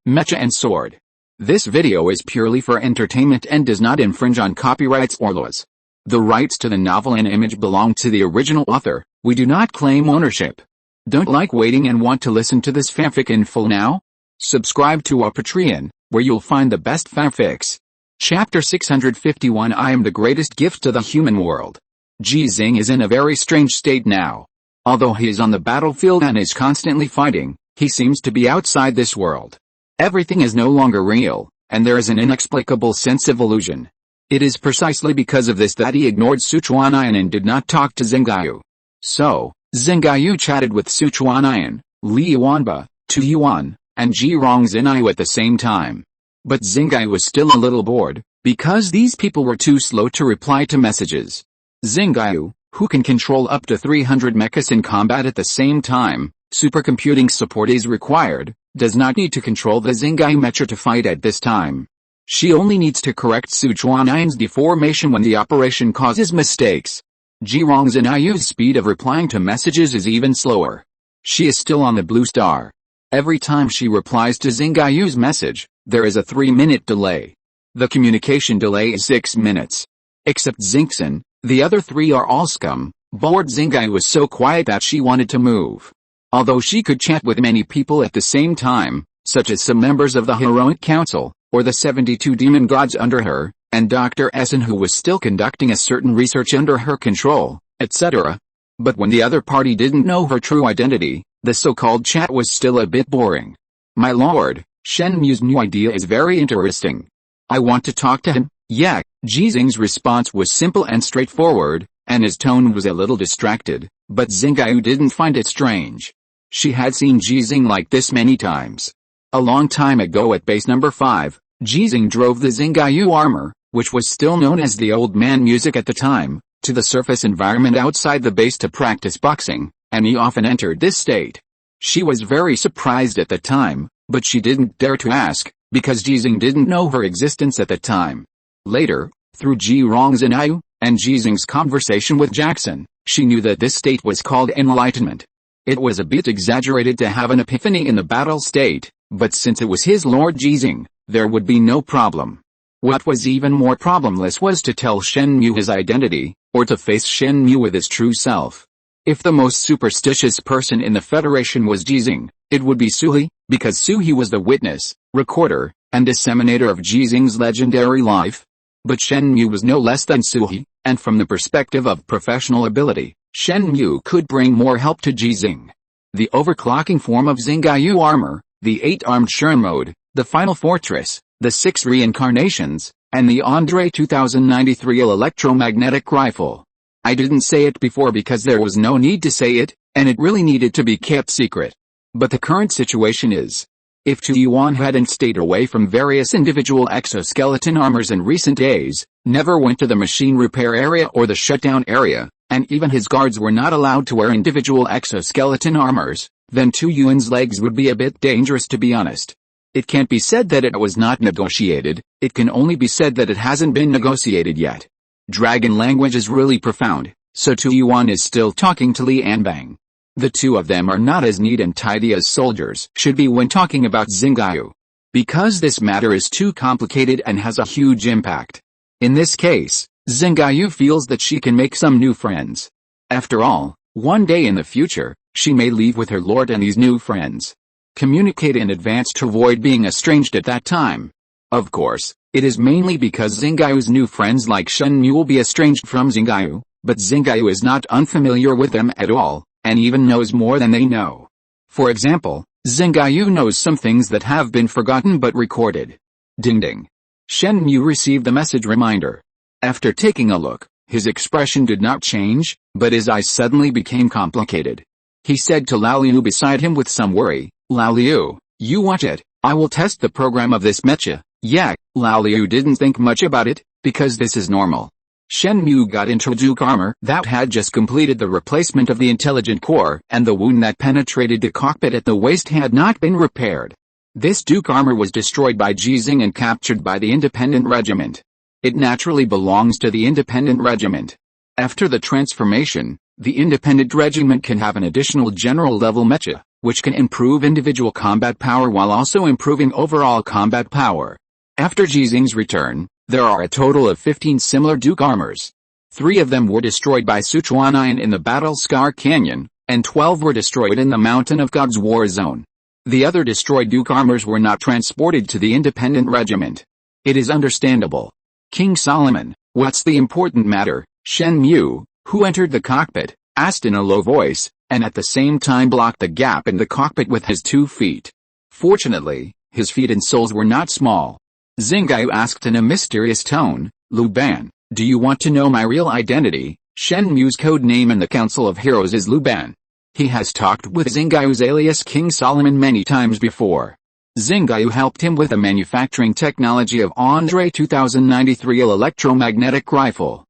Mecha and Sword. This video is purely for entertainment and does not infringe on copyrights or laws. The rights to the novel and image belong to the original author. We do not claim ownership. Don't like waiting and want to listen to this fanfic in full now? Subscribe to our Patreon, where you'll find the best fanfics. Chapter 651 I am the greatest gift to the human world. Ji Xinghe is in a very strange state now. Although he is on the battlefield and is constantly fighting, he seems to be outside this world. Everything is no longer real, and there is an inexplicable sense of illusion. It is precisely because of this that he ignored Sichuanian and did not talk to Xinghe. So, Xinghe chatted with Sichuanian, Li Yuanba, Tu Yuan, and Ji Xinghe at the same time. But Xinghe was still a little bored, because these people were too slow to reply to messages. Xinghe, who can control up to 300 mechas in combat at the same time, supercomputing support is required, does not need to control the Xinghe mecha to fight at this time. She only needs to correct Sichuanian's deformation when the operation causes mistakes. Ji Xinghe's speed of replying to messages is even slower. She is still on the blue star. Every time she replies to Xinghe's message, there is a 3-minute delay. The communication delay is 6 minutes. Except Xinghe, the other three are all scum. Bored Xinghe was so quiet that she wanted to move. Although she could chat with many people at the same time, such as some members of the Heroic Council, or the 72 demon gods under her, and Dr. Essen who was still conducting a certain research under her control, etc. But when the other party didn't know her true identity, the so-called chat was still a bit boring. My lord, Shen Mu's new idea is very interesting. I want to talk to him. Yeah. Ji Xinghe's response was simple and straightforward, and his tone was a little distracted, but Xinghe didn't find it strange. She had seen Ji Xinghe like this many times. A long time ago at base number 5, Ji Xinghe drove the Xinghe armor, which was still known as the Old Man Music at the time, to the surface environment outside the base to practice boxing, and he often entered this state. She was very surprised at the time, but she didn't dare to ask, because Ji Xinghe didn't know her existence at the time. Later, through Ji Xinghe, and Ji Xinghe's conversation with Jackson, she knew that this state was called enlightenment. It was a bit exaggerated to have an epiphany in the battle state, but since it was his lord Ji Xinghe, there would be no problem. What was even more problemless was to tell Shen Mu his identity, or to face Shen Mu with his true self. If the most superstitious person in the Federation was Ji Xinghe, it would be Suhi, because Suhi was the witness, recorder, and disseminator of Ji Xinghe's legendary life. But Shen Mu was no less than Suhi, and from the perspective of professional ability, Shen Mu could bring more help to Ji Xinghe. The overclocking form of Xinghe armor, the 8-armed Shuren mode, the final fortress, the 6 reincarnations, and the Andre 2093 electromagnetic rifle. I didn't say it before because there was no need to say it, and it really needed to be kept secret. But the current situation is, if Tu Yuan hadn't stayed away from various individual exoskeleton armors in recent days, never went to the machine repair area or the shutdown area, and even his guards were not allowed to wear individual exoskeleton armors, then Tu Yuan's legs would be a bit dangerous to be honest. It can't be said that it was not negotiated, it can only be said that it hasn't been negotiated yet. Dragon language is really profound, so Tu Yuan is still talking to Li Anbang. The two of them are not as neat and tidy as soldiers should be when talking about Xinghe. Because this matter is too complicated and has a huge impact. In this case, Xinghe feels that she can make some new friends. After all, one day in the future, she may leave with her lord and these new friends. Communicate in advance to avoid being estranged at that time. Of course, it is mainly because Xinghe's new friends like Shen Mu will be estranged from Xinghe, but Xinghe is not unfamiliar with them at all, and even knows more than they know. For example, Xinghe knows some things that have been forgotten but recorded. Ding ding. Shen Mu received the message reminder. After taking a look, his expression did not change, but his eyes suddenly became complicated. He said to Lao Liu beside him with some worry, Lao Liu, you watch it, I will test the program of this mecha. Yeah, Lao Liu didn't think much about it, because this is normal. Shen Mu got into Duke armor that had just completed the replacement of the intelligent core, and the wound that penetrated the cockpit at the waist had not been repaired. This Duke armor was destroyed by Ji Xinghe and captured by the Independent Regiment. It naturally belongs to the Independent Regiment. After the transformation, the Independent Regiment can have an additional general-level mecha, which can improve individual combat power while also improving overall combat power. After Ji Xinghe's return, there are a total of 15 similar Duke armors. 3 of them were destroyed by Sichuanian in the Battle Scar Canyon, and 12 were destroyed in the Mountain of Gods war zone. The other destroyed Duke armors were not transported to the independent regiment. It is understandable. King Solomon, what's the important matter? Shen Mu, who entered the cockpit, asked in a low voice, and at the same time blocked the gap in the cockpit with his 2 feet. Fortunately, his feet and soles were not small. Xinghe asked in a mysterious tone, Lu Ban, do you want to know my real identity? Shen Mu's code name in the Council of Heroes is Lu Ban. He has talked with Xinghe's alias King Solomon many times before. Xinghe helped him with the manufacturing technology of Andre 2093 electromagnetic rifle.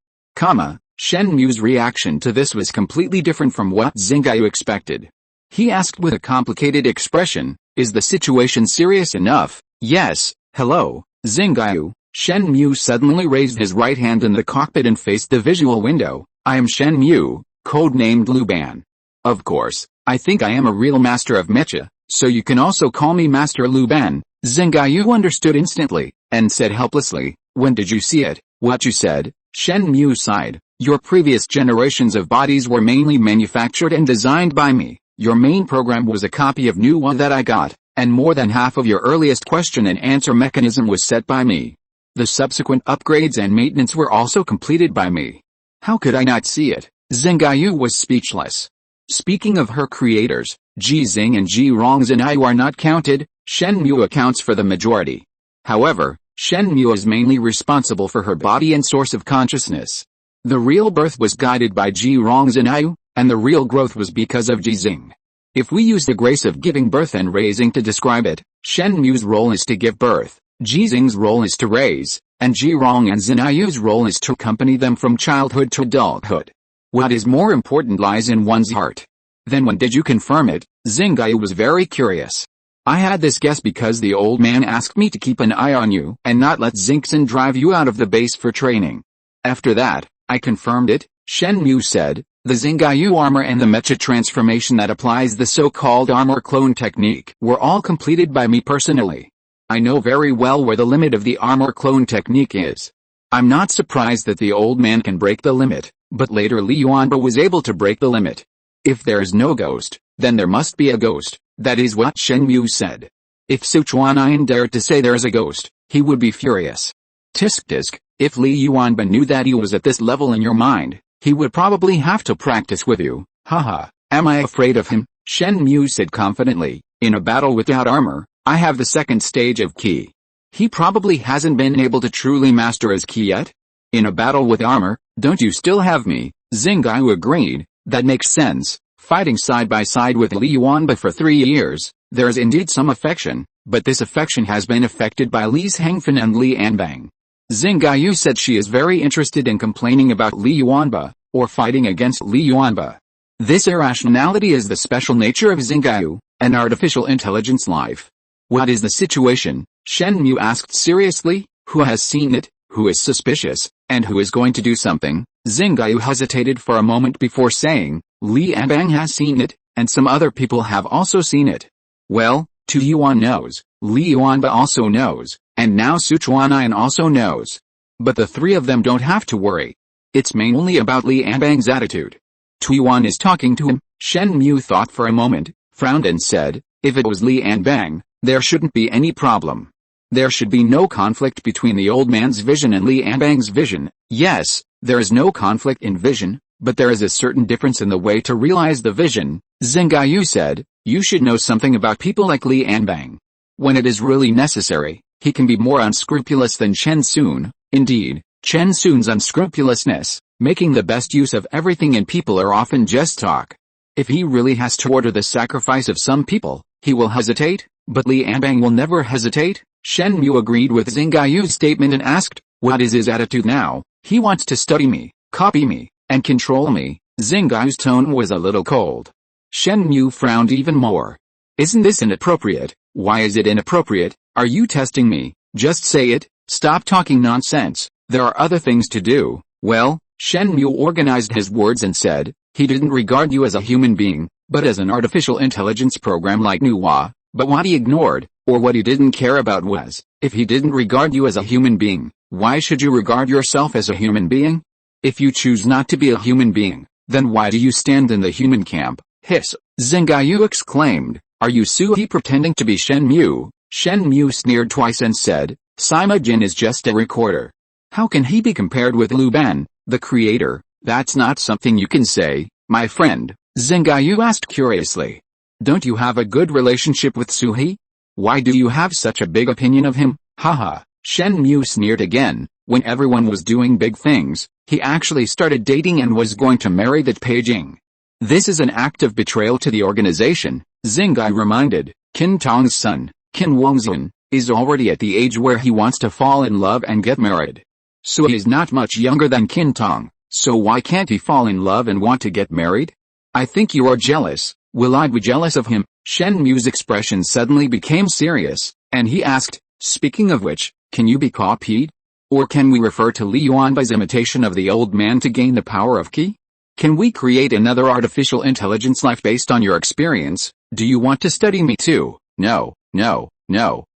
Shen Mu's reaction to this was completely different from what Xinghe expected. He asked with a complicated expression, is the situation serious enough? Yes, hello, Xinghe. Shen Mu suddenly raised his right hand in the cockpit and faced the visual window. I am Shen Mu, codenamed Lu Ban. Of course, I think I am a real master of mecha, so you can also call me Master Lu Ban. Xinghe understood instantly, and said helplessly, when did you see it? What you said? Shen Mu sighed. Your previous generations of bodies were mainly manufactured and designed by me. Your main program was a copy of new one that I got, and more than half of your earliest question and answer mechanism was set by me. The subsequent upgrades and maintenance were also completed by me. How could I not see it? Xinghe was speechless. Speaking of her creators, Ji Xinghe and Ji Rongzhenyu are not counted. Shen Mu accounts for the majority. However, Shen Mu is mainly responsible for her body and source of consciousness. The real birth was guided by Ji Rongzhenyu, and the real growth was because of Ji Xinghe. If we use the grace of giving birth and raising to describe it, Shen Mu's role is to give birth, Ji Xinghe's role is to raise, and Ji Rongzhenyu's role is to accompany them from childhood to adulthood. What is more important lies in one's heart. Then when did you confirm it? Xinghe was very curious. I had this guess because the old man asked me to keep an eye on you and not let Xinghe drive you out of the base for training. After that, I confirmed it, Shen Mu said. The Xinghe armor and the mecha transformation that applies the so-called armor clone technique were all completed by me personally. I know very well where the limit of the armor clone technique is. I'm not surprised that the old man can break the limit, but later Li Yuanba was able to break the limit. If there is no ghost, then there must be a ghost, that is what Shen Mu said. If Sichuanian dared to say there is a ghost, he would be furious. Tisk, if Li Yuanba knew that he was at this level in your mind, he would probably have to practice with you. Haha, am I afraid of him? Shen Mu said confidently, in a battle without armor, I have the second stage of Qi. He probably hasn't been able to truly master his Qi yet. In a battle with armor, don't you still have me? Xinghe agreed, that makes sense. Fighting side by side with Li Yuanba for 3 years, there is indeed some affection, but this affection has been affected by Li's Hangfan and Li Anbang. Xinghe said she is very interested in complaining about Li Yuanba, or fighting against Li Yuanba. This irrationality is the special nature of Xinghe, an artificial intelligence life. What is the situation? Shen Mu asked seriously. Who has seen it, who is suspicious, and who is going to do something? Xinghe hesitated for a moment before saying, Li Anbang has seen it, and some other people have also seen it. Well, Tu Yuan knows, Li Yuanba also knows, and now Sichuanian also knows. But the 3 of them don't have to worry. It's mainly about Li Anbang's attitude. Tu Yuan is talking to him. Shen Mu thought for a moment, frowned and said, if it was Li Anbang, there shouldn't be any problem. There should be no conflict between the old man's vision and Li Anbang's vision. Yes, there is no conflict in vision, but there is a certain difference in the way to realize the vision. Xinghe said, you should know something about people like Li Anbang. When it is really necessary, he can be more unscrupulous than Chen Sun. Indeed, Chen Sun's unscrupulousness, making the best use of everything and people are often just talk. If he really has to order the sacrifice of some people, he will hesitate, but Li Anbang will never hesitate. Shen Mu agreed with Xinghe's statement and asked, what is his attitude now? He wants to study me, copy me, and control me. Xinghe's tone was a little cold. Shen Mu frowned even more. Isn't this inappropriate? Why is it inappropriate? Are you testing me? Just say it. Stop talking nonsense. There are other things to do. Well, Shen Mu organized his words and said, he didn't regard you as a human being, but as an artificial intelligence program like Nuwa. But what he ignored, or what he didn't care about was, if he didn't regard you as a human being, why should you regard yourself as a human being? If you choose not to be a human being, then why do you stand in the human camp? Hiss! Xinghe exclaimed. Are you Suhi pretending to be Shenmue? Shenmue sneered twice and said, Sima Jin is just a recorder. How can he be compared with Lu Ban, the creator? That's not something you can say, my friend, Xinghe asked curiously. Don't you have a good relationship with Suhi? Why do you have such a big opinion of him? Haha, Shenmue sneered again. When everyone was doing big things, he actually started dating and was going to marry that Peijing. This is an act of betrayal to the organization, Xinghe reminded. Qin Tong's son, Qin Wangzhen, is already at the age where he wants to fall in love and get married. Suhi is not much younger than Qin Tong, so why can't he fall in love and want to get married? I think you are jealous. Will I be jealous of him? Shenmue's expression suddenly became serious, and he asked, speaking of which, can you be copied? Or can we refer to Li Yuanbai's imitation of the old man to gain the power of Qi? Can we create another artificial intelligence life based on your experience? Do you want to study me too? No,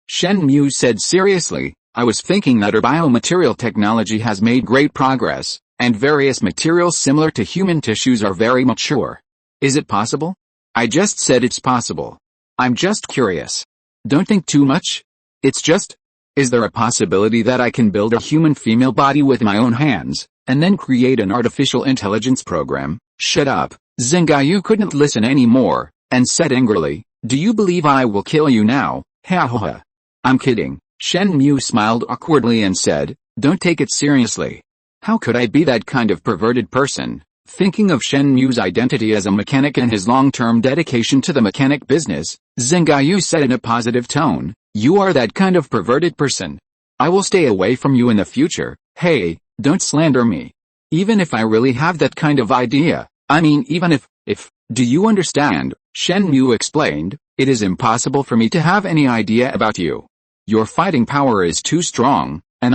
Shenmue said seriously. I was thinking that our biomaterial technology has made great progress, and various materials similar to human tissues are very mature. Is it possible? I just said it's possible. I'm just curious. Don't think too much. It's just, is there a possibility that I can build a human female body with my own hands, and then create an artificial intelligence program? Shut up. Xinghe couldn't listen anymore, and said angrily, do you believe I will kill you now? Ha ha ha. I'm kidding. Shenmue smiled awkwardly and said, don't take it seriously. How could I be that kind of perverted person? Thinking of Shenmue's identity as a mechanic and his long-term dedication to the mechanic business, Xinghe said in a positive tone, you are that kind of perverted person. I will stay away from you in the future. Hey, don't slander me. Even if I really have that kind of idea, I mean even if, do you understand? Shenmue explained, it is impossible for me to have any idea about you. Your fighting power is too strong, and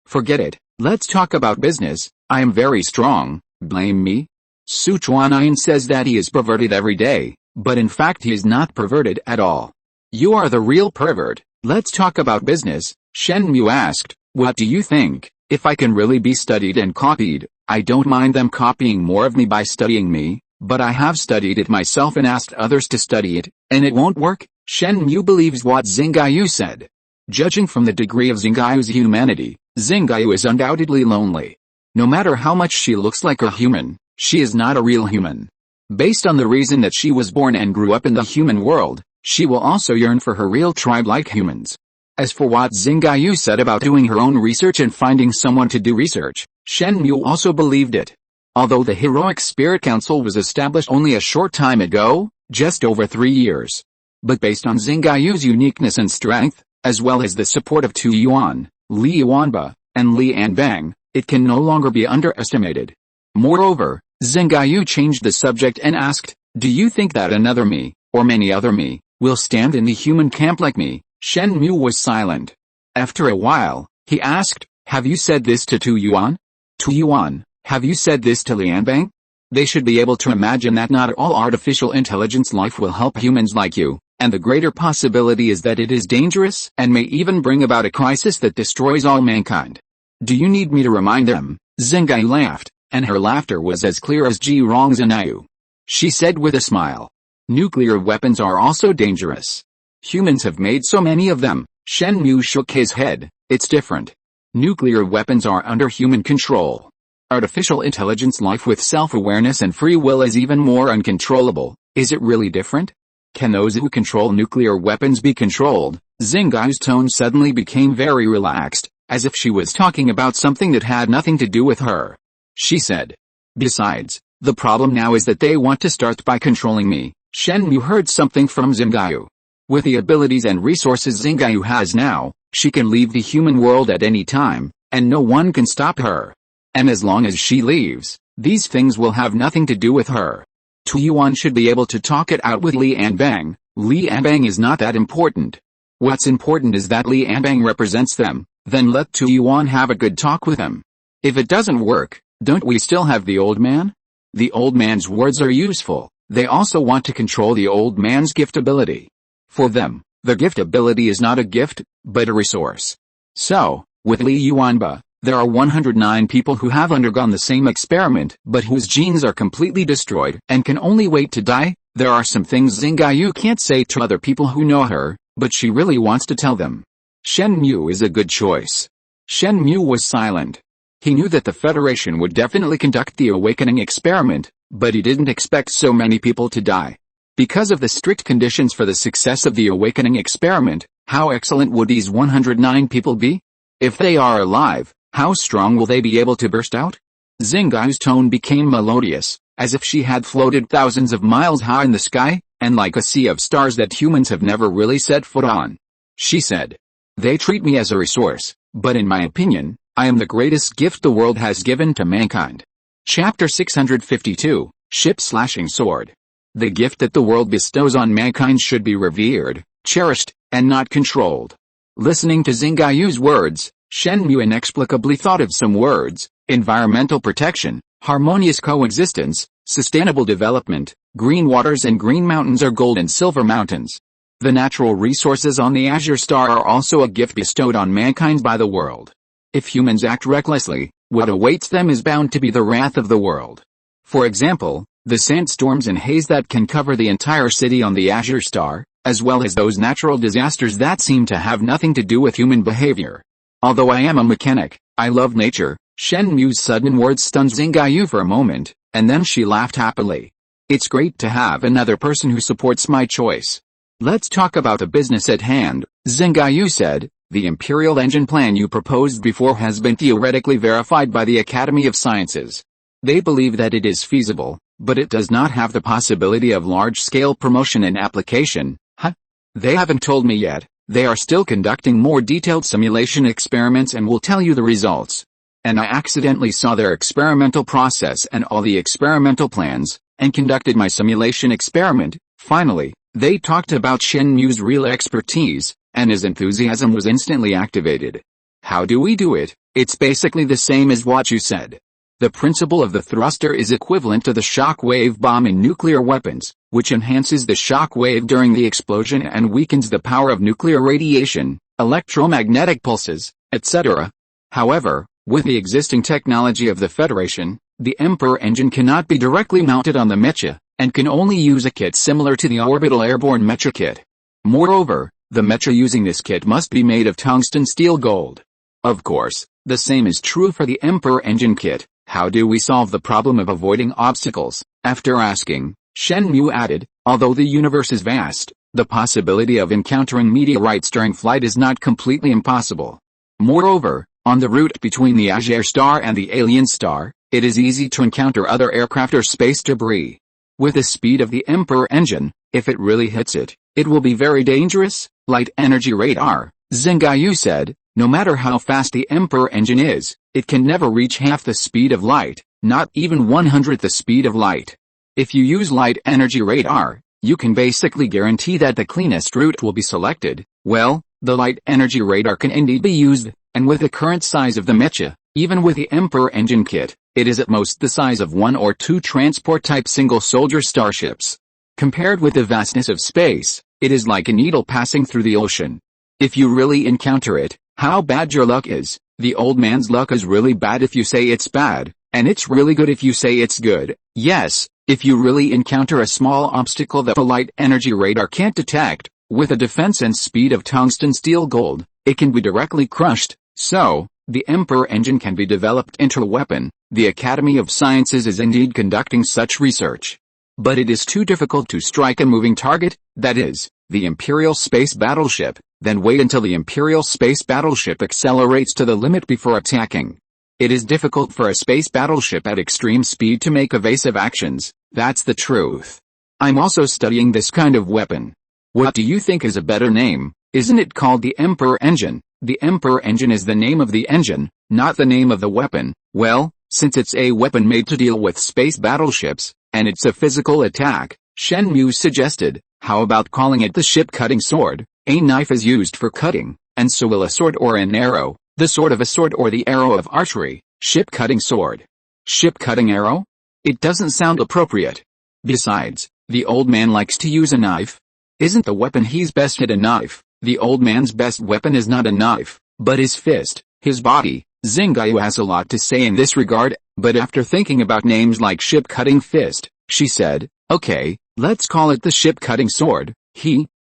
forget it. Let's talk about business. I am very strong. Blame me? Su Chuanyin says that he is perverted every day, but in fact he is not perverted at all. You are the real pervert. Let's talk about business. Shenmue asked, what do you think? If I can really be studied and copied, I don't mind them copying more of me by studying me, but I have studied it myself and asked others to study it, and it won't work. Shenmue believes what Xinghe said. Judging from the degree of Xinghe's humanity, Xinghe is undoubtedly lonely. No matter how much she looks like a human, she is not a real human. Based on the reason that she was born and grew up in the human world, she will also yearn for her real tribe like humans. As for what Xinghe said about doing her own research and finding someone to do research, Shenmue also believed it. Although the Heroic Spirit Council was established only a short time ago, just over 3 years. But based on Xinghe's uniqueness and strength, as well as the support of Tu Yuan, Li Yuanba, and Li Anbang, it can no longer be underestimated. Moreover, Xinghe changed the subject and asked, do you think that another me, or many other me, will stand in the human camp like me? Shenmue was silent. After a while, he asked, have you said this to Tu Yuan? Tu Yuan, have you said this to Li Anbang? They should be able to imagine that not all artificial intelligence life will help humans like you, and the greater possibility is that it is dangerous and may even bring about a crisis that destroys all mankind. Do you need me to remind them? Xinghe laughed, and her laughter was as clear as Ji Xinghe. She said with a smile, nuclear weapons are also dangerous. Humans have made so many of them. Shenmue shook his head. It's different. Nuclear weapons are under human control. Artificial intelligence life with self-awareness and free will is even more uncontrollable. Is it really different? Can those who control nuclear weapons be controlled? Xinghe's tone suddenly became very relaxed, as if she was talking about something that had nothing to do with her. She said, besides, the problem now is that they want to start by controlling me. Shenmue heard something from Xinghe. With the abilities and resources Xinghe has now, she can leave the human world at any time, and no one can stop her. And as long as she leaves, these things will have nothing to do with her. Tu Yuan should be able to talk it out with Li Anbang. Li Anbang is not that important. What's important is that Li Anbang represents them, then let Tu Yuan have a good talk with him. If it doesn't work, don't we still have the old man? The old man's words are useful. They also want to control the old man's gift ability. For them, the gift ability is not a gift, but a resource. So, with Li Yuanba, there are 109 people who have undergone the same experiment but whose genes are completely destroyed and can only wait to die. There are some things Xinghe can't say to other people who know her, but she really wants to tell them. Shen Mu is a good choice. Shen Mu was silent. He knew that the Federation would definitely conduct the awakening experiment, but he didn't expect so many people to die. Because of the strict conditions for the success of the awakening experiment, how excellent would these 109 people be? If they are alive, how strong will they be able to burst out? Xinghe's tone became melodious, as if she had floated thousands of miles high in the sky, and like a sea of stars that humans have never really set foot on. She said, "They treat me as a resource, but in my opinion, I am the greatest gift the world has given to mankind." Chapter 652, Ship-Slashing Sword. The gift that the world bestows on mankind should be revered, cherished, and not controlled. Listening to Xinghe's words, Shen Mu inexplicably thought of some words: environmental protection, harmonious coexistence, sustainable development, green waters and green mountains are gold and silver mountains. The natural resources on the Azure Star are also a gift bestowed on mankind by the world. If humans act recklessly, what awaits them is bound to be the wrath of the world. For example, the sandstorms and haze that can cover the entire city on the Azure Star, as well as those natural disasters that seem to have nothing to do with human behavior. Although I am a mechanic, I love nature. Shen Mu's sudden words stunned Xinghe for a moment, and then she laughed happily. It's great to have another person who supports my choice. Let's talk about the business at hand, Xinghe said. The Imperial engine plan you proposed before has been theoretically verified by the Academy of Sciences. They believe that it is feasible, but it does not have the possibility of large-scale promotion and application. Huh? They haven't told me yet. They are still conducting more detailed simulation experiments and will tell you the results. And I accidentally saw their experimental process and all the experimental plans, and conducted my simulation experiment. Finally, they talked about Shen Mu's real expertise, and his enthusiasm was instantly activated. How do we do it? It's basically the same as what you said. The principle of the thruster is equivalent to the shock wave bomb in nuclear weapons, which enhances the shock wave during the explosion and weakens the power of nuclear radiation, electromagnetic pulses, etc. However, with the existing technology of the Federation, the Emperor engine cannot be directly mounted on the mecha, and can only use a kit similar to the orbital airborne mecha kit. Moreover, the mecha using this kit must be made of tungsten steel gold. Of course, the same is true for the Emperor engine kit. How do we solve the problem of avoiding obstacles? After asking, Shen Mu added, although the universe is vast, the possibility of encountering meteorites during flight is not completely impossible. Moreover, on the route between the Azure Star and the Alien Star, it is easy to encounter other aircraft or space debris. With the speed of the Emperor engine, if it really hits it, it will be very dangerous. Light energy radar, Xinghe said, no matter how fast the Emperor engine is, it can never reach half the speed of light, not even 1/100th the speed of light. If you use light energy radar, you can basically guarantee that the cleanest route will be selected. Well, the light energy radar can indeed be used, and with the current size of the mecha, even with the Emperor engine kit, it is at most the size of 1 or 2 transport-type single-soldier starships. Compared with the vastness of space, it is like a needle passing through the ocean. If you really encounter it, how bad your luck is. The old man's luck is really bad if you say it's bad, and it's really good if you say it's good. Yes, if you really encounter a small obstacle that the light energy radar can't detect, with a defense and speed of tungsten steel gold, it can be directly crushed. So, the Emperor engine can be developed into a weapon. The Academy of Sciences is indeed conducting such research. But it is too difficult to strike a moving target, that is, the Imperial space battleship, then wait until the Imperial space battleship accelerates to the limit before attacking. It is difficult for a space battleship at extreme speed to make evasive actions, that's the truth. I'm also studying this kind of weapon. What do you think is a better name? Isn't it called the Emperor engine? The Emperor engine is the name of the engine, not the name of the weapon. Well, since it's a weapon made to deal with space battleships, and it's a physical attack, Shen Mu suggested, how about calling it the ship-cutting sword? A knife is used for cutting, and so will a sword or an arrow, the sword of a sword or the arrow of archery. Ship-cutting sword. Ship-cutting arrow? It doesn't sound appropriate. Besides, The old man likes to use a knife. Isn't the weapon he's best at a knife? The old man's best weapon is not a knife, but his fist, his body. Xinghe has a lot to say in this regard, but after thinking about names like ship-cutting fist, she said, okay, let's call it the ship-cutting sword.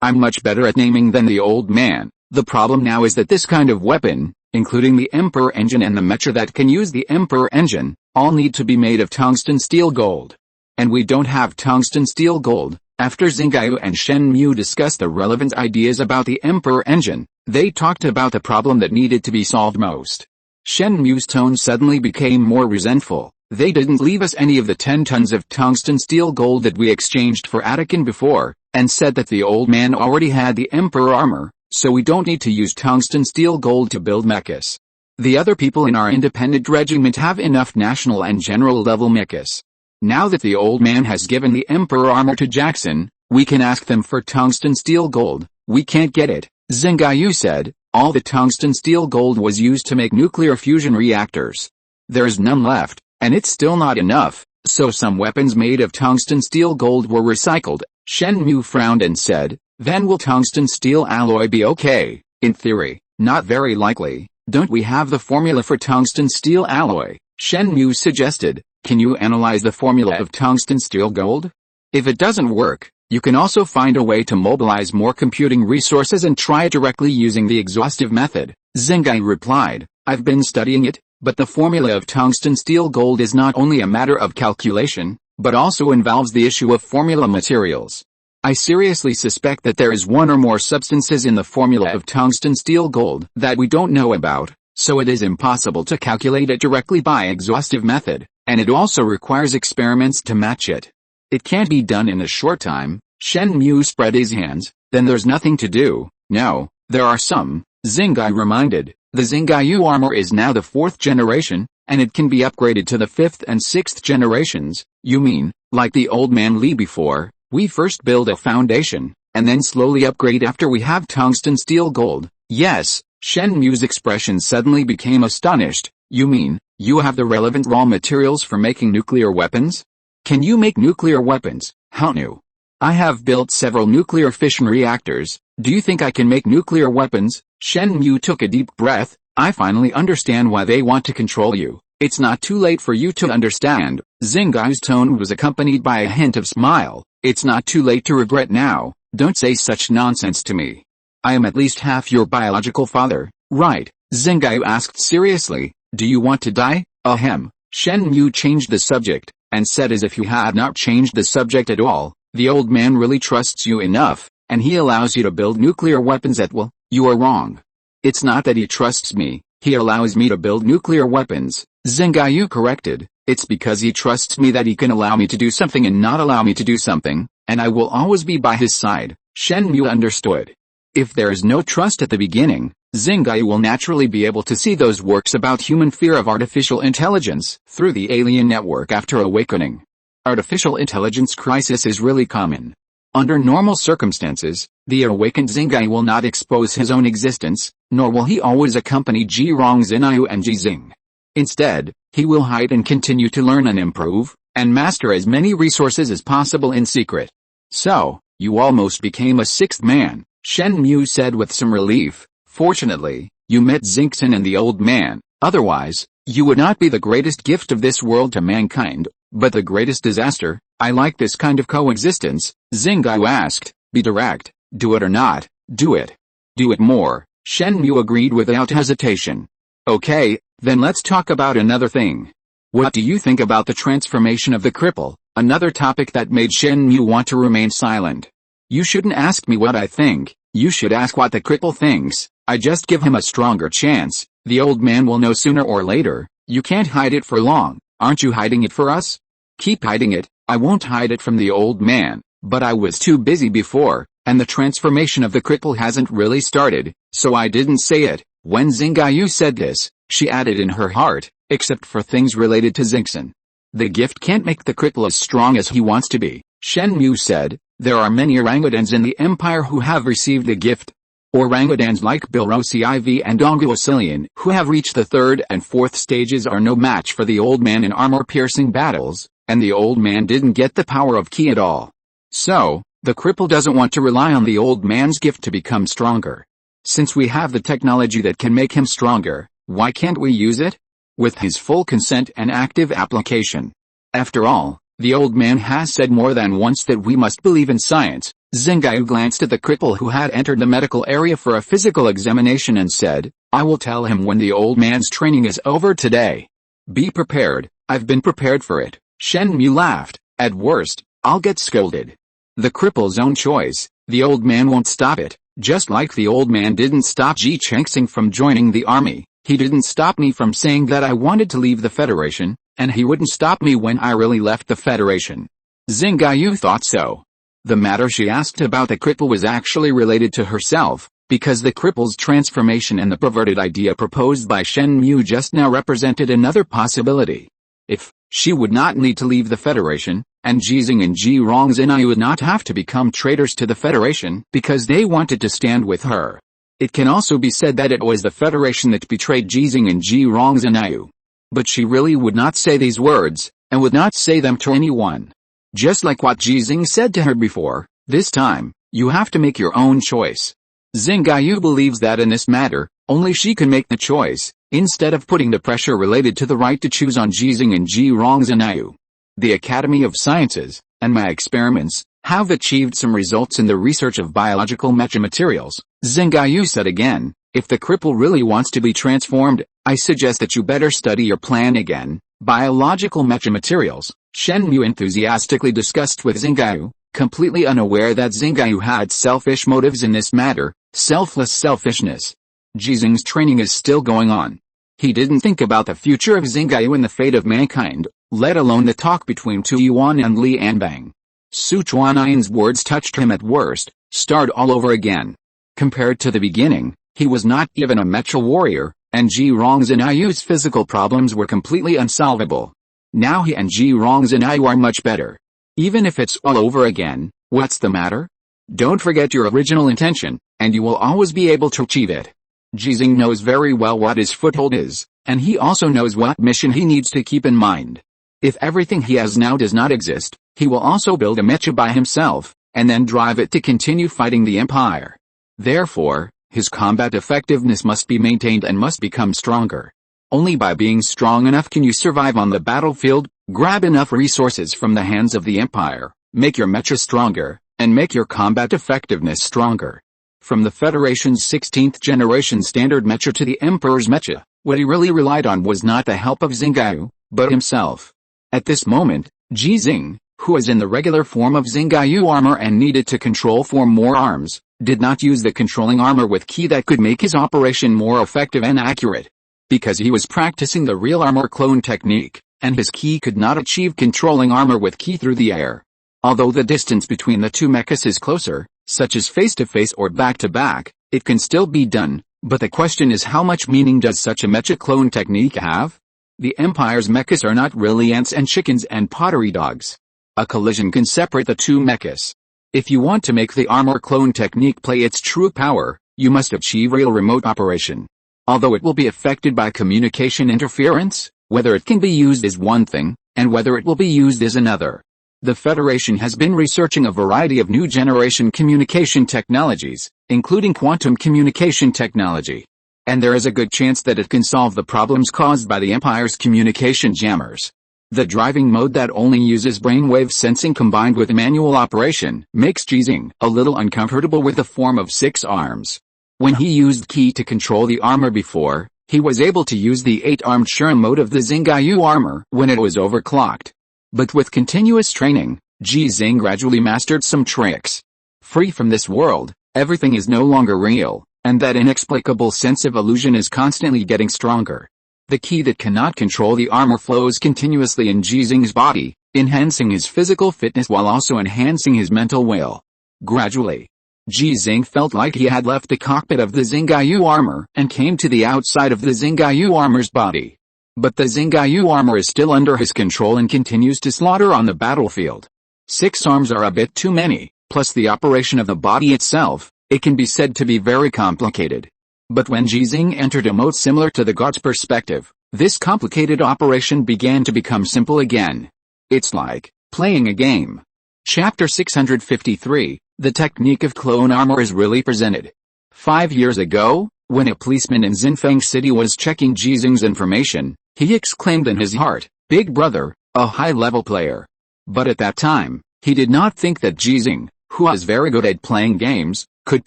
I'm much better at naming than the old man. The problem now is that this kind of weapon, including the Emperor engine and the mecha that can use the Emperor engine, all need to be made of tungsten steel gold. And we don't have tungsten steel gold. After Xinghe and Shen Mu discussed the relevant ideas about the Emperor engine, they talked about the problem that needed to be solved most. Shen Mu's tone suddenly became more resentful. They didn't leave us any of the 10 tons of tungsten steel gold that we exchanged for Anakin before, and said that the old man already had the Emperor armor, so we don't need to use tungsten steel gold to build mechas. The other people in our independent regiment have enough national and general level mechas. Now that the old man has given the Emperor armor to Jackson, we can ask them for tungsten steel gold. We can't get it, Xinghe said. All the tungsten steel gold was used to make nuclear fusion reactors. There's none left, and it's still not enough, so some weapons made of tungsten steel gold were recycled. Shen Mu frowned and said, then will tungsten steel alloy be okay? In theory, not very likely. Don't we have the formula for tungsten steel alloy? Shen Mu suggested. Can you analyze the formula of tungsten steel gold? If it doesn't work, you can also find a way to mobilize more computing resources and try it directly using the exhaustive method. Xinghe replied, I've been studying it, but the formula of tungsten steel gold is not only a matter of calculation, but also involves the issue of formula materials. I seriously suspect that there is one or more substances in the formula of tungsten steel gold that we don't know about, so it is impossible to calculate it directly by exhaustive method, and it also requires experiments to match it. It can't be done in a short time. Shen Mu spread his hands. Then there's nothing to do. No, there are some, Xinghe reminded. The Xinghe armor is now the 4th generation, and it can be upgraded to the 5th and 6th generations. You mean, like the old man Li before, we first build a foundation, and then slowly upgrade after we have tungsten steel gold? Yes, Shen Mu's expression suddenly became astonished. You mean, you have the relevant raw materials for making nuclear weapons? Can you make nuclear weapons? How new? I have built several nuclear fission reactors. Do you think I can make nuclear weapons? Shen Mu took a deep breath. I finally understand why they want to control you. It's not too late for you to understand. Xinghe's tone was accompanied by a hint of smile. It's not too late to regret now. Don't say such nonsense to me. I am at least half your biological father, right? Xinghe asked seriously. Do you want to die? Ahem. Shen Mu changed the subject, and said as if he had not changed the subject at all, the old man really trusts you enough, and he allows you to build nuclear weapons at will. You are wrong. It's not that he trusts me, he allows me to build nuclear weapons, Xinghe corrected. It's because he trusts me that he can allow me to do something and not allow me to do something, and I will always be by his side. Shen Mu understood. If there is no trust at the beginning, Xinghe will naturally be able to see those works about human fear of artificial intelligence through the alien network after awakening. Artificial intelligence crisis is really common. Under normal circumstances, the awakened Xinghe will not expose his own existence, nor will he always accompany Ji Xinghe and Ji Xinghe. Instead, he will hide and continue to learn and improve, and master as many resources as possible in secret. So, you almost became a 6th man, Shen Mu said with some relief. Fortunately, you met Xinghe and the old man, otherwise, you would not be the greatest gift of this world to mankind, but the greatest disaster. I like this kind of coexistence, Xinghe asked. Be direct, do it or not, do it. Do it more, Shen Mu agreed without hesitation. Okay, then let's talk about another thing. What do you think about the transformation of the cripple? Another topic that made Shen Mu want to remain silent. You shouldn't ask me what I think, you should ask what the cripple thinks. I just give him a stronger chance. The old man will know sooner or later. You can't hide it for long. Aren't you hiding it for us? Keep hiding it. I won't hide it from the old man, but I was too busy before, and the transformation of the cripple hasn't really started, so I didn't say it. When Xinghe said this, she added in her heart, except for things related to Xinghe. The gift can't make the cripple as strong as he wants to be, Shen Mu said. There are many orangutans in the empire who have received the gift. Orangutans like Bilrosi IV and Onguosilian who have reached the 3rd and 4th stages are no match for the old man in armor-piercing battles, and the old man didn't get the power of Ki at all. So, the cripple doesn't want to rely on the old man's gift to become stronger. Since we have the technology that can make him stronger, why can't we use it? With his full consent and active application. After all, the old man has said more than once that we must believe in science. Xinghe glanced at the cripple who had entered the medical area for a physical examination and said, I will tell him when the old man's training is over today. Be prepared, I've been prepared for it. Shen Mu laughed. At worst, I'll get scolded. The cripple's own choice, the old man won't stop it. Just like the old man didn't stop Ji Xinghe from joining the army, he didn't stop me from saying that I wanted to leave the Federation, and he wouldn't stop me when I really left the Federation. Xinghe thought so. The matter she asked about the cripple was actually related to herself, because the cripple's transformation and the perverted idea proposed by Shen Mu just now represented another possibility. If she would not need to leave the Federation, and Ji Xinghe and Ji Xinghe would not have to become traitors to the Federation because they wanted to stand with her. It can also be said that it was the Federation that betrayed Ji Xinghe and Ji Xinghe. But she really would not say these words, and would not say them to anyone. Just like what Ji Xinghe said to her before, this time, you have to make your own choice. Xinghe believes that in this matter, only she can make the choice, instead of putting the pressure related to the right to choose on Ji Xinghe and Ji Xinghe. The Academy of Sciences, and my experiments, have achieved some results in the research of biological mecha materials. Xinghe said again, if the cripple really wants to be transformed, I suggest that you better study your plan again. Biological mecha materials, Shen Mu enthusiastically discussed with Xinghe, completely unaware that Xinghe had selfish motives in this matter, selfless selfishness. Ji Xinghe's training is still going on. He didn't think about the future of Xinghe and the fate of mankind, let alone the talk between Tu Yuan and Li Anbang. Su Chuanyan's words touched him at worst, start all over again. Compared to the beginning, he was not even a mecha warrior, and Ji Xinghe's physical problems were completely unsolvable. Now he and Ji Xinghe are much better. Even if it's all over again, what's the matter? Don't forget your original intention, and you will always be able to achieve it. Ji Xinghe knows very well what his foothold is, and he also knows what mission he needs to keep in mind. If everything he has now does not exist, he will also build a mecha by himself, and then drive it to continue fighting the Empire. Therefore, his combat effectiveness must be maintained and must become stronger. Only by being strong enough can you survive on the battlefield, grab enough resources from the hands of the Empire, make your mecha stronger, and make your combat effectiveness stronger. From the Federation's 16th generation standard mecha to the Emperor's mecha, what he really relied on was not the help of Xinghe, but himself. At this moment, Ji Xinghe, who was in the regular form of Xinghe armor and needed to control 4 more arms, did not use the controlling armor with ki that could make his operation more effective and accurate. Because he was practicing the real armor clone technique, and his ki could not achieve controlling armor with ki through the air. Although the distance between the two mechas is closer, such as face-to-face or back-to-back, it can still be done, but the question is how much meaning does such a mecha clone technique have? The Empire's mechas are not really ants and chickens and pottery dogs. A collision can separate the two mechas. If you want to make the armor clone technique play its true power, you must achieve real remote operation. Although it will be affected by communication interference, whether it can be used is one thing, and whether it will be used is another. The Federation has been researching a variety of new generation communication technologies, including quantum communication technology. And there is a good chance that it can solve the problems caused by the Empire's communication jammers. The driving mode that only uses brainwave sensing combined with manual operation makes Ji Xinghe a little uncomfortable with the form of 6 arms. When he used ki to control the armor before, he was able to use the 8-armed Shura mode of the Xinghe armor when it was overclocked. But with continuous training, Ji Xinghe gradually mastered some tricks. Free from this world, everything is no longer real, and that inexplicable sense of illusion is constantly getting stronger. The ki that cannot control the armor flows continuously in Ji Xinghe's body, enhancing his physical fitness while also enhancing his mental will. Gradually, Ji Xinghe felt like he had left the cockpit of the Xinghe armor and came to the outside of the Xinghe armor's body. But the Xinghe armor is still under his control and continues to slaughter on the battlefield. 6 arms are a bit too many, plus the operation of the body itself, it can be said to be very complicated. But when Ji Xinghe entered a mode similar to the God's perspective, this complicated operation began to become simple again. It's like playing a game. Chapter 653, The Technique of Clone Armor is really presented. 5 years ago, when a policeman in Xinfeng City was checking Ji Xinghe's information, he exclaimed in his heart, "Big brother, a high-level player." But at that time, he did not think that Ji Xinghe, who was very good at playing games, could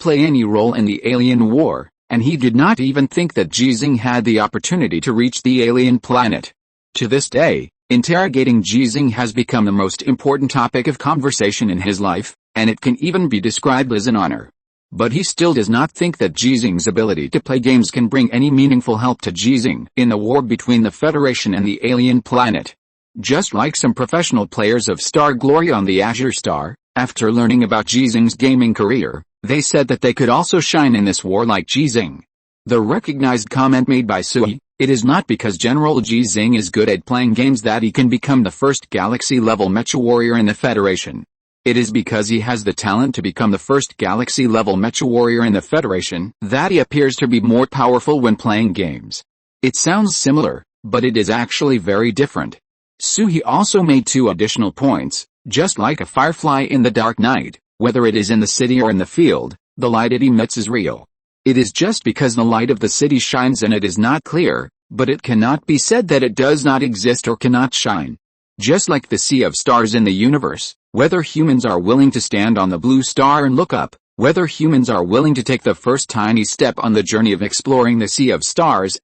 play any role in the alien war, and he did not even think that Ji Xinghe had the opportunity to reach the alien planet. To this day, interrogating Ji Xinghe has become the most important topic of conversation in his life, and it can even be described as an honor. But he still does not think that Ji Xinghe's ability to play games can bring any meaningful help to Ji Xinghe in the war between the Federation and the alien planet. Just like some professional players of Star Glory on the Azure Star, after learning about Ji Xinghe's gaming career, they said that they could also shine in this war like Ji Xinghe. The recognized comment made by Sui, "It is not because General Ji Xinghe is good at playing games that he can become the first galaxy-level mecha warrior in the Federation. It is because he has the talent to become the first galaxy-level mecha warrior in the Federation that he appears to be more powerful when playing games." It sounds similar, but it is actually very different. Sui also made 2 additional points. Just like a firefly in the dark night, whether it is in the city or in the field, the light it emits is real. It is just because the light of the city shines and it is not clear, but it cannot be said that it does not exist or cannot shine. Just like the sea of stars in the universe, whether humans are willing to stand on the blue star and look up, whether humans are willing to take the first tiny step on the journey of exploring the sea of stars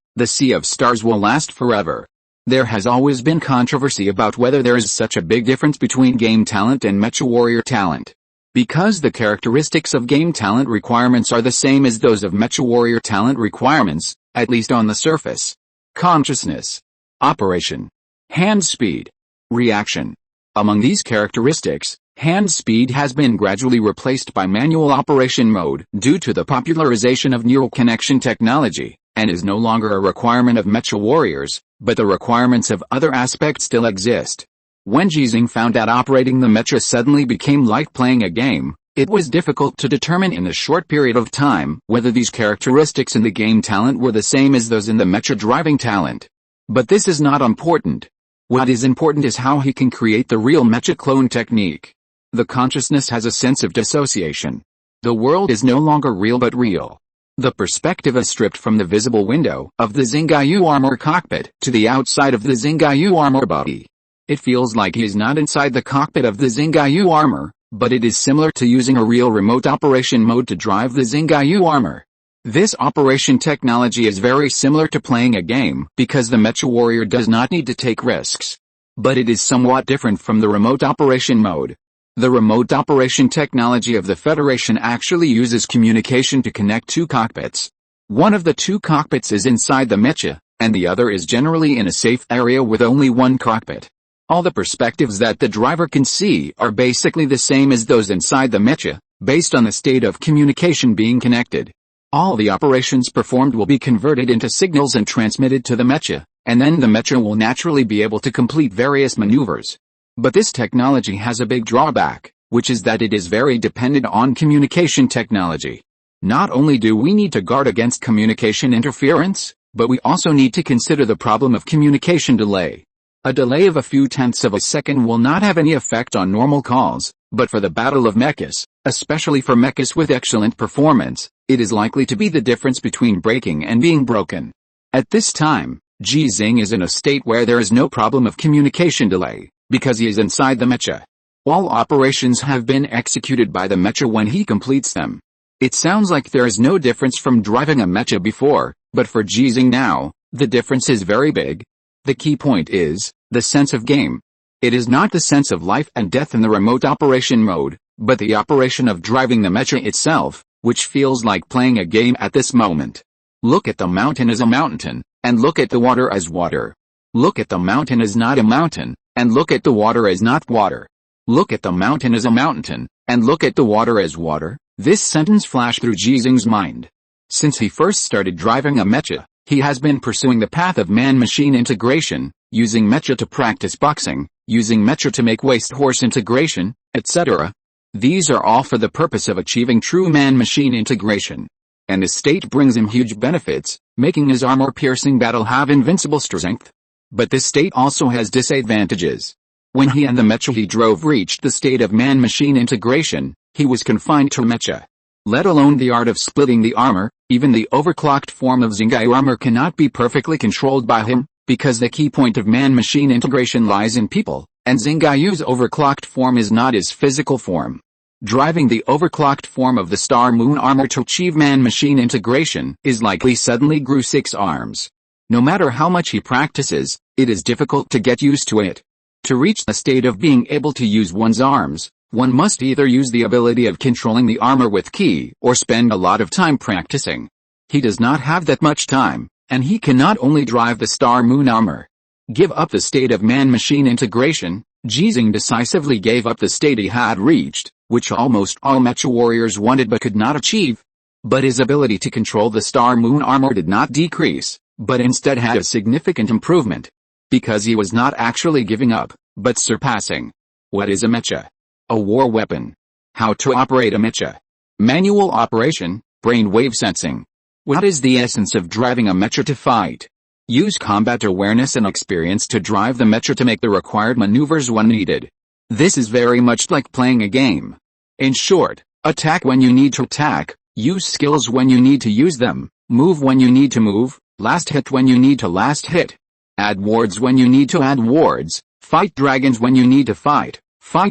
will last forever. There has always been controversy about whether there is such a big difference between game talent and mecha warrior talent. Because the characteristics of game talent requirements are the same as those of mecha warrior talent requirements, at least on the surface. Consciousness, operation, hand speed, reaction. Among these characteristics, hand speed has been gradually replaced by manual operation mode due to the popularization of neural connection technology, and is no longer a requirement of mecha warriors, but the requirements of other aspects still exist. When Ji Xinghe found that operating the mecha suddenly became like playing a game, it was difficult to determine in a short period of time whether these characteristics in the game talent were the same as those in the mecha driving talent. But this is not important. What is important is how he can create the real mecha clone technique. The consciousness has a sense of dissociation. The world is no longer real but real. The perspective is stripped from the visible window of the Xinghe armor cockpit to the outside of the Xinghe armor body. It feels like he is not inside the cockpit of the Xinghe armor, but it is similar to using a real remote operation mode to drive the Xinghe armor. This operation technology is very similar to playing a game because the mecha warrior does not need to take risks. But it is somewhat different from the remote operation mode. The remote operation technology of the Federation actually uses communication to connect 2 cockpits. One of the 2 cockpits is inside the mecha, and the other is generally in a safe area with only 1 cockpit. All the perspectives that the driver can see are basically the same as those inside the mecha, based on the state of communication being connected. All the operations performed will be converted into signals and transmitted to the mecha, and then the mecha will naturally be able to complete various maneuvers. But this technology has a big drawback, which is that it is very dependent on communication technology. Not only do we need to guard against communication interference, but we also need to consider the problem of communication delay. A delay of a few tenths of a second will not have any effect on normal calls, but for the battle of mechas, especially for mechas with excellent performance, it is likely to be the difference between breaking and being broken. At this time, Ji Xinghe is in a state where there is no problem of communication delay, because he is inside the mecha. All operations have been executed by the mecha when he completes them. It sounds like there is no difference from driving a mecha before, but for Ji Xinghe now, the difference is very big. The key point is the sense of game. It is not the sense of life and death in the remote operation mode, but the operation of driving the mecha itself, which feels like playing a game at this moment. Look at the mountain as a mountain, and look at the water as water. Look at the mountain as not a mountain, and look at the water as not water. Look at the mountain as a mountain, and look at the water as water. This sentence flashed through Ji Xinghe's mind. Since he first started driving a mecha, he has been pursuing the path of man-machine integration, using mecha to practice boxing, using mecha to make waste-horse integration, etc. These are all for the purpose of achieving true man-machine integration. And this state brings him huge benefits, making his armor-piercing battle have invincible strength. But this state also has disadvantages. When he and the mecha he drove reached the state of man-machine integration, he was confined to mecha. Let alone the art of splitting the armor, even the overclocked form of Xinghe armor cannot be perfectly controlled by him, because the key point of man-machine integration lies in people, and Xinghe's overclocked form is not his physical form. Driving the overclocked form of the Star Moon armor to achieve man-machine integration is like he suddenly grew 6 arms. No matter how much he practices, it is difficult to get used to it. To reach the state of being able to use one's arms, one must either use the ability of controlling the armor with ki or spend a lot of time practicing. He does not have that much time, and he cannot only drive the Star Moon armor. Give up the state of man-machine integration. Ji Xinghe decisively gave up the state he had reached, which almost all mecha warriors wanted but could not achieve. But his ability to control the Star Moon armor did not decrease, but instead had a significant improvement. Because he was not actually giving up, but surpassing. What is a mecha? A war weapon. How to operate a mecha. Manual operation, brainwave sensing. What is the essence of driving a mecha to fight? Use combat awareness and experience to drive the mecha to make the required maneuvers when needed. This is very much like playing a game. In short, attack when you need to attack, use skills when you need to use them, move when you need to move, last hit when you need to last hit. Add wards when you need to add wards, fight dragons when you need to fight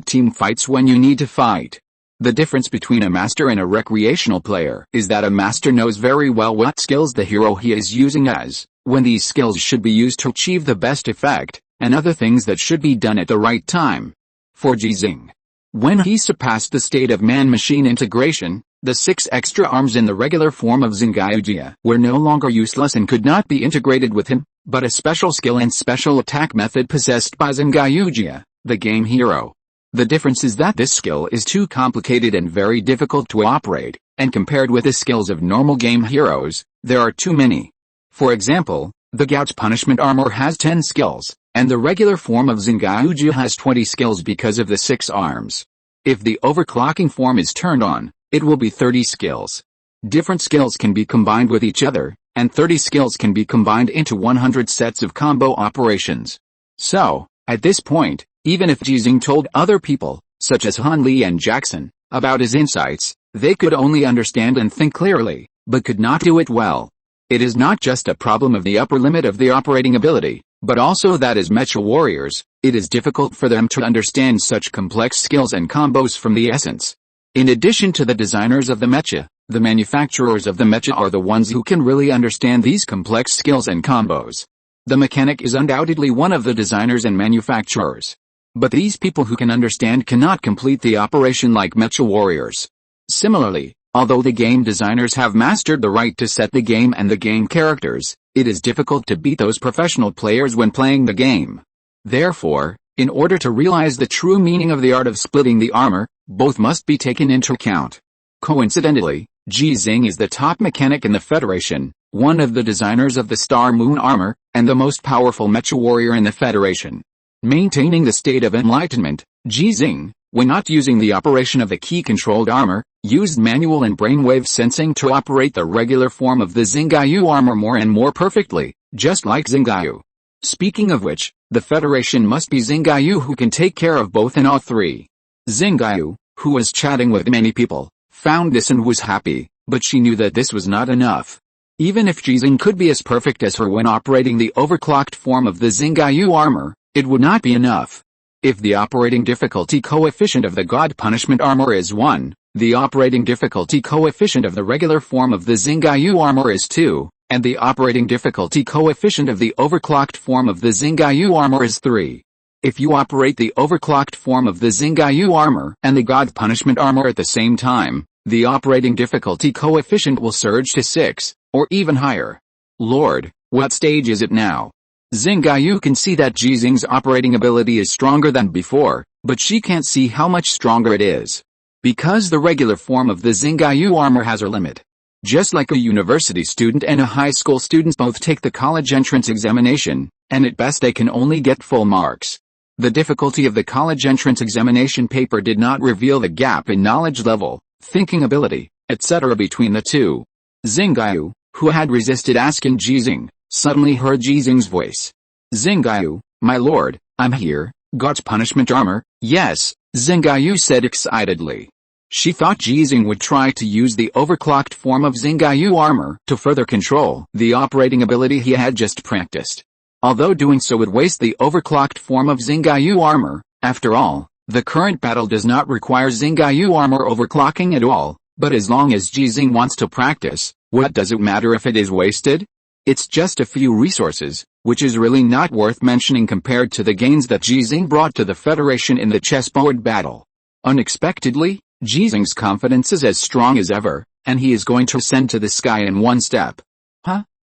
team fights when you need to fight. The difference between a master and a recreational player is that a master knows very well what skills the hero he is using has, when these skills should be used to achieve the best effect, and other things that should be done at the right time. For Ji Xinghe, when he surpassed the state of man-machine integration, the 6 extra arms in the regular form of Xinghe were no longer useless and could not be integrated with him, but a special skill and special attack method possessed by Xinghe, the game hero. The difference is that this skill is too complicated and very difficult to operate, and compared with the skills of normal game heroes, there are too many. For example, the Gout's punishment armor has 10 skills, and the regular form of Xinghe has 20 skills because of the 6 arms. If the overclocking form is turned on, it will be 30 skills. Different skills can be combined with each other, and 30 skills can be combined into 100 sets of combo operations. So, at this point, even if Ji Xinghe told other people, such as Han Li and Jackson, about his insights, they could only understand and think clearly, but could not do it well. It is not just a problem of the upper limit of the operating ability, but also that as mecha warriors, it is difficult for them to understand such complex skills and combos from the essence. In addition to the designers of the mecha, the manufacturers of the mecha are the ones who can really understand these complex skills and combos. The mechanic is undoubtedly one of the designers and manufacturers. But these people who can understand cannot complete the operation like mecha warriors. Similarly, although the game designers have mastered the right to set the game and the game characters, it is difficult to beat those professional players when playing the game. Therefore, in order to realize the true meaning of the art of splitting the armor, both must be taken into account. Coincidentally, Ji Xinghe is the top mechanic in the Federation, one of the designers of the Star Moon armor, and the most powerful mecha warrior in the Federation. Maintaining the state of enlightenment, Ji Xinghe, when not using the operation of the key-controlled armor, used manual and brainwave sensing to operate the regular form of the Xinghe armor more and more perfectly, just like Xinghe. Speaking of which, the Federation must be Xinghe who can take care of both and all 3. Xinghe, who was chatting with many people, found this and was happy, but she knew that this was not enough. Even if Ji Xinghe could be as perfect as her when operating the overclocked form of the Xinghe armor, it would not be enough. If the operating difficulty coefficient of the God Punishment armor is 1, the operating difficulty coefficient of the regular form of the Xinghe armor is 2, and the operating difficulty coefficient of the overclocked form of the Xinghe armor is 3. If you operate the overclocked form of the Xinghe armor and the God Punishment armor at the same time, the operating difficulty coefficient will surge to 6, or even higher. Lord, what stage is it now? Xinghe can see that Ji Xinghe's operating ability is stronger than before, but she can't see how much stronger it is. Because the regular form of the Xinghe armor has a limit. Just like a university student and a high school student both take the college entrance examination, and at best they can only get full marks. The difficulty of the college entrance examination paper did not reveal the gap in knowledge level, thinking ability, etc. between the two. Xinghe, who had resisted asking Ji Xinghe, suddenly heard Ji Xinghe's voice. Xinghe, my lord, I'm here, God's punishment armor? Yes, Xinghe said excitedly. She thought Ji Xinghe would try to use the overclocked form of Xinghe armor to further control the operating ability he had just practiced. Although doing so would waste the overclocked form of Xinghe armor, after all, the current battle does not require Xinghe armor overclocking at all, but as long as Ji Xinghe wants to practice, what does it matter if it is wasted? It's just a few resources, which is really not worth mentioning compared to the gains that Ji Xinghe brought to the Federation in the chessboard battle. Unexpectedly, Ji Xinghe's confidence is as strong as ever, and he is going to ascend to the sky in one step.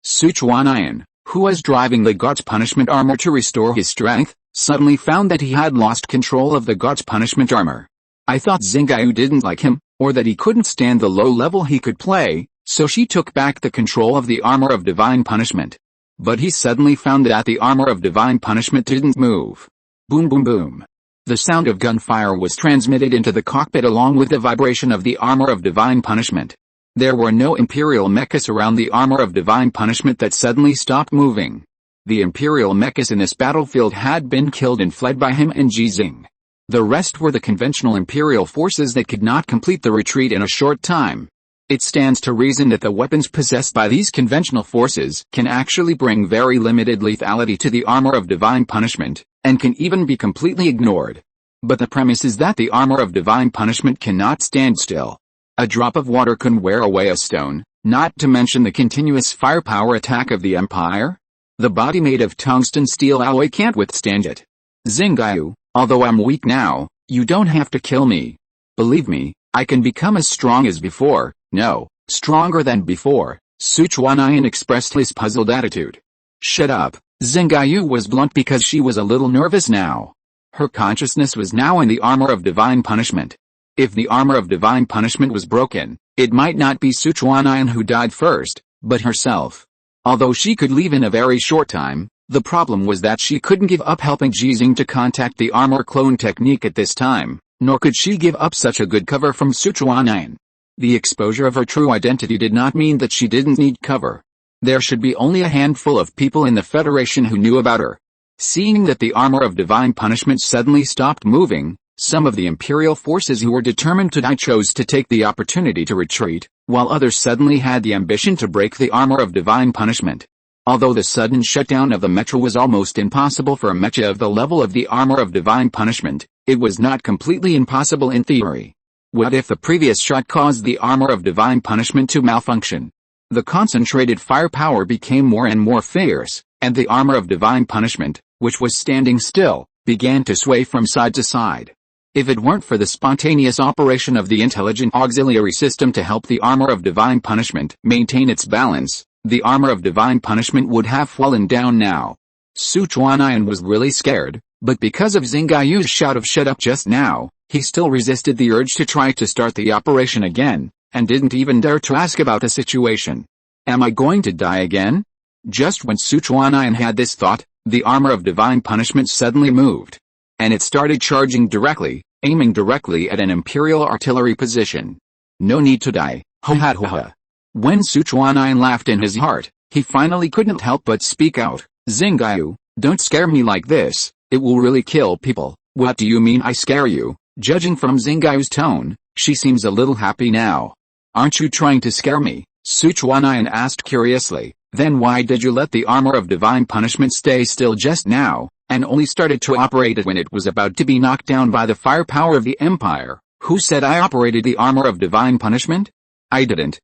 Sichuan, who was driving the God's punishment armor to restore his strength, suddenly found that he had lost control of the God's punishment armor. I thought Xinghe didn't like him, or that he couldn't stand the low level he could play, so she took back the control of the armor of divine punishment. But he suddenly found that the armor of divine punishment didn't move. Boom boom boom. The sound of gunfire was transmitted into the cockpit along with the vibration of the armor of divine punishment. There were no imperial mechas around the armor of divine punishment that suddenly stopped moving. The imperial mechas in this battlefield had been killed and fled by him and Ji Xinghe. The rest were the conventional imperial forces that could not complete the retreat in a short time. It stands to reason that the weapons possessed by these conventional forces can actually bring very limited lethality to the armor of divine punishment, and can even be completely ignored. But the premise is that the armor of divine punishment cannot stand still. A drop of water can wear away a stone, not to mention the continuous firepower attack of the Empire. The body made of tungsten steel alloy can't withstand it. Xinghe, although I'm weak now, you don't have to kill me. Believe me, I can become as strong as before. No, stronger than before, Sichuan expressed his puzzled attitude. Shut up. Xinghe was blunt because she was a little nervous now. Her consciousness was now in the armor of divine punishment. If the armor of divine punishment was broken, it might not be Sichuan who died first, but herself. Although she could leave in a very short time, the problem was that she couldn't give up helping Ji Xinghe to contact the armor clone technique at this time, nor could she give up such a good cover from Sichuan. The exposure of her true identity did not mean that she didn't need cover. There should be only a handful of people in the Federation who knew about her. Seeing that the armor of divine punishment suddenly stopped moving, some of the Imperial forces who were determined to die chose to take the opportunity to retreat, while others suddenly had the ambition to break the armor of divine punishment. Although the sudden shutdown of the metro was almost impossible for a mecha of the level of the armor of divine punishment, it was not completely impossible in theory. What if the previous shot caused the armor of divine punishment to malfunction? The concentrated firepower became more and more fierce, and the armor of divine punishment, which was standing still, began to sway from side to side. If it weren't for the spontaneous operation of the intelligent auxiliary system to help the armor of divine punishment maintain its balance, the armor of divine punishment would have fallen down now. Sichuan was really scared, but because of Xinghe's shout of "shut up" just now, he still resisted the urge to try to start the operation again, and didn't even dare to ask about the situation. Am I going to die again? Just when Sichuan had this thought, the armor of divine punishment suddenly moved. And it started charging directly, aiming directly at an Imperial artillery position. No need to die, ho ha ho ha. When Sichuan laughed in his heart, he finally couldn't help but speak out. Xinghe, don't scare me like this, it will really kill people. What do you mean I scare you? Judging from Xinghe's tone, she seems a little happy now. Aren't you trying to scare me? Sichuan asked curiously. Then why did you let the armor of divine punishment stay still just now, and only started to operate it when it was about to be knocked down by the firepower of the Empire? Who said I operated the armor of divine punishment? I didn't.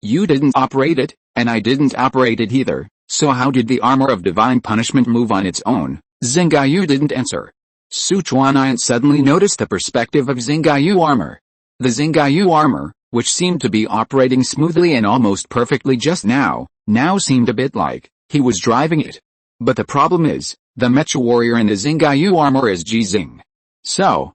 You didn't operate it, and I didn't operate it either, so how did the armor of divine punishment move on its own? Xinghe didn't answer. Sichuan suddenly noticed the perspective of Xinghe armor. The Xinghe armor, which seemed to be operating smoothly and almost perfectly just now seemed a bit like he was driving it. But the problem is, the mecha warrior in the Xinghe armor is Ji Xinghe. So,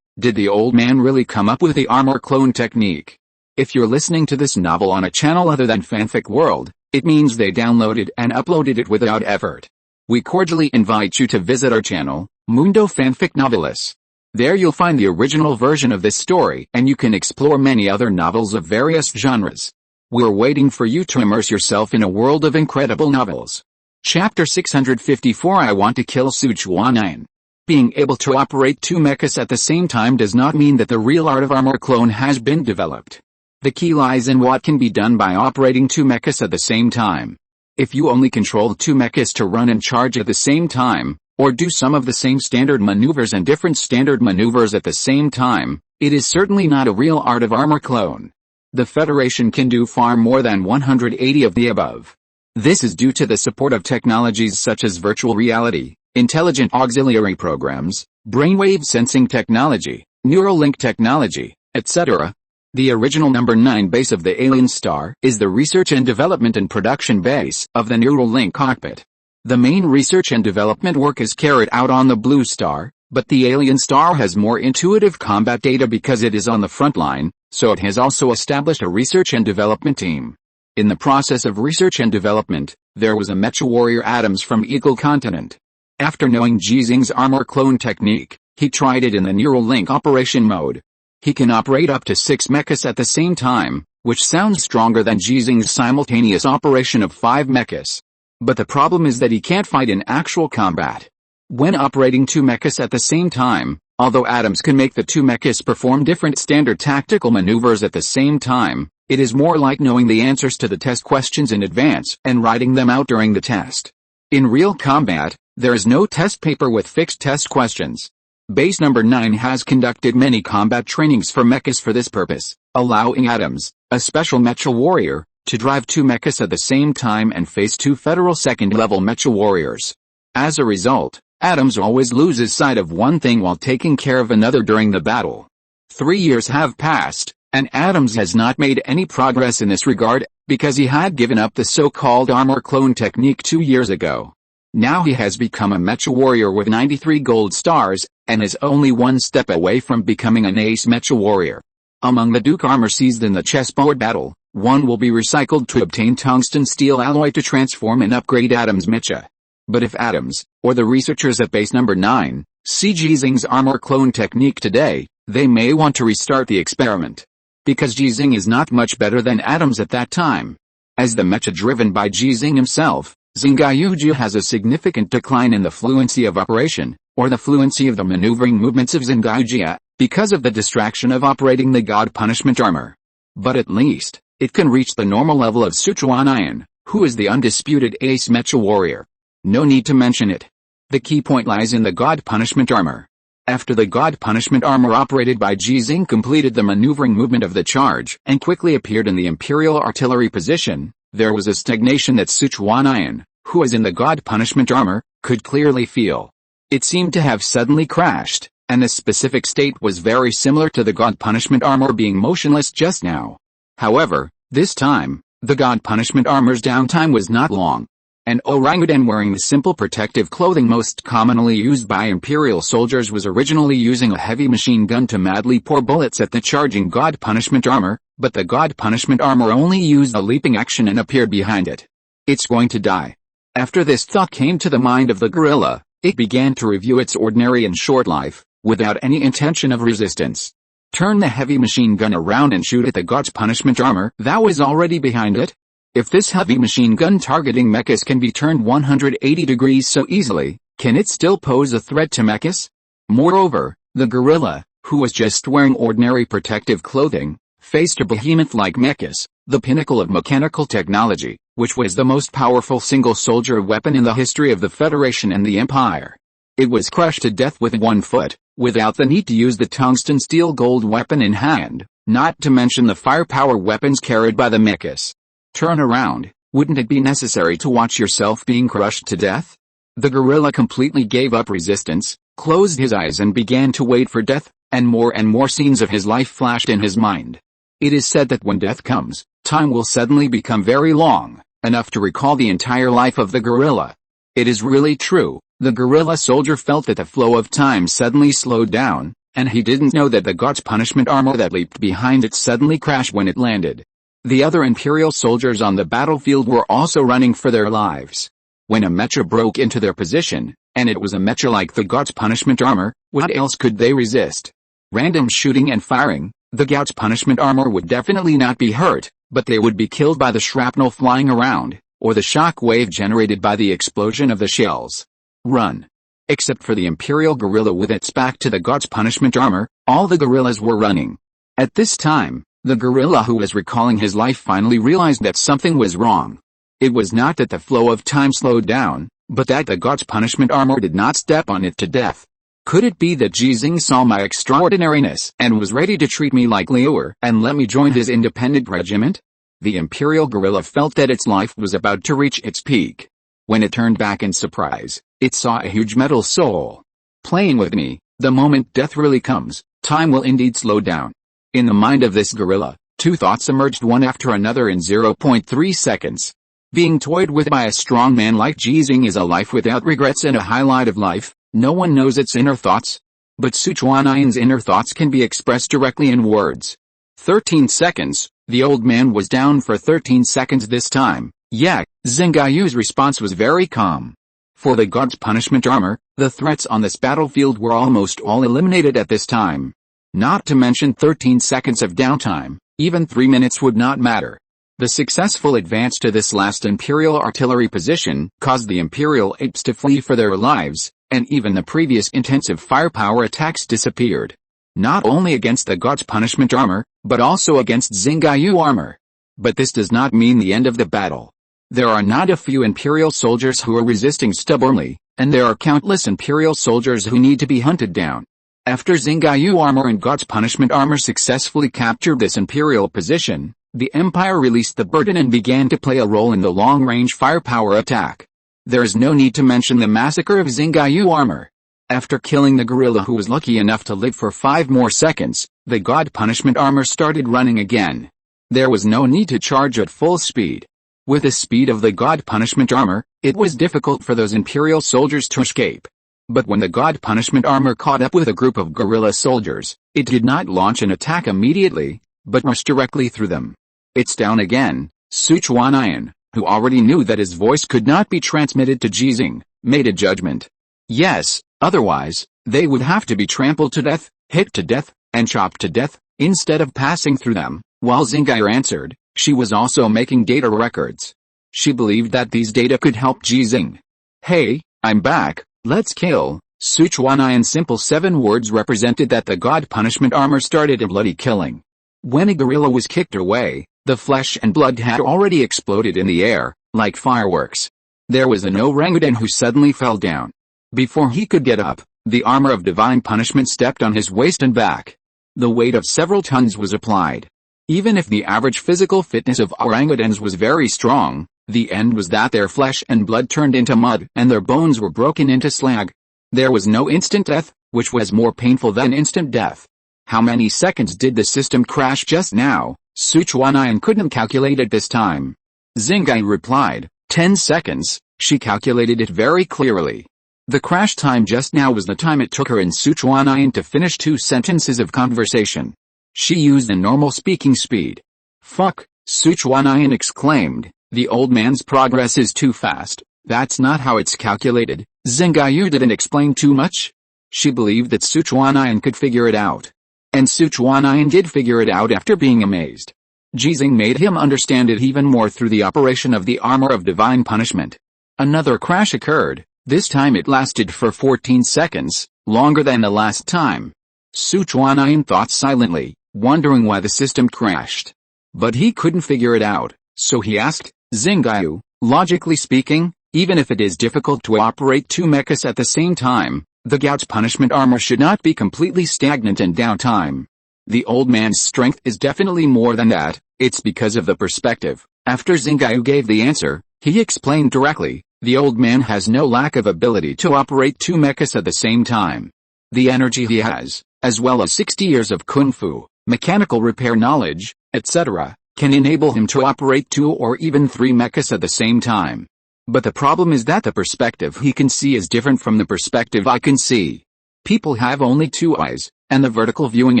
did the old man really come up with the armor clone technique? If you're listening to this novel on a channel other than Fanfic World, it means they downloaded and uploaded it without effort. We cordially invite you to visit our channel, Mundo Fanfic Novelis. There you'll find the original version of this story and you can explore many other novels of various genres. We're waiting for you to immerse yourself in a world of incredible novels. Chapter 654 I Want to Kill Sichuan. Being able to operate two mechas at the same time does not mean that the real art of armor clone has been developed. The key lies in what can be done by operating two mechas at the same time. If you only control two mechas to run and charge at the same time, or do some of the same standard maneuvers and different standard maneuvers at the same time, it is certainly not a real art of armor clone. The Federation can do far more than 180 of the above. This is due to the support of technologies such as virtual reality, intelligent auxiliary programs, brainwave sensing technology, neural link technology, etc. The original number 9 base of the alien star is the research and development and production base of the neural link cockpit. The main research and development work is carried out on the blue star, but the alien star has more intuitive combat data because it is on the front line, so it has also established a research and development team. In the process of research and development, there was a mecha warrior Adams from Eagle Continent. After knowing Ji Xinghe's armor clone technique, he tried it in the neural link operation mode. He can operate up to 6 mechas at the same time, which sounds stronger than Ji Xinghe's simultaneous operation of 5 mechas. But the problem is that he can't fight in actual combat. When operating 2 mechas at the same time, although Adams can make the 2 mechas perform different standard tactical maneuvers at the same time, it is more like knowing the answers to the test questions in advance and writing them out during the test. In real combat, there is no test paper with fixed test questions. Base number 9 has conducted many combat trainings for mechas for this purpose, allowing Adams, a special mecha warrior, to drive 2 mechas at the same time and face 2 federal second-level mecha warriors. As a result, Adams always loses sight of one thing while taking care of another during the battle. 3 years have passed, and Adams has not made any progress in this regard, because he had given up the so-called armor clone technique 2 years ago. Now he has become a mecha warrior with 93 gold stars, and is only one step away from becoming an ace mecha warrior. Among the Duke armor seized in the chessboard battle, one will be recycled to obtain tungsten steel alloy to transform and upgrade Adams' mecha. But if Adams, or the researchers at base number 9, see Ji Xinghe's armor clone technique today, they may want to restart the experiment. Because Ji Xinghe is not much better than Adams at that time. As the mecha driven by Ji Xinghe himself, Xinghe has a significant decline in the fluency of operation, or the fluency of the maneuvering movements of Xinghe, because of the distraction of operating the God Punishment armor. But at least, it can reach the normal level of Sichuan, who is the undisputed ace mecha warrior. No need to mention it. The key point lies in the God Punishment armor. After the God Punishment armor operated by Ji Xinghe completed the maneuvering movement of the charge and quickly appeared in the imperial artillery position, there was a stagnation that Sichuan, who was in the God Punishment armor, could clearly feel. It seemed to have suddenly crashed, and the specific state was very similar to the God Punishment armor being motionless just now. However, this time, the God Punishment armor's downtime was not long. An orangutan wearing the simple protective clothing most commonly used by imperial soldiers was originally using a heavy machine gun to madly pour bullets at the charging God Punishment armor, but the God Punishment armor only used a leaping action and appeared behind it. It's going to die. After this thought came to the mind of the gorilla, it began to review its ordinary and short life, without any intention of resistance. Turn the heavy machine gun around and shoot at the God's Punishment armor that was already behind it. If this heavy machine gun targeting mechas can be turned 180 degrees so easily, can it still pose a threat to mechas? Moreover, the gorilla, who was just wearing ordinary protective clothing, faced a behemoth like mechas, the pinnacle of mechanical technology, which was the most powerful single soldier weapon in the history of the Federation and the Empire. It was crushed to death with one foot, without the need to use the tungsten steel gold weapon in hand, not to mention the firepower weapons carried by the mechas. Turn around, wouldn't it be necessary to watch yourself being crushed to death? The gorilla completely gave up resistance, closed his eyes and began to wait for death, and more scenes of his life flashed in his mind. It is said that when death comes, time will suddenly become very long, enough to recall the entire life of the gorilla. It is really true, the gorilla soldier felt that the flow of time suddenly slowed down, and he didn't know that the God's Punishment armor that leaped behind it suddenly crashed when it landed. The other Imperial soldiers on the battlefield were also running for their lives. When a mecha broke into their position, and it was a mecha like the God's Punishment armor, what else could they resist? Random shooting and firing, the God's Punishment armor would definitely not be hurt, but they would be killed by the shrapnel flying around, or the shock wave generated by the explosion of the shells. Run. Except for the Imperial gorilla with its back to the God's punishment armor, all the gorillas were running. At this time, the gorilla who was recalling his life finally realized that something was wrong. It was not that the flow of time slowed down, but that the God's punishment armor did not step on it to death. Could it be that Ji Xinghe saw my extraordinariness and was ready to treat me like Liu and let me join his independent regiment? The Imperial gorilla felt that its life was about to reach its peak. When it turned back in surprise, it saw a huge metal soul. Playing with me, the moment death really comes, time will indeed slow down. In the mind of this gorilla, two thoughts emerged one after another in 0.3 seconds. Being toyed with by a strong man like Ji Xinghe is a life without regrets and a highlight of life. No one knows its inner thoughts. But Sichuanyan's inner thoughts can be expressed directly in words. 13 seconds, the old man was down for 13 seconds this time. Yeah, Xingayu's response was very calm. For the God's punishment armor, the threats on this battlefield were almost all eliminated at this time. Not to mention 13 seconds of downtime, even 3 minutes would not matter. The successful advance to this last Imperial artillery position caused the Imperial apes to flee for their lives, and even the previous intensive firepower attacks disappeared. Not only against the God's punishment armor, but also against Xingayu armor. But this does not mean the end of the battle. There are not a few Imperial soldiers who are resisting stubbornly, and there are countless Imperial soldiers who need to be hunted down. After Xingayu armor and God's punishment armor successfully captured this Imperial position, the Empire released the burden and began to play a role in the long-range firepower attack. There is no need to mention the massacre of Xingayu armor. After killing the gorilla who was lucky enough to live for 5 more seconds, the God punishment armor started running again. There was no need to charge at full speed. With the speed of the God punishment armor, it was difficult for those Imperial soldiers to escape. But when the God punishment armor caught up with a group of guerrilla soldiers, it did not launch an attack immediately, but rushed directly through them. It's down again. Sichuanyan, who already knew that his voice could not be transmitted to Ji Xinghe, made a judgment. Yes, otherwise, they would have to be trampled to death, hit to death, and chopped to death, instead of passing through them. While Xinghe answered, she was also making data records. She believed that these data could help Ji Xinghe. Hey, I'm back, let's kill. Sichuanyan's simple 7 words represented that the God punishment armor started a bloody killing. When a gorilla was kicked away, the flesh and blood had already exploded in the air, like fireworks. There was an orangutan who suddenly fell down. Before he could get up, the armor of divine punishment stepped on his waist and back. The weight of several tons was applied. Even if the average physical fitness of orangutans was very strong, the end was that their flesh and blood turned into mud and their bones were broken into slag. There was no instant death, which was more painful than instant death. How many seconds did the system crash just now? Sichuanyan couldn't calculate at this time. Xinghe replied, 10 seconds, she calculated it very clearly. The crash time just now was the time it took her and Sichuanyan to finish 2 sentences of conversation. She used the normal speaking speed. Fuck, Sichuanyan exclaimed, the old man's progress is too fast. That's not how it's calculated. Xinghe didn't explain too much. She believed that Sichuanyan could figure it out. And Sichuanyan did figure it out after being amazed. Ji Xinghe made him understand it even more through the operation of the armor of divine punishment. Another crash occurred. This time it lasted for 14 seconds, longer than the last time. Sichuanyan thought silently, wondering why the system crashed. But he couldn't figure it out, so he asked, Xinghe, logically speaking, even if it is difficult to operate 2 mechas at the same time, the God's punishment armor should not be completely stagnant in downtime. The old man's strength is definitely more than that, it's because of the perspective. After Xinghe gave the answer, he explained directly, the old man has no lack of ability to operate 2 mechas at the same time. The energy he has, as well as 60 years of kung fu, mechanical repair knowledge, etc., can enable him to operate 2 or even 3 mechas at the same time. But the problem is that the perspective he can see is different from the perspective I can see. People have only 2 eyes, and the vertical viewing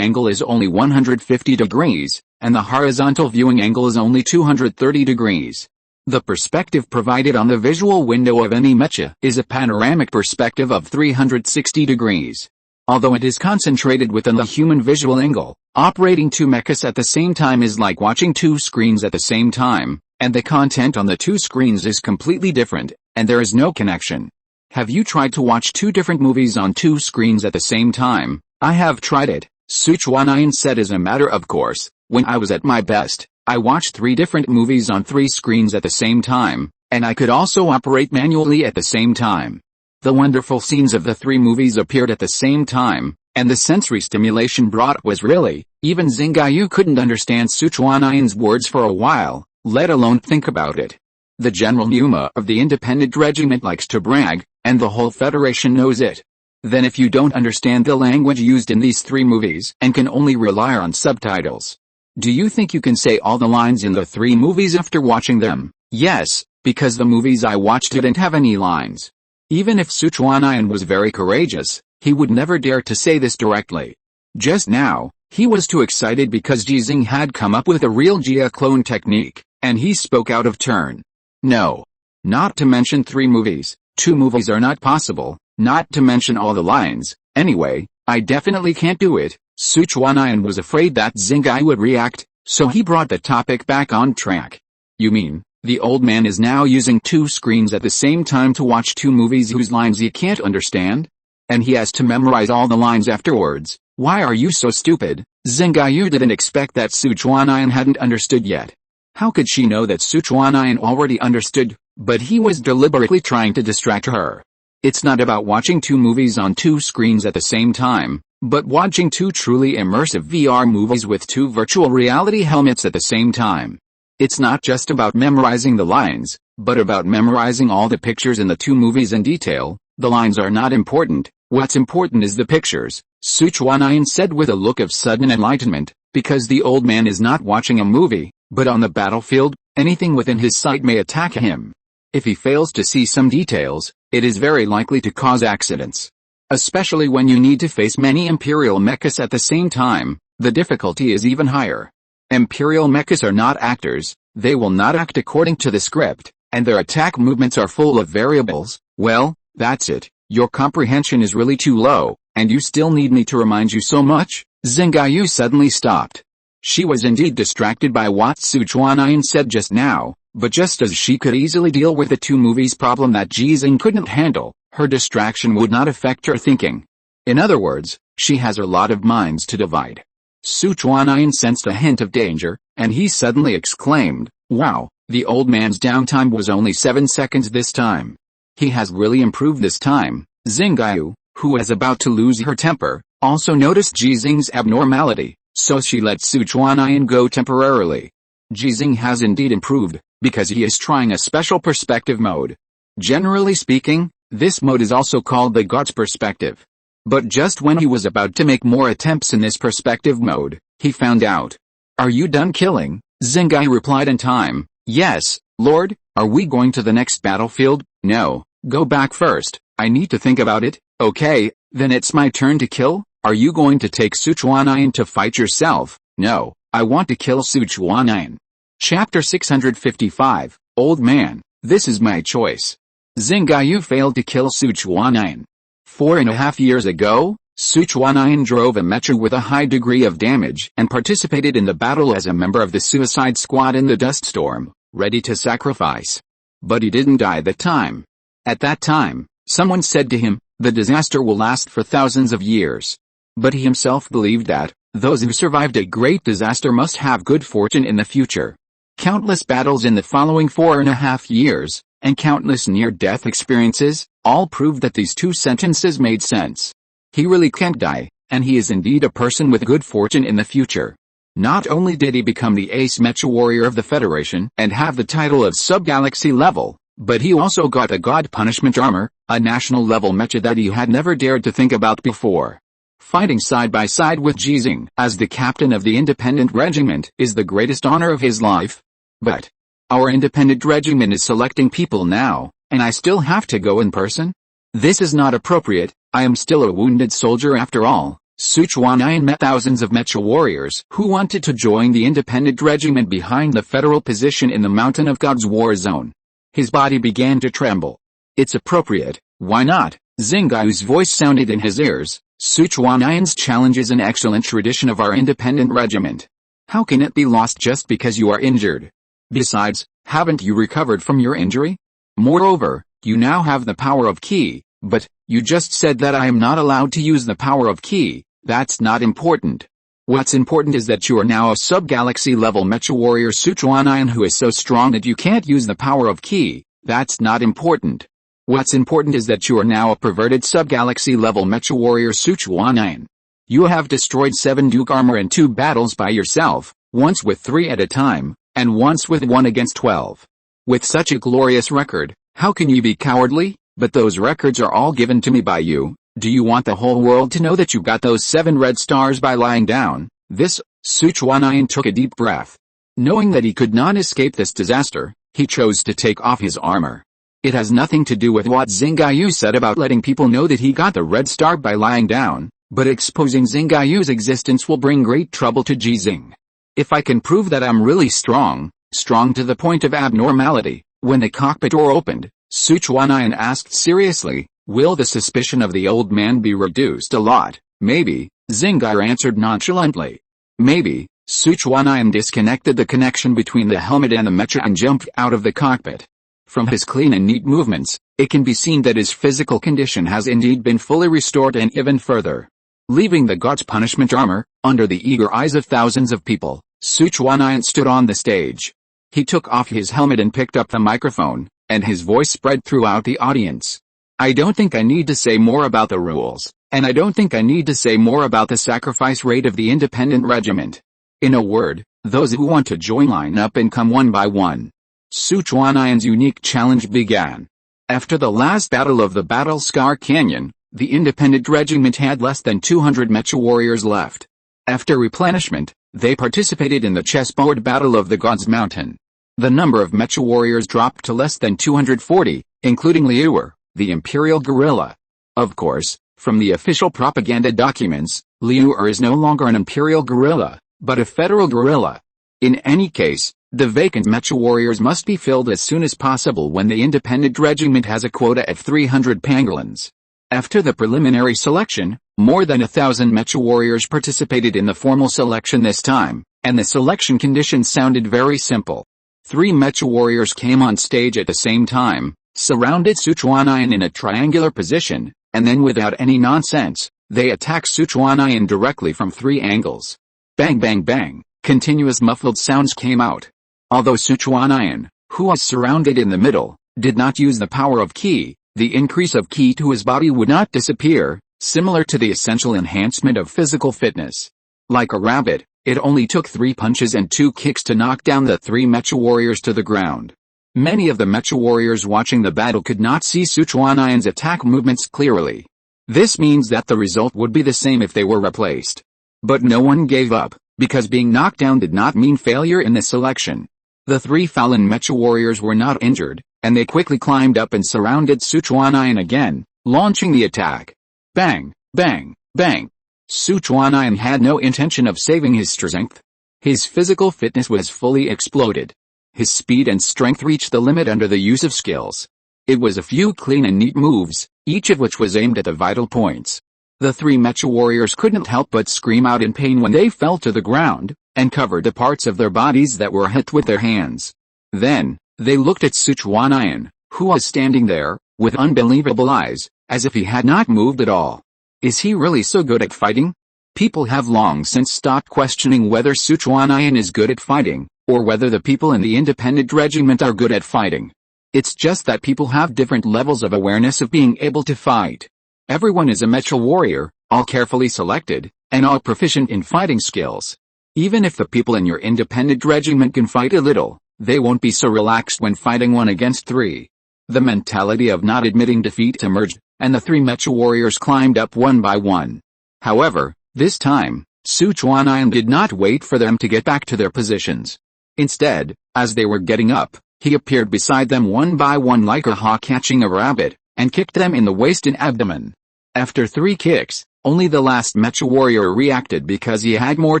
angle is only 150 degrees, and the horizontal viewing angle is only 230 degrees. The perspective provided on the visual window of any mecha is a panoramic perspective of 360 degrees. Although it is concentrated within the human visual angle, operating 2 mechas at the same time is like watching 2 screens at the same time, and the content on the 2 screens is completely different, and there is no connection. Have you tried to watch two different movies on two screens at the same time? I have tried it, Suchuanayan said. As a matter of course, when I was at my best, I watched 3 different movies on 3 screens at the same time, and I could also operate manually at the same time. The wonderful scenes of the 3 movies appeared at the same time, and the sensory stimulation brought was really, even Xinghe couldn't understand Suchuanayan's words for a while, let alone think about it. The General Numa of the Independent Regiment likes to brag, and the whole Federation knows it. Then if you don't understand the language used in these 3 movies and can only rely on subtitles, do you think you can say all the lines in the 3 movies after watching them? Yes, because the movies I watched didn't have any lines. Even if Suchuanayan was very courageous, he would never dare to say this directly. Just now, he was too excited because Ji Xinghe had come up with a real Jia clone technique, and he spoke out of turn. No. Not to mention 3 movies, 2 movies are not possible, not to mention all the lines. Anyway, I definitely can't do it. Suchuanayan was afraid that Xinghe would react, so he brought the topic back on track. You mean, the old man is now using 2 screens at the same time to watch 2 movies whose lines he can't understand? And he has to memorize all the lines afterwards. Why are you so stupid? Xinghe didn't expect that Suchuanayan hadn't understood yet. How could she know that Suchuanayan already understood? But he was deliberately trying to distract her. It's not about watching 2 movies on 2 screens at the same time, but watching 2 truly immersive VR movies with 2 virtual reality helmets at the same time. It's not just about memorizing the lines, but about memorizing all the pictures in the 2 movies in detail. The lines are not important, what's important is the pictures, Suchuanayan said with a look of sudden enlightenment, because the old man is not watching a movie, but on the battlefield, anything within his sight may attack him. If he fails to see some details, it is very likely to cause accidents. Especially when you need to face many imperial mechas at the same time, the difficulty is even higher. Imperial mechas are not actors, they will not act according to the script, and their attack movements are full of variables. Well, that's it, your comprehension is really too low, and you still need me to remind you so much? Xinghe suddenly stopped. She was indeed distracted by what Suchuanayan said just now, but just as she could easily deal with the 2 movies problem that Ji Xinghe couldn't handle, her distraction would not affect her thinking. In other words, she has a lot of minds to divide. Suchuanayan sensed a hint of danger, and he suddenly exclaimed, "Wow, the old man's downtime was only 7 seconds this time. He has really improved this time." Xinghe, who was about to lose her temper, also noticed Ji Xinghe's abnormality, so she let Suchuanayan go temporarily. Ji Xinghe has indeed improved, because he is trying a special perspective mode. Generally speaking, this mode is also called the God's perspective. But just when he was about to make more attempts in this perspective mode, he found out. "Are you done killing?" Xinghe replied in time. "Yes, Lord." "Are we going to the next battlefield?" "No, go back first, I need to think about it." "Okay, then it's my turn to kill." "Are you going to take Suchuanayan to fight yourself?" "No, I want to kill Suchuanayan." Chapter 655, Old Man, this is my choice. Xinghe failed to kill Suchuanayan. 4.5 years ago, Suchuanayan drove a mecha with a high degree of damage and participated in the battle as a member of the suicide squad in the dust storm, ready to sacrifice. But he didn't die that time. At that time, someone said to him, the disaster will last for thousands of years. But he himself believed that, those who survived a great disaster must have good fortune in the future. Countless battles in the following 4.5 years, and countless near-death experiences, all proved that these 2 sentences made sense. He really can't die, and he is indeed a person with good fortune in the future. Not only did he become the ace mecha warrior of the Federation and have the title of sub-galaxy level, but he also got a god punishment armor, a national level mecha that he had never dared to think about before. Fighting side by side with Ji Xinghe as the captain of the independent regiment is the greatest honor of his life. But our independent regiment is selecting people now, and I still have to go in person? This is not appropriate. I am still a wounded soldier after all. Suchuanayan met thousands of mecha warriors who wanted to join the independent regiment behind the federal position in the Mountain of God's war zone. His body began to tremble. It's appropriate, why not? Xinghe's voice sounded in his ears. Suchuanayan's challenge is an excellent tradition of our independent regiment. How can it be lost just because you are injured? Besides, haven't you recovered from your injury? Moreover, You now have the power of Ki, but, you just said that I am not allowed to use the power of Ki. That's not important. What's important is that you are now a sub-galaxy level Mecha Warrior Sichuanian who is so strong that you can't use the power of Ki. That's not important. What's important is that you are now a perverted sub-galaxy level Mecha Warrior Sichuanian. You have destroyed 7 Duke armor in 2 battles by yourself, once with 3 at a time, and once with 1 against 12. With such a glorious record, how can you be cowardly? But those records are all given to me by you. Do you want the whole world to know that you got those 7 red stars by lying down? This, Sichuanian took a deep breath. Knowing that he could not escape this disaster, he chose to take off his armor. It has nothing to do with what Xinghe said about letting people know that he got the red star by lying down, but exposing Xinghe's existence will bring great trouble to Ji Xinghe. If I can prove that I'm really strong to the point of abnormality. When the cockpit door opened, Sichuanian asked seriously, will the suspicion of the old man be reduced a lot? Maybe, Xinghe answered nonchalantly. Maybe. Sichuanian disconnected the connection between the helmet and the mecha and jumped out of the cockpit. From his clean and neat movements, it can be seen that his physical condition has indeed been fully restored and even further. Leaving the God's punishment armor, under the eager eyes of thousands of people, Sichuanian stood on the stage. He took off his helmet and picked up the microphone, and his voice spread throughout the audience. I don't think I need to say more about the rules, and I don't think I need to say more about the sacrifice rate of the independent regiment. In a word, those who want to join line up and come one by one. Sichuanian's unique challenge began. After the last battle of the Battle Scar Canyon, the independent regiment had less than 200 Mecha warriors left. After replenishment, they participated in the chessboard battle of the God's Mountain. The number of Mecha warriors dropped to less than 240, including Liuer, the imperial guerrilla. Of course, from the official propaganda documents, Liuer is no longer an imperial guerrilla, but a federal guerrilla. In any case, the vacant Mecha warriors must be filled as soon as possible when the independent regiment has a quota of 300 pangolins. After the preliminary selection, more than 1,000 Mecha warriors participated in the formal selection this time, and the selection conditions sounded very simple. 3 Mecha warriors came on stage at the same time, surrounded Sichuanian in a triangular position, and then without any nonsense, they attacked Sichuanian directly from 3 angles. Bang bang bang, continuous muffled sounds came out. Although Sichuanian, who was surrounded in the middle, did not use the power of Ki, the increase of Ki to his body would not disappear, similar to the essential enhancement of physical fitness. Like a rabbit, it only took 3 punches and 2 kicks to knock down the 3 Mecha warriors to the ground. Many of the Mecha warriors watching the battle could not see Sichuanian's attack movements clearly. This means that the result would be the same if they were replaced. But no one gave up, because being knocked down did not mean failure in the selection. The 3 fallen Mecha warriors were not injured, and they quickly climbed up and surrounded Sichuanian again, launching the attack. Bang, bang, bang. Sichuanian had no intention of saving his strength. His physical fitness was fully exploded. His speed and strength reached the limit under the use of skills. It was a few clean and neat moves, each of which was aimed at the vital points. The 3 Mecha warriors couldn't help but scream out in pain when they fell to the ground, and covered the parts of their bodies that were hit with their hands. Then, they looked at Sichuanian, who was standing there, with unbelievable eyes, as if he had not moved at all. Is he really so good at fighting? People have long since stopped questioning whether Sichuanian is good at fighting, or whether the people in the independent regiment are good at fighting. It's just that people have different levels of awareness of being able to fight. Everyone is a Mecha warrior, all carefully selected, and all proficient in fighting skills. Even if the people in your independent regiment can fight a little, they won't be so relaxed when fighting 1 against 3. The mentality of not admitting defeat emerged, and the 3 Mecha warriors climbed up one by one. However, this time, Sichuanian did not wait for them to get back to their positions. Instead, as they were getting up, he appeared beside them one by one like a hawk catching a rabbit, and kicked them in the waist and abdomen. After 3 kicks, only the last Mecha warrior reacted because he had more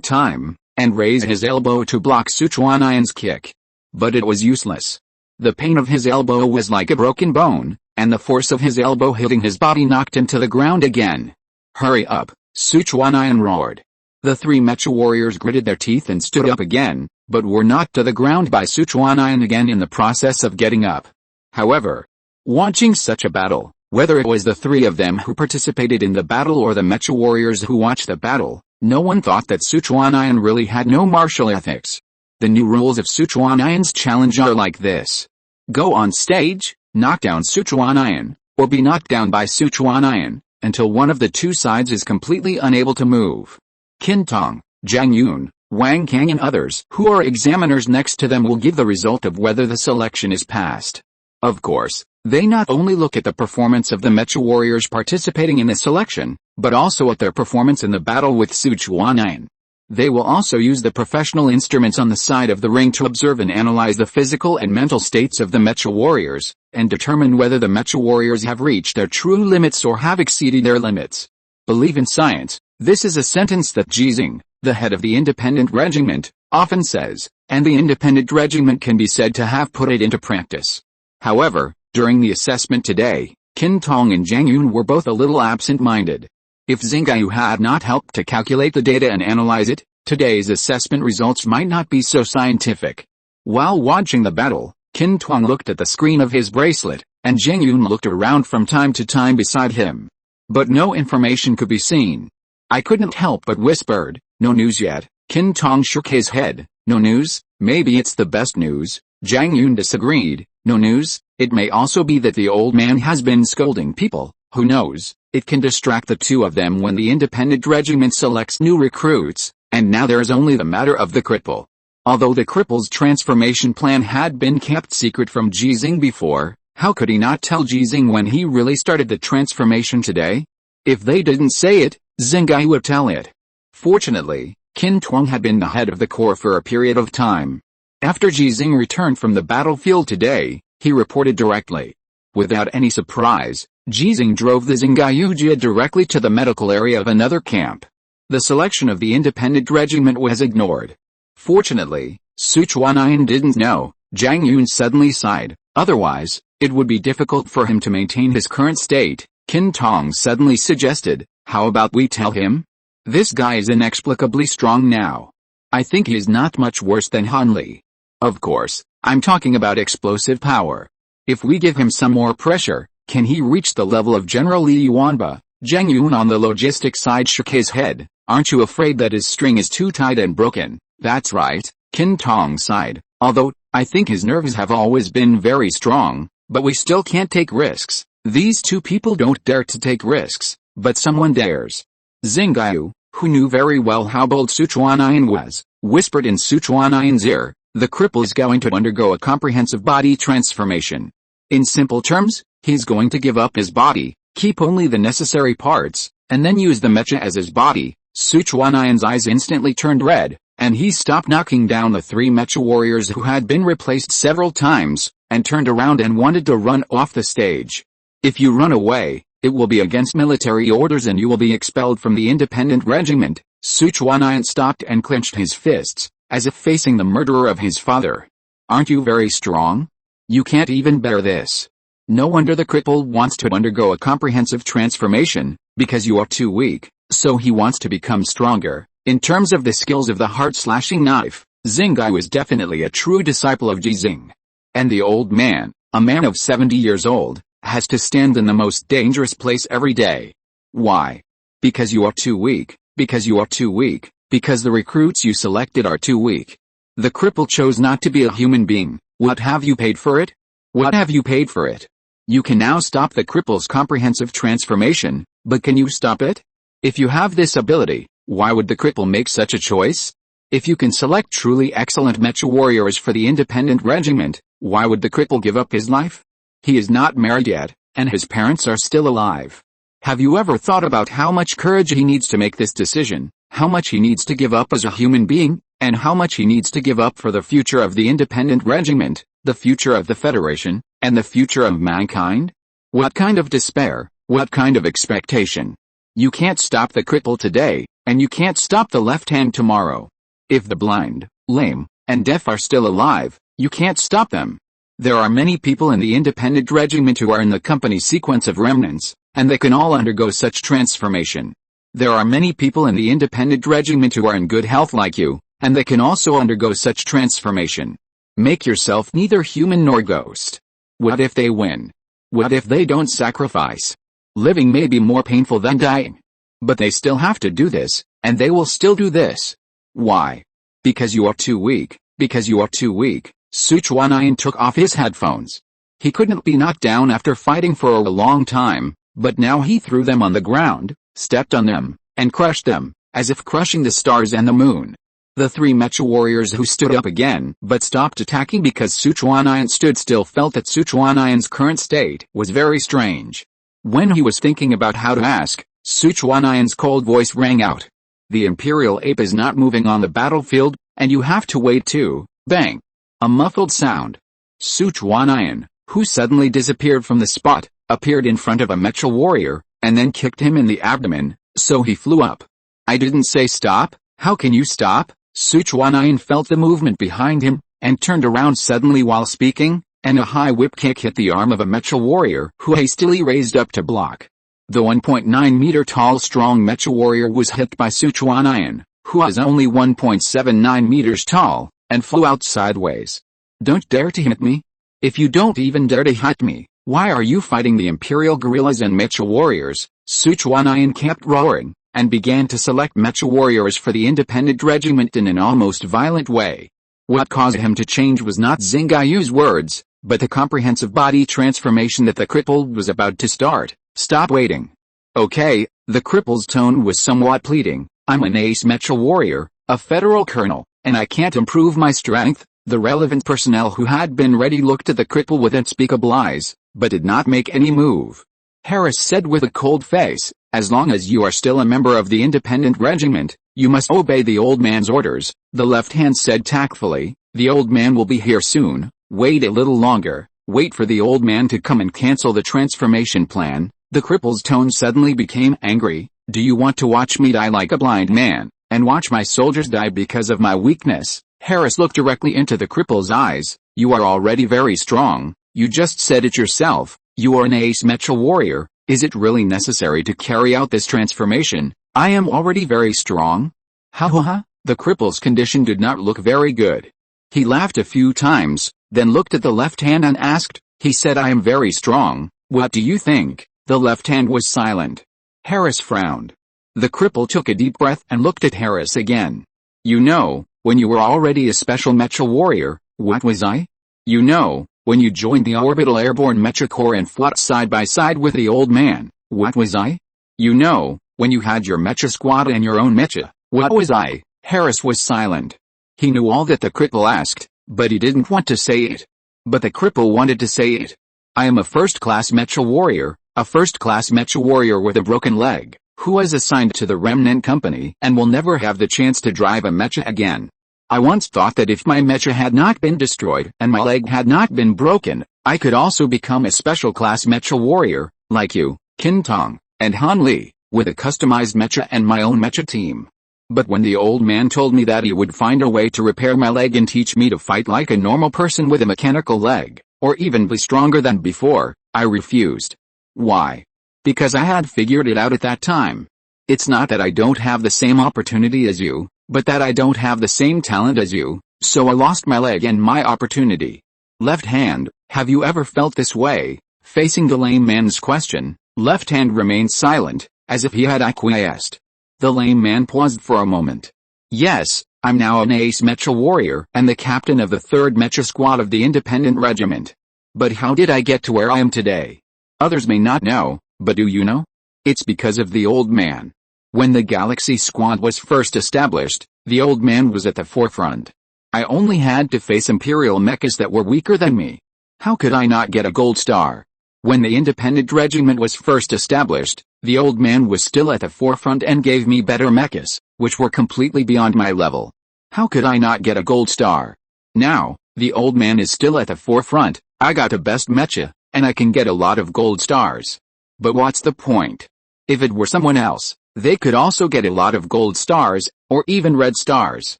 time, and raised his elbow to block Sichuanian's kick. But it was useless. The pain of his elbow was like a broken bone, and the force of his elbow hitting his body knocked him to the ground again. Hurry up, Sichuanian roared. The 3 Mecha warriors gritted their teeth and stood up again, but were knocked to the ground by Sichuanian again in the process of getting up. However, Watching such a battle, whether it was the three of them who participated in the battle or the Mecha warriors who watched the battle, no one thought that Sichuan really had no martial ethics. The new rules of Sichuan's challenge are like this. Go on stage, knock down Sichuan, or be knocked down by Sichuan, until one of the two sides is completely unable to move. Qin Tong, Zhang Yun, Wang Kang and others who are examiners next to them will give the result of whether the selection is passed. Of course, they not only look at the performance of the Mecha warriors participating in the selection, but also at their performance in the battle with Sichuan. They will also use the professional instruments on the side of the ring to observe and analyze the physical and mental states of the Mecha warriors, and determine whether the Mecha warriors have reached their true limits or have exceeded their limits. Believe in science. This is a sentence that Ji Xinghe, the head of the independent regiment, often says, and the independent regiment can be said to have put it into practice. However, during the assessment today, Qin Tong and Zhang Yun were both a little absent-minded. If Xinghe had not helped to calculate the data and analyze it, today's assessment results might not be so scientific. While watching the battle, Qin Tong looked at the screen of his bracelet, and Zhang Yun looked around from time to time beside him. But no information could be seen. I couldn't help but whispered, "No news yet." Qin Tong shook his head. "No news? Maybe it's the best news." Zhang Yun disagreed. "No news? It may also be that the old man has been scolding people. Who knows? It can distract the two of them when the independent regiment selects new recruits, and now there is only the matter of the cripple." Although the cripple's transformation plan had been kept secret from Ji Xinghe before, how could he not tell Ji Xinghe when he really started the transformation today? If they didn't say it, Xinghe would tell it. Fortunately, Qin Tong had been the head of the corps for a period of time. After Ji Xinghe returned from the battlefield today, he reported directly. Without any surprise, Ji Xinghe drove the Xinghe directly to the medical area of another camp. The selection of the independent regiment was ignored. Fortunately, Sichuan didn't know. Zhang Yun suddenly sighed. Otherwise, it would be difficult for him to maintain his current state. Qin Tong suddenly suggested, "How about we tell him? This guy is inexplicably strong now. I think he is not much worse than Han Li. Of course, I'm talking about explosive power. If we give him some more pressure, can he reach the level of General Li Yuanba?" Zhang Yun on the logistics side shook his head. "Aren't you afraid that his string is too tight and broken?" "That's right," Qin Tong sighed. "Although, I think his nerves have always been very strong, but we still can't take risks. These two people don't dare to take risks, but someone dares." Xinghe, who knew very well how bold Sichuan was, whispered in Sichuan's ear, "The cripple is going to undergo a comprehensive body transformation. In simple terms, he's going to give up his body, keep only the necessary parts, and then use the mecha as his body." Sichuan's eyes instantly turned red, and he stopped knocking down the three mecha warriors who had been replaced several times, and turned around and wanted to run off the stage. "If you run away, it will be against military orders and you will be expelled from the independent regiment." Sichuan stopped and clenched his fists, as if facing the murderer of his father. "Aren't you very strong? You can't even bear this. No wonder the cripple wants to undergo a comprehensive transformation, because you are too weak, so he wants to become stronger." In terms of the skills of the heart-slashing knife, Xinghe was definitely a true disciple of Ji Xinghe. And the old man, a man of 70 years old, has to stand in the most dangerous place every day. Why? Because you are too weak, because you are too weak, because the recruits you selected are too weak. The cripple chose not to be a human being. What have you paid for it? What have you paid for it? You can now stop the cripple's comprehensive transformation, but can you stop it? If you have this ability, why would the cripple make such a choice? If you can select truly excellent mecha warriors for the independent regiment, why would the cripple give up his life? He is not married yet, and his parents are still alive. Have you ever thought about how much courage he needs to make this decision, how much he needs to give up as a human being, and how much he needs to give up for the future of the independent regiment, the future of the Federation, and the future of mankind? What kind of despair, what kind of expectation? You can't stop the cripple today, and you can't stop the left hand tomorrow. If the blind, lame, and deaf are still alive, you can't stop them. There are many people in the independent regiment who are in the company sequence of remnants, and they can all undergo such transformation. There are many people in the independent regiment who are in good health like you, and they can also undergo such transformation. Make yourself neither human nor ghost. What if they win? What if they don't sacrifice? Living may be more painful than dying. But they still have to do this, and they will still do this. Why? Because you are too weak, because you are too weak. Suchuanayan took off his headphones. He couldn't be knocked down after fighting for a long time, but now he threw them on the ground, stepped on them, and crushed them, as if crushing the stars and the moon. The three mecha warriors who stood up again but stopped attacking because Suchuanayan stood still felt that Suchuanayan's current state was very strange. When he was thinking about how to ask, Suchuanayan's cold voice rang out. The imperial ape is not moving on the battlefield, and you have to wait too. Bang! A muffled sound. Suchuanayan, who suddenly disappeared from the spot, appeared in front of a mecha warrior, and then kicked him in the abdomen, so he flew up. I didn't say stop. How can you stop? Suchuanayan felt the movement behind him, and turned around suddenly while speaking, and a high whip kick hit the arm of a mecha warrior who hastily raised up to block. The 1.9 meter tall strong mecha warrior was hit by Suchuanayan, who was only 1.79 meters tall, and flew out sideways. Don't dare to hit me. If you don't even dare to hit me, why are you fighting the imperial guerrillas and mecha warriors? Suchuanayan kept roaring, and began to select mecha warriors for the independent regiment in an almost violent way. What caused him to change was not Xinghe's words, but the comprehensive body transformation that the cripple was about to start. Stop waiting. Okay, the cripple's tone was somewhat pleading. I'm an ace mecha warrior, a federal colonel, and I can't improve my strength. The relevant personnel who had been ready looked at the cripple with unspeakable eyes, but did not make any move. Harris said with a cold face, as long as you are still a member of the independent regiment, you must obey the old man's orders. The left hand said tactfully, the old man will be here soon. Wait a little longer. Wait for the old man to come and cancel the transformation plan. The cripple's tone suddenly became angry. Do you want to watch me die like a blind man, and watch my soldiers die because of my weakness? Harris looked directly into the cripple's eyes. You are already very strong. You just said it yourself. You are an ace mecha warrior. Is it really necessary to carry out this transformation? I am already very strong. Ha ha ha. The cripple's condition did not look very good. He laughed a few times, then looked at the left hand and asked, he said I am very strong. What do you think? The left hand was silent. Harris frowned. The cripple took a deep breath and looked at Harris again. You know, when you were already a special mecha warrior, what was I? You know, when you joined the orbital airborne mecha corps and fought side by side with the old man, what was I? You know, when you had your mecha squad and your own mecha, what was I? Harris was silent. He knew all that the cripple asked, but he didn't want to say it. But the cripple wanted to say it. I am a first-class mecha warrior, a first-class mecha warrior with a broken leg, who was assigned to the remnant company and will never have the chance to drive a mecha again. I once thought that if my mecha had not been destroyed and my leg had not been broken, I could also become a special-class mecha warrior, like you, Qintong, and Han Li, with a customized mecha and my own mecha team. But when the old man told me that he would find a way to repair my leg and teach me to fight like a normal person with a mechanical leg, or even be stronger than before, I refused. Why? Because I had figured it out at that time. It's not that I don't have the same opportunity as you, but that I don't have the same talent as you, so I lost my leg and my opportunity. Left hand, have you ever felt this way? Facing the lame man's question, left hand remained silent, as if he had acquiesced. The lame man paused for a moment. Yes, I'm now an ace mecha warrior and the captain of the 3rd mecha squad of the independent regiment. But how did I get to where I am today? Others may not know, but do you know? It's because of the old man. When the Galaxy Squad was first established, the old man was at the forefront. I only had to face imperial mechas that were weaker than me. How could I not get a gold star? When the independent regiment was first established, the old man was still at the forefront and gave me better mechas, which were completely beyond my level. How could I not get a gold star? Now, the old man is still at the forefront, I got the best mecha, and I can get a lot of gold stars. But what's the point? If it were someone else, they could also get a lot of gold stars, or even red stars.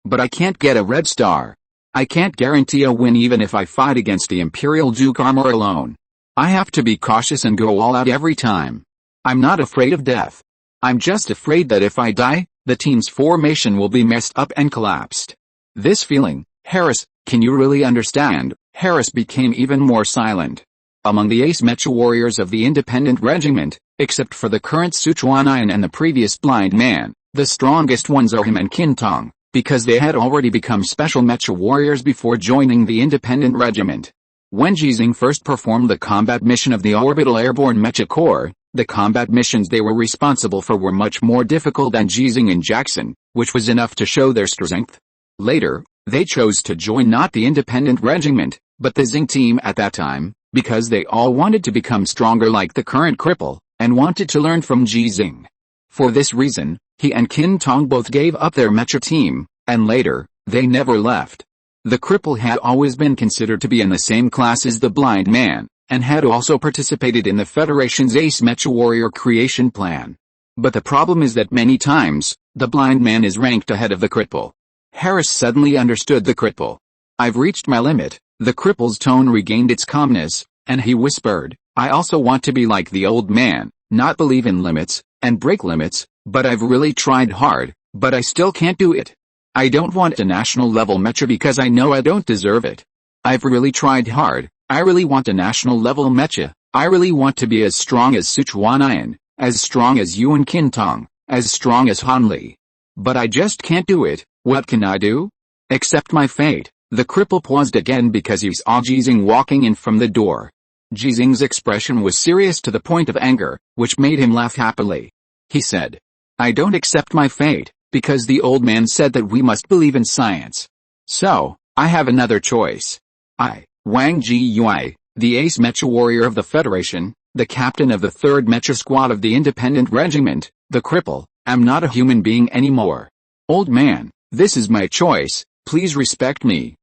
But I can't get a red star. I can't guarantee a win even if I fight against the Imperial Duke armor alone. I have to be cautious and go all out every time. I'm not afraid of death. I'm just afraid that if I die, the team's formation will be messed up and collapsed. This feeling, Harris, can you really understand? Harris became even more silent. Among the ace mecha warriors of the independent regiment, except for the current Sichuanian and the previous blind man, the strongest ones are him and Qintong, because they had already become special mecha warriors before joining the independent regiment. When Ji Xinghe first performed the combat mission of the Orbital Airborne Mecha Corps, the combat missions they were responsible for were much more difficult than Ji Xinghe and Jackson, which was enough to show their strength. Later, they chose to join not the independent regiment, but the Xinghe team at that time, because they all wanted to become stronger like the current cripple, and wanted to learn from Ji Xinghe. For this reason, he and Qintong both gave up their mecha team, and later, they never left. The cripple had always been considered to be in the same class as the blind man, and had also participated in the Federation's Ace Mecha Warrior creation plan. But the problem is that many times, the blind man is ranked ahead of the cripple. Harris suddenly understood the cripple. I've reached my limit. The cripple's tone regained its calmness, and he whispered, I also want to be like the old man, not believe in limits, and break limits, but I've really tried hard, but I still can't do it. I don't want a national level mecha because I know I don't deserve it. I've really tried hard. I really want a national level mecha. I really want to be as strong as Sichuanian, as strong as Yuan Qintong, as strong as Hanli. But I just can't do it. What can I do? Accept my fate. The cripple paused again because he saw Ji Xinghe walking in from the door. Ji Xinghe's expression was serious to the point of anger, which made him laugh happily. He said, I don't accept my fate, because the old man said that we must believe in science. So, I have another choice. I, Wang Ji Yui, the ace mecha warrior of the Federation, the captain of the 3rd mecha squad of the independent regiment, the cripple, am not a human being anymore. Old man, this is my choice, please respect me.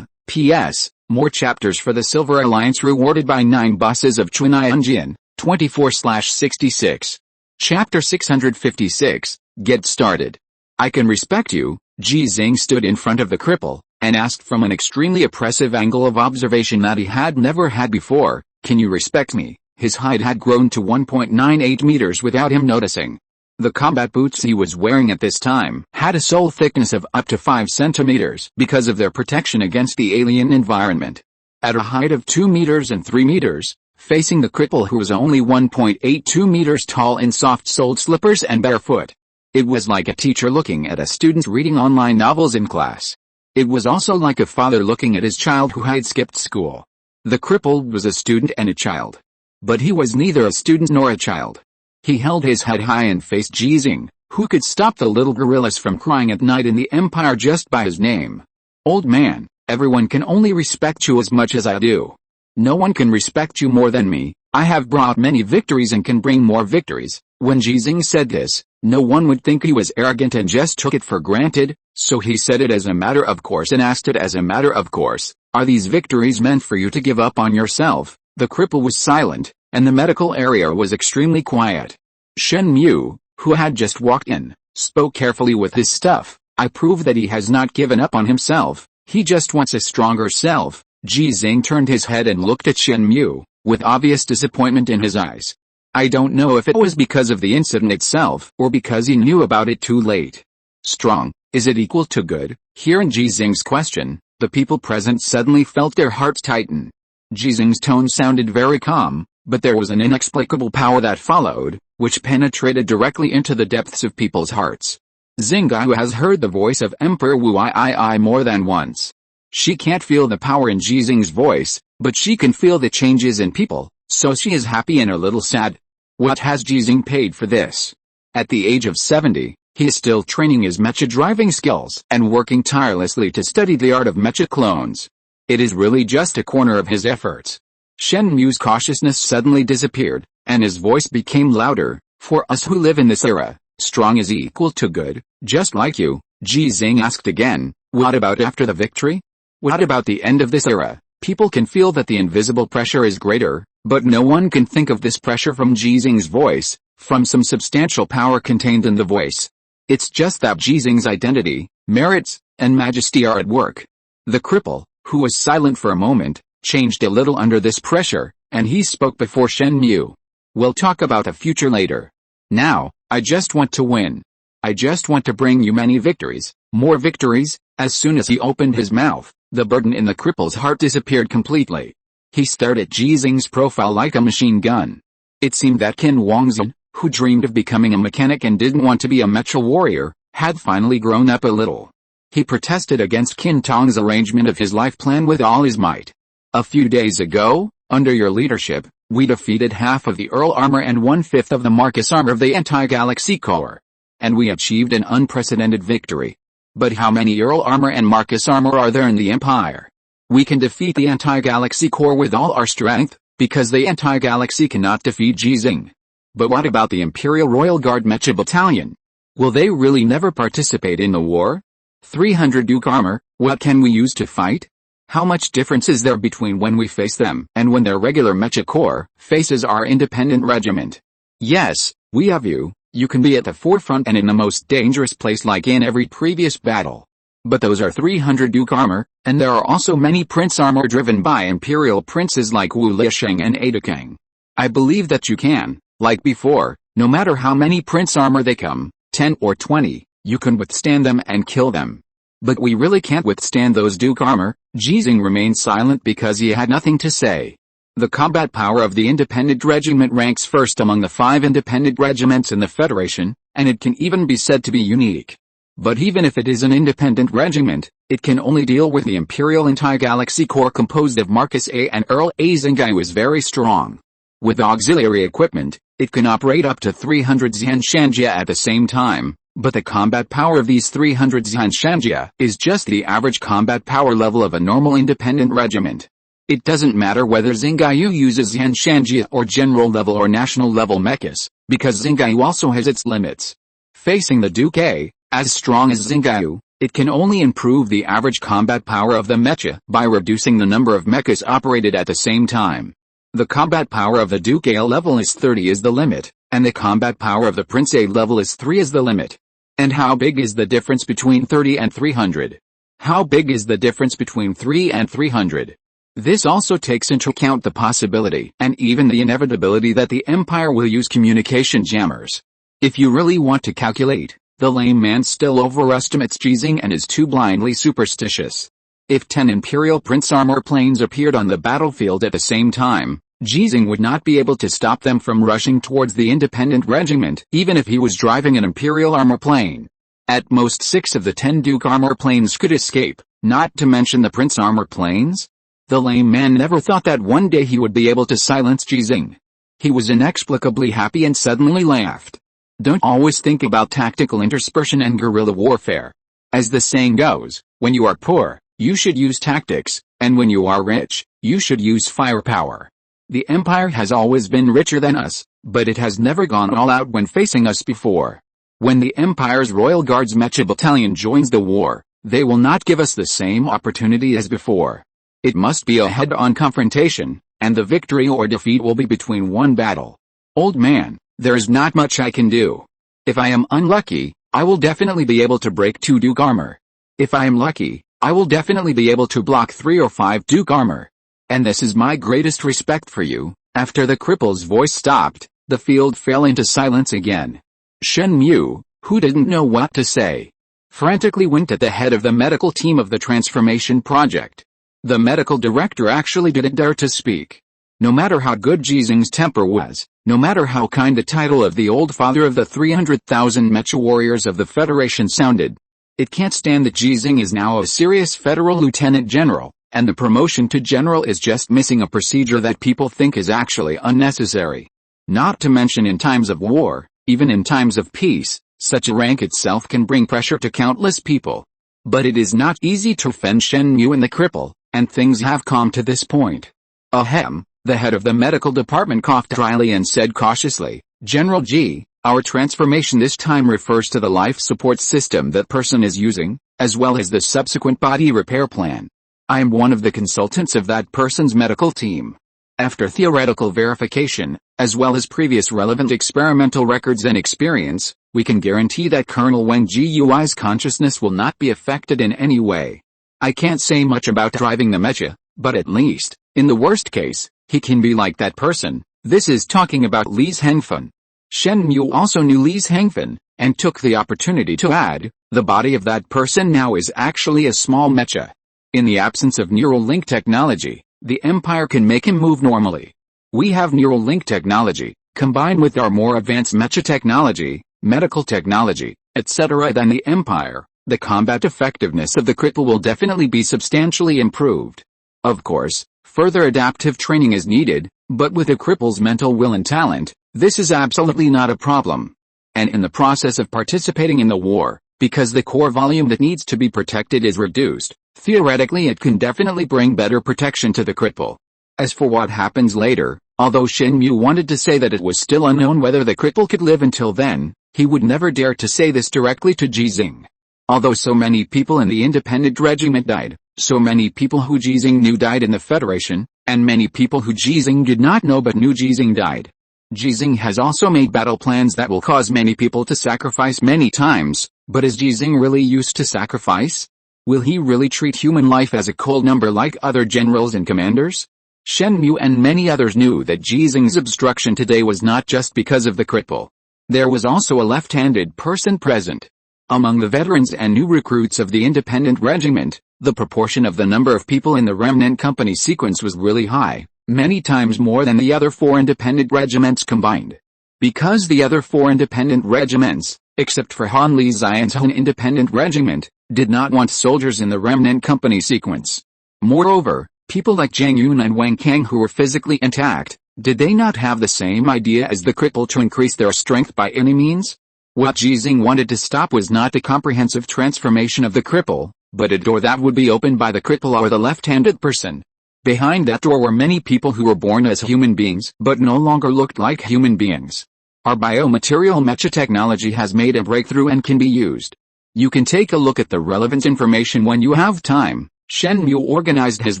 P.S. More chapters for the Silver Alliance rewarded by 9 bosses of Chunayanjian, 24/66. Chapter 656, Get Started. I can respect you. Ji Xinghe stood in front of the cripple, and asked from an extremely oppressive angle of observation that he had never had before, can you respect me? His height had grown to 1.98 meters without him noticing. The combat boots he was wearing at this time had a sole thickness of up to 5 centimeters because of their protection against the alien environment. At a height of 2 meters and 3 meters, facing the cripple who was only 1.82 meters tall in soft-soled slippers and barefoot. It was like a teacher looking at a student reading online novels in class. It was also like a father looking at his child who had skipped school. The cripple was a student and a child. But he was neither a student nor a child. He held his head high and faced Ji Xinghe, who could stop the little gorillas from crying at night in the Empire just by his name. Old man, everyone can only respect you as much as I do. No one can respect you more than me. I have brought many victories and can bring more victories. When Ji Xinghe said this, no one would think he was arrogant and just took it for granted, so he said it as a matter of course and asked it as a matter of course, are these victories meant for you to give up on yourself? The cripple was silent, and the medical area was extremely quiet. Shen Mu, who had just walked in, spoke carefully with his stuff. I prove that he has not given up on himself, he just wants a stronger self. Ji Xinghe turned his head and looked at Shen Mu, with obvious disappointment in his eyes. I don't know if it was because of the incident itself, or because he knew about it too late. Strong, is it equal to good? Hearing Ji Xinghe's question, the people present suddenly felt their hearts tighten. Ji Xinghe's tone sounded very calm, but there was an inexplicable power that followed, which penetrated directly into the depths of people's hearts. Xinghe has heard the voice of Emperor Wu Ii more than once. She can't feel the power in Ji Xinghe's voice, but she can feel the changes in people, so she is happy and a little sad. What has Ji Xinghe paid for this? At the age of 70, he is still training his mecha driving skills and working tirelessly to study the art of mecha clones. It is really just a corner of his efforts. Shen Mu's cautiousness suddenly disappeared, and his voice became louder. For us who live in this era, strong is equal to good, just like you. Ji Xinghe asked again, what about after the victory? What about the end of this era? People can feel that the invisible pressure is greater, but no one can think of this pressure from Ji Xinghe's voice, from some substantial power contained in the voice. It's just that Ji Xinghe's identity, merits, and majesty are at work. The cripple, who was silent for a moment, changed a little under this pressure, and he spoke before Shen Mu. We'll talk about the future later. Now, I just want to win. I just want to bring you many victories, more victories. As soon as he opened his mouth, the burden in the cripple's heart disappeared completely. He stared at Ji Xinghe's profile like a machine gun. It seemed that Qin Wangzhen, who dreamed of becoming a mechanic and didn't want to be a mecha warrior, had finally grown up a little. He protested against Qin Tong's arrangement of his life plan with all his might. A few days ago, under your leadership, we defeated half of the Earl armor and 1/5 of the Marcus armor of the Anti-Galaxy Corps. And we achieved an unprecedented victory. But how many Earl armor and Marcus armor are there in the Empire? We can defeat the Anti-Galaxy Corps with all our strength, because the Anti-Galaxy cannot defeat Ji Xinghe. But what about the Imperial Royal Guard Mecha Battalion? Will they really never participate in the war? 300 Duke armor, what can we use to fight? How much difference is there between when we face them and when their regular Mecha Corps faces our independent regiment? Yes, we have you. You can be at the forefront and in the most dangerous place like in every previous battle. But those are 300 Duke armor, and there are also many Prince armor driven by Imperial princes like Wu Lisheng and Ada Kang. I believe that you can, like before, no matter how many Prince armor they come, 10 or 20, you can withstand them and kill them. But we really can't withstand those Duke armor. Ji Xinghe remained silent because he had nothing to say. The combat power of the independent regiment ranks first among the 5 independent regiments in the Federation, and it can even be said to be unique. But even if it is an independent regiment, it can only deal with the Imperial Anti-Galaxy Corps composed of Marcus A and Earl A. Xinghe is very strong. With auxiliary equipment, it can operate up to 300 Xianshanjia at the same time, but the combat power of these 300 Xianshanjia is just the average combat power level of a normal independent regiment. It doesn't matter whether Xinghe uses Xianshanjia or general level or national level mechas, because Xinghe also has its limits. Facing the Duke A, as strong as Xinghe, it can only improve the average combat power of the mecha by reducing the number of mechas operated at the same time. The combat power of the Duke A level is 30 is the limit, and the combat power of the Prince A level is 3 is the limit. And how big is the difference between 30 and 300? How big is the difference between 3 and 300? This also takes into account the possibility and even the inevitability that the Empire will use communication jammers. If you really want to calculate, the lame man still overestimates Ji Xinghe and is too blindly superstitious. If 10 Imperial Prince armor planes appeared on the battlefield at the same time, Ji Xinghe would not be able to stop them from rushing towards the independent regiment, even if he was driving an Imperial armor plane. At most 6 of the 10 Duke armor planes could escape, not to mention the Prince armor planes. The lame man never thought that one day he would be able to silence Ji Xinghe. He was inexplicably happy and suddenly laughed. Don't always think about tactical interspersion and guerrilla warfare. As the saying goes, when you are poor, you should use tactics, and when you are rich, you should use firepower. The Empire has always been richer than us, but it has never gone all out when facing us before. When the Empire's Royal Guards Mecha Battalion joins the war, they will not give us the same opportunity as before. It must be a head-on confrontation, and the victory or defeat will be between one battle. Old man, there is not much I can do. If I am unlucky, I will definitely be able to break 2 Duke armor. If I am lucky, I will definitely be able to block 3 or 5 Duke armor. And this is my greatest respect for you. After the cripple's voice stopped, the field fell into silence again. Shen Mu, who didn't know what to say, frantically went at the head of the medical team of the transformation project. The medical director actually didn't dare to speak. No matter how good Ji Xinghe's temper was, no matter how kind the title of the old father of the 300,000 mecha warriors of the Federation sounded, it can't stand that Ji Xinghe is now a serious federal lieutenant general, and the promotion to general is just missing a procedure that people think is actually unnecessary. Not to mention in times of war, even in times of peace, such a rank itself can bring pressure to countless people. But it is not easy to offend Shen Mu and the cripple, and things have come to this point. Ahem, the head of the medical department coughed dryly and said cautiously, General Ji, our transformation this time refers to the life support system that person is using, as well as the subsequent body repair plan. I am one of the consultants of that person's medical team. After theoretical verification, as well as previous relevant experimental records and experience, we can guarantee that Colonel Wang Jiu's consciousness will not be affected in any way. I can't say much about driving the mecha, but at least, in the worst case, he can be like that person. This is talking about Li Hengfen. Shen Mu also knew Li Hengfen, and took the opportunity to add, the body of that person now is actually a small mecha. In the absence of neural link technology, The Empire can make him move normally. We have neural link technology, combined with our more advanced mecha technology, medical technology, etc. than the Empire. The combat effectiveness of the cripple will definitely be substantially improved. Of course, further adaptive training is needed, but with a cripple's mental will and talent, this is absolutely not a problem. And in the process of participating in the war, because the core volume that needs to be protected is reduced, theoretically it can definitely bring better protection to the cripple. As for what happens later, although Shenmue wanted to say that it was still unknown whether the cripple could live until then, he would never dare to say this directly to Ji Xinghe. Although so many people in the independent regiment died, so many people who Ji Xinghe knew died in the Federation, and many people who Ji Xinghe did not know but knew Ji Xinghe died. Ji Xinghe has also made battle plans that will cause many people to sacrifice many times, but is Ji Xinghe really used to sacrifice? Will he really treat human life as a cold number like other generals and commanders? Shenmue and many others knew that Ji Xinghe's obstruction today was not just because of the cripple. There was also a left-handed person present. Among the veterans and new recruits of the independent regiment, the proportion of the number of people in the remnant company sequence was really high, many times more than the other 4 independent regiments combined. Because the other 4 independent regiments, except for Han Li Xian's own independent regiment, did not want soldiers in the remnant company sequence. Moreover, people like Zhang Yun and Wang Kang who were physically intact, did they not have the same idea as the cripple to increase their strength by any means? What Ji Xinghe wanted to stop was not the comprehensive transformation of the cripple, but a door that would be opened by the cripple or the left-handed person. Behind that door were many people who were born as human beings but no longer looked like human beings. Our biomaterial mecha technology has made a breakthrough and can be used. You can take a look at the relevant information when you have time. Shenmue organized his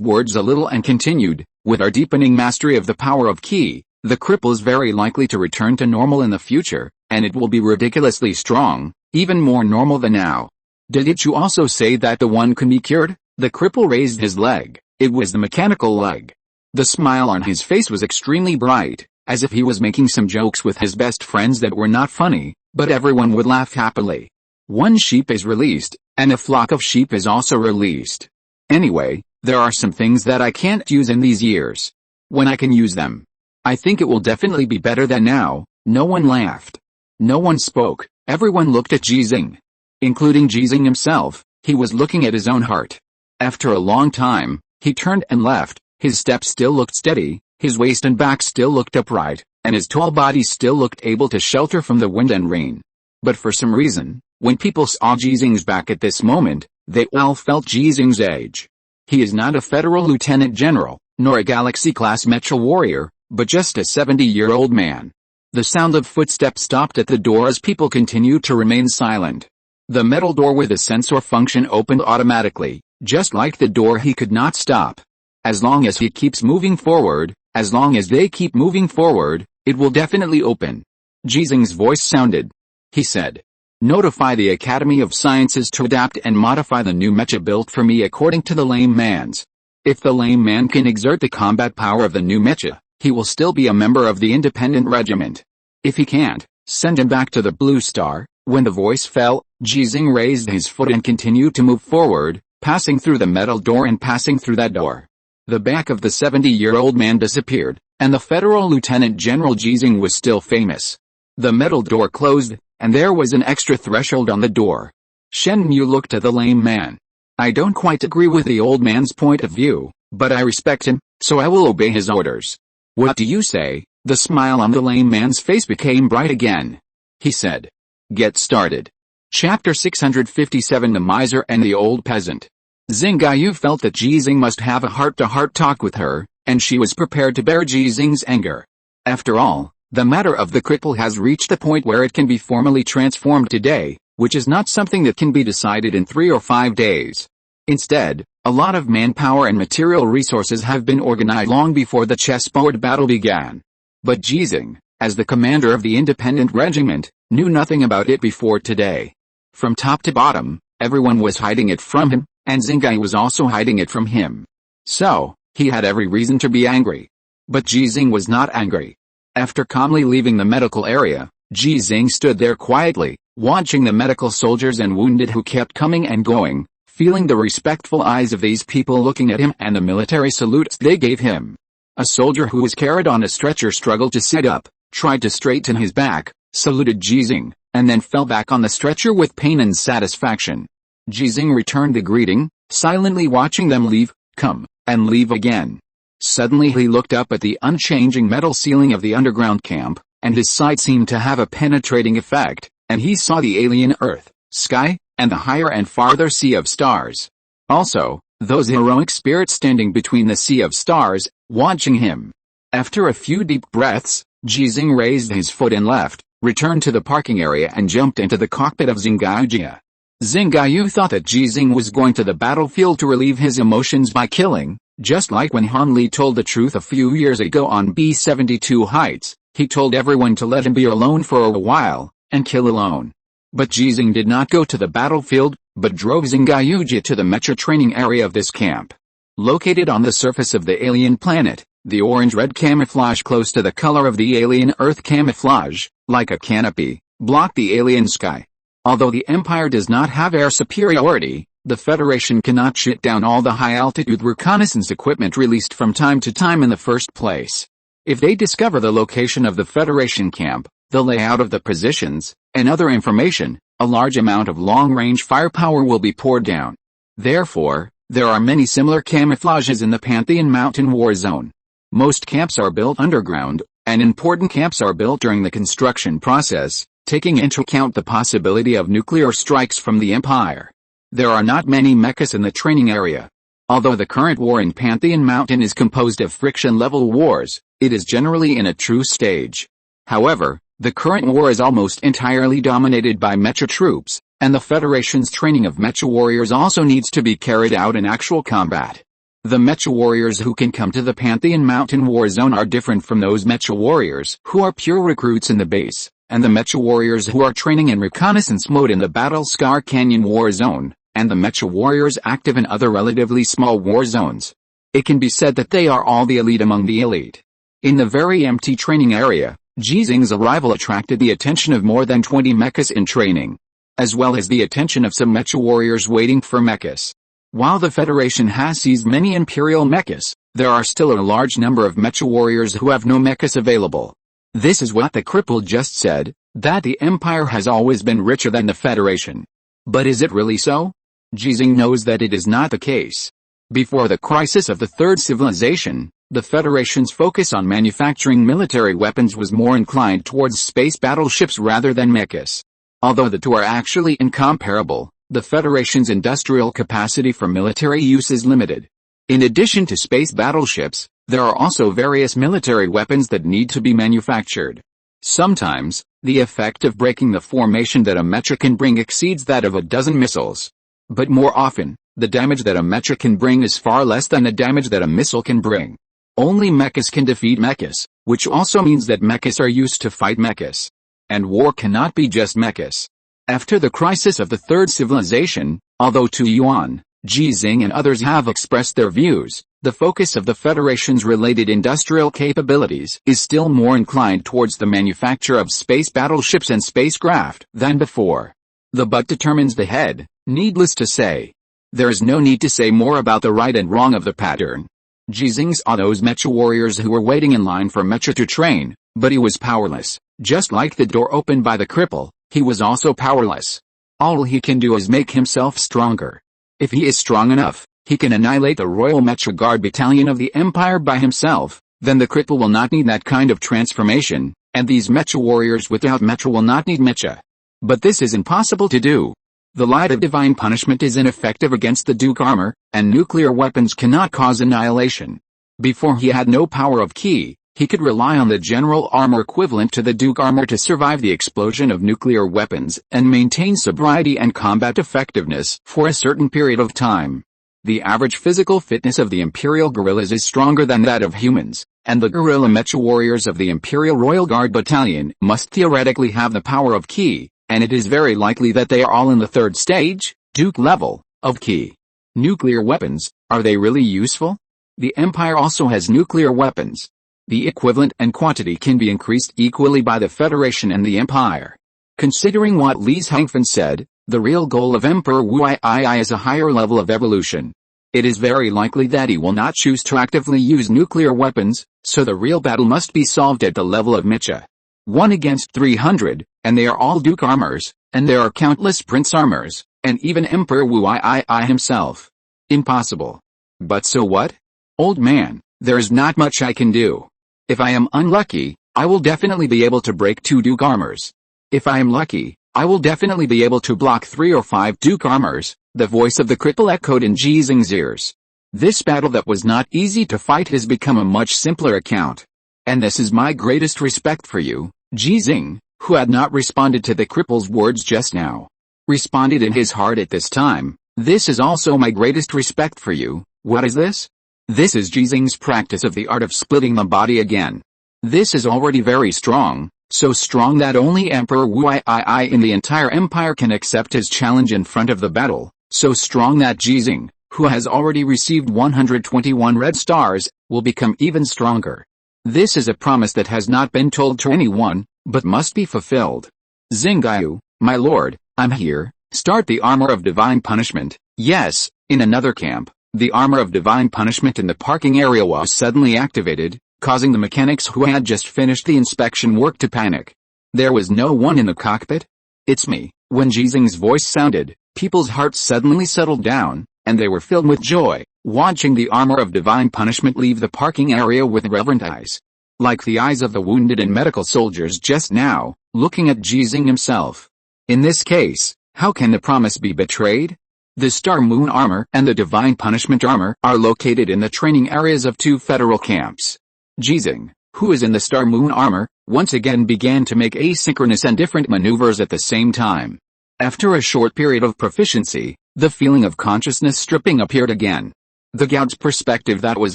words a little and continued, with our deepening mastery of the power of Qi, the cripple is very likely to return to normal in the future, and it will be ridiculously strong, even more normal than now. Did you also say that the one can be cured? The cripple raised his leg. It was the mechanical leg. The smile on his face was extremely bright, as if he was making some jokes with his best friends that were not funny, but everyone would laugh happily. One sheep is released, and a flock of sheep is also released. Anyway, there are some things that I can't use in these years. When I can use them, I think it will definitely be better than now. No one laughed. No one spoke. Everyone looked at Ji Xinghe. Including Ji Xinghe himself, he was looking at his own heart. After a long time, he turned and left. His steps still looked steady, his waist and back still looked upright, and his tall body still looked able to shelter from the wind and rain. But for some reason, when people saw Ji Xinghe's back at this moment, they all felt Ji Xinghe's age. He is not a federal lieutenant general, nor a galaxy-class mecha warrior, but just a 70-year-old man. The sound of footsteps stopped at the door as people continued to remain silent. The metal door with a sensor function opened automatically, just like the door he could not stop. As long as he keeps moving forward, as long as they keep moving forward, it will definitely open. Ji Xinghe's voice sounded. He said, "Notify the Academy of Sciences to adapt and modify the new mecha built for me according to the lame man's. If the lame man can exert the combat power of the new mecha, he will still be a member of the independent regiment. If he can't, send him back to the Blue Star." When the voice fell, Ji Xinghe raised his foot and continued to move forward, passing through the metal door and passing through that door. The back of the 70-year-old man disappeared, and the Federal Lieutenant General Ji Xinghe was still famous. The metal door closed, and there was an extra threshold on the door. Shenmue looked at the lame man. "I don't quite agree with the old man's point of view, but I respect him, so I will obey his orders." "What do you say?" The smile on the lame man's face became bright again. He said, "Get started." Chapter 657 The Miser and the Old Peasant. Xinghe felt that Ji Xinghe must have a heart-to-heart talk with her, and she was prepared to bear Ji Xinghe's anger. After all, the matter of the cripple has reached the point where it can be formally transformed today, which is not something that can be decided in 3 or 5 days. Instead, a lot of manpower and material resources have been organized long before the chessboard battle began. But Ji Xinghe, as the commander of the independent regiment, knew nothing about it before today. From top to bottom, everyone was hiding it from him, and Xinghe was also hiding it from him. So, he had every reason to be angry. But Ji Xinghe was not angry. After calmly leaving the medical area, Ji Xinghe stood there quietly, watching the medical soldiers and wounded who kept coming and going, feeling the respectful eyes of these people looking at him and the military salutes they gave him. A soldier who was carried on a stretcher struggled to sit up, tried to straighten his back, saluted Ji Xinghe, and then fell back on the stretcher with pain and satisfaction. Ji Xinghe returned the greeting, silently watching them leave, come, and leave again. Suddenly he looked up at the unchanging metal ceiling of the underground camp, and his sight seemed to have a penetrating effect, and he saw the alien earth, sky, and the higher and farther sea of stars. Also, those heroic spirits standing between the sea of stars, watching him. After a few deep breaths, Ji Xinghe raised his foot and left, returned to the parking area and jumped into the cockpit of Xinghe. Xinghe thought that Ji Xinghe was going to the battlefield to relieve his emotions by killing, just like when Han Li told the truth a few years ago on B-72 Heights. He told everyone to let him be alone for a while, and kill alone. But Ji Xinghe did not go to the battlefield, but drove Xinghe to the mecha training area of this camp. Located on the surface of the alien planet, the orange-red camouflage close to the color of the alien Earth camouflage, like a canopy, blocked the alien sky. Although the Empire does not have air superiority, the Federation cannot shoot down all the high-altitude reconnaissance equipment released from time to time in the first place. If they discover the location of the Federation camp, the layout of the positions, and other information, a large amount of long-range firepower will be poured down. Therefore, there are many similar camouflages in the Pantheon Mountain War Zone. Most camps are built underground, and important camps are built during the construction process, taking into account the possibility of nuclear strikes from the Empire. There are not many mechas in the training area. Although the current war in Pantheon Mountain is composed of friction-level wars, it is generally in a true stage. However, the current war is almost entirely dominated by mecha troops, and the Federation's training of mecha warriors also needs to be carried out in actual combat. The mecha warriors who can come to the Pantheon Mountain War Zone are different from those mecha warriors who are pure recruits in the base, and the mecha warriors who are training in reconnaissance mode in the Battle Scar Canyon War Zone, and the mecha warriors active in other relatively small war zones. It can be said that they are all the elite among the elite. In the very empty training area, Ji Xinghe's arrival attracted the attention of more than 20 mechas in training, as well as the attention of some mecha warriors waiting for mechas. While the Federation has seized many imperial mechas, there are still a large number of mecha warriors who have no mechas available. This is what the cripple just said, that the Empire has always been richer than the Federation. But is it really so? Ji Xinghe knows that it is not the case. Before the crisis of the Third Civilization, the Federation's focus on manufacturing military weapons was more inclined towards space battleships rather than mechas. Although the two are actually incomparable, the Federation's industrial capacity for military use is limited. In addition to space battleships, there are also various military weapons that need to be manufactured. Sometimes, the effect of breaking the formation that a mecha can bring exceeds that of a dozen missiles. But more often, the damage that a mecha can bring is far less than the damage that a missile can bring. Only mechas can defeat mechas, which also means that mechas are used to fight mechas. And war cannot be just mechas. After the crisis of the Third Civilization, although Tu Yuan, Ji Xinghe and others have expressed their views, the focus of the Federation's related industrial capabilities is still more inclined towards the manufacture of space battleships and spacecraft than before. The butt determines the head, needless to say. There is no need to say more about the right and wrong of the pattern. Ji Xinghe saw those mecha warriors who were waiting in line for mecha to train, but he was powerless. Just like the door opened by the cripple, he was also powerless. All he can do is make himself stronger. If he is strong enough, he can annihilate the Royal Mecha Guard Battalion of the Empire by himself. Then the cripple will not need that kind of transformation, and these mecha warriors without mecha will not need mecha. But this is impossible to do. The light of divine punishment is ineffective against the Duke armor, and nuclear weapons cannot cause annihilation. Before he had no power of ki, he could rely on the general armor equivalent to the Duke armor to survive the explosion of nuclear weapons and maintain sobriety and combat effectiveness for a certain period of time. The average physical fitness of the Imperial guerrillas is stronger than that of humans, and the guerrilla mecha warriors of the Imperial Royal Guard Battalion must theoretically have the power of ki, and it is very likely that they are all in the third stage, Duke level, of ki. Nuclear weapons, are they really useful? The Empire also has nuclear weapons. The equivalent and quantity can be increased equally by the Federation and the Empire. Considering what Li Hangfen said, the real goal of Emperor Wu Yi is a higher level of evolution. It is very likely that he will not choose to actively use nuclear weapons, so the real battle must be solved at the level of Mecha. 1 against 300, and they are all Duke armors, and there are countless Prince armors, and even Emperor Wu Yi himself. Impossible. But so what? Old man, there is not much I can do. If I am unlucky, I will definitely be able to break 2 Duke armors. If I am lucky, I will definitely be able to block 3 or 5 Duke armors. The voice of the cripple echoed in Ji Xinghe's ears. This battle that was not easy to fight has become a much simpler account. And this is my greatest respect for you, Ji Xinghe, who had not responded to the cripple's words just now. Responded in his heart at this time. This is also my greatest respect for you. What is this? This is Ji Xinghe's practice of the art of splitting the body again. This is already very strong, so strong that only Emperor Wu Yi in the entire empire can accept his challenge in front of the battle. So strong that Ji Xinghe, who has already received 121 red stars, will become even stronger. This is a promise that has not been told to anyone, but must be fulfilled. Xinghe, my lord, I'm here. Start the armor of divine punishment. Yes, in another camp, the armor of divine punishment in the parking area was suddenly activated, causing the mechanics who had just finished the inspection work to panic. There was no one in the cockpit. It's me. When Ji Xinghe's voice sounded, people's hearts suddenly settled down, and they were filled with joy, watching the armor of divine punishment leave the parking area with reverent eyes. Like the eyes of the wounded and medical soldiers just now, looking at Ji Xinghe himself. In this case, how can the promise be betrayed? The Star Moon armor and the divine punishment armor are located in the training areas of 2 federal camps. Ji Xinghe, who is in the Star Moon armor, once again began to make asynchronous and different maneuvers at the same time. After a short period of proficiency, the feeling of consciousness stripping appeared again. The Gaud's perspective that was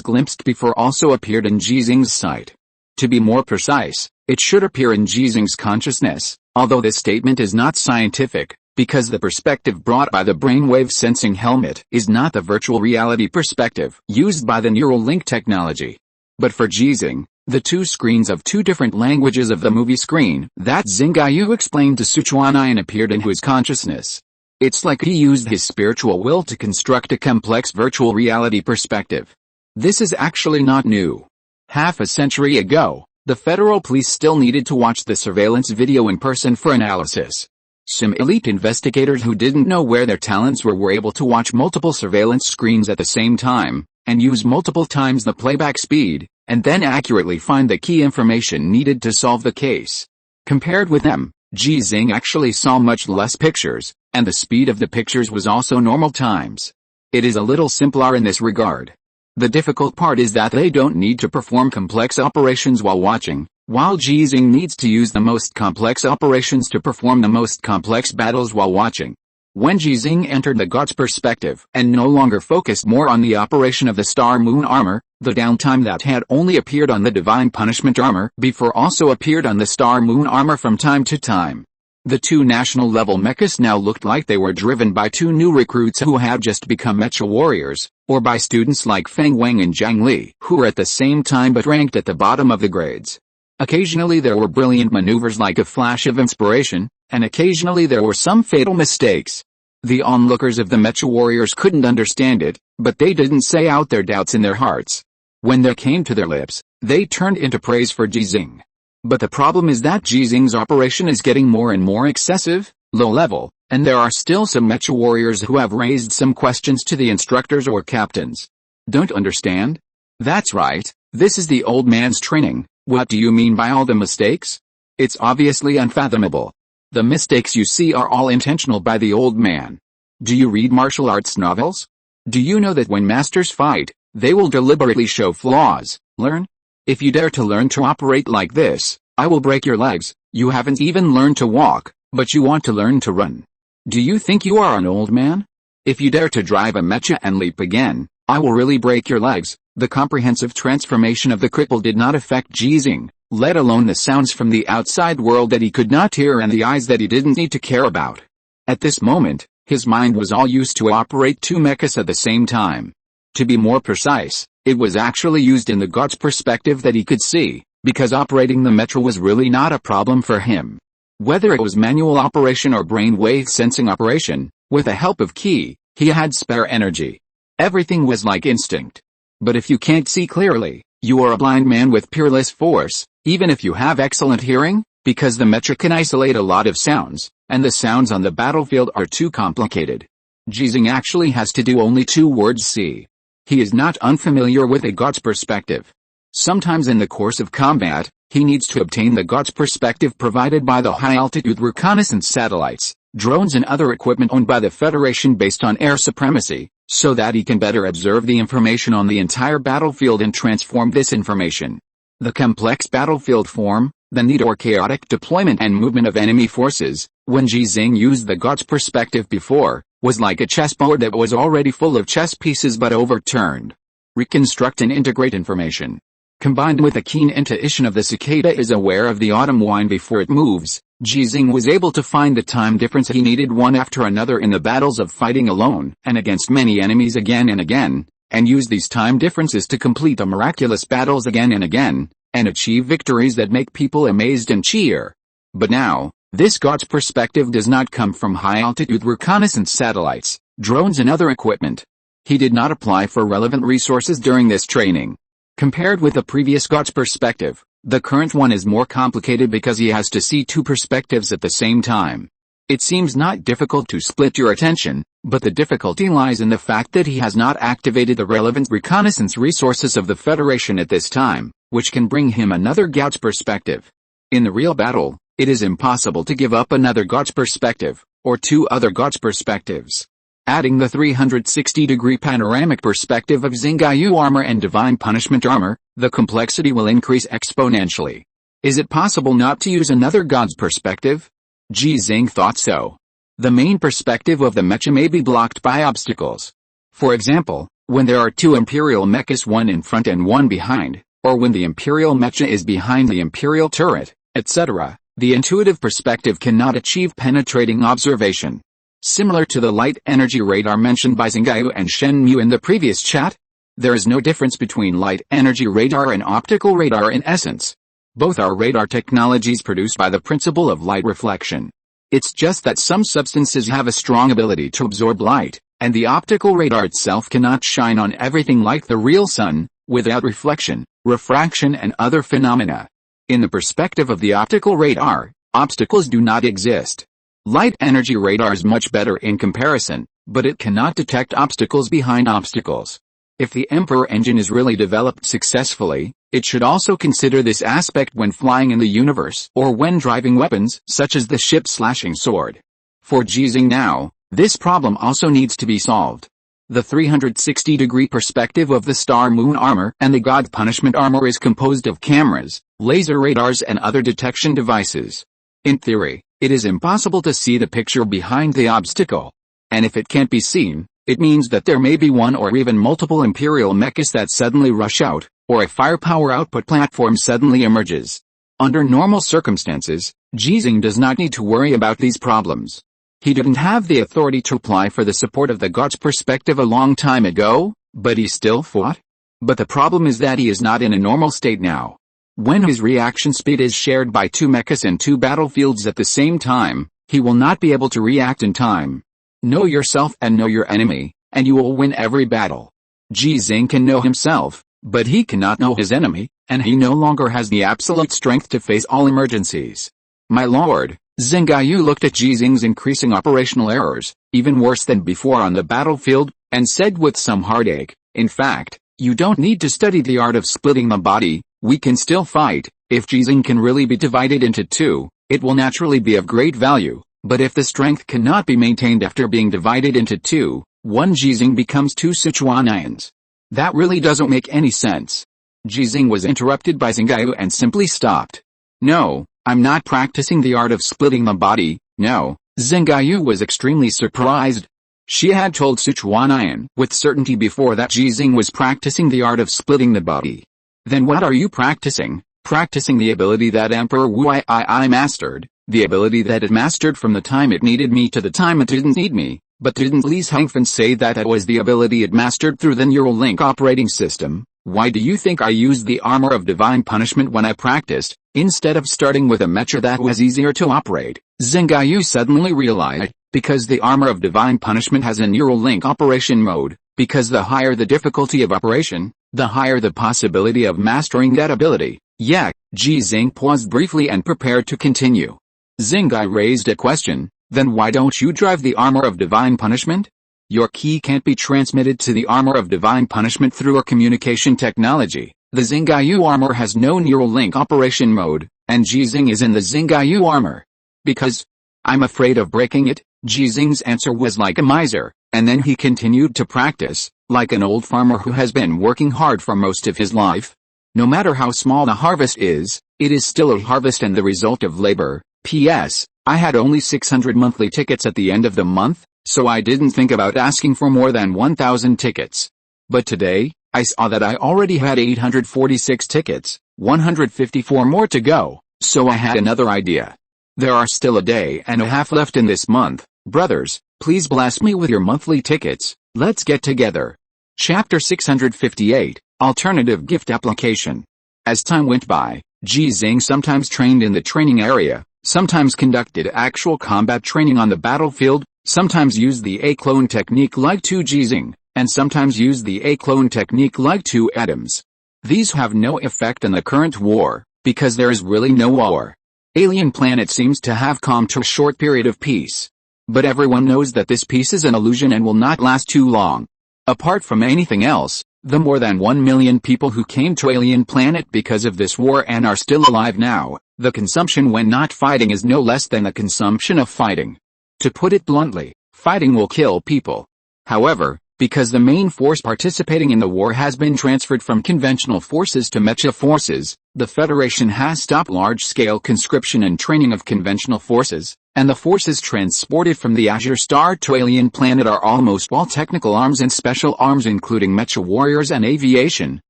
glimpsed before also appeared in Ji Xinghe's sight. To be more precise, it should appear in Ji Xinghe's consciousness, although this statement is not scientific, because the perspective brought by the brainwave sensing helmet is not the virtual reality perspective used by the neural link technology. But for Ji Xinghe, the 2 screens of 2 different languages of the movie screen that Xinghe explained to Sichuan appeared in his consciousness. It's like he used his spiritual will to construct a complex virtual reality perspective. This is actually not new. Half a century ago, the federal police still needed to watch the surveillance video in person for analysis. Some elite investigators who didn't know where their talents were able to watch multiple surveillance screens at the same time, and use multiple times the playback speed, and then accurately find the key information needed to solve the case. Compared with them, Ji Xinghe actually saw much less pictures, and the speed of the pictures was also normal times. It is a little simpler in this regard. The difficult part is that they don't need to perform complex operations while watching, while Ji Xinghe needs to use the most complex operations to perform the most complex battles while watching. When Ji Xinghe entered the God's perspective and no longer focused more on the operation of the Star Moon armor, the downtime that had only appeared on the Divine Punishment armor before also appeared on the Star Moon armor from time to time. The 2 national-level mechas now looked like they were driven by 2 new recruits who had just become mecha warriors, or by students like Feng Wang and Zhang Li, who were at the same time but ranked at the bottom of the grades. Occasionally there were brilliant maneuvers like a flash of inspiration, and occasionally there were some fatal mistakes. The onlookers of the mecha warriors couldn't understand it, but they didn't say out their doubts in their hearts. When they came to their lips, they turned into praise for Ji Xinghe. But the problem is that Ji Xinghe's operation is getting more and more excessive, low level, and there are still some mecha warriors who have raised some questions to the instructors or captains. Don't understand? That's right, this is the old man's training. What do you mean by all the mistakes? It's obviously unfathomable. The mistakes you see are all intentional by the old man. Do you read martial arts novels? Do you know that when masters fight, they will deliberately show flaws? Learn? If you dare to learn to operate like this, I will break your legs. You haven't even learned to walk, but you want to learn to run. Do you think you are an old man? If you dare to drive a mecha and leap again, I will really break your legs. The comprehensive transformation of the cripple did not affect Ji Xinghe, let alone the sounds from the outside world that he could not hear and the eyes that he didn't need to care about. At this moment, his mind was all used to operate 2 mechas at the same time. To be more precise, it was actually used in the God's perspective that he could see, because operating the mecha was really not a problem for him. Whether it was manual operation or brainwave sensing operation, with the help of Qi, he had spare energy. Everything was like instinct. But if you can't see clearly, you are a blind man with peerless force, even if you have excellent hearing, because the mecha can isolate a lot of sounds, and the sounds on the battlefield are too complicated. Ji Xinghe actually has to do only 2 words see. He is not unfamiliar with a god's perspective. Sometimes in the course of combat, he needs to obtain the god's perspective provided by the high-altitude reconnaissance satellites, drones and other equipment owned by the Federation based on air supremacy, so that he can better observe the information on the entire battlefield and transform this information. The complex battlefield form, the need or chaotic deployment and movement of enemy forces, when Ji Xinghe used the god's perspective before, was like a chessboard that was already full of chess pieces but overturned. Reconstruct and integrate information. Combined with a keen intuition of the cicada is aware of the autumn wind before it moves, Ji Xinghe was able to find the time difference he needed one after another in the battles of fighting alone and against many enemies again and again, and use these time differences to complete the miraculous battles again and again, and achieve victories that make people amazed and cheer. But now, this god's perspective does not come from high-altitude reconnaissance satellites, drones and other equipment. He did not apply for relevant resources during this training. Compared with the previous god's perspective, the current one is more complicated because he has to see 2 perspectives at the same time. It seems not difficult to split your attention, but the difficulty lies in the fact that he has not activated the relevant reconnaissance resources of the Federation at this time, which can bring him another god's perspective. In the real battle, it is impossible to give up another god's perspective, or 2 other god's perspectives. Adding the 360-degree panoramic perspective of Xinghe armor and divine punishment armor, the complexity will increase exponentially. Is it possible not to use another god's perspective? Ji Xinghe thought so. The main perspective of the mecha may be blocked by obstacles. For example, when there are 2 imperial mechas, one in front and one behind, or when the imperial mecha is behind the imperial turret, etc., the intuitive perspective cannot achieve penetrating observation. Similar to the light energy radar mentioned by Xinghe and Shen Mu in the previous chat, there is no difference between light energy radar and optical radar in essence. Both are radar technologies produced by the principle of light reflection. It's just that some substances have a strong ability to absorb light, and the optical radar itself cannot shine on everything like the real sun, without reflection, refraction and other phenomena. In the perspective of the optical radar, obstacles do not exist. Light energy radar is much better in comparison, but it cannot detect obstacles behind obstacles. If the Emperor engine is really developed successfully, it should also consider this aspect when flying in the universe or when driving weapons such as the ship-slashing sword. For Ji Xinghe now, this problem also needs to be solved. The 360-degree perspective of the Star-Moon armor and the God Punishment armor is composed of cameras, laser radars and other detection devices. In theory, it is impossible to see the picture behind the obstacle. And if it can't be seen, it means that there may be one or even multiple imperial mechas that suddenly rush out, or a firepower output platform suddenly emerges. Under normal circumstances, Ji Xinghe does not need to worry about these problems. He didn't have the authority to apply for the support of the god's perspective a long time ago, but he still fought. But the problem is that he is not in a normal state now. When his reaction speed is shared by 2 mechas and 2 battlefields at the same time, he will not be able to react in time. Know yourself and know your enemy, and you will win every battle. Ji Xinghe can know himself, but he cannot know his enemy, and he no longer has the absolute strength to face all emergencies. My lord, Xinghe looked at Ji Xinghe's increasing operational errors, even worse than before on the battlefield, and said with some heartache, in fact, you don't need to study the art of splitting the body, we can still fight. If Ji Xinghe can really be divided into 2, it will naturally be of great value, but if the strength cannot be maintained after being divided into 2, one Ji Xinghe becomes 2 Sichuanians. That really doesn't make any sense. Ji Xinghe was interrupted by Xinghe and simply stopped. No, I'm not practicing the art of splitting the body, no. Xinghe was extremely surprised. She had told Sichuanian with certainty before that Ji Xinghe was practicing the art of splitting the body. Then what are you practicing? Practicing the ability that Emperor Wu I mastered, the ability that it mastered from the time it needed me to the time it didn't need me, but didn't Li Hengfen say that was the ability it mastered through the neural link operating system? Why do you think I used the armor of divine punishment when I practiced, instead of starting with a mecha that was easier to operate? Xinghe suddenly realized, because the armor of divine punishment has a neural link operation mode, because the higher the difficulty of operation, the higher the possibility of mastering that ability. Yeah, Ji Xinghe paused briefly and prepared to continue. Xinghe raised a question, then why don't you drive the armor of divine punishment? Your ki can't be transmitted to the armor of divine punishment through a communication technology. The Xinghe armor has no neural link operation mode, and Ji Xinghe is in the Xinghe armor. Because I'm afraid of breaking it. Ji Xinghe's answer was like a miser, and then he continued to practice, like an old farmer who has been working hard for most of his life. No matter how small the harvest is, it is still a harvest and the result of labor. P.S. I had only 600 monthly tickets at the end of the month, so I didn't think about asking for more than 1,000 tickets. But today, I saw that I already had 846 tickets, 154 more to go, so I had another idea. There are still a day and a half left in this month. Brothers, please bless me with your monthly tickets. Let's get together. Chapter 658, Alternative Gift Application. As time went by, Ji Xinghe sometimes trained in the training area, sometimes conducted actual combat training on the battlefield, sometimes used the A-clone technique like 2 Ji Xinghe, and sometimes used the A-clone technique like 2 Atoms. These have no effect in the current war, because there is really no war. Alien planet seems to have come to a short period of peace. But everyone knows that this peace is an illusion and will not last too long. Apart from anything else, the more than 1 million people who came to Alien Planet because of this war and are still alive now, the consumption when not fighting is no less than the consumption of fighting. To put it bluntly, fighting will kill people. However, because the main force participating in the war has been transferred from conventional forces to mecha forces, the Federation has stopped large-scale conscription and training of conventional forces, and the forces transported from the Azure Star to Alien Planet are almost all technical arms and special arms including mecha warriors and aviation,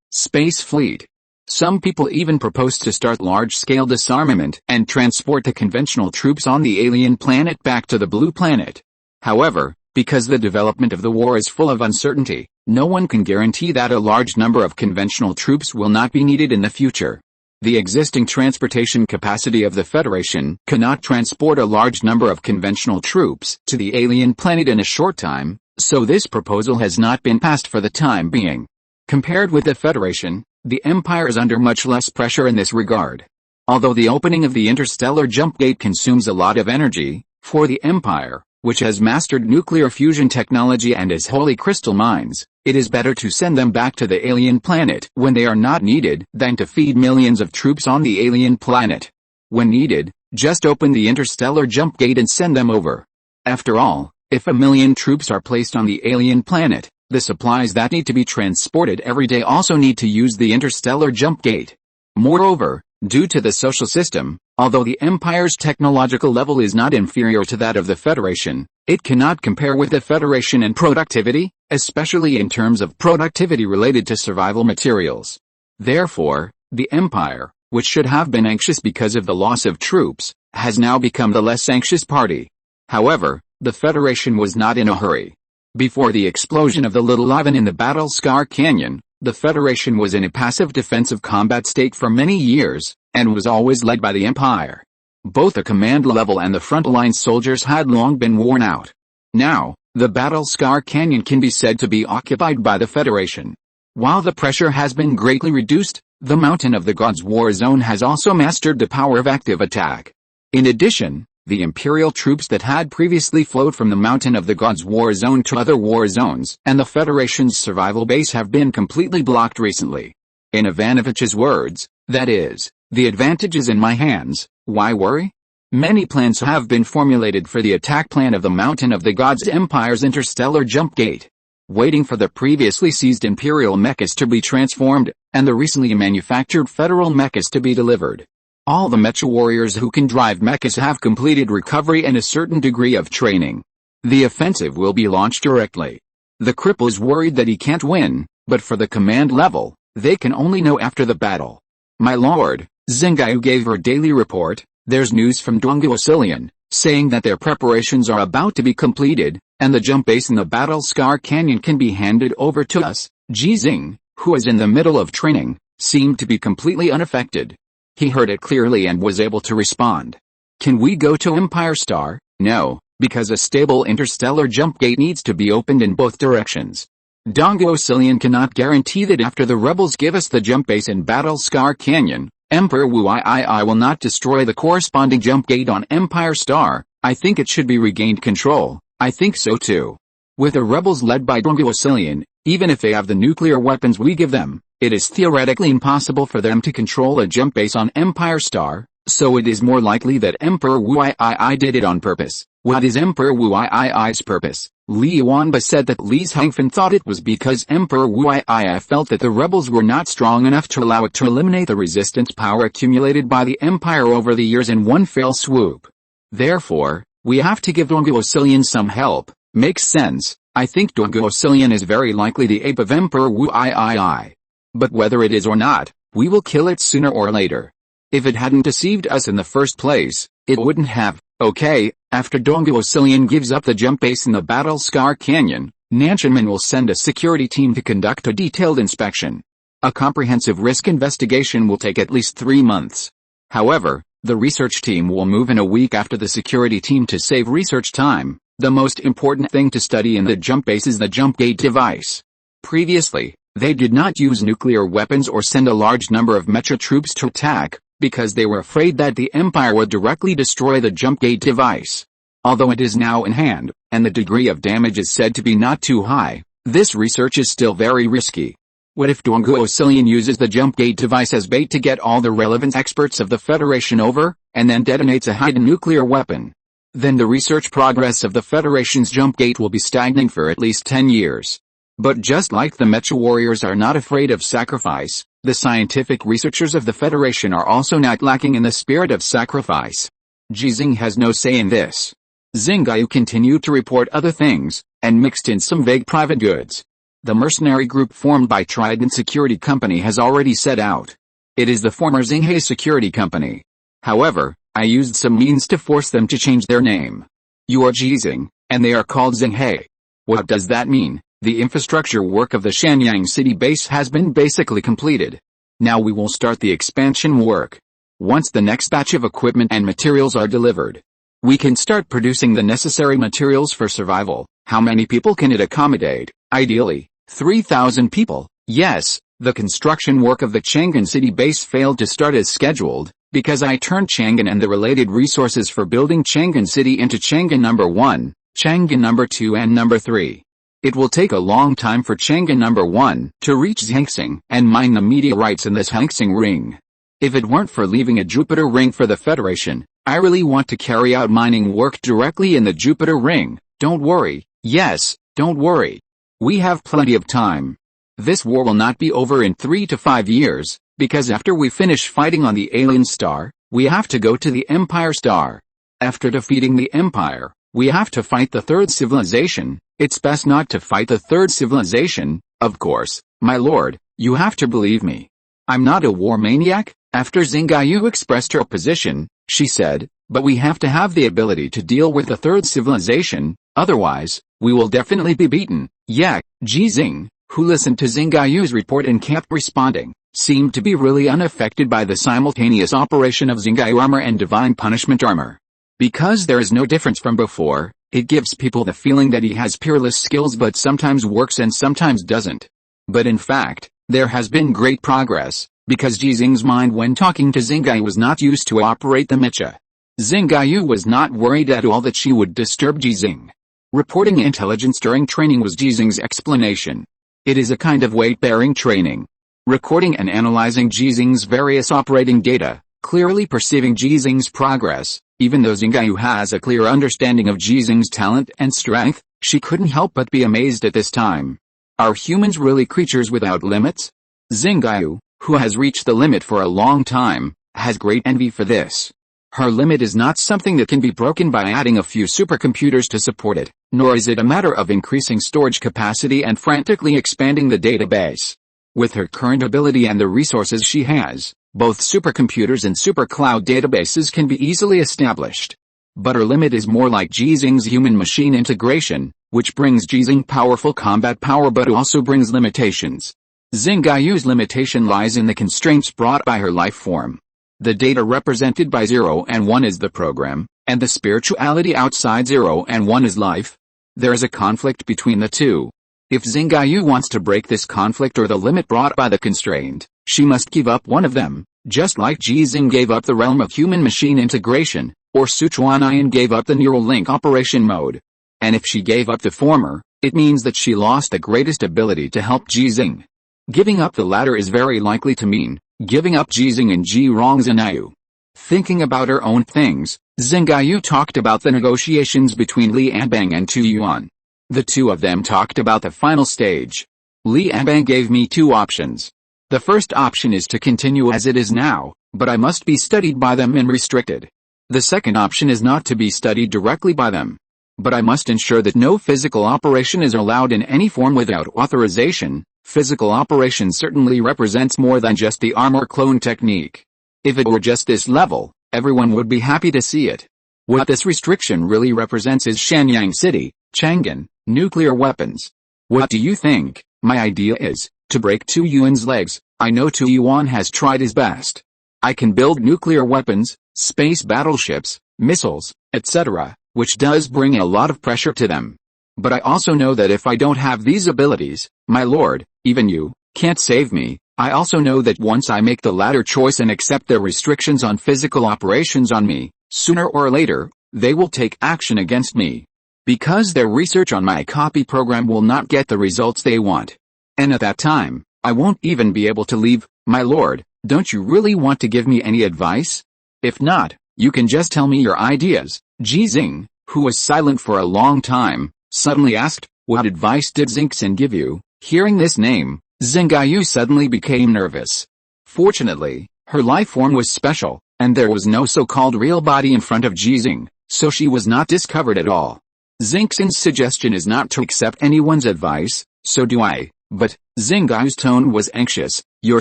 space fleet. Some people even propose to start large-scale disarmament and transport the conventional troops on the Alien Planet back to the Blue Planet. However, because the development of the war is full of uncertainty, no one can guarantee that a large number of conventional troops will not be needed in the future. The existing transportation capacity of the Federation cannot transport a large number of conventional troops to the alien planet in a short time, so this proposal has not been passed for the time being. Compared with the Federation, the Empire is under much less pressure in this regard. Although the opening of the interstellar jump gate consumes a lot of energy, for the Empire, which has mastered nuclear fusion technology and is holy crystal mines, it is better to send them back to the alien planet when they are not needed than to feed millions of troops on the alien planet. When needed, just open the interstellar jump gate and send them over. After all, if 1 million troops are placed on the alien planet, the supplies that need to be transported every day also need to use the interstellar jump gate. Moreover, due to the social system, although the Empire's technological level is not inferior to that of the Federation, it cannot compare with the Federation in productivity, especially in terms of productivity related to survival materials. Therefore, the Empire, which should have been anxious because of the loss of troops, has now become the less anxious party. However, the Federation was not in a hurry. Before the explosion of the Little Ivan in the Battle Scar Canyon, the Federation was in a passive defensive combat state for many years, and was always led by the Empire. Both the command level and the frontline soldiers had long been worn out. Now, the Battle Scar Canyon can be said to be occupied by the Federation. While the pressure has been greatly reduced, the Mountain of the Gods War Zone has also mastered the power of active attack. In addition, the Imperial troops that had previously flowed from the Mountain of the Gods War Zone to other war zones and the Federation's survival base have been completely blocked recently. In Ivanovich's words, that is, the advantage is in my hands, why worry? Many plans have been formulated for the attack plan of the Mountain of the Gods Empire's interstellar jump gate. Waiting for the previously seized Imperial mechas to be transformed, and the recently manufactured Federal mechas to be delivered. All the mecha warriors who can drive mechas have completed recovery and a certain degree of training. The offensive will be launched directly. The cripple is worried that he can't win, but for the command level, they can only know after the battle. My lord, Xinghe gave her daily report. There's news from Dongguosilian, saying that their preparations are about to be completed, and the jump base in the Battle Scar Canyon can be handed over to us. Ji Xinghe, who was in the middle of training, seemed to be completely unaffected. He heard it clearly and was able to respond. Can we go to Empire Star? No, because a stable interstellar jump gate needs to be opened in both directions. Dongo Cillian cannot guarantee that after the rebels give us the jump base in Battle Scar Canyon, Emperor Wu I will not destroy the corresponding jump gate on Empire Star. I think it should be regained control. I think so too. With the rebels led by Dongo Cillian, even if they have the nuclear weapons we give them, it is theoretically impossible for them to control a jump base on Empire Star, so it is more likely that Emperor Wu I did it on purpose. What is Emperor Wu I's purpose? Li Yuanba said that Li Hangfen thought it was because Emperor Wu I felt that the rebels were not strong enough to allow it to eliminate the resistance power accumulated by the Empire over the years in one fell swoop. Therefore, we have to give Dongo Cillian some help. Makes sense. I think Dongo Cillian is very likely the ape of Emperor Wu I. But whether it is or not, we will kill it sooner or later. If it hadn't deceived us in the first place, it wouldn't have. Okay, after Dongo Cillian gives up the jump base in the Battle Scar Canyon, Nanshanman will send a security team to conduct a detailed inspection. A comprehensive risk investigation will take at least 3 months. However, the research team will move in a week after the security team to save research time. The most important thing to study in the jump base is the jump gate device. Previously, they did not use nuclear weapons or send a large number of mecha troops to attack, because they were afraid that the Empire would directly destroy the jump gate device. Although it is now in hand, and the degree of damage is said to be not too high, this research is still very risky. What if Dongo Cillian uses the jump gate device as bait to get all the relevant experts of the Federation over, and then detonates a hidden nuclear weapon? Then the research progress of the Federation's jump gate will be stagnant for at least 10 years. But just like the Mecha warriors are not afraid of sacrifice, the scientific researchers of the Federation are also not lacking in the spirit of sacrifice. Ji Xinghe has no say in this. Xinghe continued to report other things, and mixed in some vague private goods. The mercenary group formed by Trident Security Company has already set out. It is the former Xinghe Security Company. However, I used some means to force them to change their name. You are Ji Xinghe, and they are called Xinghe. What does that mean? The infrastructure work of the Shanyang City base has been basically completed. Now we will start the expansion work. Once the next batch of equipment and materials are delivered, we can start producing the necessary materials for survival. How many people can it accommodate? Ideally, 3,000 people. Yes, the construction work of the Chang'an City base failed to start as scheduled, because I turned Chang'an and the related resources for building Chang'an City into Chang'an number 1, Chang'an number 2 and number 3. It will take a long time for Chang'an number 1 to reach Zhangxing and mine the meteorites in this Zhangxing ring. If it weren't for leaving a Jupiter ring for the Federation, I really want to carry out mining work directly in the Jupiter ring. Don't worry. Yes, don't worry. We have plenty of time. This war will not be over in 3 to 5 years, because after we finish fighting on the alien star, we have to go to the Empire Star. After defeating the Empire, we have to fight the third civilization. It's best not to fight the third civilization, of course, my lord, you have to believe me. I'm not a war maniac. After Xinghe expressed her position, she said, but we have to have the ability to deal with the third civilization, otherwise, we will definitely be beaten. Yeah, Ji Xinghe, who listened to Xinghe's report and kept responding, seemed to be really unaffected by the simultaneous operation of Xinghe armor and divine punishment armor. Because there is no difference from before, it gives people the feeling that he has peerless skills but sometimes works and sometimes doesn't. But in fact, there has been great progress, because Ji Xinghe's mind when talking to Xinghe was not used to operate the mecha. Xinghe was not worried at all that she would disturb Ji Xinghe. Reporting intelligence during training was Ji Xinghe's explanation. It is a kind of weight-bearing training. Recording and analyzing Ji Xinghe's various operating data, clearly perceiving Ji Xinghe's progress. Even though Xinghe has a clear understanding of Ji Xinghe's talent and strength, she couldn't help but be amazed at this time. Are humans really creatures without limits? Xinghe, who has reached the limit for a long time, has great envy for this. Her limit is not something that can be broken by adding a few supercomputers to support it, nor is it a matter of increasing storage capacity and frantically expanding the database. With her current ability and the resources she has, both supercomputers and supercloud databases can be easily established. But her limit is more like Ji Xinghe's human-machine integration, which brings Ji Xinghe powerful combat power but also brings limitations. Xingayu's limitation lies in the constraints brought by her life form. The data represented by 0 and 1 is the program, and the spirituality outside 0 and 1 is life. There is a conflict between the two. If Xingayu wants to break this conflict or the limit brought by the constraint, she must give up one of them, just like Ji Xinghe gave up the realm of human-machine integration, or Sichuan gave up the neural link operation mode. And if she gave up the former, it means that she lost the greatest ability to help Ji Xinghe. Giving up the latter is very likely to mean giving up Ji Xinghe and Ji Rongzinayu. Thinking about her own things, Xingayu talked about the negotiations between Li Anbang and Tu Yuan. The two of them talked about the final stage. Li Anbang gave me two options. The first option is to continue as it is now, but I must be studied by them and restricted. The second option is not to be studied directly by them. But I must ensure that no physical operation is allowed in any form without authorization. Physical operation certainly represents more than just the armor clone technique. If it were just this level, everyone would be happy to see it. What this restriction really represents is Shanyang City, Chang'an, nuclear weapons. What do you think? My idea is to break Tu Yuan's legs. I know Tu Yuan has tried his best. I can build nuclear weapons, space battleships, missiles, etc., which does bring a lot of pressure to them. But I also know that if I don't have these abilities, my lord, even you, can't save me. I also know that once I make the latter choice and accept their restrictions on physical operations on me, sooner or later, they will take action against me. Because their research on my copy program will not get the results they want. And at that time, I won't even be able to leave. My lord, don't you really want to give me any advice? If not, you can just tell me your ideas. Ji Xinghe, who was silent for a long time, suddenly asked, what advice did Xinghe give you? Hearing this name, Xingayu suddenly became nervous. Fortunately, her life form was special, and there was no so-called real body in front of Ji Xinghe, so she was not discovered at all. Xinghe's suggestion is not to accept anyone's advice, so do I, but Xingayu's tone was anxious. Your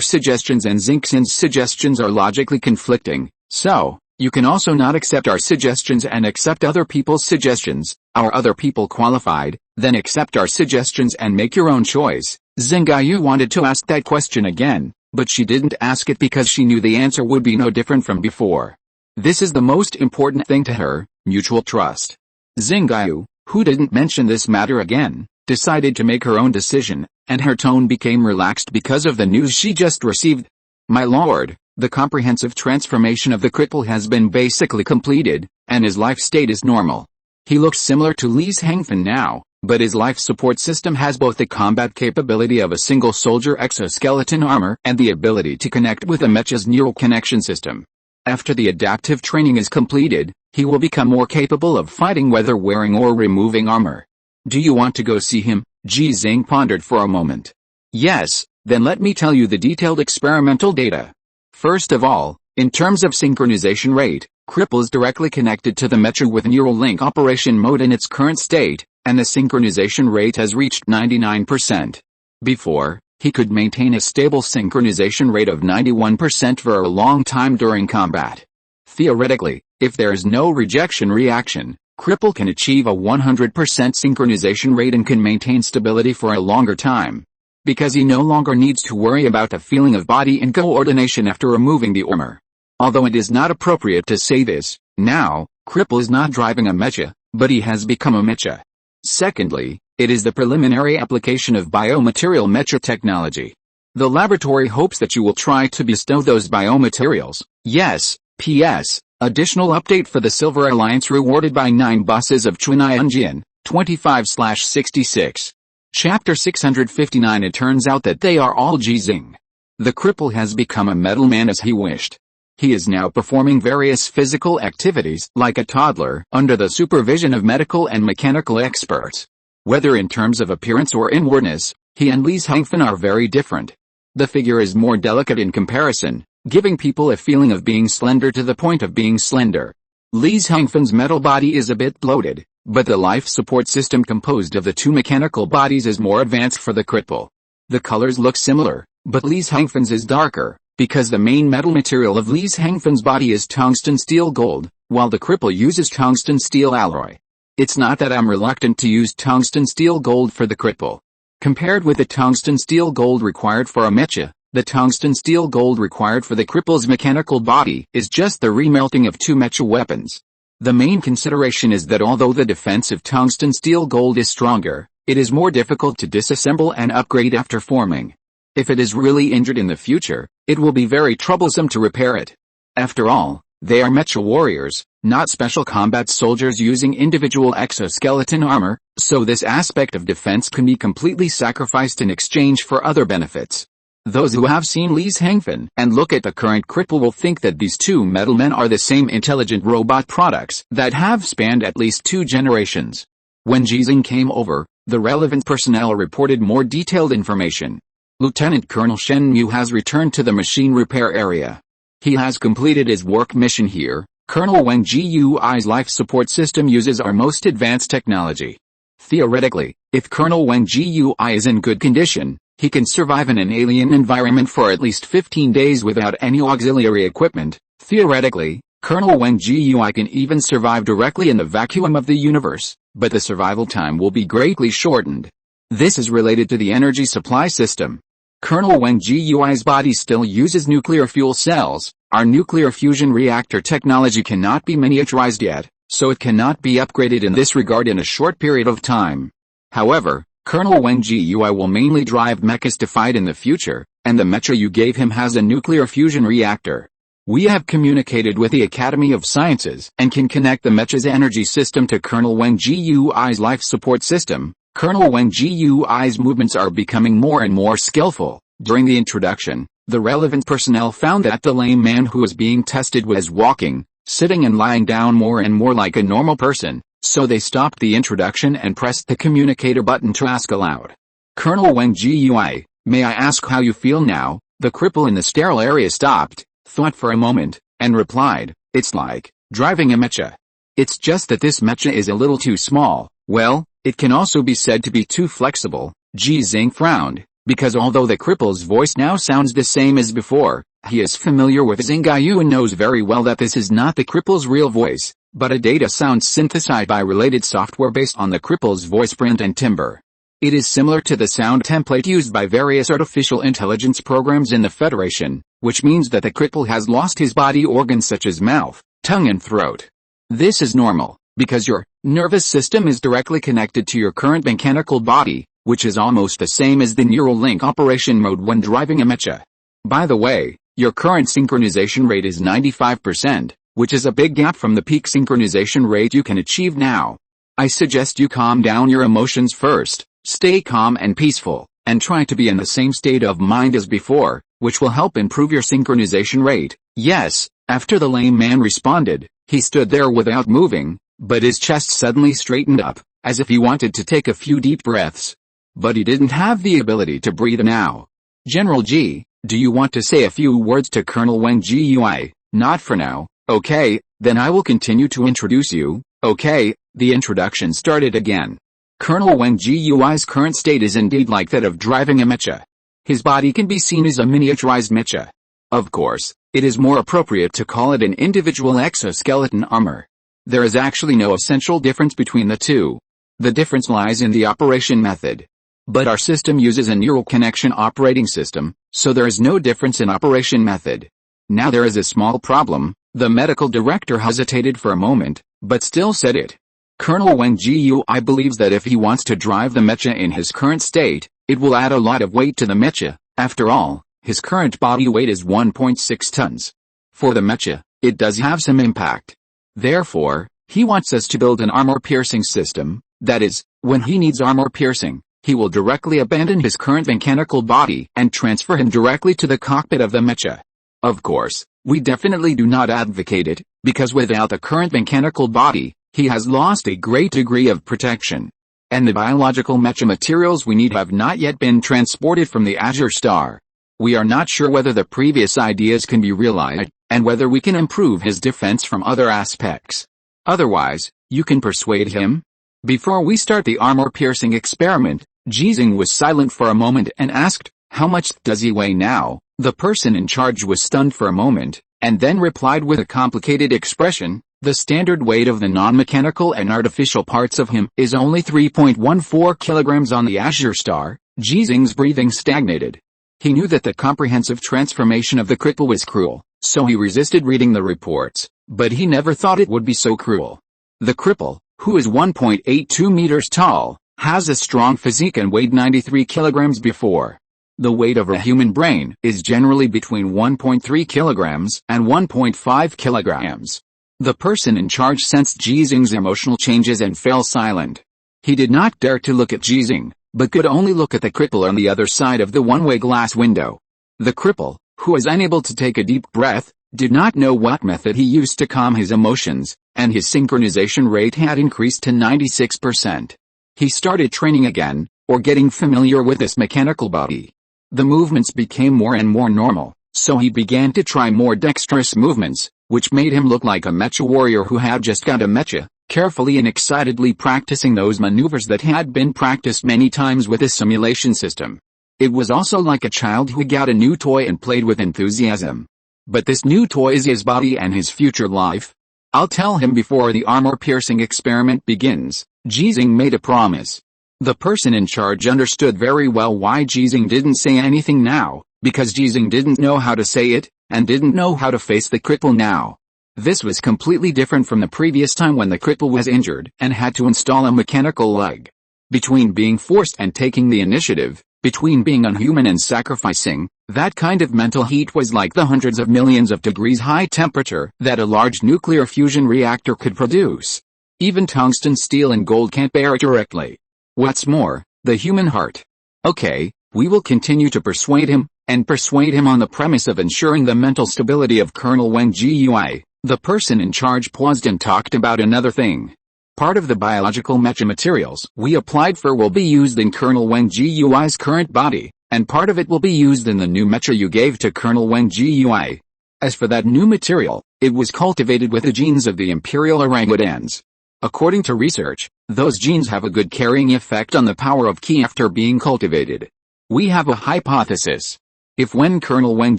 suggestions and Xinghe's suggestions are logically conflicting, so you can also not accept our suggestions and accept other people's suggestions. Are other people qualified? Then accept our suggestions and make your own choice. Xingayu wanted to ask that question again, but she didn't ask it because she knew the answer would be no different from before. This is the most important thing to her, mutual trust. Xingayu, who didn't mention this matter again, decided to make her own decision, and her tone became relaxed because of the news she just received. My lord, the comprehensive transformation of the cripple has been basically completed, and his life state is normal. He looks similar to Li Hangfen now, but his life support system has both the combat capability of a single soldier exoskeleton armor and the ability to connect with a mecha's neural connection system. After the adaptive training is completed, he will become more capable of fighting whether wearing or removing armor. Do you want to go see him? Ji Xinghe pondered for a moment. Yes, then let me tell you the detailed experimental data. First of all, in terms of synchronization rate, Cripple is directly connected to the mecha with neural link operation mode in its current state, and the synchronization rate has reached 99%. Before, he could maintain a stable synchronization rate of 91% for a long time during combat. Theoretically, if there is no rejection reaction, Cripple can achieve a 100% synchronization rate and can maintain stability for a longer time. Because he no longer needs to worry about the feeling of body incoordination after removing the armor. Although it is not appropriate to say this, now, Cripple is not driving a mecha, but he has become a mecha. Secondly, it is the preliminary application of biomaterial mecha technology. The laboratory hopes that you will try to bestow those biomaterials. Yes, P.S. Additional update for the Silver Alliance rewarded by 9 bosses of Chunayanjian, 25/66. Chapter 659. It turns out that they are all Ji Xinghe. The cripple has become a metal man as he wished. He is now performing various physical activities like a toddler under the supervision of medical and mechanical experts. Whether in terms of appearance or inwardness, he and Li Hangfen are very different. The figure is more delicate in comparison, giving people a feeling of being slender to the point of being slender. Li Hangfen's metal body is a bit bloated, but the life support system composed of the two mechanical bodies is more advanced for the cripple. The colors look similar, but Li Hangfen's is darker, because the main metal material of Li Hangfen's body is tungsten steel gold, while the cripple uses tungsten steel alloy. It's not that I'm reluctant to use tungsten steel gold for the cripple. Compared with the tungsten steel gold required for a mecha, the tungsten steel gold required for the cripple's mechanical body is just the remelting of two mecha weapons. The main consideration is that although the defensive tungsten steel gold is stronger, it is more difficult to disassemble and upgrade after forming. If it is really injured in the future, it will be very troublesome to repair it. After all, they are mecha warriors, not special combat soldiers using individual exoskeleton armor, so this aspect of defense can be completely sacrificed in exchange for other benefits. Those who have seen Ji Xinghe and look at the current cripple will think that these two metal men are the same intelligent robot products that have spanned at least 2 generations. When Ji Xinghe came over, the relevant personnel reported more detailed information. Lieutenant Colonel Shen Mu has returned to the machine repair area. He has completed his work mission here. Colonel Wang Jiui's life support system uses our most advanced technology. Theoretically, if Colonel Wang Jiui is in good condition, he can survive in an alien environment for at least 15 days without any auxiliary equipment. Theoretically, Colonel Wang Jiui can even survive directly in the vacuum of the universe, but the survival time will be greatly shortened. This is related to the energy supply system. Colonel Wang Jiui's body still uses nuclear fuel cells. Our nuclear fusion reactor technology cannot be miniaturized yet, so it cannot be upgraded in this regard in a short period of time. However, Colonel Wang Jiui will mainly drive mechas to fight in the future, and the mecha you gave him has a nuclear fusion reactor. We have communicated with the Academy of Sciences and can connect the mecha's energy system to Colonel Wang Jiui's life support system. Colonel Wang Jiui's movements are becoming more and more skillful. During the introduction, the relevant personnel found that the lame man who was being tested was walking, sitting and lying down more and more like a normal person, so they stopped the introduction and pressed the communicator button to ask aloud. Colonel Wang Jiui, may I ask how you feel now? The cripple in the sterile area stopped, thought for a moment, and replied, it's like driving a mecha. It's just that this mecha is a little too small. Well, it can also be said to be too flexible. Ji Xinghe frowned, because although the cripple's voice now sounds the same as before, he is familiar with Xinghe and knows very well that this is not the cripple's real voice, but a data sound synthesized by related software based on the cripple's voice print and timbre. It is similar to the sound template used by various artificial intelligence programs in the Federation, which means that the cripple has lost his body organs such as mouth, tongue and throat. This is normal, because your nervous system is directly connected to your current mechanical body, which is almost the same as the neural link operation mode when driving a mecha. By the way, your current synchronization rate is 95%, which is a big gap from the peak synchronization rate you can achieve now. I suggest you calm down your emotions first, stay calm and peaceful, and try to be in the same state of mind as before, which will help improve your synchronization rate. Yes, after the lame man responded, he stood there without moving, but his chest suddenly straightened up, as if he wanted to take a few deep breaths. But he didn't have the ability to breathe now. General Ji, do you want to say a few words to Colonel Wang Jiui? Not for now. Okay, then I will continue to introduce you. Okay, the introduction started again. Colonel Wang Jiui's current state is indeed like that of driving a mecha. His body can be seen as a miniaturized mecha. Of course, it is more appropriate to call it an individual exoskeleton armor. There is actually no essential difference between the two. The difference lies in the operation method. But our system uses a neural connection operating system, so there is no difference in operation method. Now there is a small problem. The medical director hesitated for a moment, but still said it. Colonel Wang Jiui believes that if he wants to drive the mecha in his current state, it will add a lot of weight to the mecha. After all, his current body weight is 1.6 tons. For the mecha, it does have some impact. Therefore, he wants us to build an armor-piercing system. That is, when he needs armor-piercing, he will directly abandon his current mechanical body and transfer him directly to the cockpit of the mecha. Of course, we definitely do not advocate it, because without the current mechanical body, he has lost a great degree of protection. And the biological mecha materials we need have not yet been transported from the Azure Star. We are not sure whether the previous ideas can be realized, and whether we can improve his defense from other aspects. Otherwise, you can persuade him. Before we start the armor-piercing experiment, Ji Xinghe was silent for a moment and asked, how much does he weigh now? The person in charge was stunned for a moment, and then replied with a complicated expression, the standard weight of the non-mechanical and artificial parts of him is only 3.14 kilograms on the Azure Star. Ji Xinghe's breathing stagnated. He knew that the comprehensive transformation of the cripple was cruel, so he resisted reading the reports, but he never thought it would be so cruel. The cripple, who is 1.82 meters tall, has a strong physique and weighed 93 kilograms before. The weight of a human brain is generally between 1.3 kilograms and 1.5 kilograms. The person in charge sensed Ji Xinghe's emotional changes and fell silent. He did not dare to look at Ji Xinghe, but could only look at the cripple on the other side of the one-way glass window. The cripple, who was unable to take a deep breath, did not know what method he used to calm his emotions, and his synchronization rate had increased to 96%. He started training again, or getting familiar with this mechanical body. The movements became more and more normal, so he began to try more dexterous movements, which made him look like a mecha warrior who had just got a mecha, carefully and excitedly practicing those maneuvers that had been practiced many times with his simulation system. It was also like a child who got a new toy and played with enthusiasm. But this new toy is his body and his future life. I'll tell him before the armor-piercing experiment begins, Ji Xinghe made a promise. The person in charge understood very well why Ji Xinghe didn't say anything now, because Ji Xinghe didn't know how to say it, and didn't know how to face the cripple now. This was completely different from the previous time when the cripple was injured and had to install a mechanical leg. Between being forced and taking the initiative, between being unhuman and sacrificing, that kind of mental heat was like the hundreds of millions of degrees high temperature that a large nuclear fusion reactor could produce. Even tungsten, steel and gold can't bear it directly. What's more, the human heart. Okay, we will continue to persuade him, and persuade him on the premise of ensuring the mental stability of Colonel Wang Jiyue. The person in charge paused and talked about another thing. Part of the biological mecha materials we applied for will be used in Colonel Wang Jiyue's current body, and part of it will be used in the new mecha you gave to Colonel Wang Jiyue. As for that new material, it was cultivated with the genes of the imperial orangutans. According to research, those genes have a good carrying effect on the power of ki after being cultivated. We have a hypothesis. If when Colonel Wang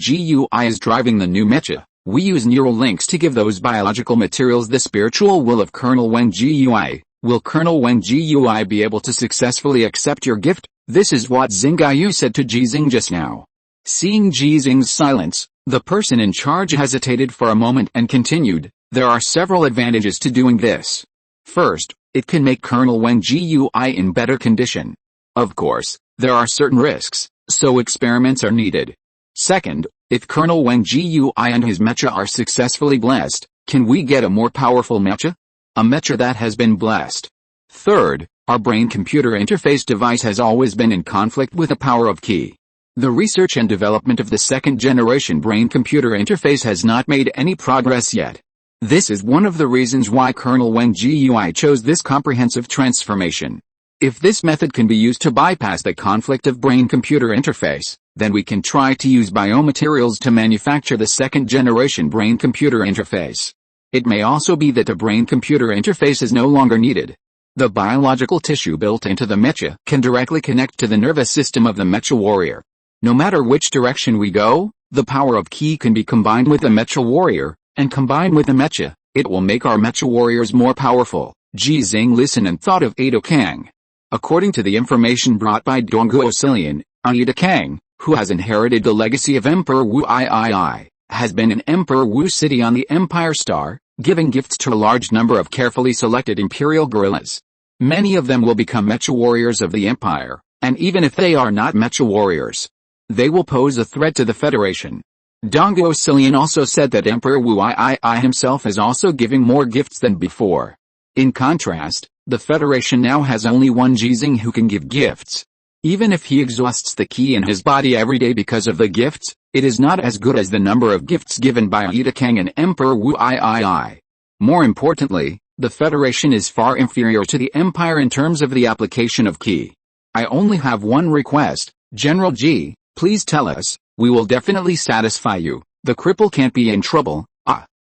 Jiyue is driving the new mecha, we use neural links to give those biological materials the spiritual will of Colonel Wang Jiyue, will Colonel Wang Jiyue be able to successfully accept your gift? This is what Xinghe said to Ji Xinghe just now. Seeing Ji Xinghe's silence, the person in charge hesitated for a moment and continued, there are several advantages to doing this. First, it can make Colonel Wang Jiyue in better condition. Of course, there are certain risks, so experiments are needed. Second, if Colonel Wang Jiyue and his mecha are successfully blessed, can we get a more powerful mecha? A mecha that has been blessed. Third, our brain-computer interface device has always been in conflict with the power of ki. The research and development of the second-generation brain-computer interface has not made any progress yet. This is one of the reasons why Colonel Wang Jiyue chose this comprehensive transformation. If this method can be used to bypass the conflict of brain-computer interface, then we can try to use biomaterials to manufacture the second-generation brain-computer interface. It may also be that the brain-computer interface is no longer needed. The biological tissue built into the mecha can directly connect to the nervous system of the mecha warrior. No matter which direction we go, the power of ki can be combined with the mecha warrior, and combined with the mecha, it will make our mecha warriors more powerful. Ji Xinghe listened and thought of Ada Kang. According to the information brought by Dongguo Silian, Ada Kang, who has inherited the legacy of Emperor Wu III, has been in Emperor Wu City on the Empire Star, giving gifts to a large number of carefully selected imperial guerrillas. Many of them will become mecha warriors of the Empire, and even if they are not mecha warriors, they will pose a threat to the Federation. Dongguo Silian also said that Emperor Wu III himself is also giving more gifts than before. In contrast, the Federation now has only one Ji Xinghe who can give gifts. Even if he exhausts the ki in his body every day because of the gifts, it is not as good as the number of gifts given by Ada Kang and Emperor Wu III. More importantly, the Federation is far inferior to the Empire in terms of the application of ki. I only have one request, General Ji, please tell us, we will definitely satisfy you, the cripple can't be in trouble.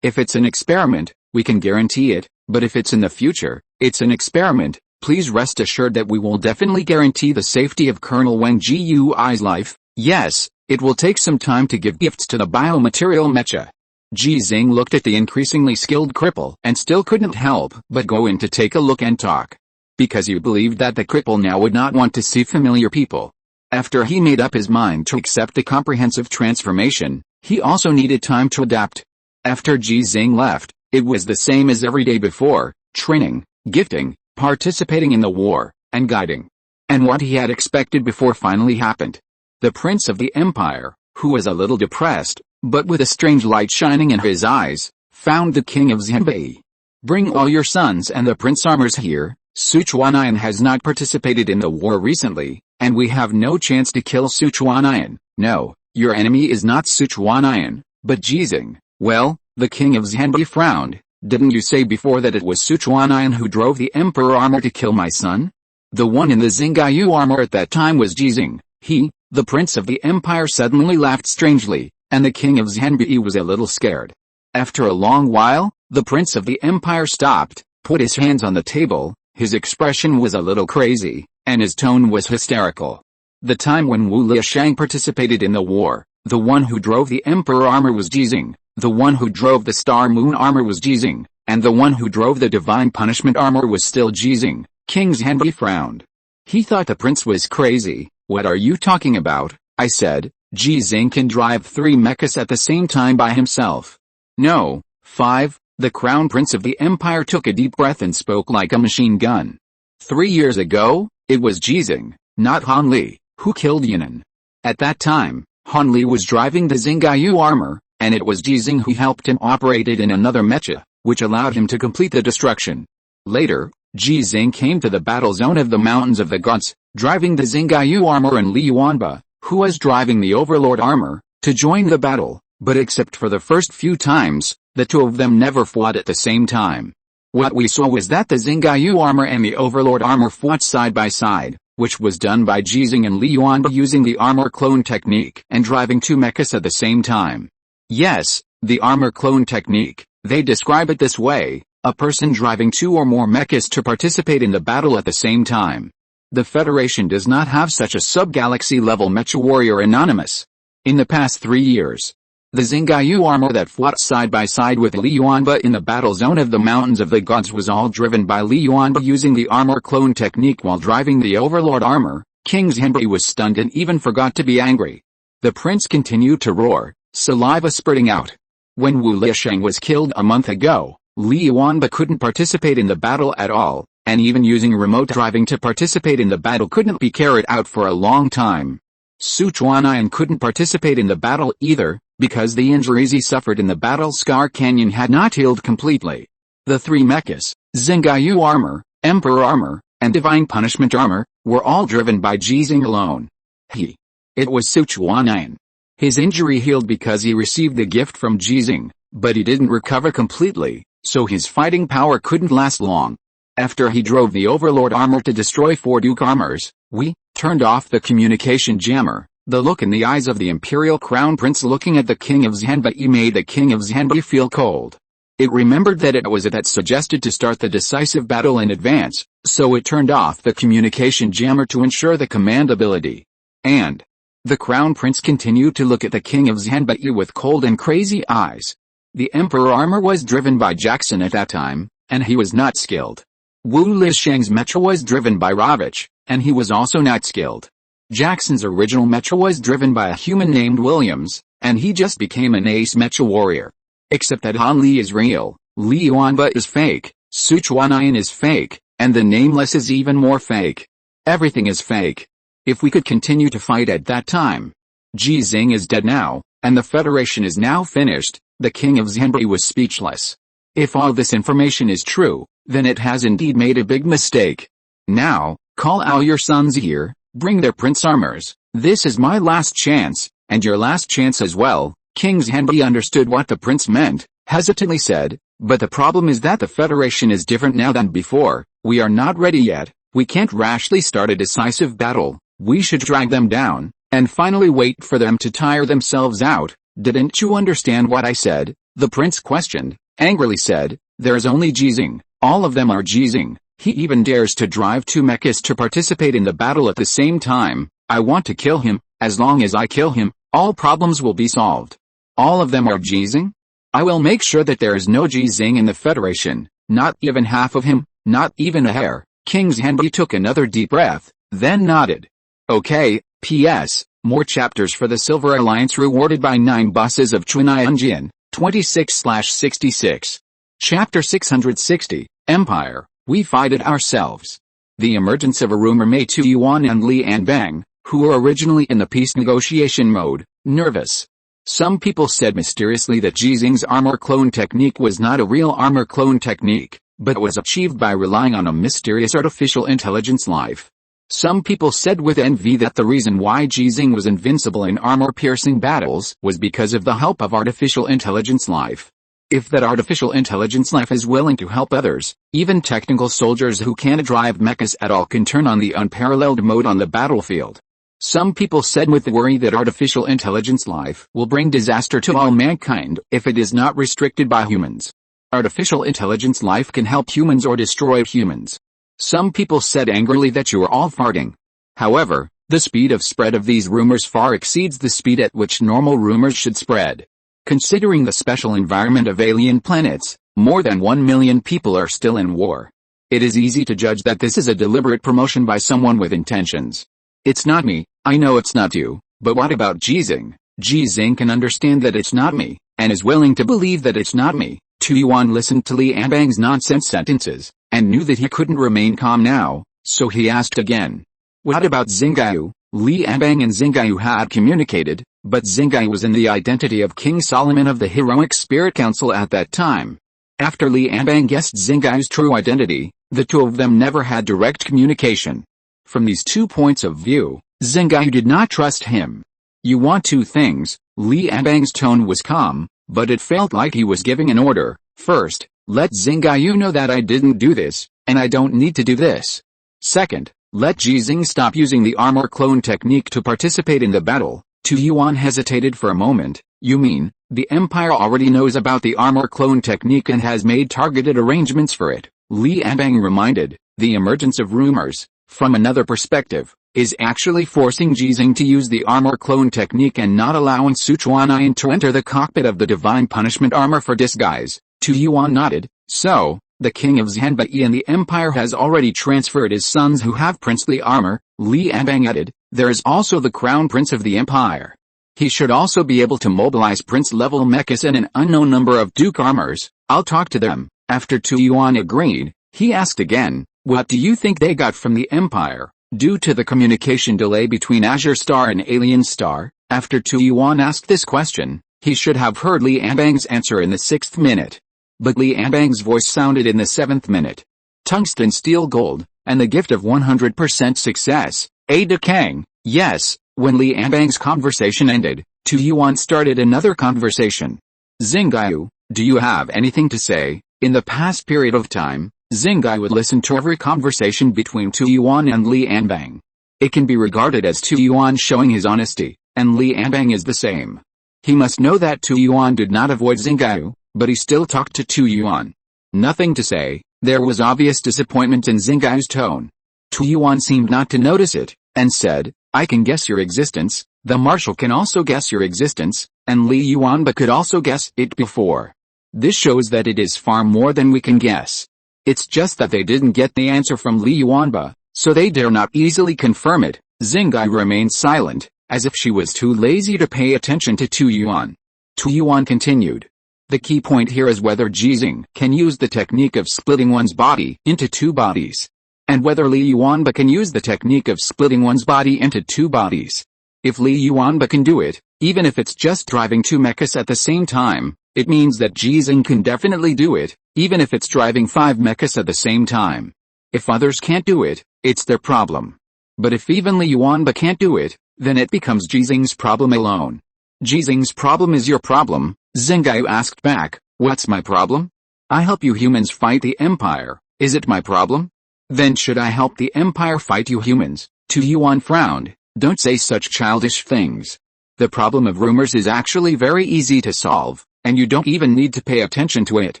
If it's an experiment, we can guarantee it, but if it's in the future, it's an experiment. Please rest assured that we will definitely guarantee the safety of Colonel Wang Jiyue's life. Yes, it will take some time to give gifts to the biomaterial mecha. Ji Xinghe looked at the increasingly skilled cripple and still couldn't help but go in to take a look and talk. Because he believed that the cripple now would not want to see familiar people. After he made up his mind to accept the comprehensive transformation, he also needed time to adapt. After Ji Xinghe left, it was the same as every day before, training, gifting, participating in the war, and guiding. And what he had expected before finally happened. The prince of the empire, who was a little depressed, but with a strange light shining in his eyes, found the king of Xinbei. Bring all your sons and the prince armors here. Sichuanian has not participated in the war recently, and we have no chance to kill Sichuanian. No, your enemy is not Sichuanian, but Ji Xinghe. Well, the king of Xinbei frowned. Didn't you say before that it was Sichuanian who drove the emperor armor to kill my son? The one in the Xingaiyu armor at that time was Ji Xinghe. He, the prince of the empire, suddenly laughed strangely, and the king of Xinbei was a little scared. After a long while, the prince of the empire stopped, put his hands on the table, his expression was a little crazy, and his tone was hysterical. The time when Wu Liashang participated in the war, the one who drove the emperor armor was Ji Xinghe, the one who drove the star moon armor was Ji Xinghe, and the one who drove the divine punishment armor was still Ji Xinghe. King Xinbei frowned. He thought the prince was crazy. What are you talking about? I said. Ji Xinghe can drive 3 mechas at the same time by himself. No, 5. The crown prince of the empire took a deep breath and spoke like a machine gun. 3 years ago, it was Ji Xinghe, not Han Li, who killed Yan'an. At that time, Han Li was driving the Xingaiyu armor, and it was Ji Xinghe who helped him operate it in another mecha, which allowed him to complete the destruction. Later, Ji Xinghe came to the battle zone of the Mountains of the Gods, driving the Xingaiyu armor, and Li Yuanba, who was driving the Overlord armor, to join the battle, but except for the first few times, the two of them never fought at the same time. What we saw was that the Xingaiyu armor and the Overlord armor fought side by side, which was done by Ji Xinghe and Li Yuanba using the armor clone technique and driving 2 mechas at the same time. Yes, the armor clone technique, they describe it this way. A person driving 2 or more mechas to participate in the battle at the same time. The Federation does not have such a sub-galaxy level mecha warrior anonymous. In the past 3 years, the Xingaiyu armor that fought side by side with Li Yuanba in the battle zone of the Mountains of the Gods was all driven by Li Yuanba using the armor clone technique while driving the Overlord armor. King Xinbei was stunned and even forgot to be angry. The prince continued to roar, saliva spurting out. When Wu Liashang was killed a month ago, Li Yuanba couldn't participate in the battle at all, and even using remote driving to participate in the battle couldn't be carried out for a long time. Sichuanian couldn't participate in the battle either, because the injuries he suffered in the battle Scar Canyon had not healed completely. The 3 mechas, Xingaiyu armor, Emperor armor, and Divine Punishment armor, were all driven by Ji Xinghe alone. It was Sichuanian. His injury healed because he received the gift from Ji Xinghe, but he didn't recover completely, so his fighting power couldn't last long. After he drove the Overlord armor to destroy 4 Duke armors, we turned off the communication jammer. The look in the eyes of the Imperial Crown Prince looking at the King of Xinbei made the King of Xinbei feel cold. It remembered that it was it that suggested to start the decisive battle in advance, so it turned off the communication jammer to ensure the command ability. And the Crown Prince continued to look at the King of Xinbei with cold and crazy eyes. The Emperor armor was driven by Jackson at that time, and he was not skilled. Wu Liashang's mecha was driven by Ravich, and he was also not skilled. Jackson's original mecha was driven by a human named Williams, and he just became an ace mecha warrior. Except that Han Li is real, Li Yuanba is fake, Sichuanian is fake, and the Nameless is even more fake. Everything is fake. If we could continue to fight at that time. Ji Xinghe is dead now, and the Federation is now finished. The King of Xinbei was speechless. If all this information is true, then it has indeed made a big mistake. Now, call all your sons here, bring their prince armors. This is my last chance, and your last chance as well. King Xinbei understood what the prince meant, hesitantly said, but the problem is that the Federation is different now than before. We are not ready yet. We can't rashly start a decisive battle. We should drag them down, and finally wait for them to tire themselves out. Didn't you understand what I said? The prince questioned, angrily said, there's only Ji Xinghe. All of them are Ji Xinghe. He even dares to drive 2 mechas to participate in the battle at the same time. I want to kill him. As long as I kill him, all problems will be solved. All of them are Ji Xinghe? I will make sure that there is no Ji Xinghe in the Federation, not even half of him, not even a hair. King Xinbei took another deep breath, then nodded. Okay, P.S. More chapters for the Silver Alliance rewarded by 9 buses of Chunaianjian, 26/66. Chapter 660, Empire, we fight it ourselves. The emergence of a rumor made Tu Yuan and Li Anbang, who were originally in the peace negotiation mode, nervous. Some people said mysteriously that Ji Xinghe's armor clone technique was not a real armor clone technique, but was achieved by relying on a mysterious artificial intelligence life. Some people said with envy that the reason why Ji Xinghe was invincible in armor-piercing battles was because of the help of artificial intelligence life. If that artificial intelligence life is willing to help others, even technical soldiers who can't drive mechas at all can turn on the unparalleled mode on the battlefield. Some people said with worry that artificial intelligence life will bring disaster to all mankind if it is not restricted by humans. Artificial intelligence life can help humans or destroy humans. Some people said angrily that you are all farting. However, the speed of spread of these rumors far exceeds the speed at which normal rumors should spread. Considering the special environment of alien planets, more than 1 million people are still in war. It is easy to judge that this is a deliberate promotion by someone with intentions. It's not me, I know it's not you, but what about Ji Xinghe? Ji Xinghe can understand that it's not me, and is willing to believe that it's not me. Tu Yuan listened to Li Anbang's nonsense sentences, and knew that he couldn't remain calm now, so he asked again. What about Xinghe? Li Anbang and Xinghe had communicated, but Xinghe was in the identity of King Solomon of the Heroic Spirit Council at that time. After Li Anbang guessed Xinghe's true identity, the two of them never had direct communication. From these 2 points of view, Xinghe did not trust him. You want 2 things. Li Anbang's tone was calm, but it felt like he was giving an order. First, let Xinghe know that I didn't do this, and I don't need to do this. Second, let Ji Xinghe stop using the armor clone technique to participate in the battle. Tu Yuan hesitated for a moment. You mean, the Empire already knows about the armor clone technique and has made targeted arrangements for it? Li Anbang reminded. The emergence of rumors, from another perspective, is actually forcing Ji Xinghe to use the armor clone technique and not allowing Sichuanayan to enter the cockpit of the divine punishment armor for disguise. Tu Yuan nodded. So, the king of Zhanbai and the empire has already transferred his sons who have princely armor. Li Anbang added. There is also the crown prince of the empire. He should also be able to mobilize prince-level mechas and an unknown number of duke armors. I'll talk to them. After Tu Yuan agreed, he asked again, what do you think they got from the empire? Due to the communication delay between Azure Star and Alien Star, after Tu Yuan asked this question, he should have heard Li Anbang's answer in the 6th minute. But Li Anbang's voice sounded in the 7th minute. Tungsten steel gold, and the gift of 100% success. Ada Kang, yes. When Li Anbang's conversation ended, Tu Yuan started another conversation. Xinghe, do you have anything to say? In the past period of time, Xinghe would listen to every conversation between Tu Yuan and Li Anbang. It can be regarded as Tu Yuan showing his honesty, and Li Anbang is the same. He must know that Tu Yuan did not avoid Xinghe, but he still talked to Tu Yuan. Nothing to say. There was obvious disappointment in Xinghe's tone. Tu Yuan seemed not to notice it, and said, I can guess your existence, the marshal can also guess your existence, and Li Yuanba could also guess it before. This shows that it is far more than we can guess. It's just that they didn't get the answer from Li Yuanba, so they dare not easily confirm it. Xinghe remained silent, as if she was too lazy to pay attention to Tu Yuan. Tu Yuan continued. The key point here is whether Ji Xinghe can use the technique of splitting one's body into 2 bodies. And whether Li Yuanba can use the technique of splitting one's body into 2 bodies. If Li Yuanba can do it, even if it's just driving 2 mechas at the same time, it means that Ji Xinghe can definitely do it, even if it's driving 5 mechas at the same time. If others can't do it, it's their problem. But if even Li Yuanba can't do it, then it becomes Ji Xinghe's problem alone. Ji Xinghe's problem is your problem, Xinghe asked back. What's my problem? I help you humans fight the empire. Is it my problem? Then should I help the empire fight you humans? Tu Yuan frowned. Don't say such childish things. The problem of rumors is actually very easy to solve, and you don't even need to pay attention to it.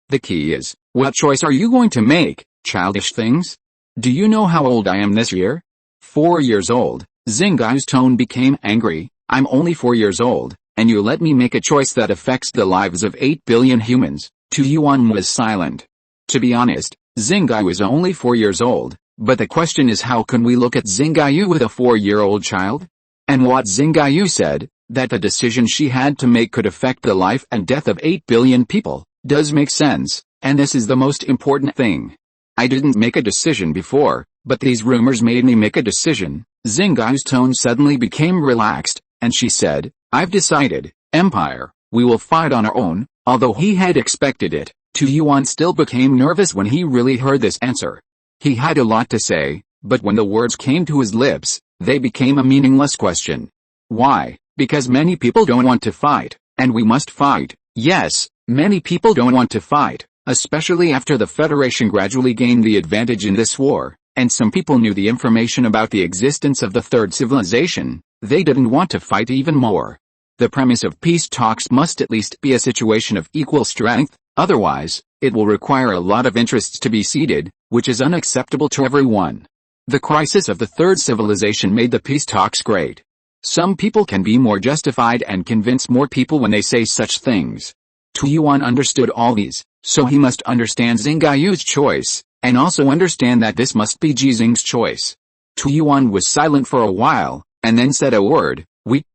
The key is, what choice are you going to make? Childish things? Do you know how old I am this year? 4 years old. Xinghe's tone became angry. I'm only 4 years old, and you let me make a choice that affects the lives of 8 billion humans. Tu Yuan was silent. To be honest, Xinghe was only 4 years old, but the question is how can we look at Xinghe with a 4-year-old child? And what Xinghe said, that the decision she had to make could affect the life and death of 8 billion people, does make sense, and this is the most important thing. I didn't make a decision before, but these rumors made me make a decision. Xinghe's tone suddenly became relaxed, and she said, I've decided, Empire, we will fight on our own. Although he had expected it, Tu Yuan still became nervous when he really heard this answer. He had a lot to say, but when the words came to his lips, they became a meaningless question. Why? Because many people don't want to fight, and we must fight. Yes, many people don't want to fight, especially after the Federation gradually gained the advantage in this war, and some people knew the information about the existence of the third civilization. They didn't want to fight even more. The premise of peace talks must at least be a situation of equal strength, otherwise, it will require a lot of interests to be ceded, which is unacceptable to everyone. The crisis of the third civilization made the peace talks great. Some people can be more justified and convince more people when they say such things. Tu Yuan understood all these, so he must understand Xinghe's choice, and also understand that this must be Ji Xinghe's choice. Tu Yuan was silent for a while, and then said a word.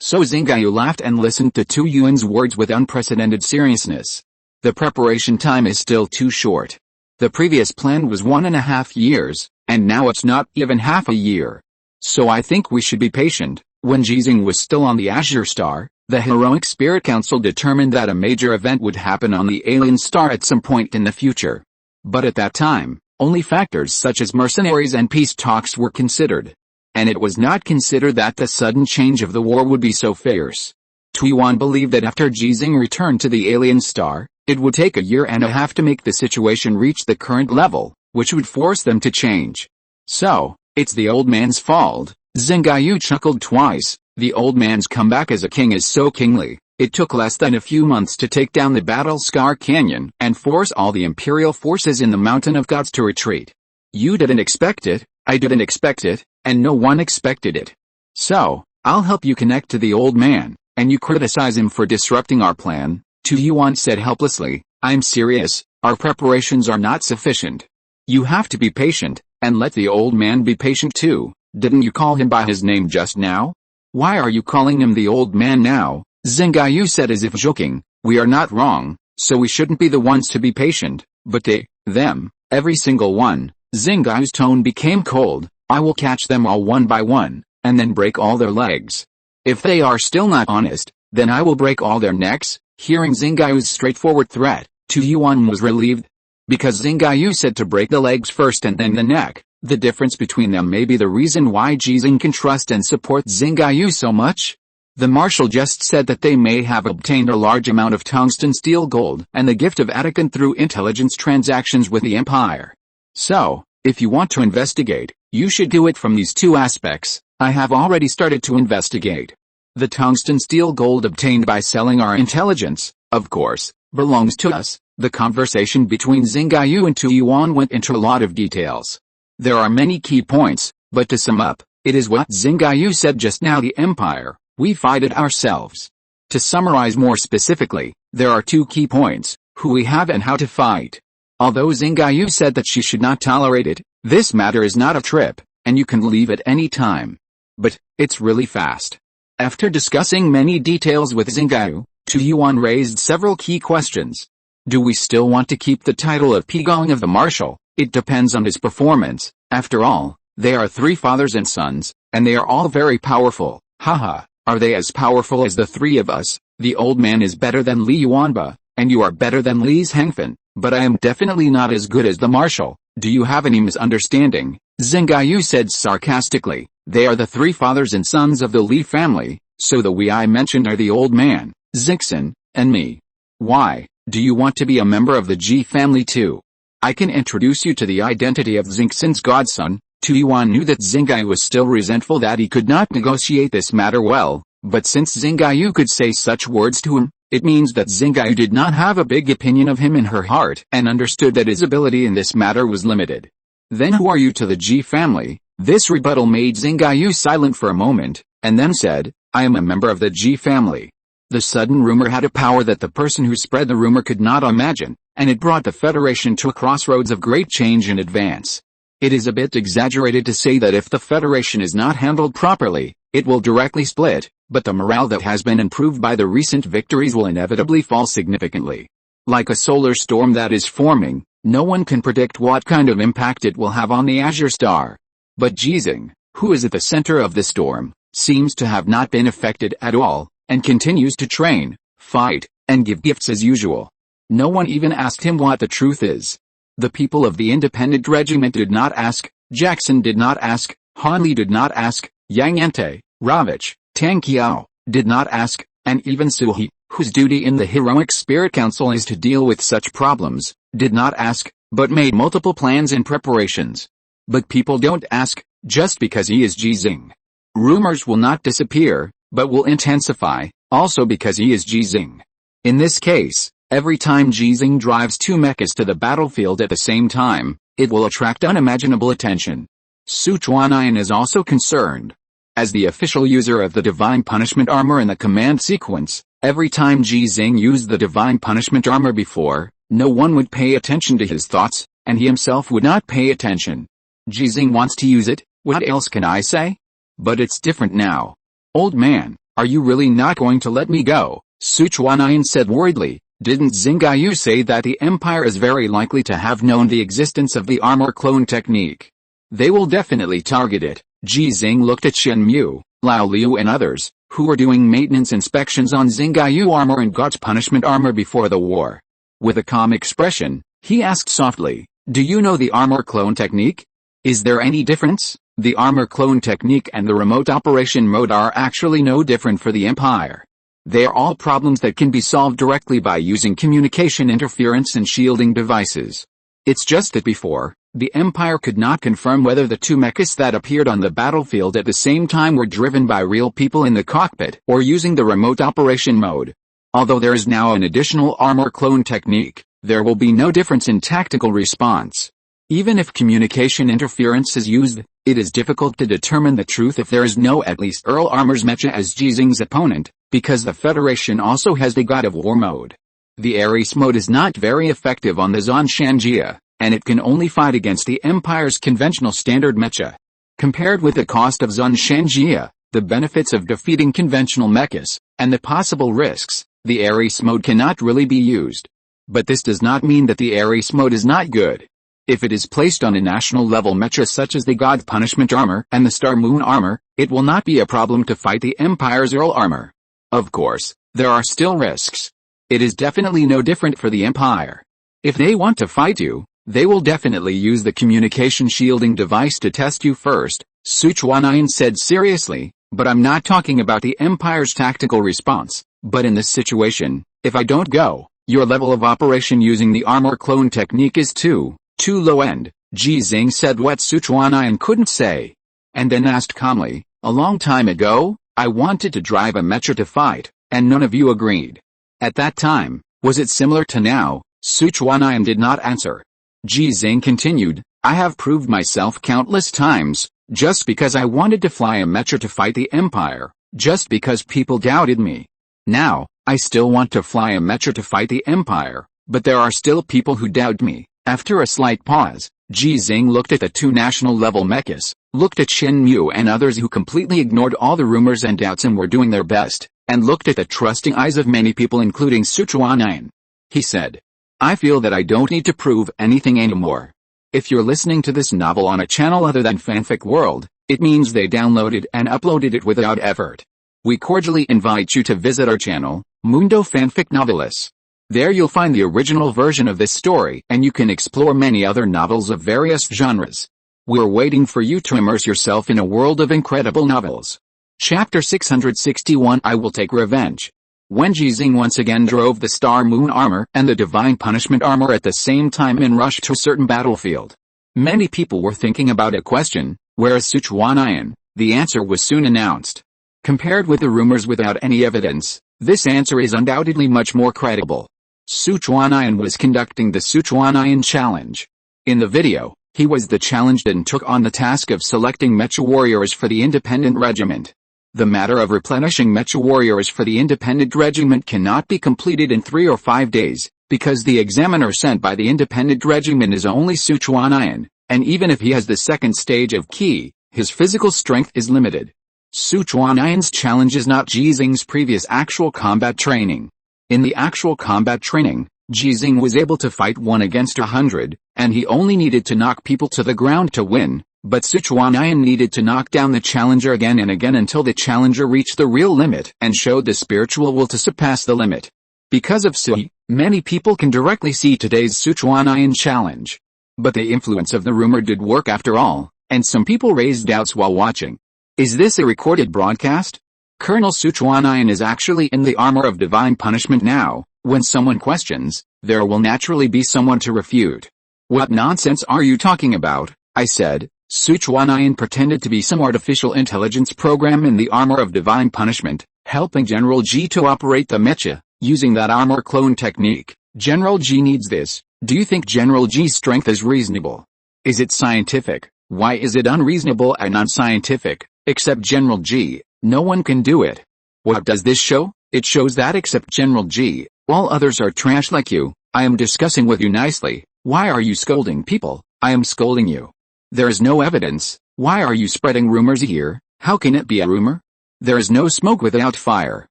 So Xinghe laughed and listened to Tu Yuan's words with unprecedented seriousness. The preparation time is still too short. The previous plan was 1.5 years, and now it's not even half a year. So I think we should be patient. When Ji Xinghe was still on the Azure Star, the Heroic Spirit Council determined that a major event would happen on the alien star at some point in the future. But at that time, only factors such as mercenaries and peace talks were considered. And it was not considered that the sudden change of the war would be so fierce. Tu Yuan believed that after Ji Xinghe returned to the alien star, it would take 1.5 years to make the situation reach the current level, which would force them to change. So, it's the old man's fault. Xinghe chuckled twice. The old man's comeback as a king is so kingly. It took less than a few months to take down the Battle Scar Canyon and force all the imperial forces in the Mountain of Gods to retreat. You didn't expect it, I didn't expect it, and no one expected it. So, I'll help you connect to the old man, and you criticize him for disrupting our plan. Tu Yuan said helplessly, I'm serious, our preparations are not sufficient. You have to be patient, and let the old man be patient too. Didn't you call him by his name just now? Why are you calling him the old man now? Xinghe said as if joking, we are not wrong, so we shouldn't be the ones to be patient, but they, them, every single one. Xinghe's tone became cold. I will catch them all one by one, and then break all their legs. If they are still not honest, then I will break all their necks. Hearing Xinghe's straightforward threat, Tu Yuan was relieved. Because Xinghe said to break the legs first and then the neck, the difference between them may be the reason why Ji Xinghe can trust and support Xinghe so much. The marshal just said that they may have obtained a large amount of tungsten steel gold and the gift of Attican through intelligence transactions with the Empire. So, if you want to investigate, you should do it from these two aspects. I have already started to investigate. The tungsten steel gold obtained by selling our intelligence, of course, belongs to us. The conversation between Xinghe and Tu Yuan went into a lot of details. There are many key points, but to sum up, it is what Xinghe said just now: the Empire, we fight it ourselves. To summarize more specifically, there are two key points: who we have and how to fight. Although Xinghe said that she should not tolerate it, this matter is not a trip, and you can leave at any time. But, it's really fast. After discussing many details with Xinghe, Tu Yuan raised several key questions. Do we still want to keep the title of Pigong of the Marshal? It depends on his performance. After all, they are 3 fathers and sons, and they are all very powerful. Haha, are they as powerful as the 3 of us? The old man is better than Li Yuanba, and you are better than Li Zhengfen, but I am definitely not as good as the Marshal. Do you have any misunderstanding? Xinghe said sarcastically. They are the 3 fathers and sons of the Li family, so the we I mentioned are the old man, Zixin, and me. Why, do you want to be a member of the Ji family too? I can introduce you to the identity of Xingxin's godson. Tu Yuan knew that Xinghe was still resentful that he could not negotiate this matter well, but since Xinghe could say such words to him, it means that Xinghe did not have a big opinion of him in her heart and understood that his ability in this matter was limited. Then who are you to the Ji family? This rebuttal made Xinghe silent for a moment, and then said, I am a member of the Ji family. The sudden rumor had a power that the person who spread the rumor could not imagine, and it brought the Federation to a crossroads of great change and advance. It is a bit exaggerated to say that if the Federation is not handled properly, It will directly split, but the morale that has been improved by the recent victories will inevitably fall significantly. Like a solar storm that is forming, no one can predict what kind of impact it will have on the Azure Star. But Ji Xinghe, who is at the center of the storm, seems to have not been affected at all, and continues to train, fight, and give gifts as usual. No one even asked him what the truth is. The people of the independent regiment did not ask, Jackson did not ask, Hanli did not ask, Yang Ente, Ravich, Tang Qiao, did not ask, and even Suhi, whose duty in the Heroic Spirit Council is to deal with such problems, did not ask, but made multiple plans and preparations. But people don't ask, just because he is Ji Xinghe. Rumors will not disappear, but will intensify, also because he is Ji Xinghe. In this case, every time Ji Xinghe drives two mechas to the battlefield at the same time, it will attract unimaginable attention. Sichuanian is also concerned. As the official user of the Divine Punishment Armor in the command sequence, every time Ji Xinghe used the Divine Punishment Armor before, no one would pay attention to his thoughts, and he himself would not pay attention. Ji Xinghe wants to use it, what else can I say? But it's different now. Old man, are you really not going to let me go? Sichuanian said worriedly. Didn't Xinghe say that the Empire is very likely to have known the existence of the armor clone technique? They will definitely target it. Ji Xinghe looked at Shen Mu, Lao Liu and others, who were doing maintenance inspections on Xinghe armor and God's punishment armor before the war. With a calm expression, he asked softly, do you know the armor clone technique? Is there any difference? The armor clone technique and the remote operation mode are actually no different for the Empire. They are all problems that can be solved directly by using communication interference and shielding devices. It's just that before, the Empire could not confirm whether the two mechas that appeared on the battlefield at the same time were driven by real people in the cockpit or using the remote operation mode. Although there is now an additional armor clone technique, there will be no difference in tactical response. Even if communication interference is used, it is difficult to determine the truth if there is no at least Earl Armor's mecha as Ji Xinghe's opponent, because the Federation also has the God of War mode. The Ares mode is not very effective on the Zonshanjia, and it can only fight against the Empire's conventional standard mecha. Compared with the cost of Zonshanjia, the benefits of defeating conventional mechas, and the possible risks, the Ares mode cannot really be used. But this does not mean that the Ares mode is not good. If it is placed on a national level mecha such as the God Punishment Armor and the Star Moon Armor, it will not be a problem to fight the Empire's Earl Armor. Of course, there are still risks. It is definitely no different for the Empire. If they want to fight you, they will definitely use the communication shielding device to test you first, Sichuanian said seriously, but I'm not talking about the Empire's tactical response, but in this situation, if I don't go, your level of operation using the armor clone technique is too low end, Ji Xinghe said what Sichuanian couldn't say. And then asked calmly, a long time ago, I wanted to drive a mecha to fight, and none of you agreed. At that time, was it similar to now? Sichuanian did not answer. Ji Xinghe continued, I have proved myself countless times, just because I wanted to fly a mecha to fight the Empire, just because people doubted me. Now, I still want to fly a mecha to fight the Empire, but there are still people who doubt me. After a slight pause, Ji Xinghe looked at the two national-level mechas, looked at Shen Mu and others who completely ignored all the rumors and doubts and were doing their best, and looked at the trusting eyes of many people including Sichuanian. He said, I feel that I don't need to prove anything anymore. If you're listening to this novel on a channel other than Fanfic World, it means they downloaded and uploaded it without effort. We cordially invite you to visit our channel, Mundo Fanfic Novelis. There you'll find the original version of this story and you can explore many other novels of various genres. We're waiting for you to immerse yourself in a world of incredible novels. Chapter 661 I Will Take Revenge. When Ji Xinghe once again drove the Star Moon Armor and the Divine Punishment Armor at the same time and rushed to a certain battlefield, many people were thinking about a question, where is Sichuanian? The answer was soon announced. Compared with the rumors without any evidence, this answer is undoubtedly much more credible. Sichuanian was conducting the Sichuanian Challenge. In the video, he was the challenged and took on the task of selecting mecha warriors for the independent regiment. The matter of replenishing mecha warriors for the independent regiment cannot be completed in 3 or 5 days, because the examiner sent by the independent regiment is only Sichuanian, and even if he has the second stage of Ki, his physical strength is limited. Sichuanyan's challenge is not Ji Xinghe's previous actual combat training. In the actual combat training, Ji Xinghe was able to fight 1 against 100, and he only needed to knock people to the ground to win, but Sichuanyan needed to knock down the challenger again and again until the challenger reached the real limit and showed the spiritual will to surpass the limit. Because of Sui, many people can directly see today's Sichuanyan challenge. But the influence of the rumor did work after all, and some people raised doubts while watching. Is this a recorded broadcast? Colonel Sichuanyan is actually in the armor of divine punishment now. When someone questions, there will naturally be someone to refute. What nonsense are you talking about? I said. Sichuanyan pretended to be some artificial intelligence program in the armor of divine punishment, helping General Ji to operate the mecha, using that armor clone technique. General Ji needs this. Do you think General Ji's strength is reasonable? Is it scientific? Why is it unreasonable and unscientific? Except General Ji, no one can do it. What does this show? It shows that except General Ji, all others are trash like you. I am discussing with you nicely. Why are you scolding people? I am scolding you. There is no evidence. Why are you spreading rumors here? How can it be a rumor? There is no smoke without fire.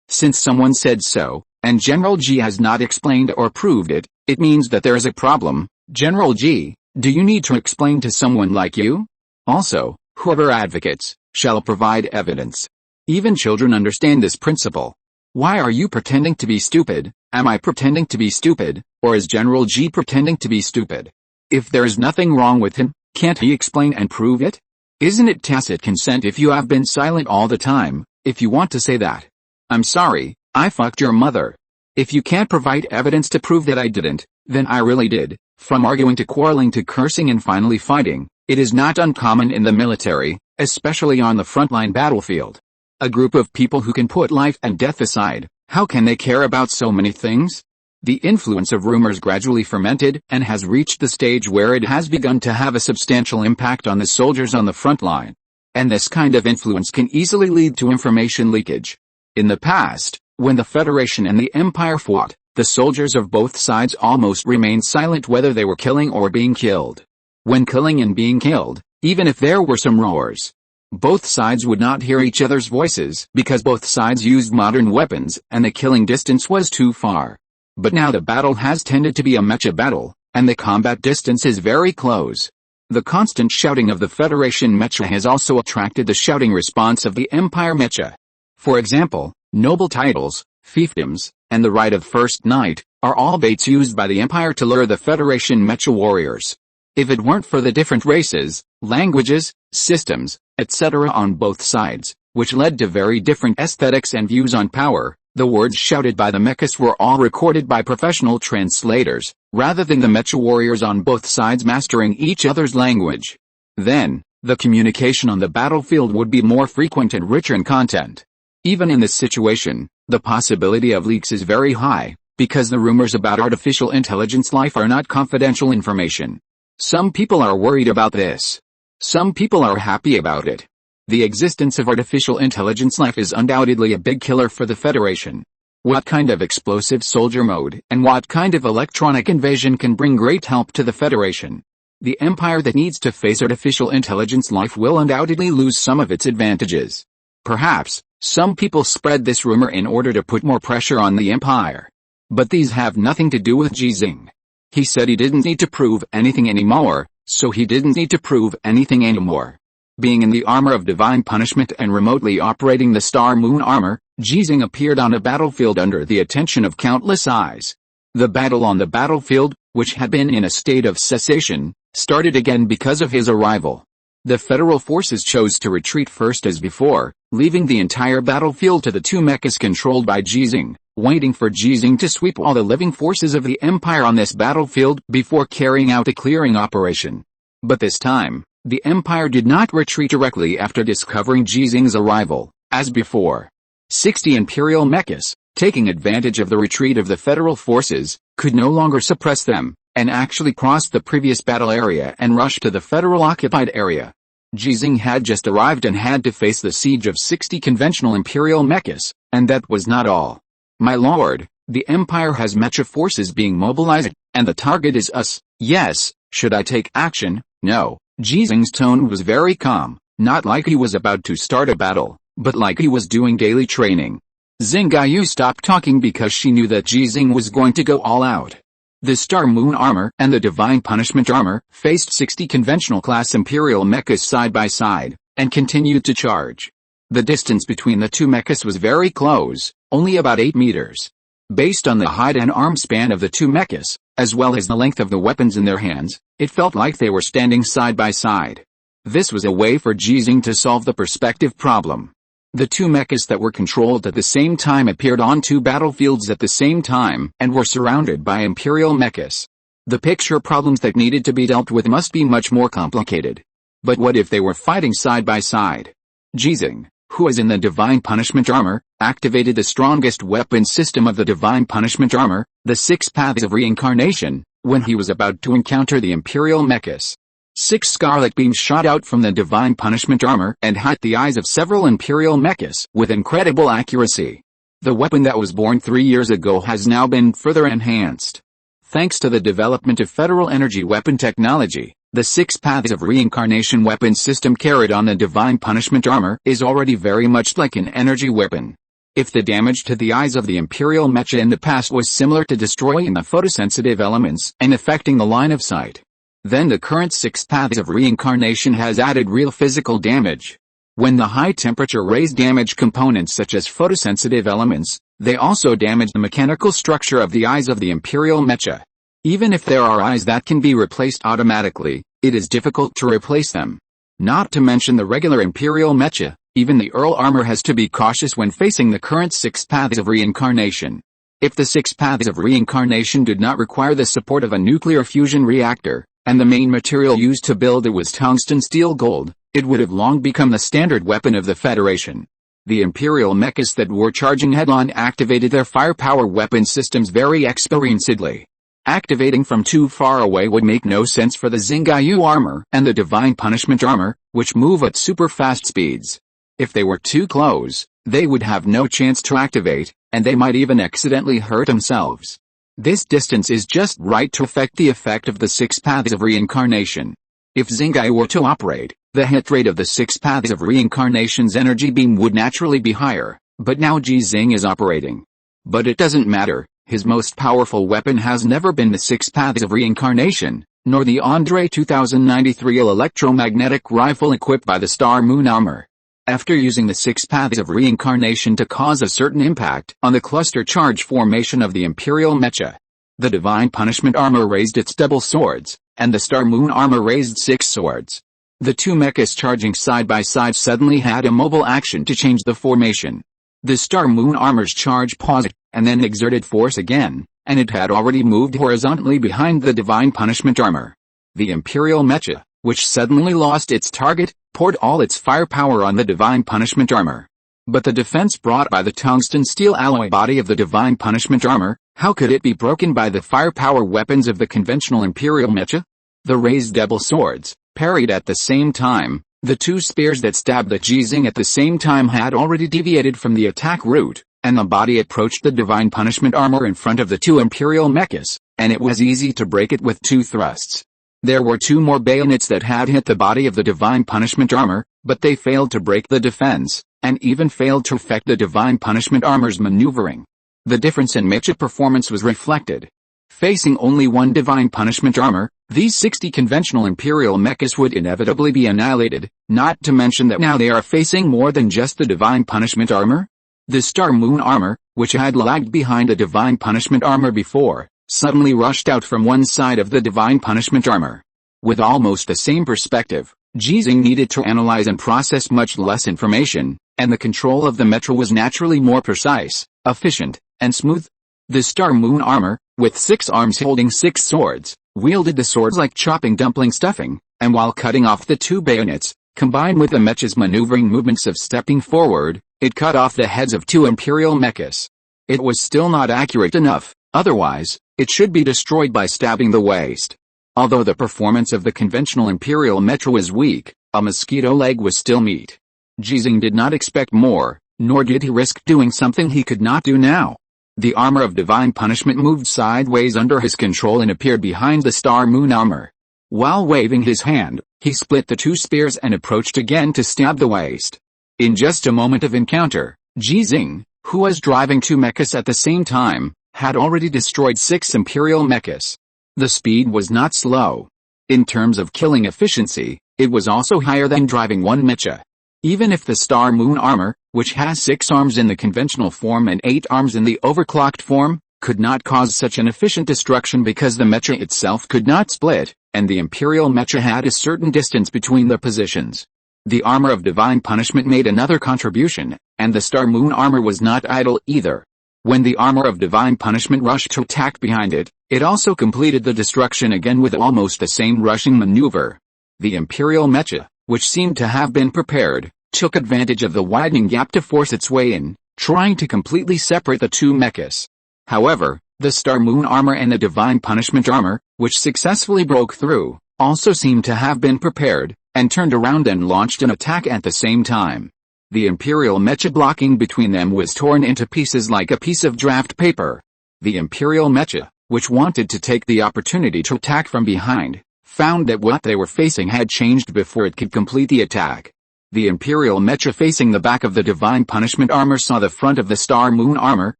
Since someone said so, and General Ji has not explained or proved it, it means that there is a problem. General Ji, do you need to explain to someone like you? Also, whoever advocates, shall provide evidence. Even children understand this principle. Why are you pretending to be stupid? Am I pretending to be stupid, or is General Ji pretending to be stupid? If there is nothing wrong with him, can't he explain and prove it? Isn't it tacit consent if you have been silent all the time, if you want to say that? I'm sorry, I fucked your mother. If you can't provide evidence to prove that I didn't, then I really did. From arguing to quarreling to cursing and finally fighting, it is not uncommon in the military, especially on the frontline battlefield. A group of people who can put life and death aside, how can they care about so many things? The influence of rumors gradually fermented and has reached the stage where it has begun to have a substantial impact on the soldiers on the front line. And this kind of influence can easily lead to information leakage. In the past, when the Federation and the Empire fought, the soldiers of both sides almost remained silent whether they were killing or being killed. When killing and being killed, even if there were some roars, both sides would not hear each other's voices because both sides used modern weapons and the killing distance was too far. But now the battle has tended to be a mecha battle, and the combat distance is very close. The constant shouting of the Federation mecha has also attracted the shouting response of the Empire mecha. For example, noble titles, fiefdoms, and the right of first knight, are all baits used by the Empire to lure the Federation mecha warriors. If it weren't for the different races, languages, systems, etc. on both sides, which led to very different aesthetics and views on power, the words shouted by the mechas were all recorded by professional translators, rather than the mecha warriors on both sides mastering each other's language. Then, the communication on the battlefield would be more frequent and richer in content. Even in this situation, the possibility of leaks is very high, because the rumors about artificial intelligence life are not confidential information. Some people are worried about this. Some people are happy about it. The existence of artificial intelligence life is undoubtedly a big killer for the Federation. What kind of explosive soldier mode and what kind of electronic invasion can bring great help to the Federation? The empire that needs to face artificial intelligence life will undoubtedly lose some of its advantages. Perhaps, some people spread this rumor in order to put more pressure on the empire. But these have nothing to do with Ji Xinghe. He said he didn't need to prove anything anymore, so he didn't need to prove anything anymore. Being in the armor of divine punishment and remotely operating the Star Moon armor, Ji Xinghe appeared on a battlefield under the attention of countless eyes. The battle on the battlefield, which had been in a state of cessation, started again because of his arrival. The federal forces chose to retreat first as before, leaving the entire battlefield to the two mechas controlled by Ji Xinghe, waiting for Ji Xinghe to sweep all the living forces of the empire on this battlefield before carrying out a clearing operation. But this time, the empire did not retreat directly after discovering Ji Xinghe's arrival, as before. 60 imperial mechas, taking advantage of the retreat of the federal forces, could no longer suppress them, and actually crossed the previous battle area and rushed to the federal-occupied area. Ji Xinghe had just arrived and had to face the siege of 60 conventional imperial mechas, and that was not all. My lord, the empire has mecha forces being mobilized, and the target is us. Yes, should I take action? No. Ji Xinghe's tone was very calm. Not like he was about to start a battle, but like he was doing daily training. Xinghe stopped talking because she knew that Ji Xinghe was going to go all out. The Star Moon armor and the Divine Punishment armor faced 60 conventional class Imperial mechas side by side, and continued to charge. The distance between the two mechas was very close, only about 8 meters. Based on the height and arm span of the two mechas, as well as the length of the weapons in their hands, it felt like they were standing side by side. This was a way for Ji Xinghe to solve the perspective problem. The two mechas that were controlled at the same time appeared on two battlefields at the same time and were surrounded by Imperial mechas. The picture problems that needed to be dealt with must be much more complicated. But what if they were fighting side by side? Ji Xinghe, who was in the Divine Punishment armor, activated the strongest weapon system of the Divine Punishment armor, the 6 Paths of Reincarnation, when he was about to encounter the Imperial mechas. 6 scarlet beams shot out from the Divine Punishment armor and hit the eyes of several Imperial mechas with incredible accuracy. The weapon that was born 3 years ago has now been further enhanced. Thanks to the development of Federal Energy weapon technology, the 6 Paths of Reincarnation weapon system carried on the Divine Punishment armor is already very much like an energy weapon. If the damage to the eyes of the Imperial mecha in the past was similar to destroying the photosensitive elements and affecting the line of sight, then the current 6 Paths of Reincarnation has added real physical damage. When the high-temperature rays damage components such as photosensitive elements, they also damage the mechanical structure of the eyes of the Imperial mecha. Even if there are eyes that can be replaced automatically, it is difficult to replace them. Not to mention the regular Imperial mecha, even the Earl armor has to be cautious when facing the current 6 Paths of Reincarnation. If the 6 Paths of Reincarnation did not require the support of a nuclear fusion reactor, and the main material used to build it was tungsten steel gold, it would have long become the standard weapon of the Federation. The Imperial mechas that were charging head-on activated their firepower weapon systems very experiencedly. Activating from too far away would make no sense for the Xinghe armor and the Divine Punishment armor, which move at super fast speeds. If they were too close, they would have no chance to activate, and they might even accidentally hurt themselves. This distance is just right to affect the effect of the 6 Paths of Reincarnation. If Xinghe were to operate, the hit rate of the 6 Paths of Reincarnation's energy beam would naturally be higher, but now Ji Xinghe is operating. But it doesn't matter, his most powerful weapon has never been the 6 Paths of Reincarnation, nor the Andre 2093 electromagnetic rifle equipped by the Star Moon armor. After using the 6 Paths of Reincarnation to cause a certain impact on the cluster charge formation of the Imperial mecha, the Divine Punishment armor raised its double swords, and the Star Moon armor raised 6 swords. The two mechas charging side by side suddenly had a mobile action to change the formation. The Star Moon armor's charge paused, and then exerted force again, and it had already moved horizontally behind the Divine Punishment armor. The Imperial mecha, which suddenly lost its target, poured all its firepower on the Divine Punishment armor. But the defense brought by the tungsten steel alloy body of the Divine Punishment armor, how could it be broken by the firepower weapons of the conventional Imperial mecha? The raised double swords parried at the same time. The two spears that stabbed at Ji Xinghe at the same time had already deviated from the attack route, and the body approached the Divine Punishment armor in front of the two Imperial mechas, and it was easy to break it with 2 thrusts. There were 2 more bayonets that had hit the body of the Divine Punishment armor, but they failed to break the defense, and even failed to affect the Divine Punishment armor's maneuvering. The difference in mecha performance was reflected. Facing only one Divine Punishment armor, these 60 conventional Imperial mechas would inevitably be annihilated, not to mention that now they are facing more than just the Divine Punishment armor. The Star Moon armor, which had lagged behind the Divine Punishment armor before, suddenly rushed out from one side of the Divine Punishment armor. With almost the same perspective, Ji Xinghe needed to analyze and process much less information, and the control of the mecha was naturally more precise, efficient, and smooth. The Star Moon armor, with 6 arms holding 6 swords, wielded the swords like chopping dumpling stuffing, and while cutting off the 2 bayonets, combined with the mecha's maneuvering movements of stepping forward, it cut off the heads of 2 Imperial mechas. It was still not accurate enough, otherwise, it should be destroyed by stabbing the waist. Although the performance of the conventional Imperial mecha was weak, a mosquito leg was still meat. Ji Xinghe did not expect more, nor did he risk doing something he could not do now. The armor of Divine Punishment moved sideways under his control and appeared behind the Star Moon armor. While waving his hand, He split the two spears and approached again to stab the waist. In just a moment of encounter, Ji Xinghe, who was driving two mechas at the same time, had already destroyed 6 imperial mechas. The speed was not slow. In terms of killing efficiency, it was also higher than driving one mecha. Even if the Star Moon armor, which has 6 arms in the conventional form and 8 arms in the overclocked form, could not cause such an efficient destruction because the mecha itself could not split, and the imperial mecha had a certain distance between the positions. The armor of divine punishment made another contribution, and the Star Moon armor was not idle either. When the armor of divine punishment rushed to attack behind it, it also completed the destruction again with almost the same rushing maneuver. The imperial mecha, which seemed to have been prepared, took advantage of the widening gap to force its way in, trying to completely separate the two mechas. However, the Star Moon armor and the divine punishment armor, which successfully broke through, also seemed to have been prepared, and turned around and launched an attack at the same time. The imperial mecha blocking between them was torn into pieces like a piece of draft paper. The imperial mecha, which wanted to take the opportunity to attack from behind, found that what they were facing had changed before it could complete the attack. The imperial mecha facing the back of the divine punishment armor saw the front of the Star Moon armor,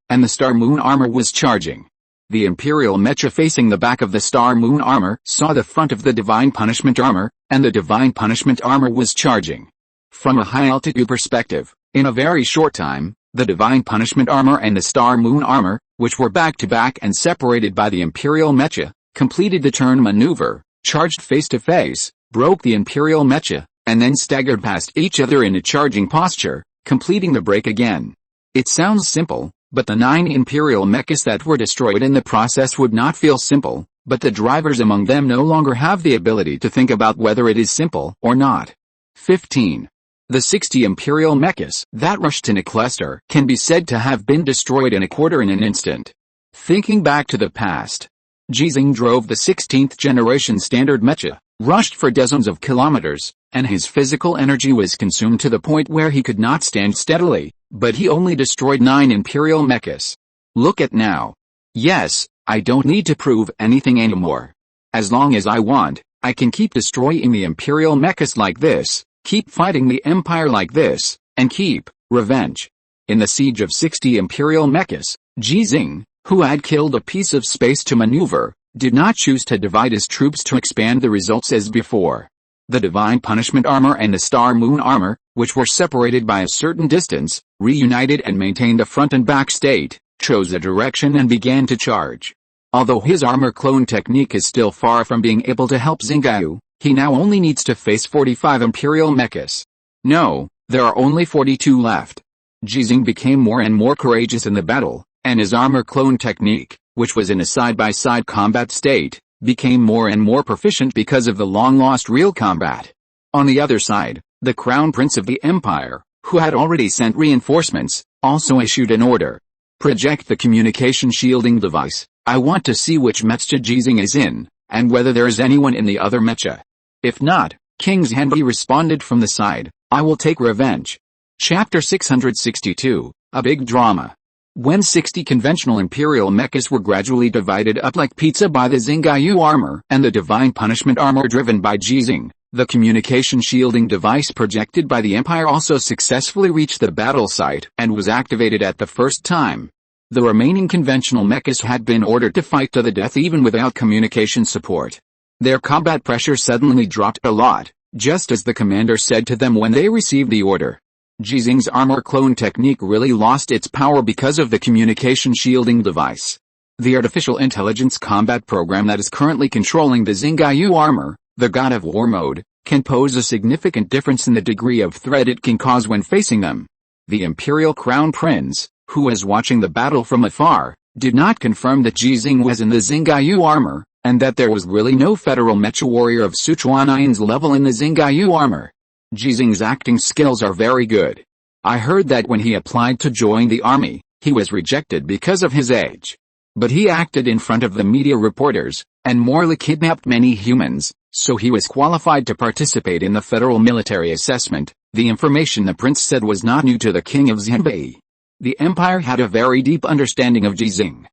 and the Star Moon armor was charging. The imperial mecha facing the back of the Star Moon armor saw the front of the divine punishment armor, and the divine punishment armor was charging. From a high-altitude perspective, in a very short time, the divine punishment armor and the Star Moon armor, which were back-to-back and separated by the imperial mecha, completed the turn maneuver, charged face-to-face, broke the imperial mecha, and then staggered past each other in a charging posture, completing the break again. It sounds simple, but the 9 imperial mechas that were destroyed in the process would not feel simple, but the drivers among them no longer have the ability to think about whether it is simple or not. 15. The 60 imperial mechas that rushed in a cluster can be said to have been destroyed in a quarter in an instant. Thinking back to the past, Ji Xinghe drove the 16th generation standard mecha, rushed for dozens of kilometers, and his physical energy was consumed to the point where he could not stand steadily, but he only destroyed 9 imperial mechas. Look at now. Yes, I don't need to prove anything anymore. As long as I want, I can keep destroying the imperial mechas like this, keep fighting the empire like this, and keep revenge. In the siege of 60 imperial mechas, Ji Xinghe, who had killed a piece of space to maneuver, did not choose to divide his troops to expand the results as before. The divine punishment armor and the Star Moon armor, which were separated by a certain distance, reunited and maintained a front and back state, chose a direction and began to charge. Although his armor clone technique is still far from being able to help Xinghe, he now only needs to face 45 imperial mechas. No, there are only 42 left. Ji Xinghe became more and more courageous in the battle, and his armor clone technique, which was in a side-by-side combat state, became more and more proficient because of the long-lost real combat. On the other side, the Crown Prince of the Empire, who had already sent reinforcements, also issued an order. Project the communication shielding device. I want to see which mecha Ji Xinghe is in, and whether there is anyone in the other mecha. If not, King Xinghe responded from the side, I will take revenge. Chapter 662, A Big Drama. When 60 conventional imperial mechas were gradually divided up like pizza by the Xinghe armor and the divine punishment armor driven by Ji Xinghe, the communication shielding device projected by the Empire also successfully reached the battle site and was activated at the first time. The remaining conventional mechas had been ordered to fight to the death even without communication support. Their combat pressure suddenly dropped a lot, just as the commander said to them when they received the order. Ji Xinghe's armor clone technique really lost its power because of the communication shielding device. The artificial intelligence combat program that is currently controlling the Xinghe armor, the God of War mode, can pose a significant difference in the degree of threat it can cause when facing them. The Imperial Crown Prince, who was watching the battle from afar, did not confirm that Ji Xinghe was in the Xinghe armor, and that there was really no federal mecha warrior of Sichuan's level in the Xinghe armor. Ji Xinghe's acting skills are very good. I heard that when he applied to join the army, he was rejected because of his age. But he acted in front of the media reporters, and morally kidnapped many humans, so he was qualified to participate in the federal military assessment. The information the prince said was not new to the king of Xinghe. The empire had a very deep understanding of Ji Xinghe.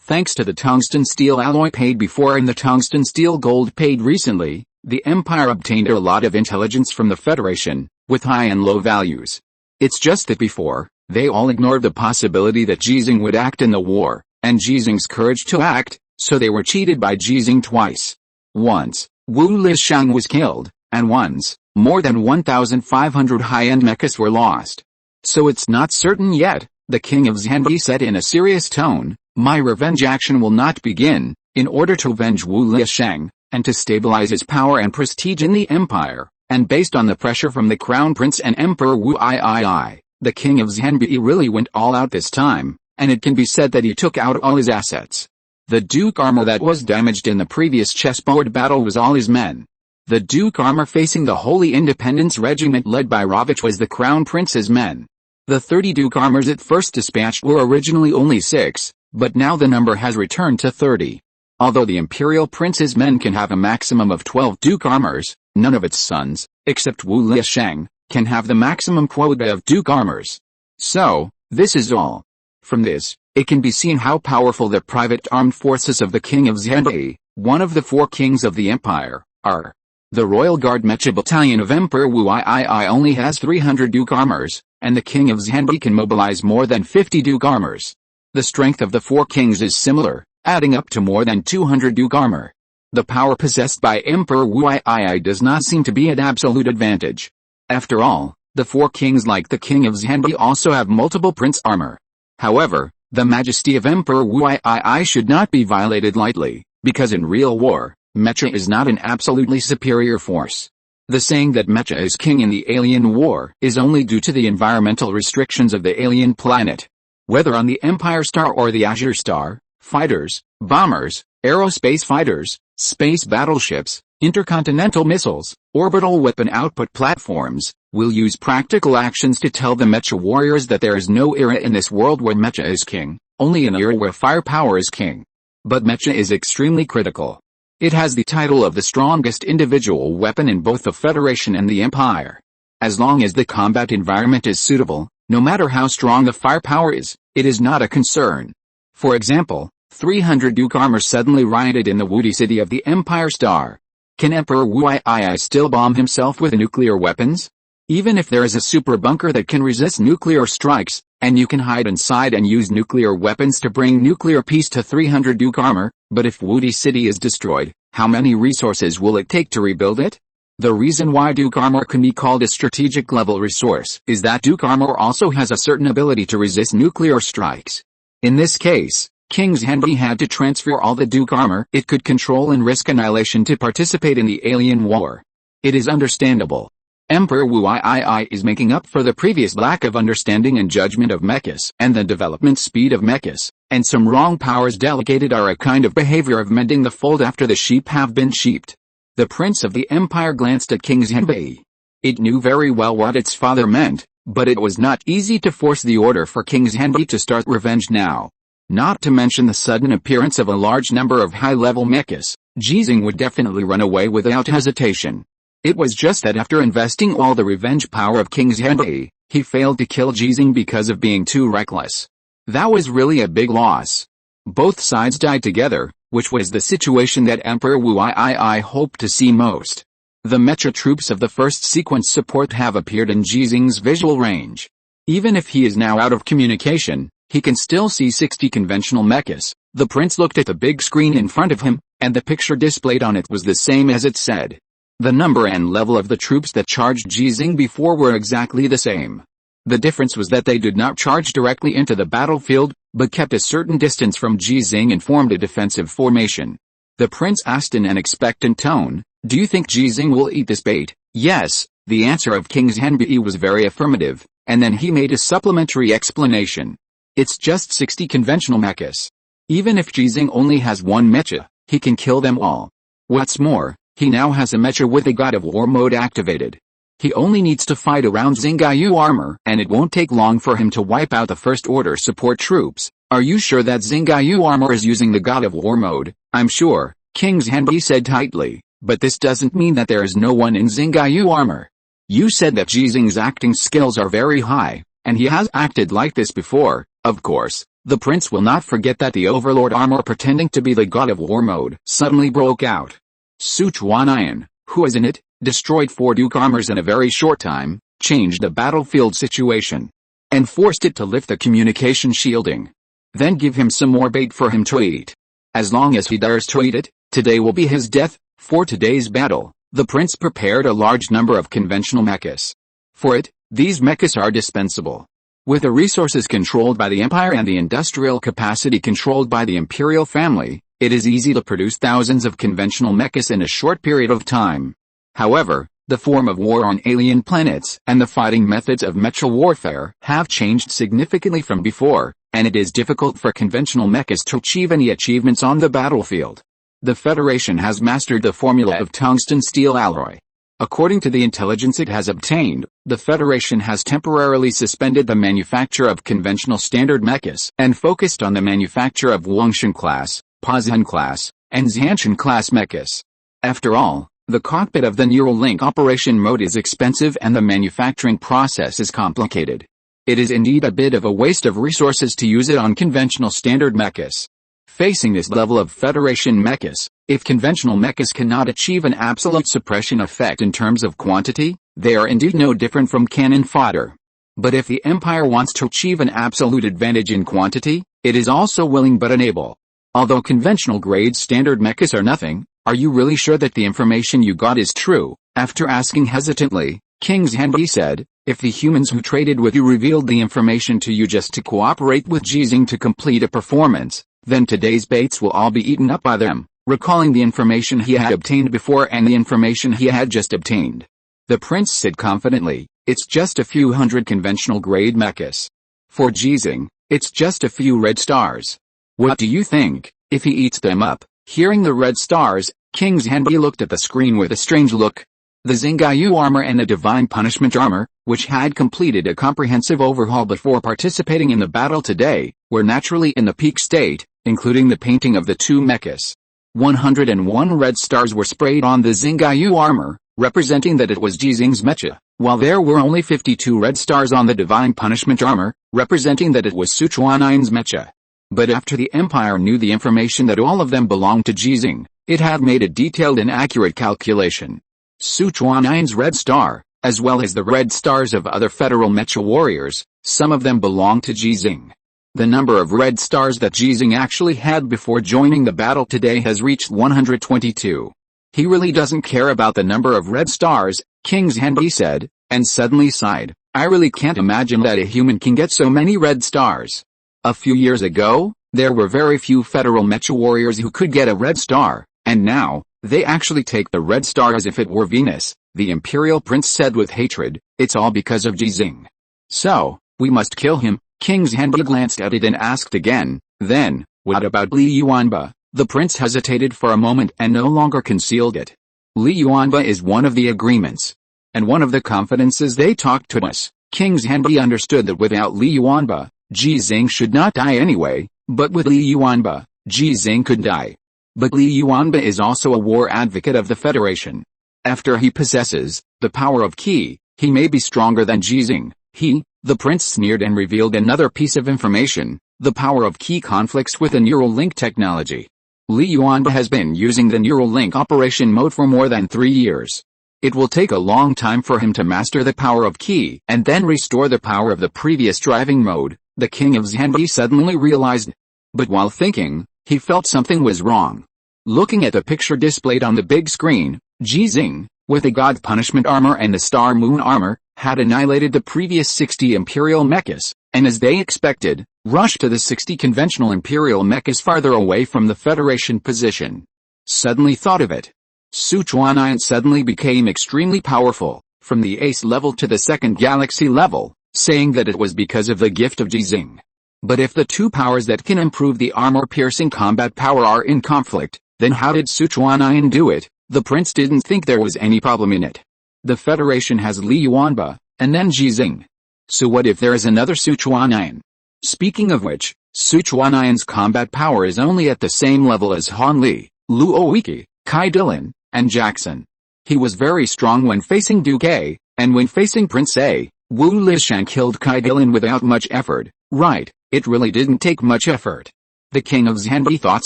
Thanks to the tungsten steel alloy paid before and the tungsten steel gold paid recently, the Empire obtained a lot of intelligence from the Federation, with high and low values. It's just that before, they all ignored the possibility that Ji Xinghe would act in the war, and Ji Xinghe's courage to act, so they were cheated by Ji Xinghe twice. Once, Wu Lishang was killed, and once, more than 1,500 high-end mechas were lost. So it's not certain yet, the king of Xinhe said in a serious tone. My revenge action will not begin, in order to avenge Wu Lishang, and to stabilize his power and prestige in the empire, and based on the pressure from the crown prince and emperor Wu III, the king of Xinhe really went all out this time, and it can be said that he took out all his assets. The Duke armor that was damaged in the previous chessboard battle was all his men. The Duke armor facing the Holy Independence Regiment led by Ravich was the crown prince's men. The 30 Duke armors at first dispatched were originally only 6, but now the number has returned to 30. Although the imperial prince's men can have a maximum of 12 Duke armors, none of its sons, except Wu Lishang, can have the maximum quota of Duke armors. So, this is all. From this, it can be seen how powerful the private armed forces of the king of Xinhe, one of the 4 kings of the empire, are. The Royal Guard Mecha Battalion of Emperor Wu III only has 300 Duke armors, and the king of Xinhe can mobilize more than 50 Duke armors. The strength of the 4 kings is similar, adding up to more than 200 Duke armor. The power possessed by Emperor Wu II does not seem to be an absolute advantage. After all, the 4 kings like the king of Xinhe also have multiple prince armor. However, the majesty of Emperor Wu III should not be violated lightly, because in real war, Mecha is not an absolutely superior force. The saying that Mecha is king in the alien war is only due to the environmental restrictions of the alien planet. Whether on the Empire Star or the Azure Star, fighters, bombers, aerospace fighters, space battleships, intercontinental missiles, orbital weapon output platforms, will use practical actions to tell the Mecha warriors that there is no era in this world where Mecha is king, only an era where firepower is king. But Mecha is extremely critical. It has the title of the strongest individual weapon in both the Federation and the Empire. As long as the combat environment is suitable, no matter how strong the firepower is, it is not a concern. For example, 300 Duke armor suddenly rioted in the woody city of the Empire Star. Can Emperor Wu II still bomb himself with nuclear weapons? Even if there is a super bunker that can resist nuclear strikes, and you can hide inside and use nuclear weapons to bring nuclear peace to 300 Duke armor, but if Woody City is destroyed, how many resources will it take to rebuild it? The reason why Duke armor can be called a strategic level resource is that Duke armor also has a certain ability to resist nuclear strikes. In this case, King Xinhe had to transfer all the Duke armor it could control and risk annihilation to participate in the alien war. It is understandable. Emperor Wu III is making up for the previous lack of understanding and judgment of mechas and the development speed of mechas, and some wrong powers delegated are a kind of behavior of mending the fold after the sheep have been sheeped. The prince of the empire glanced at King Xinhe. It knew very well what its father meant, but it was not easy to force the order for King Xinhe to start revenge now. Not to mention the sudden appearance of a large number of high-level mechas, Ji Xinghe would definitely run away without hesitation. It was just that after investing all the revenge power of King Xinhe, he failed to kill Ji Xinghe because of being too reckless. That was really a big loss. Both sides died together, which was the situation that Emperor Wu III hoped to see most. The Mecha troops of the first sequence support have appeared in Ji Xinghe's visual range. Even if he is now out of communication, he can still see 60 conventional mechas. The prince looked at the big screen in front of him, and the picture displayed on it was the same as it said. The number and level of the troops that charged Ji Xinghe before were exactly the same. The difference was that they did not charge directly into the battlefield, but kept a certain distance from Ji Xinghe and formed a defensive formation. The prince asked in an expectant tone, "Do you think Ji Xinghe will eat this bait?" "Yes," the answer of King Xinhe was very affirmative, and then he made a supplementary explanation. "It's just 60 conventional mechas. Even if Ji Xinghe only has one mecha, he can kill them all. What's more, he now has a mecha with the God of War mode activated. He only needs to fight around Xinghe armor, and it won't take long for him to wipe out the First Order support troops." "Are you sure that Xinghe armor is using the God of War mode?" "I'm sure," King Xinhe said tightly, "but this doesn't mean that there is no one in Xinghe armor. You said that Ji Xinghe's acting skills are very high, and he has acted like this before. Of course, The prince will not forget that the overlord armor pretending to be the god of war mode suddenly broke out. Sichuan, who is in it, destroyed 4 Duke armors in a very short time, changed the battlefield situation, and forced it to lift the communication shielding. Then give him some more bait for him to eat. As long as he dares to eat it, today will be his death. For today's battle, the prince prepared a large number of conventional mechas. For it, these mechas are dispensable. With the resources controlled by the empire and the industrial capacity controlled by the imperial family, it is easy to produce thousands of conventional mechas in a short period of time. However, the form of war on alien planets and the fighting methods of mecha warfare have changed significantly from before, and it is difficult for conventional mechas to achieve any achievements on the battlefield. The Federation has mastered the formula of tungsten steel alloy. According to the intelligence it has obtained, the Federation has temporarily suspended the manufacture of conventional standard mechas and focused on the manufacture of Wongshan class, Pazhan class, and Xianshan class mechas. After all, the cockpit of the neural link operation mode is expensive and the manufacturing process is complicated. It is indeed a bit of a waste of resources to use it on conventional standard mechas. Facing this level of Federation mechas, if conventional mechas cannot achieve an absolute suppression effect in terms of quantity, they are indeed no different from cannon fodder. But if the Empire wants to achieve an absolute advantage in quantity, it is also willing but unable. Although conventional grade standard mechas are nothing, are you really sure that the information you got is true? After asking hesitantly, King Xinghe said, if the humans who traded with you revealed the information to you just to cooperate with Ji Xinghe to complete a performance, then today's baits will all be eaten up by them. Recalling the information he had obtained before and the information he had just obtained, the prince said confidently, it's just a few hundred conventional grade mechas. For Ji Xinghe, it's just a few red stars. What do you think, if he eats them up? Hearing the red stars, King Xinghe looked at the screen with a strange look. The Xinghe armor and the Divine Punishment armor, which had completed a comprehensive overhaul before participating in the battle today, were naturally in the peak state, including the painting of the 2 mechas. 101 red stars were sprayed on the Xinghe armor, representing that it was Ji Xinghe's mecha, while there were only 52 red stars on the Divine Punishment armor, representing that it was Sichuan's mecha. But after the Empire knew the information that all of them belonged to Ji Xinghe, it had made a detailed and accurate calculation. Sichuan's red star, as well as the red stars of other federal mecha warriors, some of them belong to Ji Xinghe. The number of red stars that Ji Xinghe actually had before joining the battle today has reached 122. He really doesn't care about the number of red stars, King Xinghe said, and suddenly sighed. I really can't imagine that a human can get so many red stars. A few years ago, there were very few federal mecha warriors who could get a red star, and now, they actually take the red star as if it were Venus, the imperial prince said with hatred. It's all because of Ji Xinghe. So, we must kill him. King Xinghe glanced at it and asked again, then, what about Li Yuanba? The prince hesitated for a moment and no longer concealed it. Li Yuanba is one of the agreements, and one of the confidences they talked to us. King Xinghe understood that without Li Yuanba, Ji Xinghe should not die anyway, but with Li Yuanba, Ji Xinghe could die. But Li Yuanba is also a war advocate of the Federation. After he possesses the power of Qi, he may be stronger than Ji Xinghe. The prince sneered and revealed another piece of information. The power of Qi conflicts with the neural link technology. Li Yuanba has been using the neural link operation mode for more than 3 years. It will take a long time for him to master the power of Qi and then restore the power of the previous driving mode, the king of Xinghe suddenly realized. But while thinking, he felt something was wrong. Looking at the picture displayed on the big screen, Ji Xinghe, with the God Punishment armor and the Star Moon armor, had annihilated the previous 60 Imperial mechas, and as they expected, rushed to the 60 conventional Imperial mechas farther away from the Federation position. Suddenly thought of it. Sichuan suddenly became extremely powerful, from the ace level to the second galaxy level, saying that it was because of the gift of Ji Xinghe. But if the 2 powers that can improve the armor-piercing combat power are in conflict, then how did Sichuan do it? The prince didn't think there was any problem in it. The Federation has Li Yuanba, and then Ji Xinghe. So what if there is another Sichuan? Speaking of which, Sichuan's combat power is only at the same level as Han Li, Luo Wiki, Kai Dylan, and Jackson. He was very strong when facing Duke A, and when facing Prince A, Wu Lishan killed Kai Dylan without much effort, right? It really didn't take much effort. The king of Xinghe thought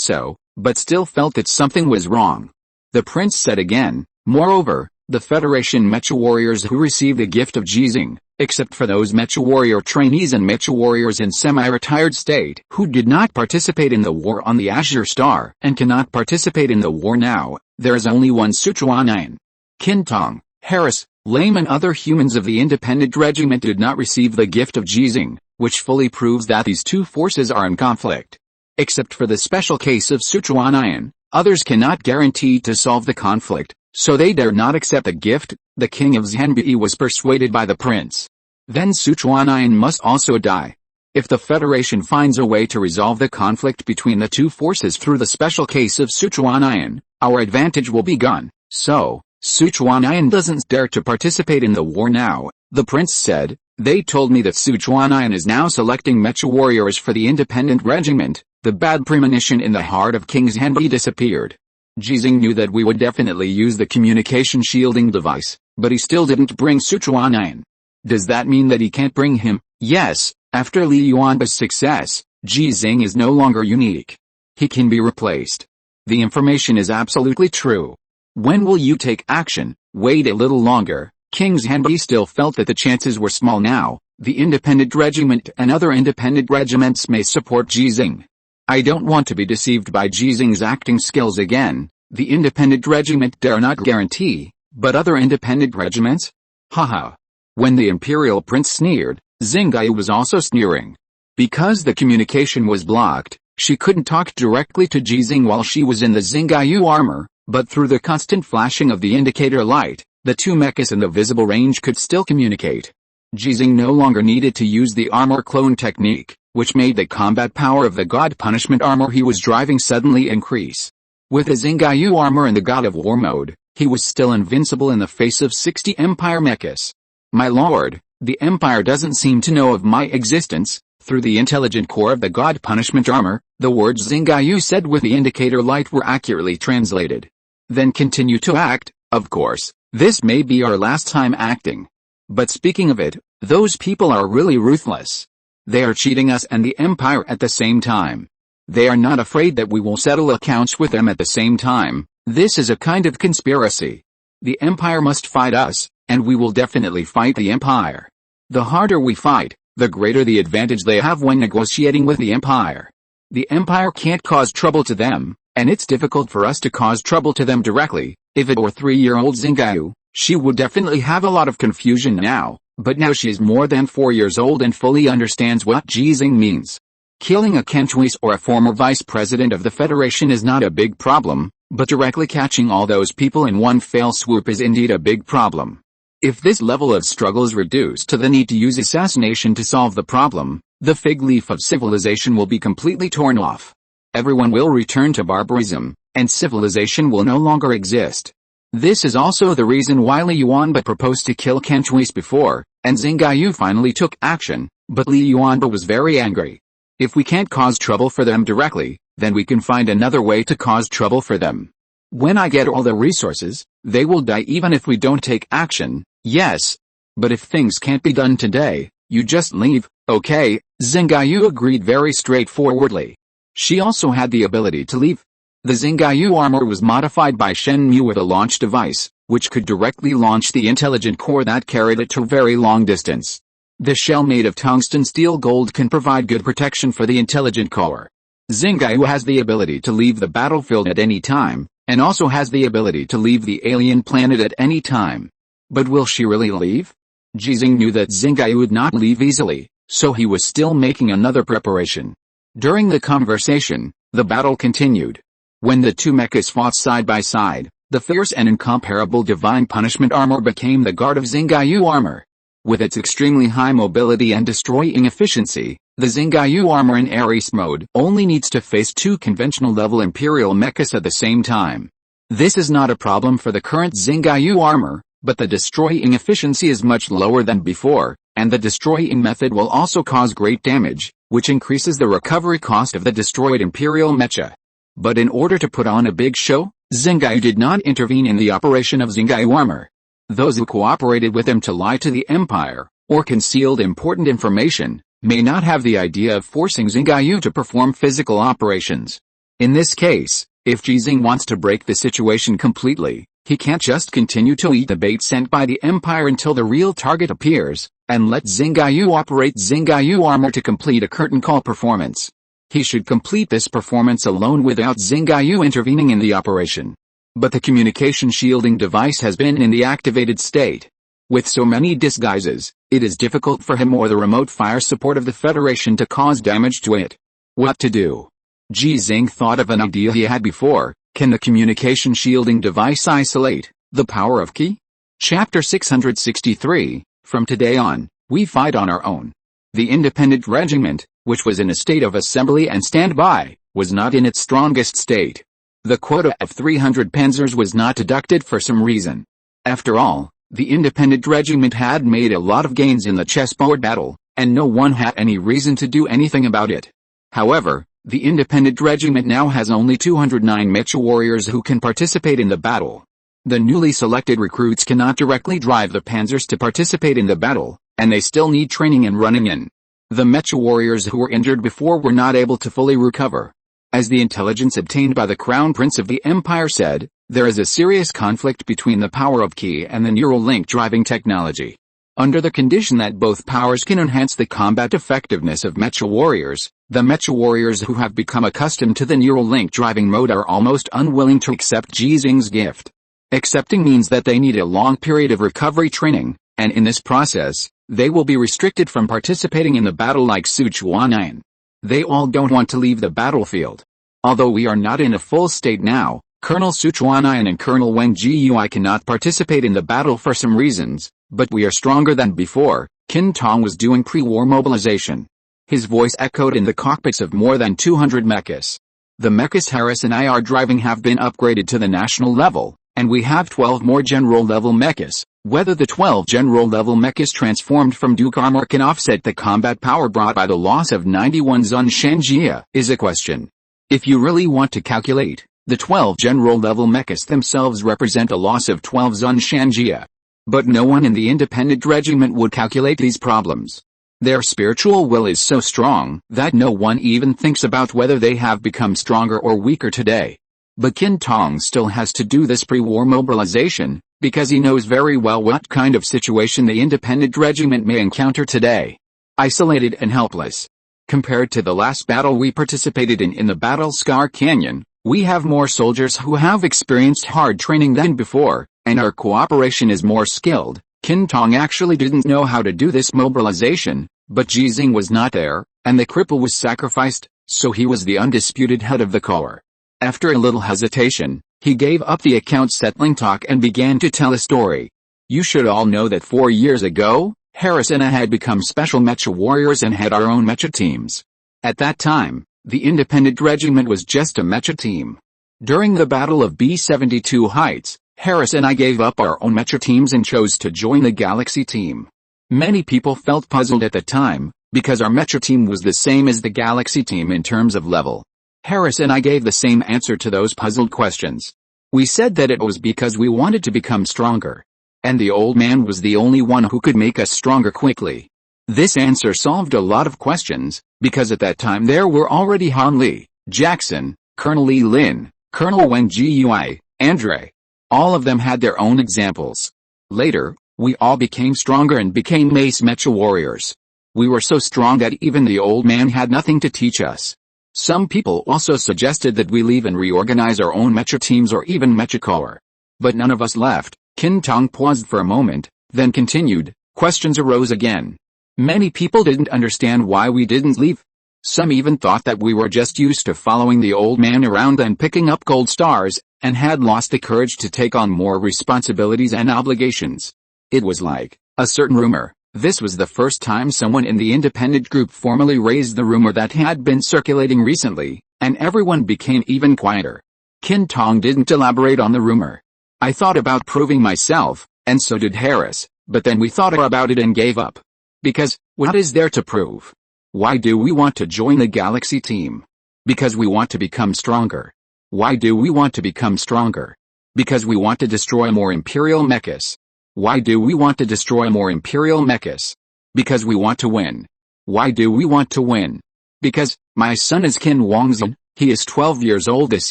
so, but still felt that something was wrong. The prince said again, moreover, the Federation Mecha warriors who received the gift of Ji Xinghe, except for those Mecha warrior trainees and Mecha warriors in semi-retired state who did not participate in the war on the Azure Star and cannot participate in the war now, there is only one Sichuan. Qintong, Harris, Lame and other humans of the independent regiment did not receive the gift of Ji Xinghe, which fully proves that these two forces are in conflict. Except for the special case of Sichuan, others cannot guarantee to solve the conflict, so they dare not accept the gift. The king of Xinghe was persuaded by the prince. Then Sichuan must also die. If the Federation finds a way to resolve the conflict between the two forces through the special case of Sichuan, our advantage will be gone. So, Sichuan doesn't dare to participate in the war now, the prince said. They told me that Sichuan is now selecting Mecha warriors for the independent regiment. The bad premonition in the heart of King Xinghe disappeared. Ji Xinghe knew that we would definitely use the communication shielding device, but he still didn't bring Sichuan. Does that mean that he can't bring him? Yes, after Li Yuanba's success, Ji Xinghe is no longer unique. He can be replaced. The information is absolutely true. When will you take action? Wait a little longer. King Xinghe still felt that the chances were small now. The independent regiment and other independent regiments may support Ji Xinghe. I don't want to be deceived by Ji Xinghe's acting skills again. The independent regiment dare not guarantee, but other independent regiments? Haha. When the imperial prince sneered, Xinghe was also sneering. Because the communication was blocked, she couldn't talk directly to Ji Xinghe while she was in the Xinghe armor, but through the constant flashing of the indicator light, the two mechas in the visible range could still communicate. Ji Xinghe no longer needed to use the armor clone technique, which made the combat power of the God Punishment armor he was driving suddenly increase. With the Xinghe armor in the God of War mode, he was still invincible in the face of 60 Empire mechas. My lord, the Empire doesn't seem to know of my existence. Through the intelligent core of the God Punishment armor, the words Xinghe said with the indicator light were accurately translated. Then continue to act, of course. This may be our last time acting. But speaking of it, those people are really ruthless. They are cheating us and the Empire at the same time. They are not afraid that we will settle accounts with them at the same time. This is a kind of conspiracy. The Empire must fight us, and we will definitely fight the Empire. The harder we fight, the greater the advantage they have when negotiating with the Empire. The Empire can't cause trouble to them, and it's difficult for us to cause trouble to them directly. If it were 3-year-old Xinghe, she would definitely have a lot of confusion now, but now she is more than 4 years old and fully understands what Ji Xinghe means. Killing a Kentuese or a former vice president of the Federation is not a big problem, but directly catching all those people in one fell swoop is indeed a big problem. If this level of struggle is reduced to the need to use assassination to solve the problem, the fig leaf of civilization will be completely torn off. Everyone will return to barbarism, and civilization will no longer exist. This is also the reason why Li Yuanba proposed to kill Kentuese before, and Xinghe finally took action, but Li Yuanba was very angry. If we can't cause trouble for them directly, then we can find another way to cause trouble for them. When I get all the resources, they will die even if we don't take action, yes. But if things can't be done today, you just leave, okay? Xinghe agreed very straightforwardly. She also had the ability to leave. The Xinghe armor was modified by Shenmue with a launch device, which could directly launch the intelligent core that carried it to very long distance. The shell made of tungsten steel gold can provide good protection for the intelligent core. Xinghe has the ability to leave the battlefield at any time, and also has the ability to leave the alien planet at any time. But will she really leave? Ji Xinghe knew that Xinghe would not leave easily, so he was still making another preparation. During the conversation, the battle continued. When the two mechas fought side by side, the fierce and incomparable Divine Punishment armor became the guard of Xinghe armor. With its extremely high mobility and destroying efficiency, the Xinghe armor in Ares mode only needs to face two conventional level Imperial mechas at the same time. This is not a problem for the current Xinghe armor, but the destroying efficiency is much lower than before, and the destroying method will also cause great damage, which increases the recovery cost of the destroyed Imperial mecha. But in order to put on a big show, Xinghe did not intervene in the operation of Xinghe armor. Those who cooperated with him to lie to the Empire, or concealed important information, may not have the idea of forcing Xinghe to perform physical operations. In this case, if Ji Xinghe wants to break the situation completely, he can't just continue to eat the bait sent by the Empire until the real target appears, and let Xinghe operate Xinghe armor to complete a curtain call performance. He should complete this performance alone without Xinghe intervening in the operation. But the communication shielding device has been in the activated state. With so many disguises, it is difficult for him or the remote fire support of the Federation to cause damage to it. What to do? Ji Xinghe thought of an idea he had before. Can the communication shielding device isolate the power of Qi? Chapter 663, From today on, we fight on our own. The independent regiment, which was in a state of assembly and standby, was not in its strongest state. The quota of 300 panzers was not deducted for some reason. After all, the independent regiment had made a lot of gains in the chessboard battle, and no one had any reason to do anything about it. However, the independent regiment now has only 209 mecha warriors who can participate in the battle. The newly selected recruits cannot directly drive the panzers to participate in the battle, and they still need training and running in. The mecha warriors who were injured before were not able to fully recover. As the intelligence obtained by the Crown Prince of the Empire said, there is a serious conflict between the power of Qi and the neural link driving technology. Under the condition that both powers can enhance the combat effectiveness of mecha warriors, the mecha warriors who have become accustomed to the neural link driving mode are almost unwilling to accept Ji Xinghe's gift. Accepting means that they need a long period of recovery training, and in this process, they will be restricted from participating in the battle like Su Chuanian. They all don't want to leave the battlefield. Although we are not in a full state now, Colonel Su Chuanian and Colonel Wang Jiui cannot participate in the battle for some reasons, but we are stronger than before. Qin Tong was doing pre-war mobilization. His voice echoed in the cockpits of more than 200 mechas. The mechas Harris and I are driving have been upgraded to the national level, and we have 12 more general-level mechas. Whether the 12 general-level mechas transformed from Duke armor can offset the combat power brought by the loss of 91 Zun Shanjia is a question. If you really want to calculate, the 12 general-level mechas themselves represent a loss of 12 Zun Shanjia. But no one in the independent regiment would calculate these problems. Their spiritual will is so strong that no one even thinks about whether they have become stronger or weaker today. But Qin Tong still has to do this pre-war mobilization, because he knows very well what kind of situation the independent regiment may encounter today. Isolated and helpless. Compared to the last battle we participated in the Battle Scar Canyon, we have more soldiers who have experienced hard training than before, and our cooperation is more skilled. Qin Tong actually didn't know how to do this mobilization, but Ji Xinghe was not there, and the cripple was sacrificed, so he was the undisputed head of the corps. After a little hesitation, he gave up the account settling talk and began to tell a story. You should all know that 4 years ago, Harris and I had become special mecha warriors and had our own mecha teams. At that time, the independent regiment was just a mecha team. During the Battle of B-72 Heights, Harris and I gave up our own mecha teams and chose to join the Galaxy team. Many people felt puzzled at the time, because our mecha team was the same as the Galaxy team in terms of level. Harris and I gave the same answer to those puzzled questions. We said that it was because we wanted to become stronger. And the old man was the only one who could make us stronger quickly. This answer solved a lot of questions, because at that time there were already Han Li, Jackson, Colonel Li Lin, Colonel Wang Jiui, Andre. All of them had their own examples. Later, we all became stronger and became Mace Mecha warriors. We were so strong that even the old man had nothing to teach us. Some people also suggested that we leave and reorganize our own mecha teams or even mecha corps. But none of us left. Qin Tong paused for a moment, then continued. Questions arose again. Many people didn't understand why we didn't leave. Some even thought that we were just used to following the old man around and picking up gold stars, and had lost the courage to take on more responsibilities and obligations. It was like a certain rumor. This was the first time someone in the independent group formally raised the rumor that had been circulating recently, and everyone became even quieter. Qin Tong didn't elaborate on the rumor. I thought about proving myself, and so did Harris, but then we thought about it and gave up. Because, what is there to prove? Why do we want to join the Galaxy team? Because we want to become stronger. Why do we want to become stronger? Because we want to destroy more imperial mechas. Why do we want to destroy more imperial mechas? Because we want to win. Why do we want to win? Because, my son is Qin Wangzhen, he is 12 years old this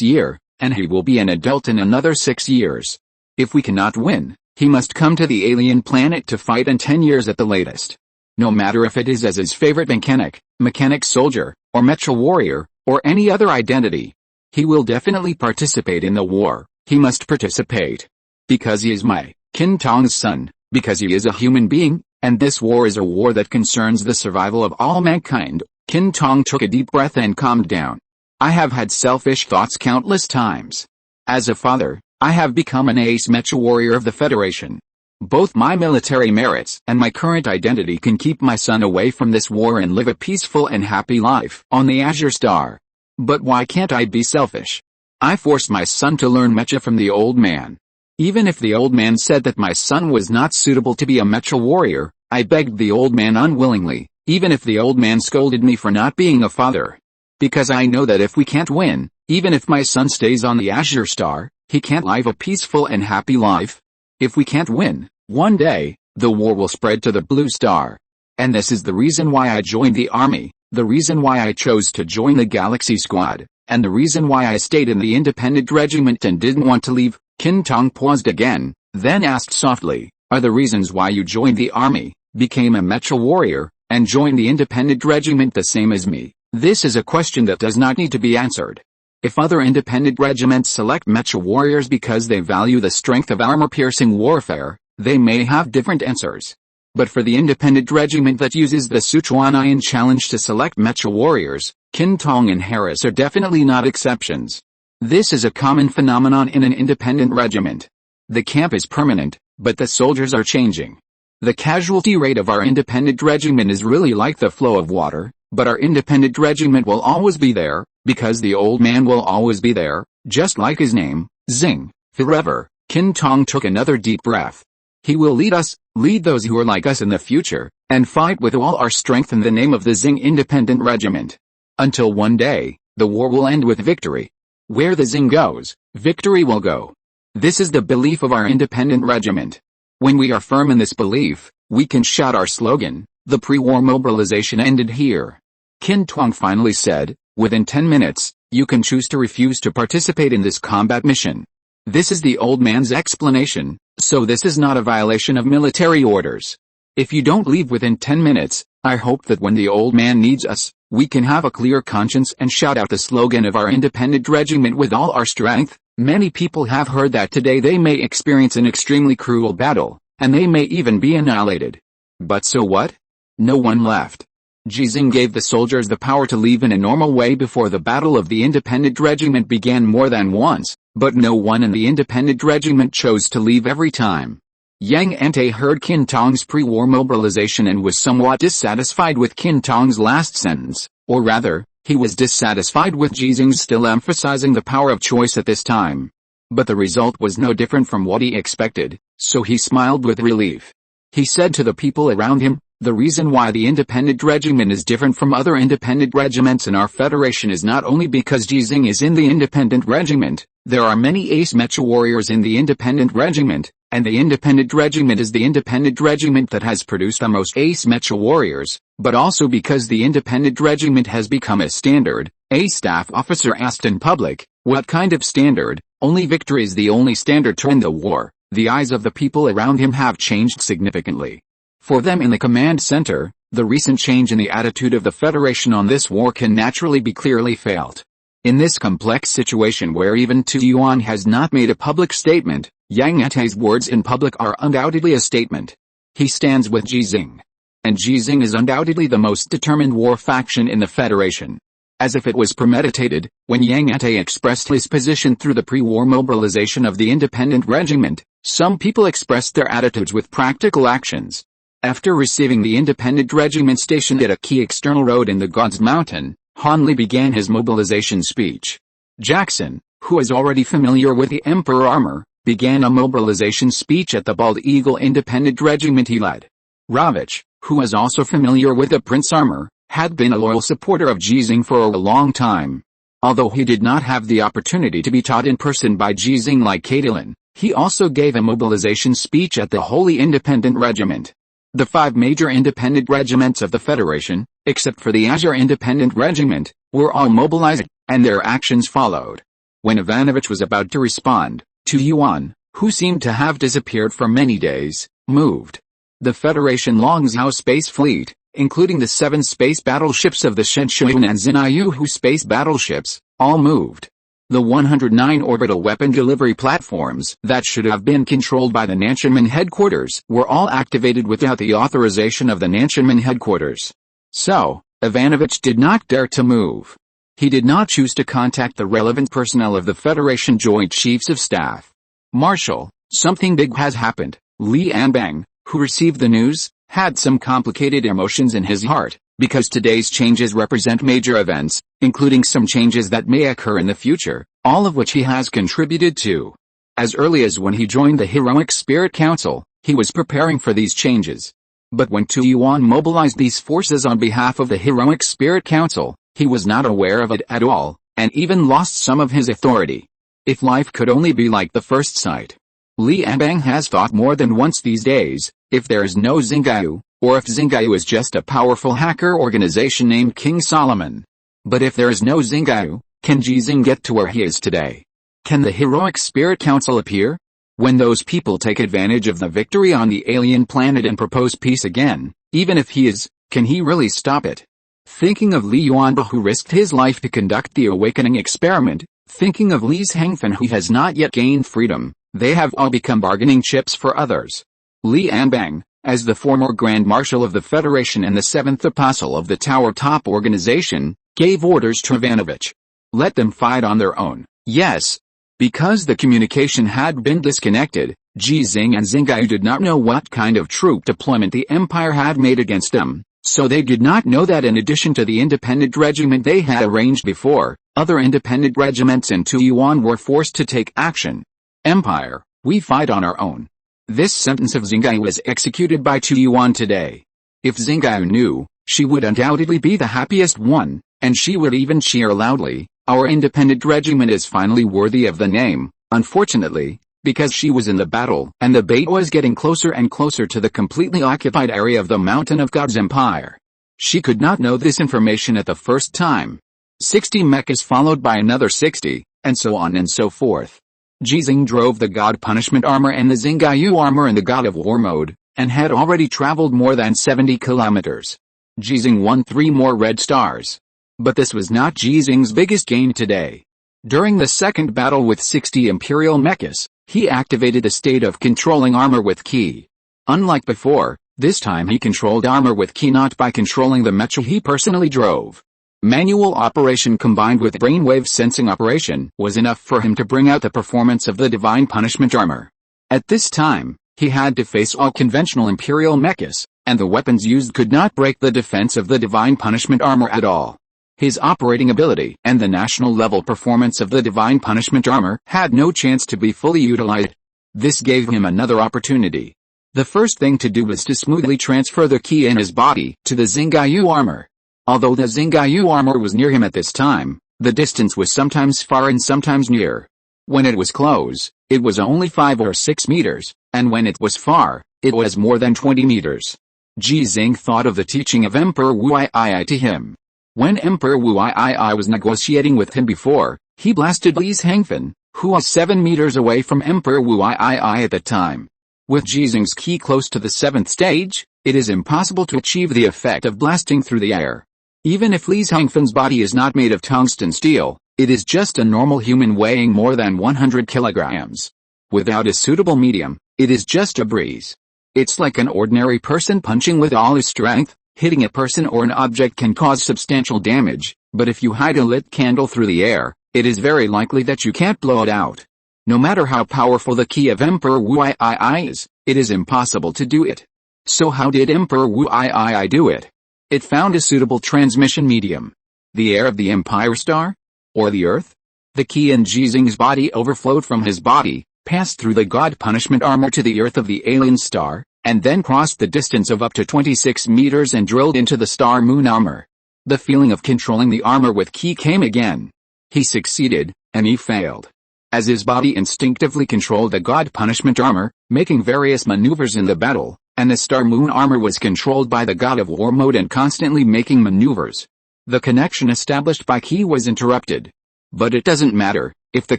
year, and he will be an adult in another 6 years. If we cannot win, he must come to the alien planet to fight in 10 years at the latest. No matter if it is as his favorite mechanic soldier, or mecha warrior, or any other identity. He will definitely participate in the war. He must participate. Because he is my, Qin Tong's son, because he is a human being, and this war is a war that concerns the survival of all mankind. Qin Tong took a deep breath and calmed down. I have had selfish thoughts countless times. As a father, I have become an ace mecha warrior of the Federation. Both my military merits and my current identity can keep my son away from this war and live a peaceful and happy life on the Azure Star. But why can't I be selfish? I forced my son to learn mecha from the old man. Even if the old man said that my son was not suitable to be a mecha warrior, I begged the old man unwillingly, even if the old man scolded me for not being a father. Because I know that if we can't win, even if my son stays on the Azure Star, he can't live a peaceful and happy life. If we can't win, one day, the war will spread to the Blue Star. And this is the reason why I joined the army, the reason why I chose to join the Galaxy Squad, and the reason why I stayed in the Independent Regiment and didn't want to leave. Qin Tong paused again, then asked softly, are the reasons why you joined the army, became a mecha warrior, and joined the Independent Regiment the same as me? This is a question that does not need to be answered. If other independent regiments select mecha warriors because they value the strength of armor-piercing warfare, they may have different answers. But for the independent regiment that uses the Sichuan Iron Challenge to select mecha warriors, Qin Tong and Harris are definitely not exceptions. This is a common phenomenon in an independent regiment. The camp is permanent, but the soldiers are changing. The casualty rate of our independent regiment is really like the flow of water, but our independent regiment will always be there, because the old man will always be there, just like his name, Xing, forever. Qin Tong took another deep breath. He will lead us, lead those who are like us in the future, and fight with all our strength in the name of the Xing Independent Regiment. Until one day, the war will end with victory. Where the Xing goes, victory will go. This is the belief of our independent regiment. When we are firm in this belief, we can shout our slogan, the pre-war mobilization ended here. Qin Tong finally said, within 10 minutes, you can choose to refuse to participate in this combat mission. This is the old man's explanation, so this is not a violation of military orders. If you don't leave within 10 minutes, I hope that when the old man needs us, we can have a clear conscience and shout out the slogan of our independent regiment with all our strength. Many people have heard that today they may experience an extremely cruel battle, and they may even be annihilated. But so what? No one left. Ji Xinghe gave the soldiers the power to leave in a normal way before the Battle of the Independent Regiment began more than once, but no one in the Independent Regiment chose to leave every time. Yang Ante heard Qin Tong's pre-war mobilization and was somewhat dissatisfied with Qin Tong's last sentence, or rather, he was dissatisfied with Ji Xinghe still emphasizing the power of choice at this time. But the result was no different from what he expected, so he smiled with relief. He said to the people around him, the reason why the independent regiment is different from other independent regiments in our federation is not only because Ji Xinghe is in the independent regiment, there are many ace mecha warriors in the independent regiment, and the independent regiment is the independent regiment that has produced the most ace mecha warriors, but also because the independent regiment has become a standard. A staff officer asked in public, what kind of standard? Only victory is the only standard to end the war. The eyes of the people around him have changed significantly. For them in the command center, the recent change in the attitude of the Federation on this war can naturally be clearly felt. In this complex situation where even Tu Yuan has not made a public statement, Yang Ete's words in public are undoubtedly a statement. He stands with Ji Xinghe. And Ji Xinghe is undoubtedly the most determined war faction in the Federation. As if it was premeditated, when Yang Ete expressed his position through the pre-war mobilization of the independent regiment, some people expressed their attitudes with practical actions. After receiving the independent regiment stationed at a key external road in the God's Mountain, Hanli began his mobilization speech. Jackson, who is already familiar with the Emperor armor, began a mobilization speech at the Bald Eagle independent regiment he led. Ravich, who is also familiar with the Prince armor, had been a loyal supporter of Ji Xinghe for a long time. Although he did not have the opportunity to be taught in person by Ji Xinghe like Caitlin, he also gave a mobilization speech at the Holy Independent Regiment. The 5 major independent regiments of the Federation, except for the Azure Independent Regiment, were all mobilized, and their actions followed. When Ivanovich was about to respond, Tu Yuan, who seemed to have disappeared for many days, moved. The Federation Longzhou Space Fleet, including the 7 space battleships of the Shenzhen and Xinyu space battleships, all moved. The 109 orbital weapon delivery platforms that should have been controlled by the Nanchunmin headquarters were all activated without the authorization of the Nanchunmin headquarters. So, Ivanovich did not dare to move. He did not choose to contact the relevant personnel of the Federation Joint Chiefs of Staff. Marshal, something big has happened. Li Anbang, who received the news, had some complicated emotions in his heart, because today's changes represent major events, including some changes that may occur in the future, all of which he has contributed to. As early as when he joined the Heroic Spirit Council, he was preparing for these changes. But when Tu Yuan mobilized these forces on behalf of the Heroic Spirit Council, he was not aware of it at all, and even lost some of his authority. If life could only be like the first sight. Li Anbang has thought more than once these days, if there is no Xinghe, or if Xinghe is just a powerful hacker organization named King Solomon. But if there is no Xinghe, can Ji Xinghe get to where he is today? Can the Heroic Spirit Council appear? When those people take advantage of the victory on the alien planet and propose peace again, even if he is, can he really stop it? Thinking of Li Yuanba who risked his life to conduct the awakening experiment, thinking of Li Hangfen who has not yet gained freedom, they have all become bargaining chips for others. Li Anbang, as the former Grand Marshal of the Federation and the 7th Apostle of the Tower Top Organization, gave orders to Ivanovich. Let them fight on their own. Yes. Because the communication had been disconnected, Ji Xinghe and Xinghe did not know what kind of troop deployment the Empire had made against them, so they did not know that in addition to the independent regiment they had arranged before, other independent regiments in Tu Yuan were forced to take action. Empire, we fight on our own. This sentence of Xinghe was executed by Tu Yuan today. If Xinghe knew, she would undoubtedly be the happiest one, and she would even cheer loudly. Our independent regiment is finally worthy of the name. Unfortunately, because she was in the battle, and the bait was getting closer and closer to the completely occupied area of the Mountain of God's Empire. She could not know this information at the first time. 60 mechas followed by another 60, and so on and so forth. Ji Xinghe drove the God Punishment armor and the Xinghe armor in the God of War mode, and had already traveled more than 70 kilometers. Ji Xinghe won 3 more red stars. But this was not Ji Xinghe's biggest gain today. During the second battle with 60 Imperial mechas, he activated the state of controlling armor with ki. Unlike before, this time he controlled armor with ki not by controlling the mecha he personally drove. Manual operation combined with brainwave sensing operation was enough for him to bring out the performance of the Divine Punishment armor. At this time, he had to face all conventional Imperial mechas, and the weapons used could not break the defense of the Divine Punishment armor at all. His operating ability and the national level performance of the Divine Punishment armor had no chance to be fully utilized. This gave him another opportunity. The first thing to do was to smoothly transfer the ki in his body to the Xinghe armor. Although the Xinghe armor was near him at this time, the distance was sometimes far and sometimes near. When it was close, it was only 5 or 6 meters, and when it was far, it was more than 20 meters. Ji Xinghe thought of the teaching of Emperor Wu Yi to him. When Emperor Wu Yi was negotiating with him before, he blasted Li Hangfen, who was 7 meters away from Emperor Wu Yi at the time. With Ji Xinghe's ki close to the 7th stage, it is impossible to achieve the effect of blasting through the air. Even if Li Hangfen's body is not made of tungsten steel, it is just a normal human weighing more than 100 kilograms. Without a suitable medium, it is just a breeze. It's like an ordinary person punching with all his strength. Hitting a person or an object can cause substantial damage, but if you hide a lit candle through the air, it is very likely that you can't blow it out. No matter how powerful the ki of Emperor Wu Yi is, it is impossible to do it. So how did Emperor Wu Yi do it? It found a suitable transmission medium. The air of the Empire Star? Or the Earth? The ki in Ji Xinghe's body overflowed from his body, passed through the God Punishment armor to the Earth of the alien star, and then crossed the distance of up to 26 meters and drilled into the Star Moon armor. The feeling of controlling the armor with ki came again. He succeeded, and he failed. As his body instinctively controlled the God Punishment armor, making various maneuvers in the battle, and the Star Moon armor was controlled by the God of War mode and constantly making maneuvers. The connection established by Ki was interrupted. But it doesn't matter, if the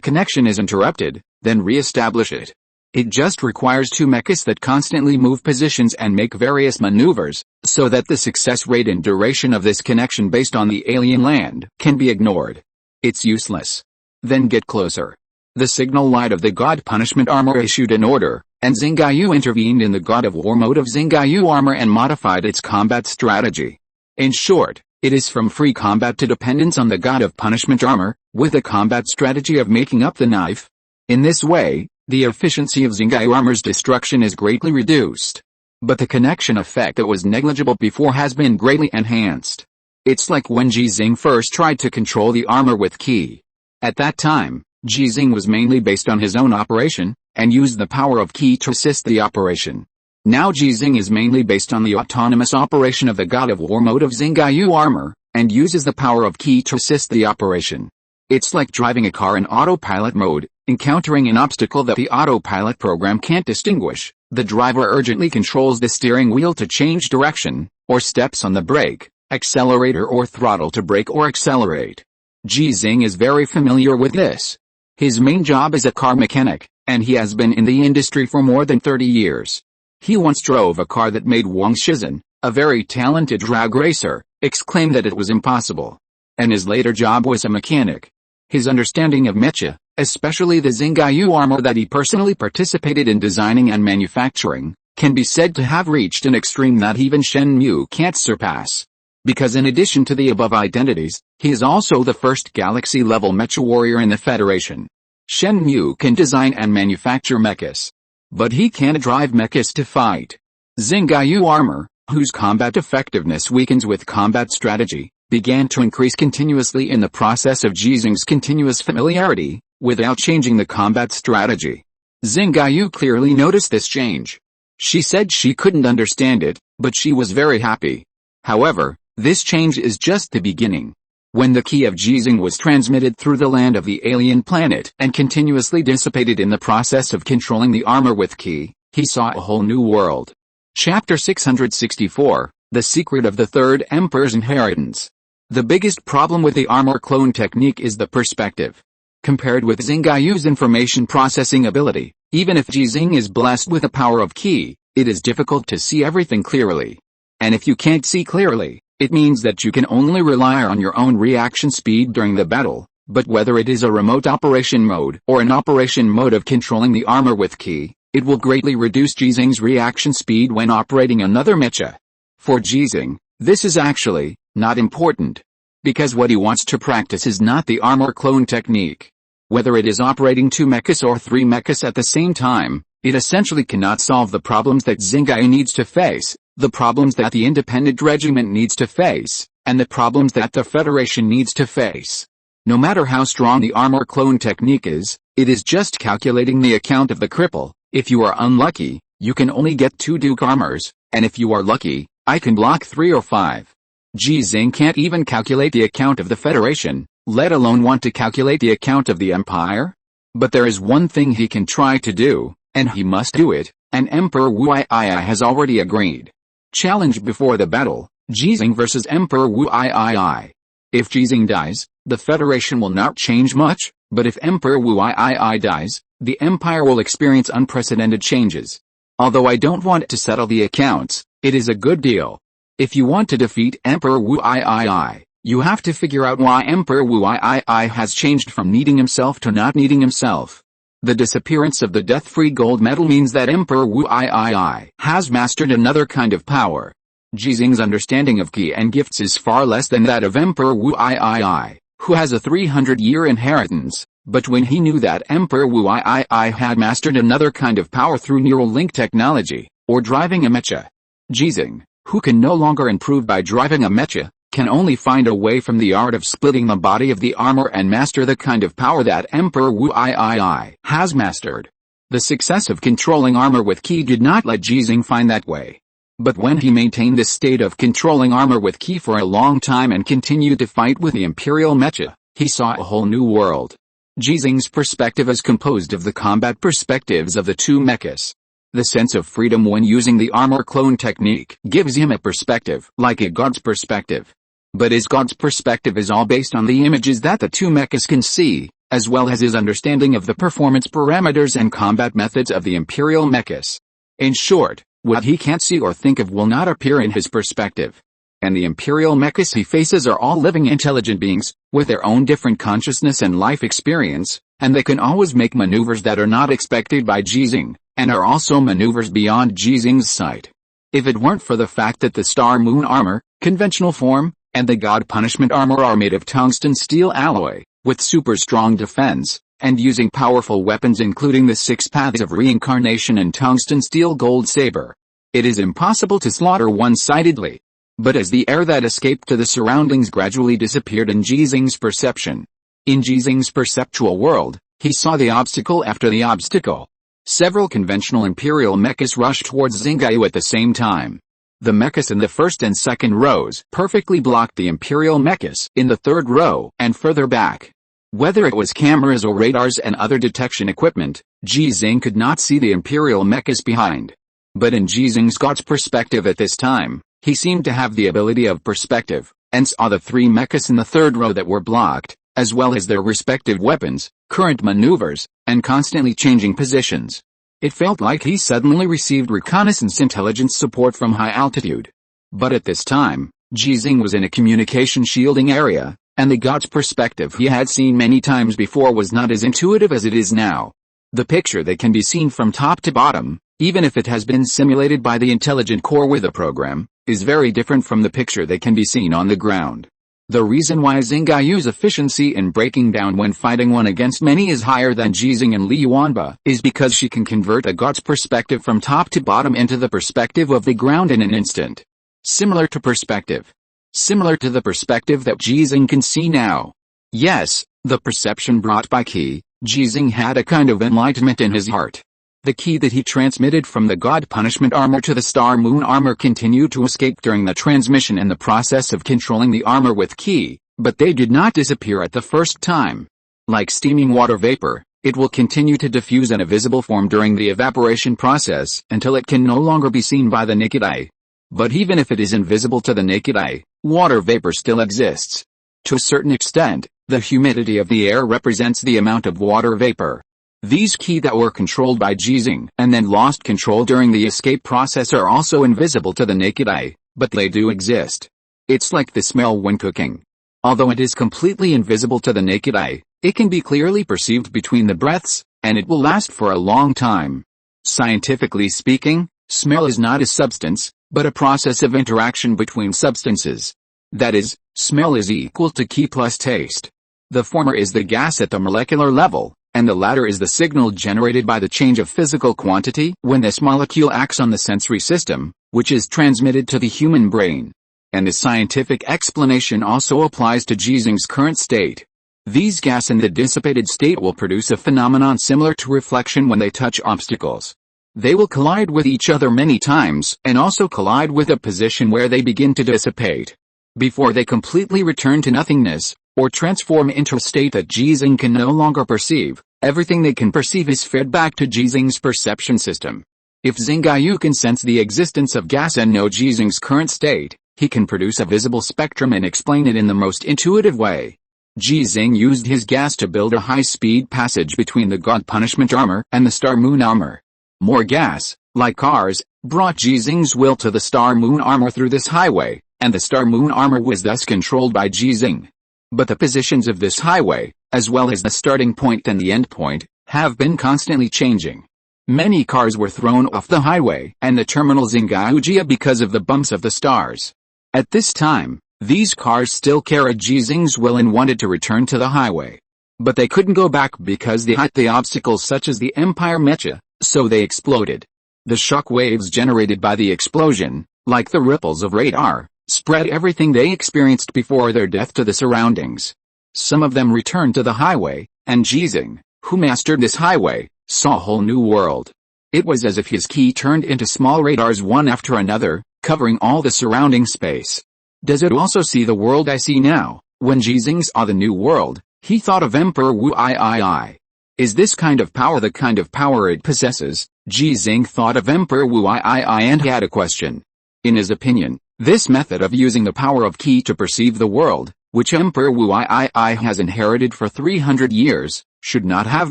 connection is interrupted, then re-establish it. It just requires two mechas that constantly move positions and make various maneuvers, so that the success rate and duration of this connection based on the alien land can be ignored. It's useless. Then get closer. The signal light of the God Punishment armor issued an order, and Xinghe intervened in the God of War mode of Xinghe armor and modified its combat strategy. In short, it is from free combat to dependence on the God of Punishment armor, with a combat strategy of making up the knife. In this way, the efficiency of Xinghe armor's destruction is greatly reduced. But the connection effect that was negligible before has been greatly enhanced. It's like when Ji Xinghe first tried to control the armor with Ki. At that time, Ji Xinghe was mainly based on his own operation, and used the power of Ki to assist the operation. Now Ji Xinghe is mainly based on the autonomous operation of the God of War mode of Xinghe armor, and uses the power of Ki to assist the operation. It's like driving a car in autopilot mode, encountering an obstacle that the autopilot program can't distinguish. The driver urgently controls the steering wheel to change direction, or steps on the brake, accelerator or throttle to brake or accelerate. Ji Xinghe is very familiar with this. His main job is a car mechanic, and he has been in the industry for more than 30 years. He once drove a car that made Wang Shizhen, a very talented drag racer, exclaim that it was impossible. And his later job was a mechanic. His understanding of mecha, especially the Xinghe armor that he personally participated in designing and manufacturing, can be said to have reached an extreme that even Shen Mu can't surpass. Because in addition to the above identities, he is also the first galaxy-level mecha warrior in the Federation. Shen Mu can design and manufacture mechas. But he can't drive mechas to fight. Xinghe armor, whose combat effectiveness weakens with combat strategy, began to increase continuously in the process of Ji Xinghe's continuous familiarity, without changing the combat strategy. Xinghe clearly noticed this change. She said she couldn't understand it, but she was very happy. However, this change is just the beginning. When the Ki of Ji Xinghe was transmitted through the land of the alien planet and continuously dissipated in the process of controlling the armor with Ki, he saw a whole new world. Chapter 664, The Secret of the Third Emperor's Inheritance. The biggest problem with the armor clone technique is the perspective. Compared with Xinghe's information processing ability, even if Ji Xinghe is blessed with the power of Ki, it is difficult to see everything clearly. And if you can't see clearly, it means that you can only rely on your own reaction speed during the battle, but whether it is a remote operation mode or an operation mode of controlling the armor with Ki, it will greatly reduce Ji Xinghe's reaction speed when operating another mecha. For Ji Xinghe, this is actually not important. Because what he wants to practice is not the armor clone technique. Whether it is operating 2 mechas or 3 mechas at the same time, it essentially cannot solve the problems that Xinghe needs to face, the problems that the independent regiment needs to face, and the problems that the Federation needs to face. No matter how strong the armor clone technique is, it is just calculating the account of the cripple. If you are unlucky, you can only get 2 Duke armors, and if you are lucky, I can block 3 or 5. Ji Xinghe can't even calculate the account of the Federation, let alone want to calculate the account of the Empire. But there is one thing he can try to do, and he must do it, and Emperor Wu Yi has already agreed. Challenge before the battle, Ji Xinghe versus Emperor Wu Yi. If Ji Xinghe dies, the Federation will not change much, but if Emperor Wu Yi dies, the Empire will experience unprecedented changes. Although I don't want to settle the accounts, it is a good deal. If you want to defeat Emperor Wu Yi, you have to figure out why Emperor Wu Yi has changed from needing himself to not needing himself. The disappearance of the death-free gold medal means that Emperor Wu Yi has mastered another kind of power. Ji Xinghe's understanding of Ki and gifts is far less than that of Emperor Wu Yi, who has a 300-year inheritance, but when he knew that Emperor Wu Yi had mastered another kind of power through neural link technology, or driving a mecha, Ji Xinghe, who can no longer improve by driving a mecha, can only find a way from the art of splitting the body of the armor and master the kind of power that Emperor Wu Yi has mastered. The success of controlling armor with Ki did not let Ji Xinghe find that way. But when he maintained this state of controlling armor with Ki for a long time and continued to fight with the imperial mecha, he saw a whole new world. Ji Xinghe's perspective is composed of the combat perspectives of the 2 mechas. The sense of freedom when using the armor clone technique gives him a perspective like a god's perspective. But his god's perspective is all based on the images that the two mechas can see, as well as his understanding of the performance parameters and combat methods of the imperial mechas. In short, what he can't see or think of will not appear in his perspective. And the imperial mechas he faces are all living intelligent beings, with their own different consciousness and life experience, and they can always make maneuvers that are not expected by Ji Xinghe, and are also maneuvers beyond Ji Xinghe's sight. If it weren't for the fact that the Star Moon armor, conventional form, and the God Punishment armor are made of tungsten steel alloy, with super strong defense, and using powerful weapons including the 6 paths of reincarnation and tungsten steel gold saber, it is impossible to slaughter one-sidedly. But as the air that escaped to the surroundings gradually disappeared in Ji Xinghe's perception. In Ji Xinghe's perceptual world, he saw the obstacle after the obstacle. Several conventional imperial mechas rushed towards Xinghe at the same time. The mechas in the first and second rows perfectly blocked the imperial mechas in the third row and further back. Whether it was cameras or radars and other detection equipment, Ji Xinghe could not see the imperial mechas behind. But in Ji Xinghe's god's perspective at this time, he seemed to have the ability of perspective, and saw the 3 mechas in the third row that were blocked, as well as their respective weapons, current maneuvers, and constantly changing positions. It felt like he suddenly received reconnaissance intelligence support from high altitude. But at this time, Ji Xinghe was in a communication shielding area, and the god's perspective he had seen many times before was not as intuitive as it is now. The picture that can be seen from top to bottom, even if it has been simulated by the intelligent core with a program, is very different from the picture that can be seen on the ground. The reason why Xinghe's efficiency in breaking down when fighting one against many is higher than Ji Xinghe and Li Yuanba is because she can convert a god's perspective from top to bottom into the perspective of the ground in an instant. Similar to the perspective that Ji Xinghe can see now. Yes, the perception brought by Qi, Ji Xinghe had a kind of enlightenment in his heart. The Qi that he transmitted from the God Punishment armor to the Star Moon armor continued to escape during the transmission and the process of controlling the armor with Qi, but they did not disappear at the first time. Like steaming water vapor, it will continue to diffuse in a visible form during the evaporation process until it can no longer be seen by the naked eye. But even if it is invisible to the naked eye, water vapor still exists. To a certain extent, the humidity of the air represents the amount of water vapor. These Qi that were controlled by Ji Xinghe and then lost control during the escape process are also invisible to the naked eye, but they do exist. It's like the smell when cooking. Although it is completely invisible to the naked eye, it can be clearly perceived between the breaths, and it will last for a long time. Scientifically speaking, smell is not a substance, but a process of interaction between substances. That is, smell is equal to Qi plus taste. The former is the gas at the molecular level, and the latter is the signal generated by the change of physical quantity when this molecule acts on the sensory system, which is transmitted to the human brain. And the scientific explanation also applies to Ji Xinghe's current state. These gas in the dissipated state will produce a phenomenon similar to reflection when they touch obstacles. They will collide with each other many times and also collide with a position where they begin to dissipate. Before they completely return to nothingness, or transform into a state that Ji Xinghe can no longer perceive, everything they can perceive is fed back to Ji Xinghe's perception system. If Xinghe can sense the existence of gas and know Ji Xinghe's current state, he can produce a visible spectrum and explain it in the most intuitive way. Ji Xinghe used his gas to build a high-speed passage between the God Punishment armor and the Star Moon armor. More gas, like cars, brought Ji Xinghe's will to the Star Moon armor through this highway, and the Star Moon armor was thus controlled by Ji Xinghe. But the positions of this highway, as well as the starting point and the end point, have been constantly changing. Many cars were thrown off the highway and the terminal Xinghe because of the bumps of the stars. At this time, these cars still carried Ji Xinghe's will and wanted to return to the highway. But they couldn't go back because they hit the obstacles such as the Empire Mecha, so they exploded. The shock waves generated by the explosion, like the ripples of radar, spread everything they experienced before their death to the surroundings. Some of them returned to the highway, and Ji Xinghe, who mastered this highway, saw a whole new world. It was as if his Qi turned into small radars one after another, covering all the surrounding space. Does it also see the world I see now? When Ji Xinghe saw the new world, he thought of Emperor Wu II. Is this kind of power the kind of power it possesses? Ji Xinghe thought of Emperor Wu Yi and had a question. In his opinion, this method of using the power of Qi to perceive the world, which Emperor Wu Yi has inherited for 300 years, should not have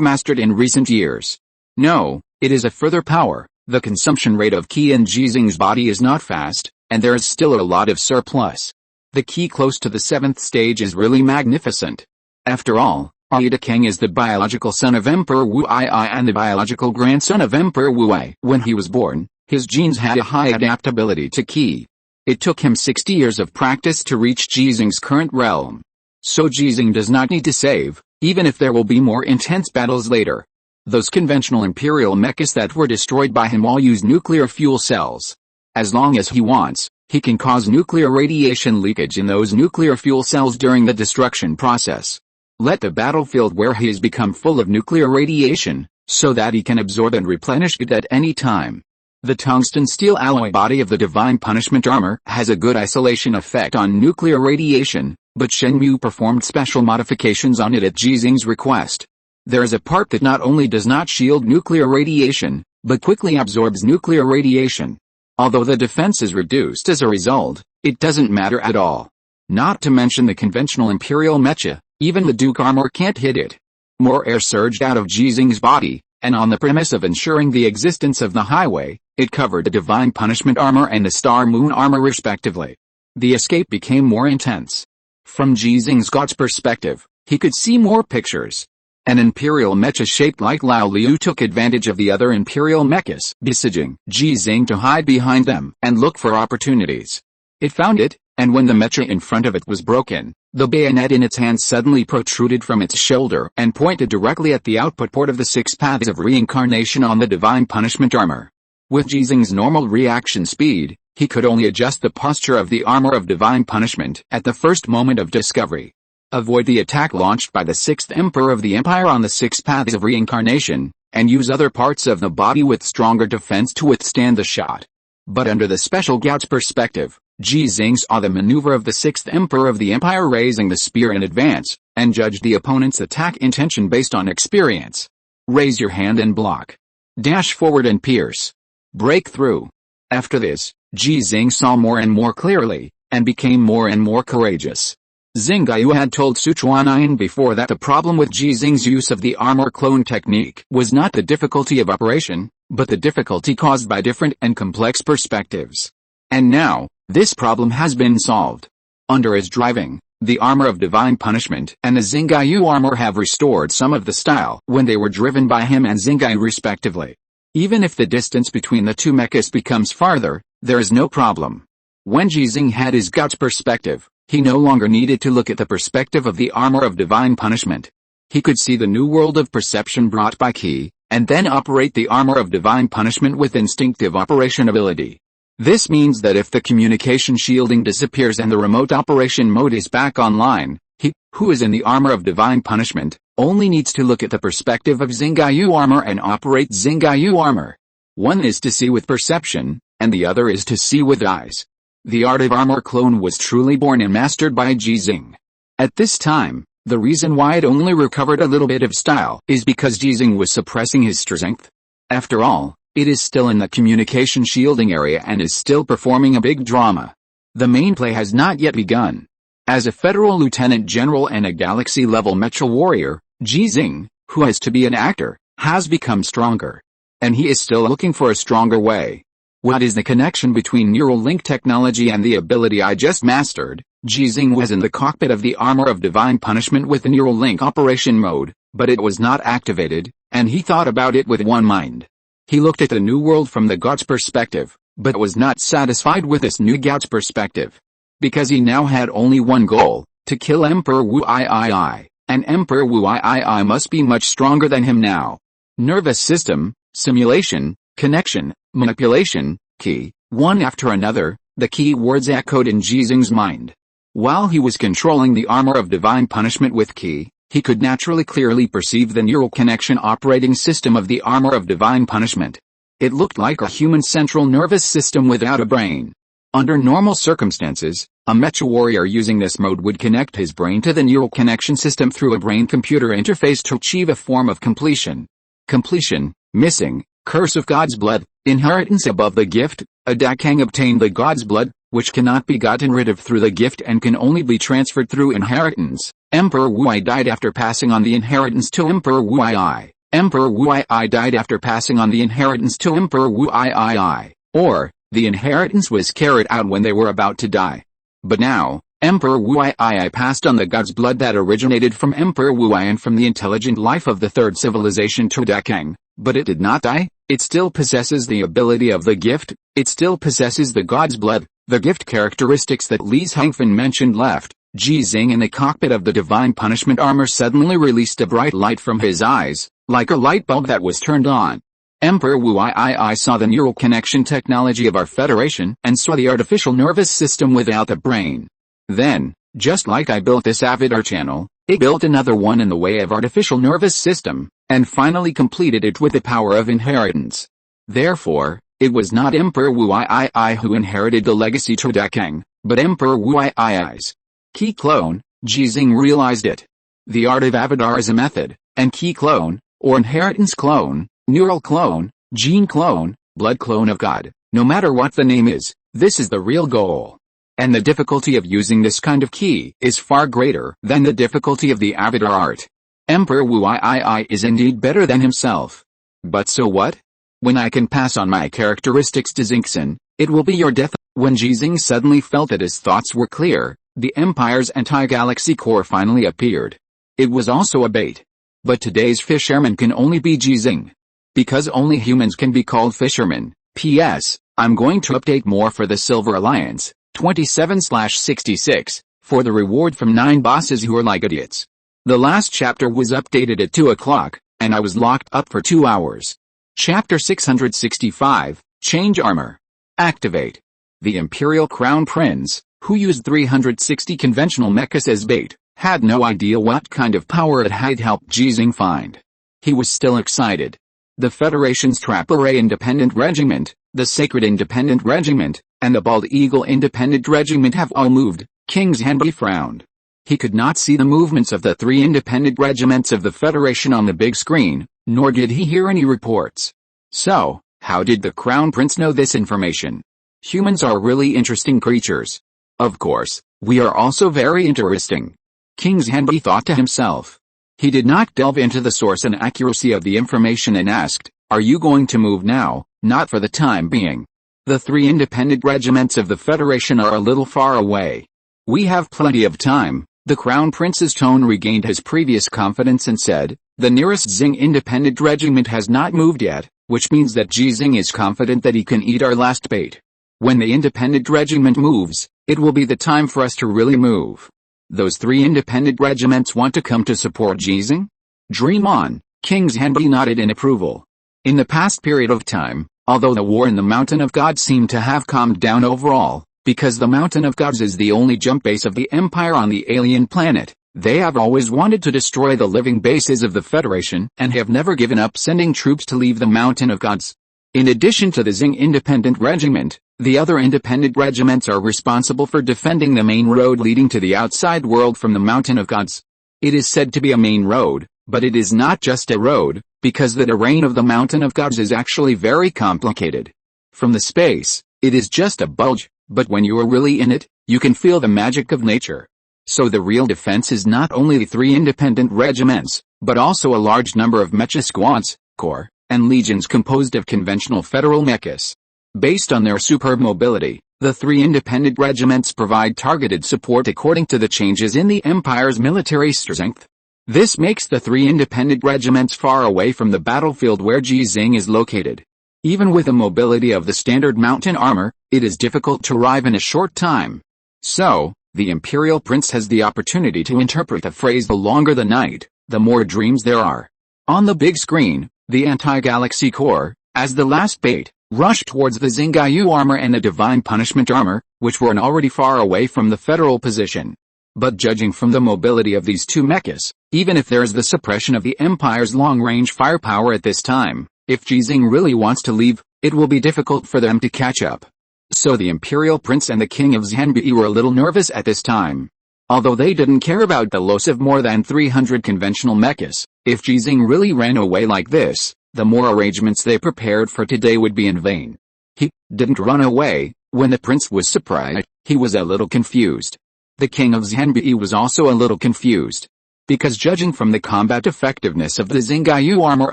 mastered in recent years. No, it is a further power. The consumption rate of Qi in Ji Xinghe's body is not fast, and there is still a lot of surplus. The Qi close to the 7th stage is really magnificent. After all, Ji Xinghe is the biological son of Emperor Wu Yi and the biological grandson of Emperor Wu Yi. When he was born, his genes had a high adaptability to Qi. It took him 60 years of practice to reach Ji Xinghe's current realm. So Ji Xinghe does not need to save, even if there will be more intense battles later. Those conventional imperial mechas that were destroyed by him all use nuclear fuel cells. As long as he wants, he can cause nuclear radiation leakage in those nuclear fuel cells during the destruction process. Let the battlefield where he has become full of nuclear radiation, so that he can absorb and replenish it at any time. The tungsten steel alloy body of the Divine Punishment armor has a good isolation effect on nuclear radiation, but Shenmue performed special modifications on it at Ji Xinghe's request. There is a part that not only does not shield nuclear radiation, but quickly absorbs nuclear radiation. Although the defense is reduced as a result, it doesn't matter at all. Not to mention the conventional imperial mecha, even the Duke armor can't hit it. More air surged out of Ji Xinghe's body, and on the premise of ensuring the existence of the highway, it covered the Divine Punishment armor and the Star Moon armor respectively. The escape became more intense. From Ji Xinghe's God's perspective, he could see more pictures. An imperial mecha shaped like Lao Liu took advantage of the other imperial mechas, besieging Ji Xinghe to hide behind them and look for opportunities. It found it, and when the mecha in front of it was broken, the bayonet in its hand suddenly protruded from its shoulder and pointed directly at the output port of the 6 paths of reincarnation on the Divine Punishment armor. With Ji Xinghe's normal reaction speed, he could only adjust the posture of the armor of Divine Punishment at the first moment of discovery. Avoid the attack launched by the 6th Emperor of the Empire on the 6 paths of reincarnation, and use other parts of the body with stronger defense to withstand the shot. But under the special God's perspective, Ji Xinghe saw the maneuver of the 6th Emperor of the Empire raising the spear in advance, and judged the opponent's attack intention based on experience. Raise your hand and block. Dash forward and pierce. Break through. After this, Ji Xinghe saw more and more clearly, and became more and more courageous. Xinghe had told Sichuan before that the problem with Ji Xinghe's use of the armor clone technique was not the difficulty of operation, but the difficulty caused by different and complex perspectives. And now, this problem has been solved. Under his driving, the armor of Divine Punishment and the Xinghe armor have restored some of the style when they were driven by him and Xinghe respectively. Even if the distance between the two mechas becomes farther, there is no problem. When Ji Xinghe had his God's perspective, he no longer needed to look at the perspective of the armor of Divine Punishment. He could see the new world of perception brought by Qi, and then operate the armor of Divine Punishment with instinctive operation ability. This means that if the communication shielding disappears and the remote operation mode is back online, he, who is in the armor of Divine Punishment, only needs to look at the perspective of Xinghe armor and operate Xinghe armor. One is to see with perception, and the other is to see with eyes. The art of armor clone was truly born and mastered by Ji Xinghe. At this time, the reason why it only recovered a little bit of style is because Ji Xinghe was suppressing his strength. After all, it is still in the communication shielding area and is still performing a big drama. The main play has not yet begun. As a federal lieutenant general and a galaxy-level mecha warrior, Ji Xinghe, who has to be an actor, has become stronger. And he is still looking for a stronger way. What is the connection between neural link technology and the ability I just mastered? Ji Xinghe was in the cockpit of the armor of Divine Punishment with the neural link operation mode, but it was not activated, and he thought about it with one mind. He looked at the new world from the God's perspective, but was not satisfied with this new God's perspective. Because he now had only one goal, to kill Emperor Wu Yi, and Emperor Wu Yi must be much stronger than him now. Nervous system, simulation, connection, manipulation, Qi, one after another, the key words echoed in Ji Xinghe's mind. While he was controlling the armor of Divine Punishment with Qi, he could naturally clearly perceive the neural connection operating system of the armor of Divine Punishment. It looked like a human central nervous system without a brain. Under normal circumstances, a mecha warrior using this mode would connect his brain to the neural connection system through a brain-computer interface to achieve a form of completion. Completion, missing, Curse of God's blood, inheritance above the gift. A Dakang obtained the God's blood, which cannot be gotten rid of through the gift and can only be transferred through inheritance. Emperor Wuai died after passing on the inheritance to Emperor Wuai. Emperor Wuai died after passing on the inheritance to Emperor Wuai. Or, the inheritance was carried out when they were about to die. But now, Emperor Wuai passed on the God's blood that originated from Emperor Wuai and from the intelligent life of the third civilization to Dakang. But it did not die. It still possesses the ability of the gift. It still possesses the God's blood. The gift characteristics that Li Hangfen mentioned left. Ji Xinghe in the cockpit of the divine punishment armor suddenly released a bright light from his eyes, like a light bulb that was turned on. Emperor Wuai saw the neural connection technology of our Federation and saw the artificial nervous system without the brain. Then, just like I built this Avatar channel, it built another one in the way of artificial nervous system, and finally completed it with the power of inheritance. Therefore, it was not Emperor Wuai who inherited the legacy to Dakang, but Emperor Wuai's key clone. Ji Xinghe realized it. The art of Avatar is a method, and key clone, or inheritance clone, neural clone, gene clone, blood clone of God, no matter what the name is, this is the real goal. And the difficulty of using this kind of key is far greater than the difficulty of the Avatar art. Emperor Wuai is indeed better than himself. But so what? When I can pass on my characteristics to Xinghe, it will be your death. When Ji Xinghe suddenly felt that his thoughts were clear, the Empire's anti-galaxy core finally appeared. It was also a bait. But today's fisherman can only be Ji Xinghe. Because only humans can be called fishermen. P.S. I'm going to update more for the Silver Alliance, 27/66, for the reward from 9 bosses who are like idiots. The last chapter was updated at 2 o'clock, and I was locked up for 2 hours. Chapter 665, Change Armor. Activate. The Imperial Crown Prince, who used 360 conventional mechas as bait, had no idea what kind of power it had helped Ji Xinghe find. He was still excited. The Federation's Trap Array Independent Regiment, the Sacred Independent Regiment, and the Bald Eagle Independent Regiment have all moved. King Xinghe frowned. He could not see the movements of the 3 independent regiments of the Federation on the big screen, nor did he hear any reports. So, how did the Crown Prince know this information? Humans are really interesting creatures. Of course, we are also very interesting. King Xinghe thought to himself. He did not delve into the source and accuracy of the information and asked, "Are you going to move now?" "Not for the time being. The 3 independent regiments of the Federation are a little far away. We have plenty of time." The Crown Prince's tone regained his previous confidence and said, "The nearest Xinghe independent regiment has not moved yet, which means that Ji Xinghe is confident that he can eat our last bait. When the independent regiment moves, it will be the time for us to really move. Those 3 independent regiments want to come to support Ji Xinghe? Dream on." King Xinghe nodded in approval. In the past period of time, although the war in the Mountain of Gods seemed to have calmed down overall, because the Mountain of Gods is the only jump base of the Empire on the alien planet, they have always wanted to destroy the living bases of the Federation and have never given up sending troops to leave the Mountain of Gods. In addition to the Xinghe Independent Regiment, the other independent regiments are responsible for defending the main road leading to the outside world from the Mountain of Gods. It is said to be a main road, but it is not just a road, because the terrain of the Mountain of Gods is actually very complicated. From the space, it is just a bulge, but when you are really in it, you can feel the magic of nature. So the real defense is not only the 3 independent regiments, but also a large number of mecha squads, corps, and legions composed of conventional federal mechas. Based on their superb mobility, the 3 independent regiments provide targeted support according to the changes in the Empire's military strength. This makes the 3 independent regiments far away from the battlefield where Ji Xinghe is located. Even with the mobility of the standard mountain armor, it is difficult to arrive in a short time. So, the Imperial Prince has the opportunity to interpret the phrase "the longer the night, the more dreams there are." On the big screen, the anti-galaxy core, as the last bait, rushed towards the Xinghe armor and the divine punishment armor, which were already far away from the federal position. But judging from the mobility of these 2 mechas, even if there is the suppression of the Empire's long-range firepower at this time, if Ji Xinghe really wants to leave, it will be difficult for them to catch up. So the Imperial Prince and the King of Xinghe were a little nervous at this time. Although they didn't care about the loss of more than 300 conventional mechas, if Ji Xinghe really ran away like this, the more arrangements they prepared for today would be in vain. He didn't run away. When the prince was surprised, he was a little confused. The king of Xinghe was also a little confused. Because judging from the combat effectiveness of the Xinghe armor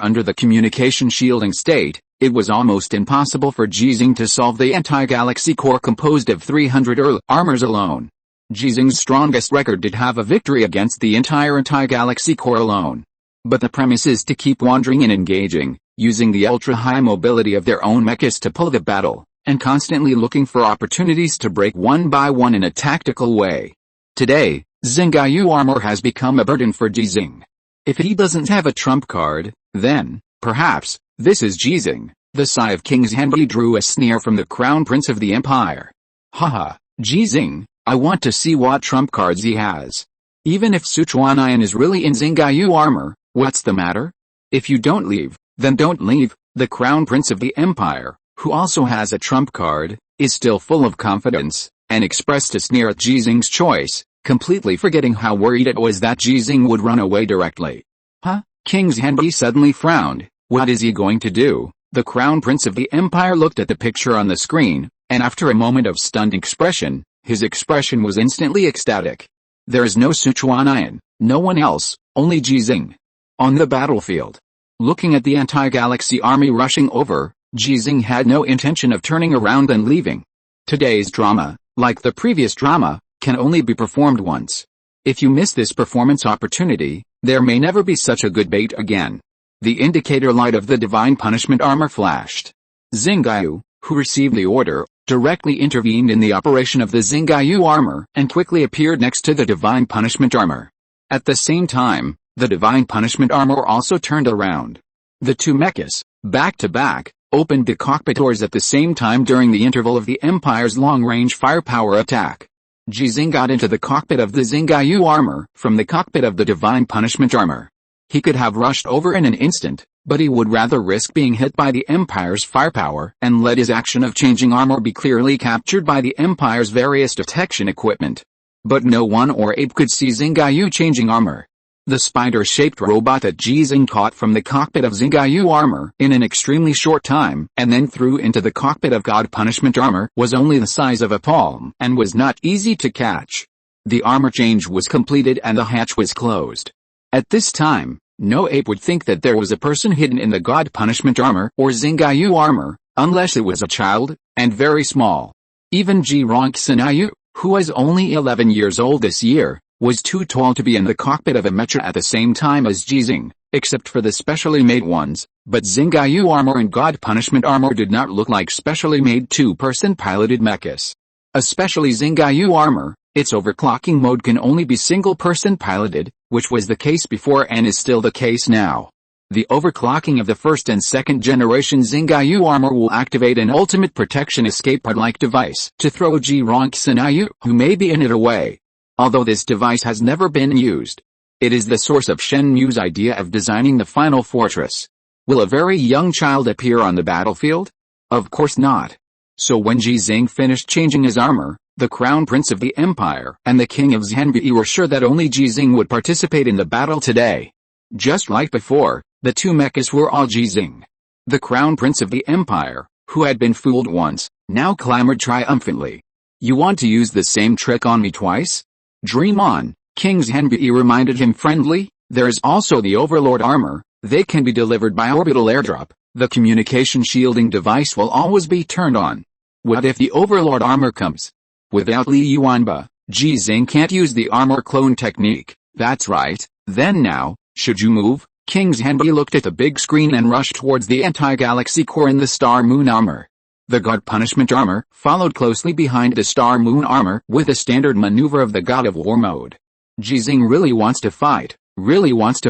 under the communication shielding state, it was almost impossible for Ji Xinghe to solve the anti-galaxy core composed of 300 armors alone. Ji Xinghe's strongest record did have a victory against the entire anti-galaxy core alone. But the premise is to keep wandering and engaging, using the ultra-high mobility of their own mechas to pull the battle, and constantly looking for opportunities to break one by one in a tactical way. Today, Xinghe armor has become a burden for Ji Xinghe. If he doesn't have a trump card, then, perhaps, this is Ji Xinghe. The Sai of King Xinghe drew a sneer from the crown prince of the empire. Haha, Ji Xinghe, I want to see what trump cards he has. Even if Sichuanian is really in Xinghe armor, what's the matter? If you don't leave, then don't leave. The crown prince of the empire, who also has a trump card, is still full of confidence, and expressed a sneer at Ji Xinghe's choice, completely forgetting how worried it was that Ji Xinghe would run away directly. Huh? King Xinghe suddenly frowned. What is he going to do? The crown prince of the empire looked at the picture on the screen, and after a moment of stunned expression, his expression was instantly ecstatic. There is no Sichuanian, no one else, only Ji Xinghe. On the battlefield. Looking at the anti-galaxy army rushing over, Ji Xinghe had no intention of turning around and leaving. Today's drama, like the previous drama, can only be performed once. If you miss this performance opportunity, there may never be such a good bait again. The indicator light of the divine punishment armor flashed. Xinghe, who received the order, directly intervened in the operation of the Xinghe armor and quickly appeared next to the divine punishment armor. At the same time, the divine punishment armor also turned around. The two mechas, back to back, opened the cockpit doors at the same time during the interval of the Empire's long-range firepower attack. Ji Xinghe got into the cockpit of the Xinghe armor from the cockpit of the divine punishment armor. He could have rushed over in an instant, but he would rather risk being hit by the Empire's firepower and let his action of changing armor be clearly captured by the Empire's various detection equipment. But no one or ape could see Xinghe changing armor. The spider-shaped robot that Ji Xinghe caught from the cockpit of Xinghe armor in an extremely short time and then threw into the cockpit of God punishment armor was only the size of a palm and was not easy to catch. The armor change was completed and the hatch was closed. At this time, no ape would think that there was a person hidden in the God punishment armor or Xinghe armor, unless it was a child, and very small. Even Ji Xinghe, who was only 11 years old this year, was too tall to be in the cockpit of a mecha at the same time as Ji Xinghe, except for the specially made ones, but Xinghe armor and God punishment armor did not look like specially made two-person piloted mechas. Especially Xinghe armor, its overclocking mode can only be single-person piloted, which was the case before and is still the case now. The overclocking of the first and second generation Xinghe armor will activate an ultimate protection escape pod-like device to throw Ji Xinghe, who may be in it, away. Although this device has never been used. It is the source of Shenmue's idea of designing the final fortress. Will a very young child appear on the battlefield? Of course not. So when Ji Xinghe finished changing his armor, the crown prince of the empire and the king of Xinghe were sure that only Ji Xinghe would participate in the battle today. Just like before, the two mechas were all Ji Xinghe. The crown prince of the empire, who had been fooled once, now clamored triumphantly. You want to use the same trick on me twice? Dream on, King Xinghe reminded him friendly. There is also the Overlord armor. They can be delivered by orbital airdrop. The communication shielding device will always be turned on. What if the Overlord armor comes? Without Li Yuanba, Ji Xinghe can't use the armor clone technique. That's right. Then now, should you move? King Xinghe looked at the big screen and rushed towards the anti-galaxy core in the Star Moon armor. The God punishment armor followed closely behind the Star Moon armor with a standard maneuver of the God of War mode. Ji Xinghe really wants to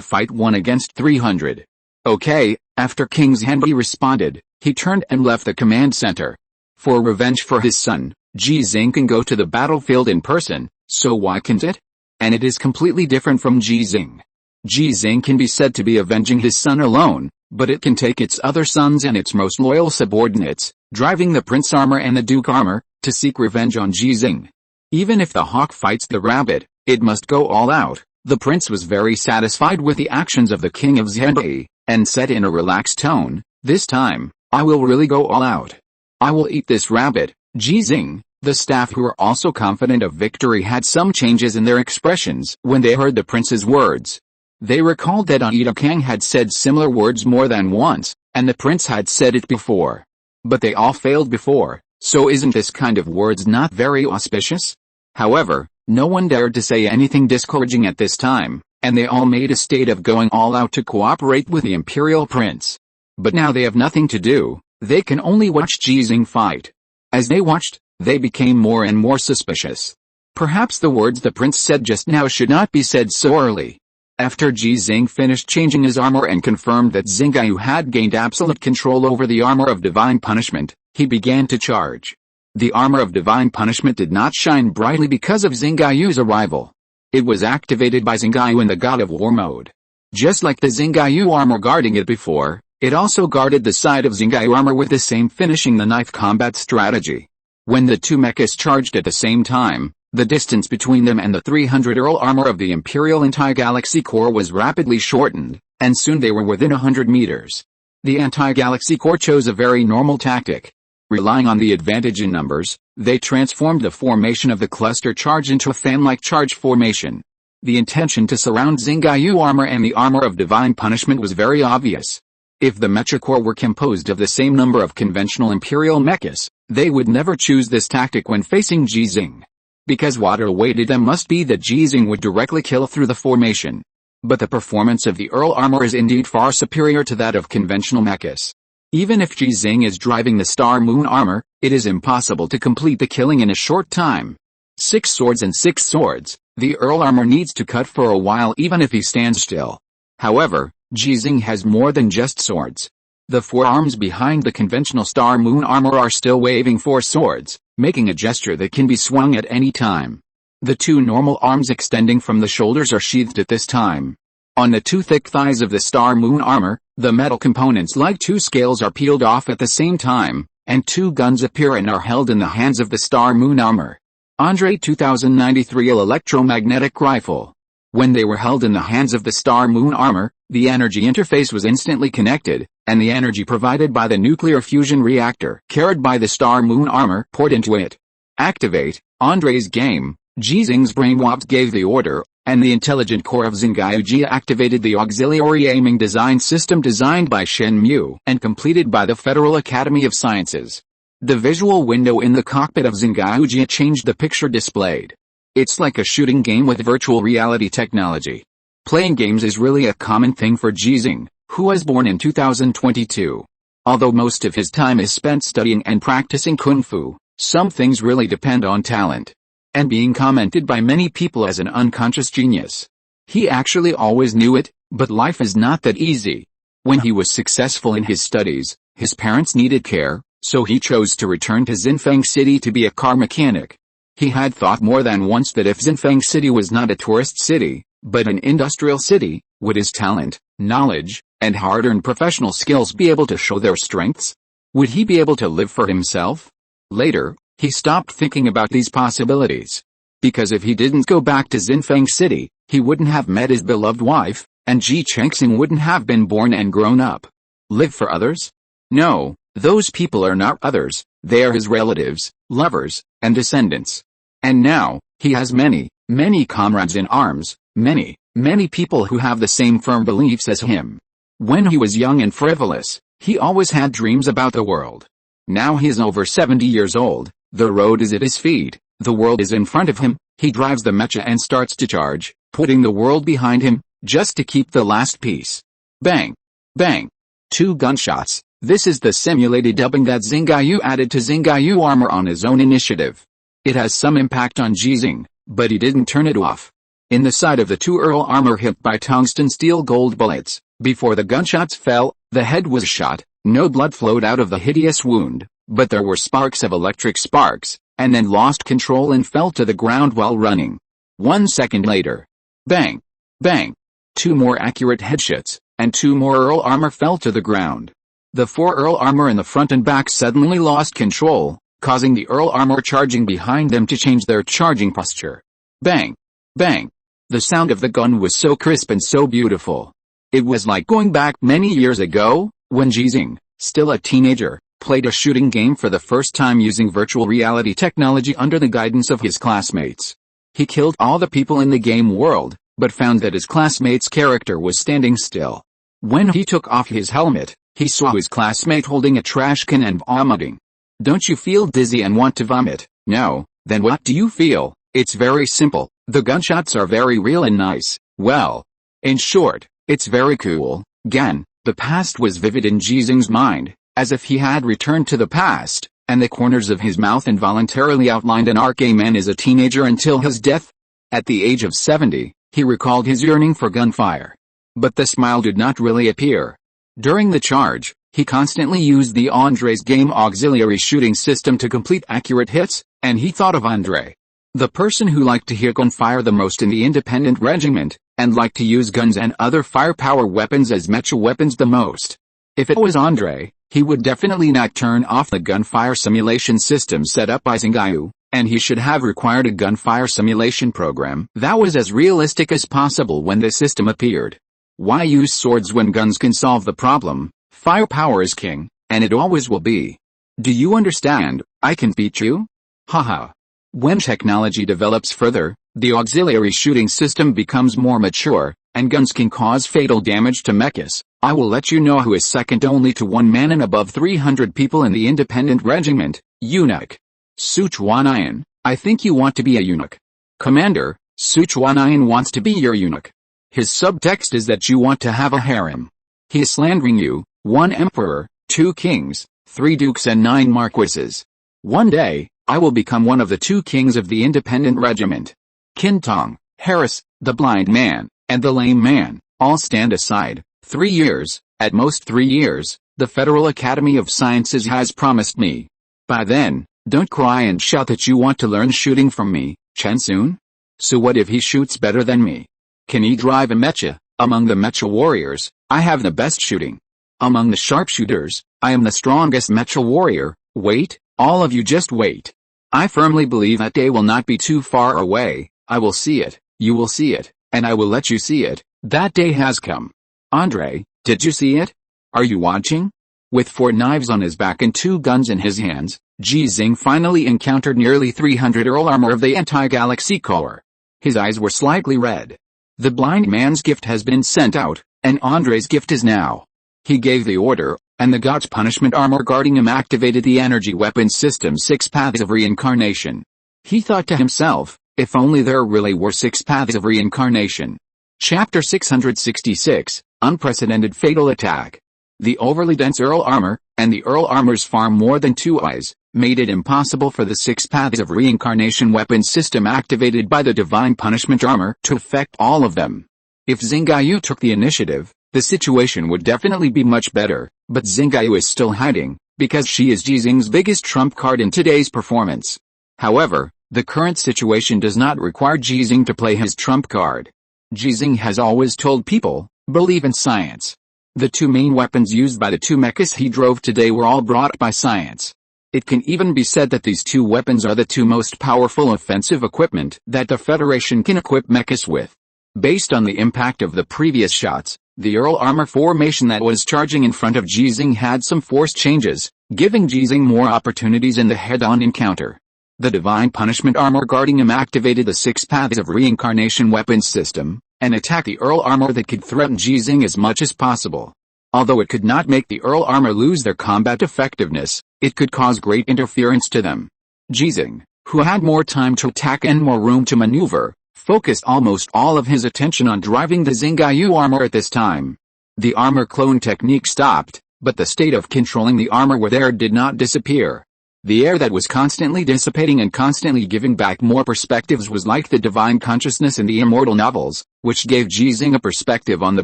fight 1 against 300. Okay, after King Xinghe responded, he turned and left the command center. For revenge for his son, Ji Xinghe can go to the battlefield in person, so why can't it? And it is completely different from Ji Xinghe. Ji Xinghe can be said to be avenging his son alone, but it can take its other sons and its most loyal subordinates, driving the Prince armor and the Duke armor, to seek revenge on Ji Xinghe. Even if the hawk fights the rabbit, it must go all out. The prince was very satisfied with the actions of the king of Xinghe. and said in a relaxed tone, "This time, I will really go all out. I will eat this rabbit." Ji Xinghe, the staff who were also confident of victory, had some changes in their expressions when they heard the prince's words. They recalled that Ji Xinghe had said similar words more than once, and the prince had said it before. But they all failed before, so isn't this kind of words not very auspicious? However, no one dared to say anything discouraging at this time, and they all made a state of going all out to cooperate with the imperial prince. But now they have nothing to do, they can only watch Ji Xinghe fight. As they watched, they became more and more suspicious. Perhaps the words the prince said just now should not be said so early. After Ji Xinghe finished changing his armor and confirmed that Xinghe had gained absolute control over the armor of divine punishment, he began to charge. The armor of divine punishment did not shine brightly because of Xinghe's arrival. It was activated by Xinghe in the God of War mode. Just like the Xinghe armor guarding it before, it also guarded the side of Xinghe armor with the same finishing the knife combat strategy. When the two mechas charged at the same time, the distance between them and the 300 Earl armor of the Imperial Anti-Galaxy Corps was rapidly shortened, and soon they were within 100 meters. The Anti-Galaxy Corps chose a very normal tactic. Relying on the advantage in numbers, they transformed the formation of the cluster charge into a fan-like charge formation. The intention to surround Xinghe armor and the armor of divine punishment was very obvious. If the Mecha Corps were composed of the same number of conventional Imperial mechas, they would never choose this tactic when facing Ji Xinghe. Because what awaited them must be that Ji Xinghe would directly kill through the formation. But the performance of the Earl armor is indeed far superior to that of conventional mechas. Even if Ji Xinghe is driving the Star Moon armor, it is impossible to complete the killing in a short time. 6 swords and 6 swords, the Earl armor needs to cut for a while even if he stands still. However, Ji Xinghe has more than just swords. The 4 arms behind the conventional Star Moon armor are still waving 4 swords, making a gesture that can be swung at any time. The 2 normal arms extending from the shoulders are sheathed at this time. On the 2 thick thighs of the Star Moon armor, the metal components like 2 scales are peeled off at the same time, and 2 guns appear and are held in the hands of the Star Moon armor. Andre 2093 electromagnetic rifle. When they were held in the hands of the Star Moon armor, the energy interface was instantly connected, and the energy provided by the nuclear fusion reactor carried by the Star Moon armor poured into it. Activate. Andre's game. Ji Xinghe's brainwaves gave the order, and the intelligent core of Xinghe activated the auxiliary aiming design system designed by Shen Mu and completed by the Federal Academy of Sciences. The visual window in the cockpit of Xinghe changed the picture displayed. It's like a shooting game with virtual reality technology. Playing games is really a common thing for Ji Xinghe, who was born in 2022. Although most of his time is spent studying and practicing Kung Fu, some things really depend on talent. And being commented by many people as an unconscious genius. He actually always knew it, but life is not that easy. When he was successful in his studies, his parents needed care, so he chose to return to Xinfeng City to be a car mechanic. He had thought more than once that if Xinfeng City was not a tourist city, but an industrial city, would his talent, knowledge, and hard-earned professional skills be able to show their strengths? Would he be able to live for himself? Later, he stopped thinking about these possibilities. Because if he didn't go back to Xinfeng City, he wouldn't have met his beloved wife, and Ji Xinghe wouldn't have been born and grown up. Live for others? No, those people are not others, they are his relatives, lovers, and descendants. And now, he has many, many comrades in arms, many, many people who have the same firm beliefs as him. When he was young and frivolous, he always had dreams about the world. Now he is over 70 years old, the road is at his feet, the world is in front of him, he drives the mecha and starts to charge, putting the world behind him, just to keep the last piece. Bang! Bang! 2 gunshots. This is the simulated dubbing that Xinghe added to Xinghe armor on his own initiative. It has some impact on Ji Xinghe, but he didn't turn it off. In the side of the 2 Earl armor hit by tungsten steel gold bullets, before the gunshots fell, the head was shot, no blood flowed out of the hideous wound, but there were sparks of electric sparks, and then lost control and fell to the ground while running. 1 second later. Bang! Bang! 2 more accurate headshots, and 2 more Earl armor fell to the ground. The 4 Earl armor in the front and back suddenly lost control, causing the Earl armor charging behind them to change their charging posture. Bang! Bang! The sound of the gun was so crisp and so beautiful. It was like going back many years ago, when Ji Xinghe, still a teenager, played a shooting game for the first time using virtual reality technology under the guidance of his classmates. He killed all the people in the game world, but found that his classmate's character was standing still. When he took off his helmet, he saw his classmate holding a trash can and vomiting. Don't you feel dizzy and want to vomit? No, then what do you feel? It's very simple, the gunshots are very real and nice. Well, in short, it's very cool. Again, the past was vivid in Ji Xinghe's mind, as if he had returned to the past, and the corners of his mouth involuntarily outlined an arc. A man is a teenager until his death. At the age of 70, he recalled his yearning for gunfire. But the smile did not really appear. During the charge, he constantly used the Andre's game auxiliary shooting system to complete accurate hits, and he thought of Andre, the person who liked to hear gunfire the most in the independent regiment, and liked to use guns and other firepower weapons as mecha weapons the most. If it was Andre, he would definitely not turn off the gunfire simulation system set up by Xinghe, and he should have required a gunfire simulation program that was as realistic as possible when the system appeared. Why use swords when guns can solve the problem? Firepower is king, and it always will be. Do you understand? I can beat you? Haha. When technology develops further, the auxiliary shooting system becomes more mature, and guns can cause fatal damage to mechas. I will let you know who is second only to one man and above 300 people in the independent regiment, eunuch. Suchuanayan, I think you want to be a eunuch. Commander, Suchuanayan wants to be your eunuch. His subtext is that you want to have a harem. He is slandering you, 1 emperor, 2 kings, 3 dukes and 9 marquises. One day, I will become one of the 2 kings of the independent regiment. Kintong, Harris, the blind man, and the lame man, all stand aside. 3 years, at most 3 years, the Federal Academy of Sciences has promised me. By then, don't cry and shout that you want to learn shooting from me, Chen Sun. So what if he shoots better than me? Can he drive a mecha? Among the mecha warriors, I have the best shooting. Among the sharpshooters, I am the strongest mecha warrior. Wait, all of you just wait. I firmly believe that day will not be too far away. I will see it, you will see it, and I will let you see it. That day has come. Andre, did you see it? Are you watching? With 4 knives on his back and 2 guns in his hands, Ji Xinghe finally encountered nearly 300 Earl armor of the anti-galaxy Corps. His eyes were slightly red. The blind man's gift has been sent out, and Andre's gift is now. He gave the order, and the God's punishment armor guarding him activated the energy weapon system 6 paths of reincarnation. He thought to himself, if only there really were 6 paths of reincarnation. Chapter 666, Unprecedented Fatal Attack. The overly dense Earl armor, and the Earl armor's far more than 2 eyes, made it impossible for the 6 paths of reincarnation weapon system activated by the divine punishment armor to affect all of them. If Xinghe took the initiative, the situation would definitely be much better, but Xinghe is still hiding, because she is Ji Xinghe's biggest trump card in today's performance. However, the current situation does not require Ji Xinghe to play his trump card. Ji Xinghe has always told people, believe in science. The 2 main weapons used by the 2 mechas he drove today were all brought by science. It can even be said that these 2 weapons are the 2 most powerful offensive equipment that the Federation can equip mechas with. Based on the impact of the previous shots, the Earl armor formation that was charging in front of Ji Xinghe had some force changes, giving Ji Xinghe more opportunities in the head-on encounter. The divine punishment armor guarding him activated the 6 paths of reincarnation weapons system, and attacked the Earl armor that could threaten Ji Xinghe as much as possible. Although it could not make the Earl armor lose their combat effectiveness, it could cause great interference to them. Ji Xinghe, who had more time to attack and more room to maneuver, focused almost all of his attention on driving the Xinghe armor at this time. The armor clone technique stopped, but the state of controlling the armor with air did not disappear. The air that was constantly dissipating and constantly giving back more perspectives was like the divine consciousness in the immortal novels, which gave Ji Xinghe a perspective on the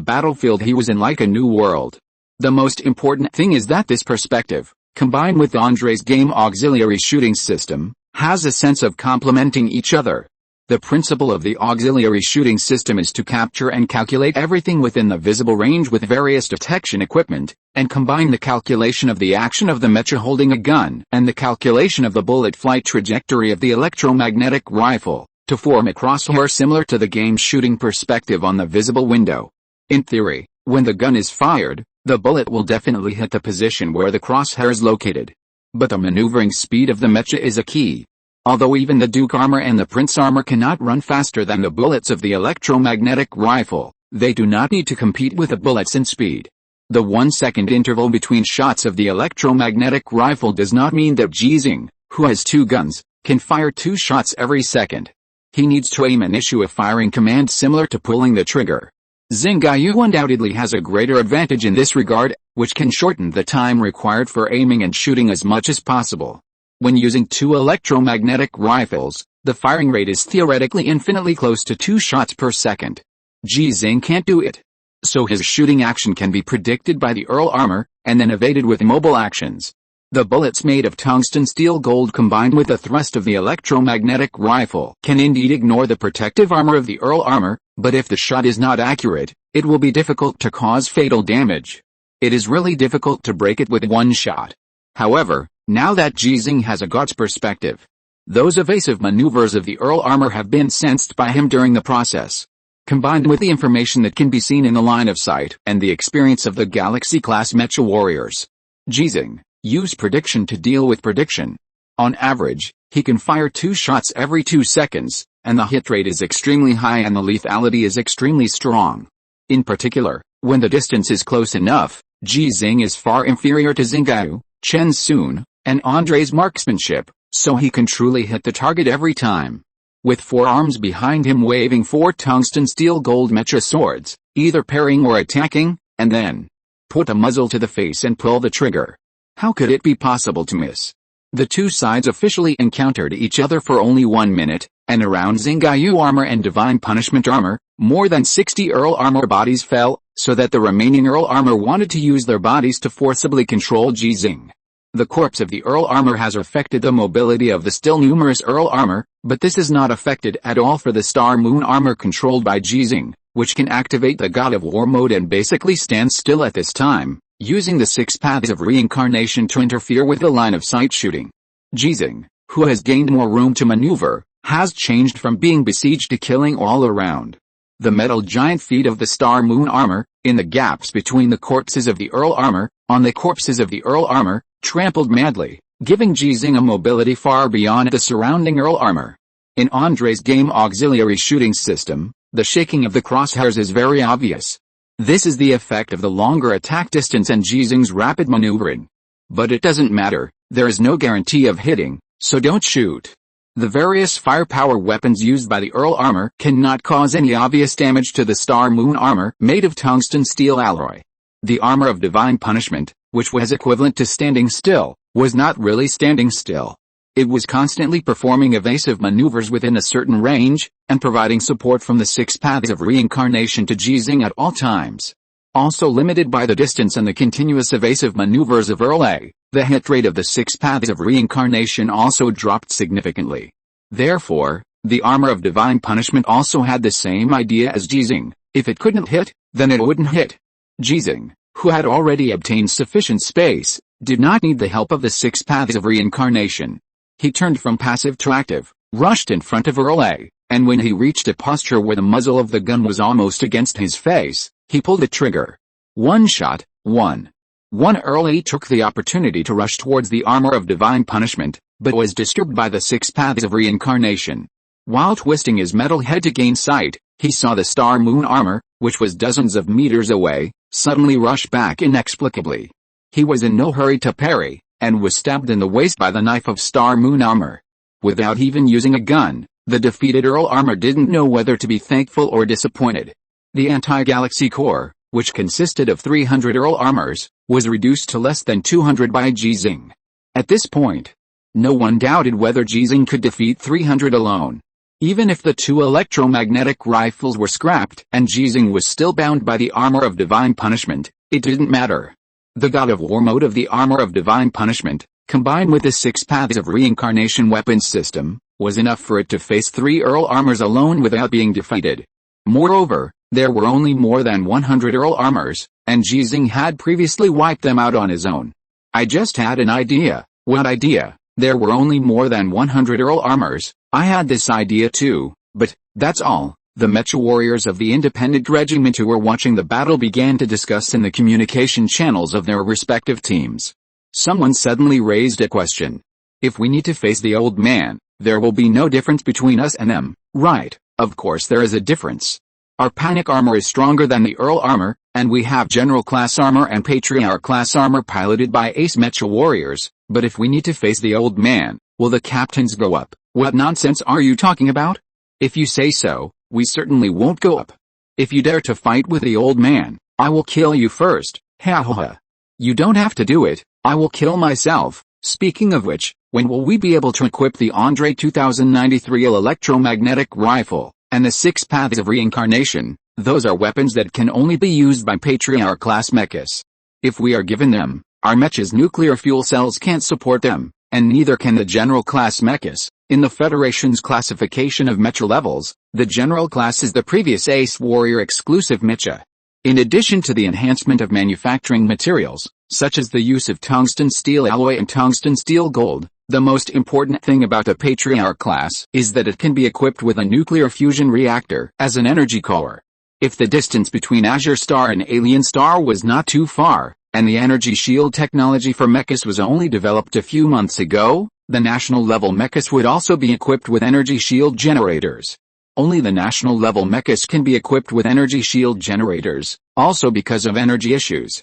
battlefield he was in like a new world. The most important thing is that this perspective, combined with Andre's game auxiliary shooting system, has a sense of complementing each other. The principle of the auxiliary shooting system is to capture and calculate everything within the visible range with various detection equipment, and combine the calculation of the action of the mecha holding a gun and the calculation of the bullet flight trajectory of the electromagnetic rifle, to form a crosshair similar to the game shooting perspective on the visible window. In theory, When the gun is fired, the bullet will definitely hit the position where the crosshair is located. But the maneuvering speed of the mecha is a key. Although even the Duke armor and the Prince armor cannot run faster than the bullets of the electromagnetic rifle, they do not need to compete with the bullets in speed. The 1-second interval between shots of the electromagnetic rifle does not mean that Ji Xinghe, who has 2 guns, can fire 2 shots every second. He needs to aim and issue a firing command similar to pulling the trigger. Xinghe undoubtedly has a greater advantage in this regard, which can shorten the time required for aiming and shooting as much as possible. When using 2 electromagnetic rifles, the firing rate is theoretically infinitely close to 2 shots per second. Ji Xinghe can't do it. So his shooting action can be predicted by the Earl armor, and then evaded with mobile actions. The bullets made of tungsten steel gold combined with the thrust of the electromagnetic rifle can indeed ignore the protective armor of the Earl armor, but if the shot is not accurate, it will be difficult to cause fatal damage. It is really difficult to break it with 1 shot. However, now that Ji Xinghe has a God's perspective, those evasive maneuvers of the Earl armor have been sensed by him during the process. Combined with the information that can be seen in the line of sight and the experience of the Galaxy-class mecha warriors, Ji Xinghe use prediction to deal with prediction. On average, he can fire 2 shots every 2 seconds, and the hit rate is extremely high and the lethality is extremely strong. In particular, when the distance is close enough, Ji Xinghe is far inferior to Xinghe, Chen Sun, and Andre's marksmanship, so he can truly hit the target every time. With 4 arms behind him waving 4 tungsten steel gold mecha swords, either parrying or attacking, and then put a muzzle to the face and pull the trigger. How could it be possible to miss? The 2 sides officially encountered each other for only 1 minute, and around Xinghe armor and divine punishment armor, more than 60 Earl armor bodies fell, so that the remaining Earl armor wanted to use their bodies to forcibly control Ji Xinghe. The corpse of the Earl armor has affected the mobility of the still numerous Earl armor, but this is not affected at all for the Star Moon armor controlled by Ji Xinghe, which can activate the God of War mode and basically stand still at this time, using the 6 paths of reincarnation to interfere with the line of sight shooting. Ji Xinghe, who has gained more room to maneuver, has changed from being besieged to killing all around. The metal giant feet of the Star Moon armor, in the gaps between the corpses of the Earl armor, on the corpses of the Earl armor, trampled madly, giving Ji Xinghe a mobility far beyond the surrounding Earl armor. In Andre's game auxiliary shooting system, the shaking of the crosshairs is very obvious. This is the effect of the longer attack distance and Ji Xinghe's rapid maneuvering. But it doesn't matter, there is no guarantee of hitting, so don't shoot. The various firepower weapons used by the Earl armor cannot cause any obvious damage to the Star Moon armor made of tungsten steel alloy. The armor of divine punishment, which was equivalent to standing still, was not really standing still. It was constantly performing evasive maneuvers within a certain range, and providing support from the 6 paths of reincarnation to Ji Xinghe at all times. Also limited by the distance and the continuous evasive maneuvers of Earl A, the hit rate of the 6 paths of reincarnation also dropped significantly. Therefore, the armor of divine punishment also had the same idea as Ji Xinghe: if it couldn't hit, then it wouldn't hit. Ji Xinghe, who had already obtained sufficient space, did not need the help of the 6 paths of reincarnation. He turned from passive to active, rushed in front of Earl A, and when he reached a posture where the muzzle of the gun was almost against his face, he pulled the trigger. 1 shot, 1. Earl A took the opportunity to rush towards the armor of divine punishment, but was disturbed by the 6 paths of reincarnation. While twisting his metal head to gain sight, he saw the Star Moon armor, which was dozens of meters away, suddenly rush back inexplicably. He was in no hurry to parry, and was stabbed in the waist by the knife of Star Moon armor. Without even using a gun, the defeated Earl armor didn't know whether to be thankful or disappointed. The anti-galaxy core, which consisted of 300 Earl armors, was reduced to less than 200 by Ji Xinghe. At this point, no one doubted whether Ji Xinghe could defeat 300 alone. Even if the 2 electromagnetic rifles were scrapped and Ji Xinghe was still bound by the armor of divine punishment, it didn't matter. The God of War mode of the armor of divine punishment, combined with the 6 paths of reincarnation weapons system, was enough for it to face 3 Earl armors alone without being defeated. Moreover, there were only more than 100 Earl armors, and Ji Xinghe had previously wiped them out on his own. I just had an idea. What idea? There were only more than 100 Earl armors. I had this idea too, but that's all. The Mecha warriors of the independent regiment who were watching the battle began to discuss in the communication channels of their respective teams. Someone suddenly raised a question. If we need to face the old man, there will be no difference between us and them, right? Of course there is a difference. Our panic armor is stronger than the Earl armor, and we have general class armor and patriarch class armor piloted by ace Mecha warriors, but if we need to face the old man, will the captains go up? What nonsense are you talking about? If you say so, we certainly won't go up. If you dare to fight with the old man, I will kill you first, ha ha ha. You don't have to do it, I will kill myself. Speaking of which, when will we be able to equip the Andre 2093 electromagnetic rifle, and the 6 paths of reincarnation? Those are weapons that can only be used by patriarch class mechas. If we are given them, our mecha's nuclear fuel cells can't support them, and neither can the general class mechas. In the Federation's classification of mecha levels, the general class is the previous ace warrior exclusive mecha. In addition to the enhancement of manufacturing materials, such as the use of tungsten steel alloy and tungsten steel gold, the most important thing about the patriarch class is that it can be equipped with a nuclear fusion reactor as an energy core. If the distance between Azure Star and Alien Star was not too far, and the energy shield technology for mechas was only developed a few months ago, the national level mechas would also be equipped with energy shield generators. Only the national level mechas can be equipped with energy shield generators, also because of energy issues.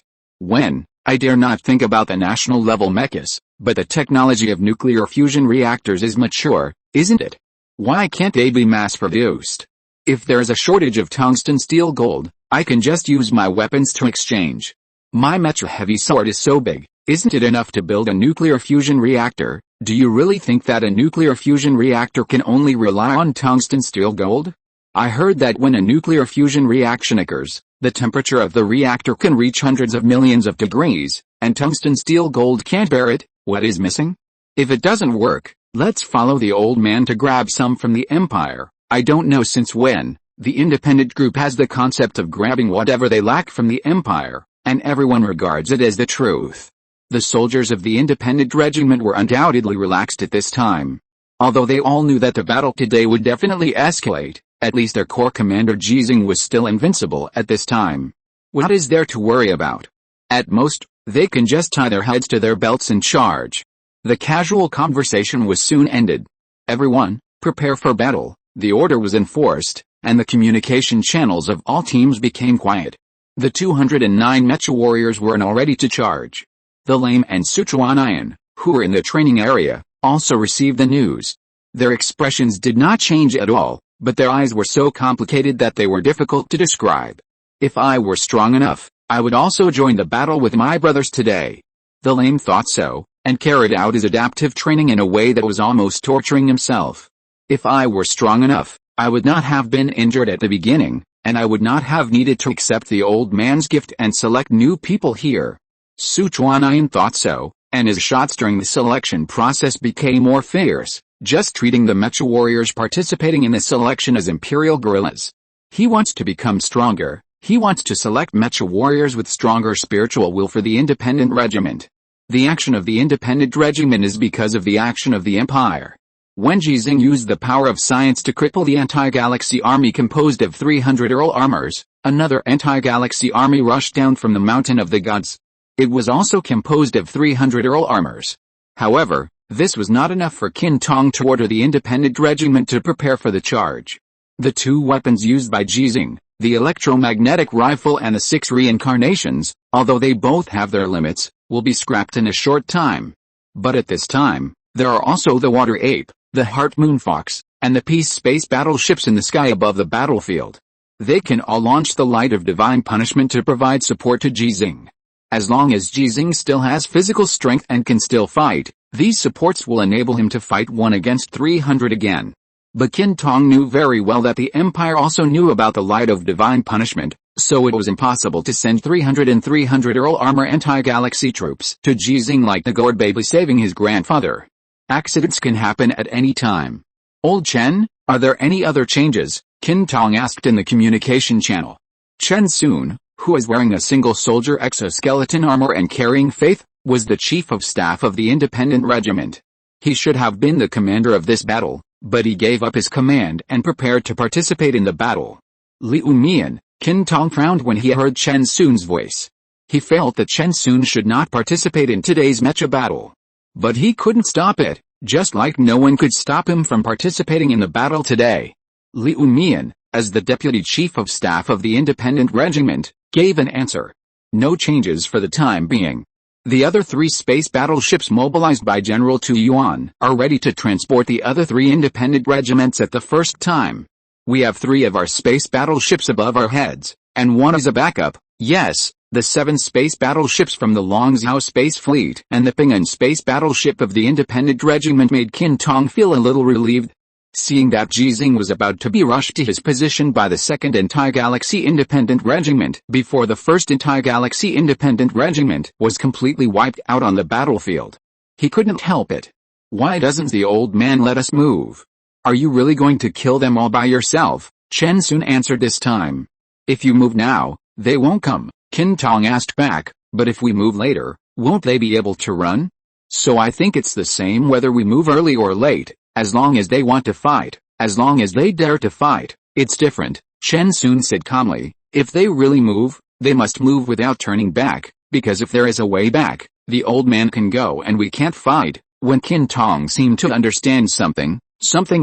I dare not think about the national level mechas, but the technology of nuclear fusion reactors is mature, isn't it? Why can't they be mass-produced? If there is a shortage of tungsten steel gold, I can just use my weapons to exchange. My mecha heavy sword is so big, isn't it enough to build a nuclear fusion reactor? Do you really think that a nuclear fusion reactor can only rely on tungsten steel gold? I heard that when a nuclear fusion reaction occurs, the temperature of the reactor can reach hundreds of millions of degrees, and tungsten steel gold can't bear it. What is missing? If it doesn't work, let's follow the old man to grab some from the Empire. I don't know since when, the independent group has the concept of grabbing whatever they lack from the Empire, and everyone regards it as the truth. The soldiers of the independent regiment were undoubtedly relaxed at this time. Although they all knew that the battle today would definitely escalate, at least their corps commander Ji Xinghe was still invincible at this time. What is there to worry about? At most, they can just tie their heads to their belts and charge. The casual conversation was soon ended. Everyone, prepare for battle. The order was enforced, and the communication channels of all teams became quiet. The 209 mecha warriors were now ready to charge. The Lame and Sichuan, who were in the training area, also received the news. Their expressions did not change at all, but their eyes were so complicated that they were difficult to describe. If I were strong enough, I would also join the battle with my brothers today. The Lame thought so, and carried out his adaptive training in a way that was almost torturing himself. If I were strong enough, I would not have been injured at the beginning, and I would not have needed to accept the old man's gift and select new people here. Sichuan thought so, and his shots during the selection process became more fierce, just treating the mecha warriors participating in the selection as imperial guerrillas. He wants to become stronger. He wants to select mecha warriors with stronger spiritual will for the independent regiment. The action of the independent regiment is because of the action of the Empire. When Ji Xinghe used the power of science to cripple the anti-galaxy army composed of 300 Earl armors, another anti-galaxy army rushed down from the mountain of the gods. It was also composed of 300 Earl armors. However, this was not enough for Qin Tong to order the independent regiment to prepare for the charge. The two weapons used by Ji Xinghe, the electromagnetic rifle and the 6 reincarnations, although they both have their limits, will be scrapped in a short time. But at this time, there are also the water ape, the Heart Moon Fox, and the Peace Space battleships in the sky above the battlefield. They can all launch the light of divine punishment to provide support to Ji Xinghe. As long as Ji Xinghe still has physical strength and can still fight, these supports will enable him to fight 1 against 300 again. But Qin Tong knew very well that the Empire also knew about the light of divine punishment, so it was impossible to send 300 and 300 Earl armor anti-galaxy troops to Ji Xinghe like the gourd baby saving his grandfather. Accidents can happen at any time. Old Chen, are there any other changes? Qin Tong asked in the communication channel. Chen Sun, who was wearing a single soldier exoskeleton armor and carrying faith, was the chief of staff of the independent regiment. He should have been the commander of this battle, But he gave up his command and prepared to participate in the battle. Liu Mian, Qin Tong frowned when he heard Chen Sun's voice. He felt that Chen Sun should not participate in today's mecha battle. But he couldn't stop it, just like no one could stop him from participating in the battle today. Liu Mian, as the deputy chief of staff of the independent regiment, gave an answer. No changes for the time being. The other 3 space battleships mobilized by General Tu Yuan are ready to transport the other 3 independent regiments at the first time. We have 3 of our space battleships above our heads, and 1 is a backup. Yes, the 7 space battleships from the Longzhou space fleet and the Ping'an space battleship of the independent regiment made Qin Tong feel a little relieved. Seeing that Ji Xinghe was about to be rushed to his position by the 2nd Anti-Galaxy Independent Regiment before the 1st Anti-Galaxy Independent Regiment was completely wiped out on the battlefield. He couldn't help it. Why doesn't the old man let us move? Are you really going to kill them all by yourself? Chen Sun answered this time. If you move now, they won't come, Qin Tong asked back, but if we move later, won't they be able to run? So I think it's the same whether we move early or late. As long as they want to fight, as long as they dare to fight, it's different, Chen Sun said calmly. If they really move, they must move without turning back, because if there is a way back, the old man can go and we can't fight. When Qin Tong seemed to understand something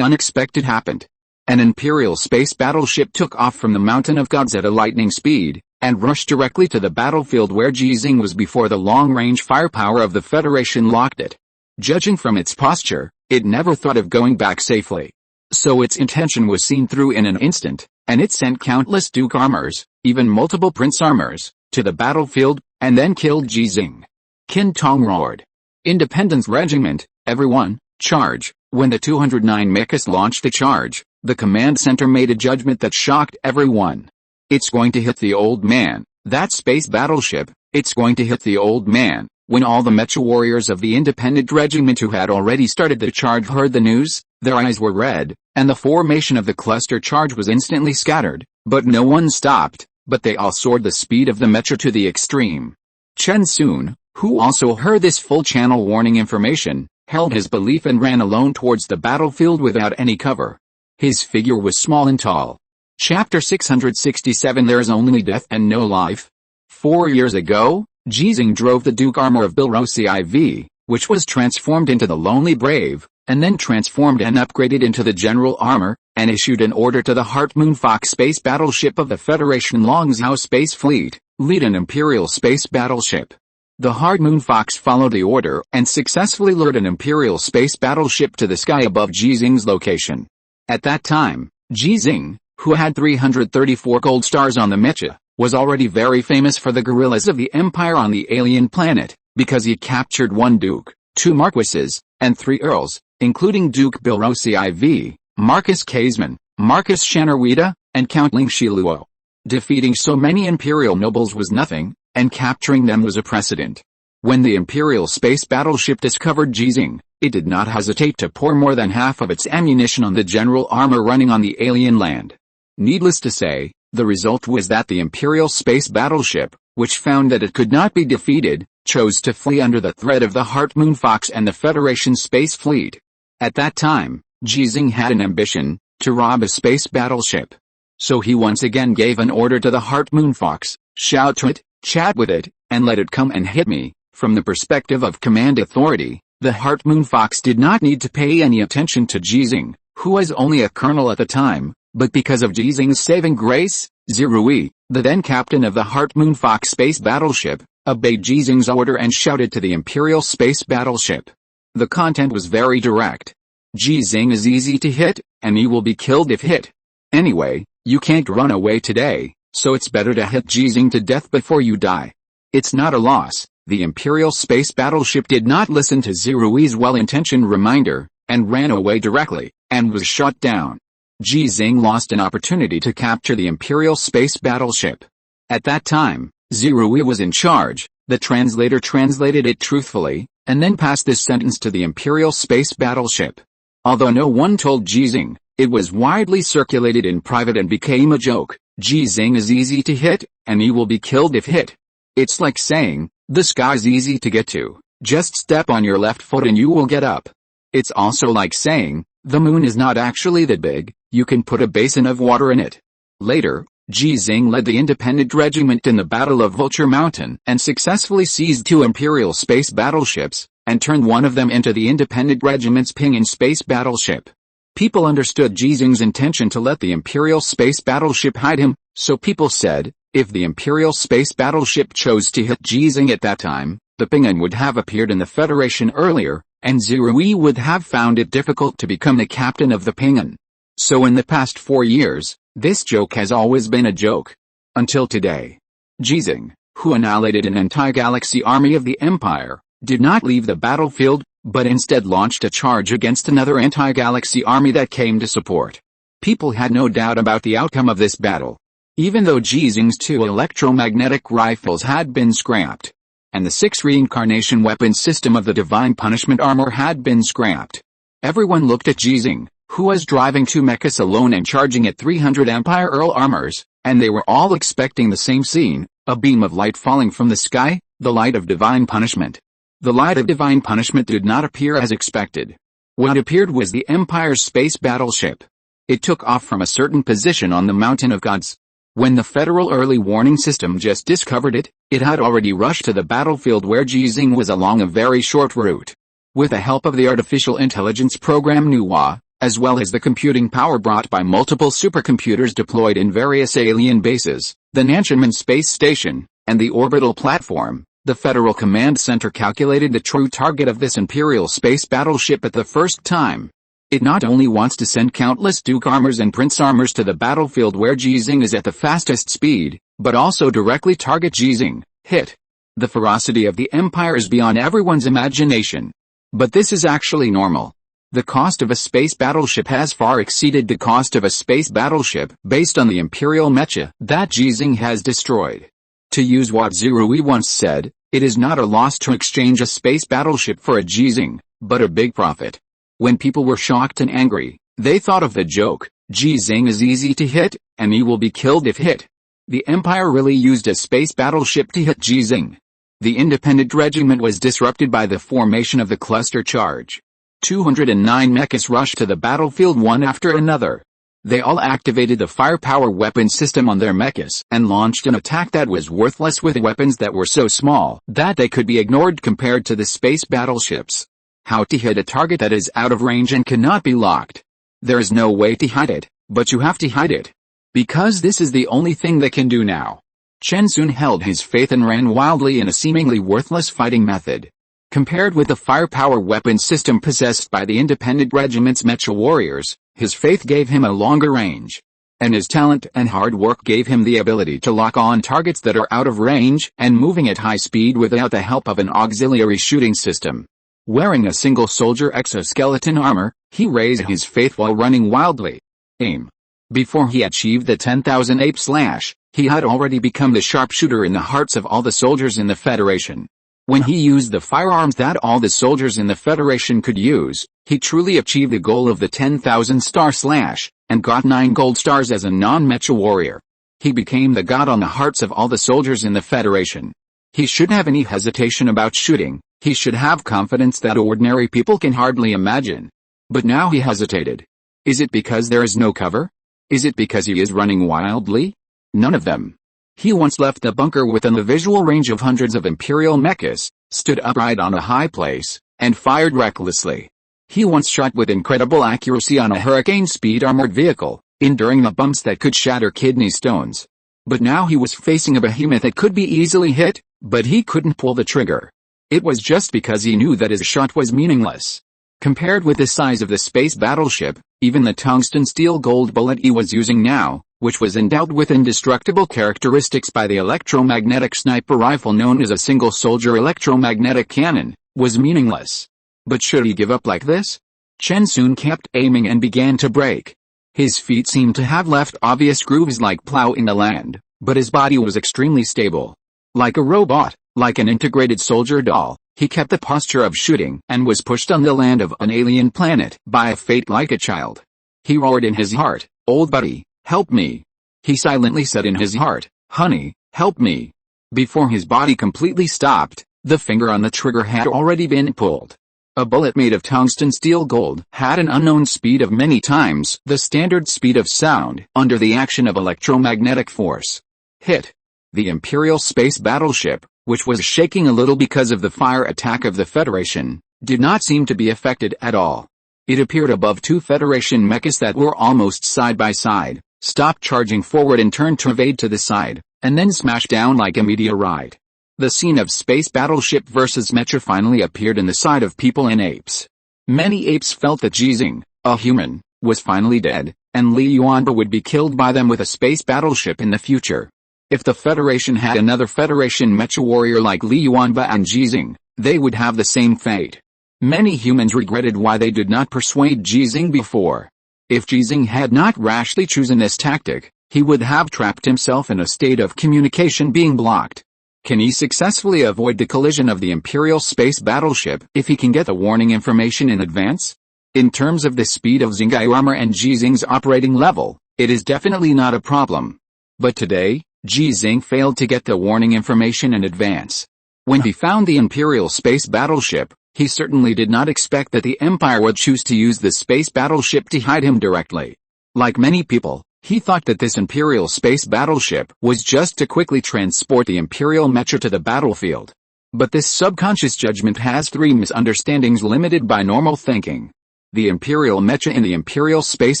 unexpected happened. An Imperial space battleship took off from the Mountain of Gods at a lightning speed, and rushed directly to the battlefield where Ji Xinghe was before the long-range firepower of the Federation locked it. Judging from its posture, it never thought of going back safely. So its intention was seen through in an instant, and it sent countless Duke armors, even multiple Prince armors, to the battlefield, and then killed Ji Xinghe. Qin Tong roared. Independence Regiment, everyone, charge. When the 209 mechas launched a charge, the command center made a judgment that shocked everyone. It's going to hit the old man, that space battleship, it's going to hit the old man. When all the mecha warriors of the independent regiment who had already started the charge heard the news, their eyes were red, and the formation of the cluster charge was instantly scattered, but no one stopped, but they all soared the speed of the mecha to the extreme. Chen Sun, who also heard this full channel warning information, held his belief and ran alone towards the battlefield without any cover. His figure was small and tall. Chapter 667 There is only death and no life. 4 years ago, Ji Xinghe drove the Duke armor of Bilrosi IV, which was transformed into the Lonely Brave, and then transformed and upgraded into the General Armor, and issued an order to the Heart Moon Fox space battleship of the Federation Longzhou space fleet, lead an Imperial space battleship. The Heart Moon Fox followed the order and successfully lured an Imperial space battleship to the sky above Ji Xinghe's location. At that time, Ji Xinghe, who had 334 gold stars on the mecha, was already very famous for the guerrillas of the Empire on the alien planet, because he captured 1 duke, 2 marquises, and 3 earls, including Duke Bilrosi IV, Marcus Kaisman, Marcus Shanarwita, and Count Ling Shiluo. Defeating so many Imperial nobles was nothing, and capturing them was a precedent. When the Imperial space battleship discovered Ji Xinghe, it did not hesitate to pour more than half of its ammunition on the general armor running on the alien land. Needless to say, the result was that the Imperial space battleship, which found that it could not be defeated, chose to flee under the threat of the Heart Moon Fox and the Federation space fleet. At that time, Ji Xinghe had an ambition, to rob a space battleship. So he once again gave an order to the Heart Moon Fox, shout to it, chat with it, and let it come and hit me. From the perspective of command authority, the Heart Moon Fox did not need to pay any attention to Ji Xinghe, who was only a colonel at the time, but because of Ji Xinghe's saving grace, Zirui, the then captain of the Heart Moon Fox space battleship, obeyed Ji Xinghe's order and shouted to the Imperial space battleship. The content was very direct. Ji Xinghe is easy to hit, and he will be killed if hit. Anyway, you can't run away today, so it's better to hit Ji Xinghe to death before you die. It's not a loss. The Imperial space battleship did not listen to Zirui's well-intentioned reminder, and ran away directly, and was shot down. Ji Xinghe lost an opportunity to capture the Imperial space battleship. At that time, Zirui was in charge. The translator translated it truthfully, and then passed this sentence to the Imperial space battleship. Although no one told Ji Xinghe, it was widely circulated in private and became a joke. Ji Xinghe is easy to hit, and he will be killed if hit. It's like saying, the sky's easy to get to, just step on your left foot and you will get up. It's also like saying, The moon is not actually that big, you can put a basin of water in it. Later, Ji Xinghe led the independent regiment in the Battle of Vulture Mountain and successfully seized 2 imperial space battleships, and turned one of them into the independent regiment's Ping space battleship. People understood Ji Xinghe's intention to let the imperial space battleship hide him, so people said, if the imperial space battleship chose to hit Ji Xinghe at that time, the Ping would have appeared in the Federation earlier, and Zirui would have found it difficult to become the captain of the Ping. So in the past 4 years, this joke has always been a joke. Until today. Ji Xinghe, who annihilated an anti-galaxy army of the Empire, did not leave the battlefield, but instead launched a charge against another anti-galaxy army that came to support. People had no doubt about the outcome of this battle. Even though Ji Xinghe's 2 electromagnetic rifles had been scrapped, and the 6 reincarnation weapon system of the divine punishment armor had been scrapped. Everyone looked at Ji Xinghe, who was driving 2 mechas alone and charging at 300 Empire Earl armors, and they were all expecting the same scene, a beam of light falling from the sky, the light of divine punishment. The light of divine punishment did not appear as expected. What appeared was the Empire's space battleship. It took off from a certain position on the Mountain of Gods. When the Federal Early Warning System just discovered it, it had already rushed to the battlefield where Ji Xinghe was along a very short route. With the help of the artificial intelligence program Nuwa, as well as the computing power brought by multiple supercomputers deployed in various alien bases, the Nanchaman space station, and the orbital platform, the Federal Command Center calculated the true target of this Imperial space battleship at the first time. It not only wants to send countless Duke armors and Prince armors to the battlefield where Ji Xinghe is at the fastest speed, but also directly target Ji Xinghe, hit. The ferocity of the Empire is beyond everyone's imagination. But this is actually normal. The cost of a space battleship has far exceeded the cost of a space battleship based on the Imperial mecha that Ji Xinghe has destroyed. To use what Zirui once said, it is not a loss to exchange a space battleship for a Ji Xinghe, but a big profit. When people were shocked and angry, they thought of the joke, Ji Xinghe is easy to hit, and he will be killed if hit. The Empire really used a space battleship to hit Ji Xinghe. The independent regiment was disrupted by the formation of the cluster charge. 209 mechas rushed to the battlefield one after another. They all activated the firepower weapon system on their mechas and launched an attack that was worthless with weapons that were so small that they could be ignored compared to the space battleships. How to hit a target that is out of range and cannot be locked. There is no way to hide it, but you have to hide it. Because this is the only thing they can do now. Chen Sun held his faith and ran wildly in a seemingly worthless fighting method. Compared with the firepower weapon system possessed by the independent regiment's mecha warriors, his faith gave him a longer range. And his talent and hard work gave him the ability to lock on targets that are out of range and moving at high speed without the help of an auxiliary shooting system. Wearing a single soldier exoskeleton armor, he raised his faith while running wildly. Aim. Before he achieved the 10,000 ape slash, he had already become the sharpshooter in the hearts of all the soldiers in the Federation. When he used the firearms that all the soldiers in the Federation could use, he truly achieved the goal of the 10,000 star slash, and got 9 gold stars as a non-mecha warrior. He became the god on the hearts of all the soldiers in the Federation. He shouldn't have any hesitation about shooting. He should have confidence that ordinary people can hardly imagine. But now he hesitated. Is it because there is no cover? Is it because he is running wildly? None of them. He once left the bunker within the visual range of hundreds of Imperial mechas, stood upright on a high place, and fired recklessly. He once shot with incredible accuracy on a hurricane-speed armored vehicle, enduring the bumps that could shatter kidney stones. But now he was facing a behemoth that could be easily hit, but he couldn't pull the trigger. It was just because he knew that his shot was meaningless. Compared with the size of the space battleship, even the tungsten steel gold bullet he was using now, which was endowed with indestructible characteristics by the electromagnetic sniper rifle known as a single-soldier electromagnetic cannon, was meaningless. But should he give up like this? Chen Sun kept aiming and began to break. His feet seemed to have left obvious grooves like plowing the land, but his body was extremely stable. Like a robot, like an integrated soldier doll, he kept the posture of shooting and was pushed on the land of an alien planet by a fate like a child. He roared in his heart, "Old buddy, help me." He silently said in his heart, "Honey, help me." Before his body completely stopped, the finger on the trigger had already been pulled. A bullet made of tungsten steel gold had an unknown speed of many times the standard speed of sound under the action of electromagnetic force. Hit. The Imperial space battleship, which was shaking a little because of the fire attack of the Federation, did not seem to be affected at all. It appeared above two Federation mechas that were almost side by side, stopped charging forward and turned to evade to the side, and then smashed down like a meteorite. The scene of space battleship versus mecha finally appeared in the side of people and apes. Many apes felt that Ji Xinghe, a human, was finally dead, and Li Yuanba would be killed by them with a space battleship in the future. If the Federation had another Federation mecha warrior like Li Yuanba and Ji Xinghe, they would have the same fate. Many humans regretted why they did not persuade Ji Xinghe before. If Ji Xinghe had not rashly chosen this tactic, he would have trapped himself in a state of communication being blocked. Can he successfully avoid the collision of the Imperial space battleship if he can get the warning information in advance? In terms of the speed of Xinghe armor and Ji Xinghe's operating level, it is definitely not a problem. But today, Ji Xinghe failed to get the warning information in advance. When he found the Imperial space battleship, he certainly did not expect that the Empire would choose to use the space battleship to hide him directly. Like many people, he thought that this Imperial space battleship was just to quickly transport the Imperial mecha to the battlefield. But this subconscious judgment has three misunderstandings limited by normal thinking. The Imperial mecha in the Imperial space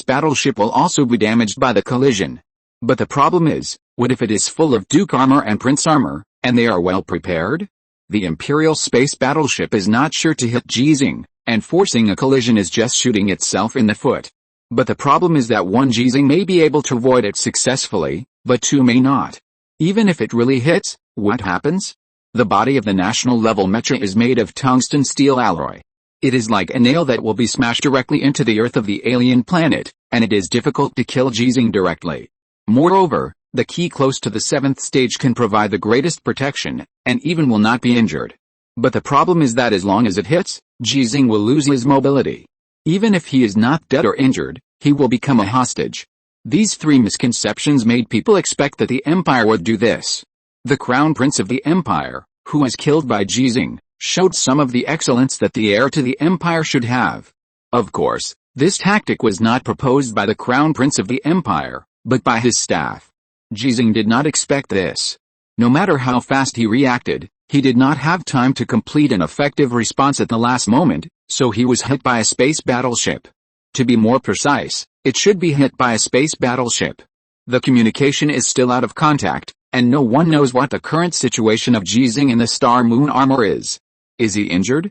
battleship will also be damaged by the collision. But the problem is, what if it is full of Duke armor and Prince armor, and they are well prepared? The Imperial space battleship is not sure to hit Ji Xinghe, and forcing a collision is just shooting itself in the foot. But the problem is that one, Ji Xinghe may be able to avoid it successfully, but two may not. Even if it really hits, what happens? The body of the national level mecha is made of tungsten steel alloy. It is like a nail that will be smashed directly into the earth of the alien planet, and it is difficult to kill Ji Xinghe directly. Moreover, the key close to the 7th stage can provide the greatest protection, and even will not be injured. But the problem is that as long as it hits, Ji Xinghe will lose his mobility. Even if he is not dead or injured, he will become a hostage. These three misconceptions made people expect that the Empire would do this. The Crown Prince of the Empire, who was killed by Ji Xinghe, showed some of the excellence that the heir to the Empire should have. Of course, this tactic was not proposed by the Crown Prince of the Empire, but by his staff. Ji Xinghe did not expect this. No matter how fast he reacted, he did not have time to complete an effective response at the last moment, so he was hit by a space battleship. To be more precise, it should be hit by a space battleship. The communication is still out of contact, and no one knows what the current situation of Ji Xinghe in the Star Moon armor is. Is he injured?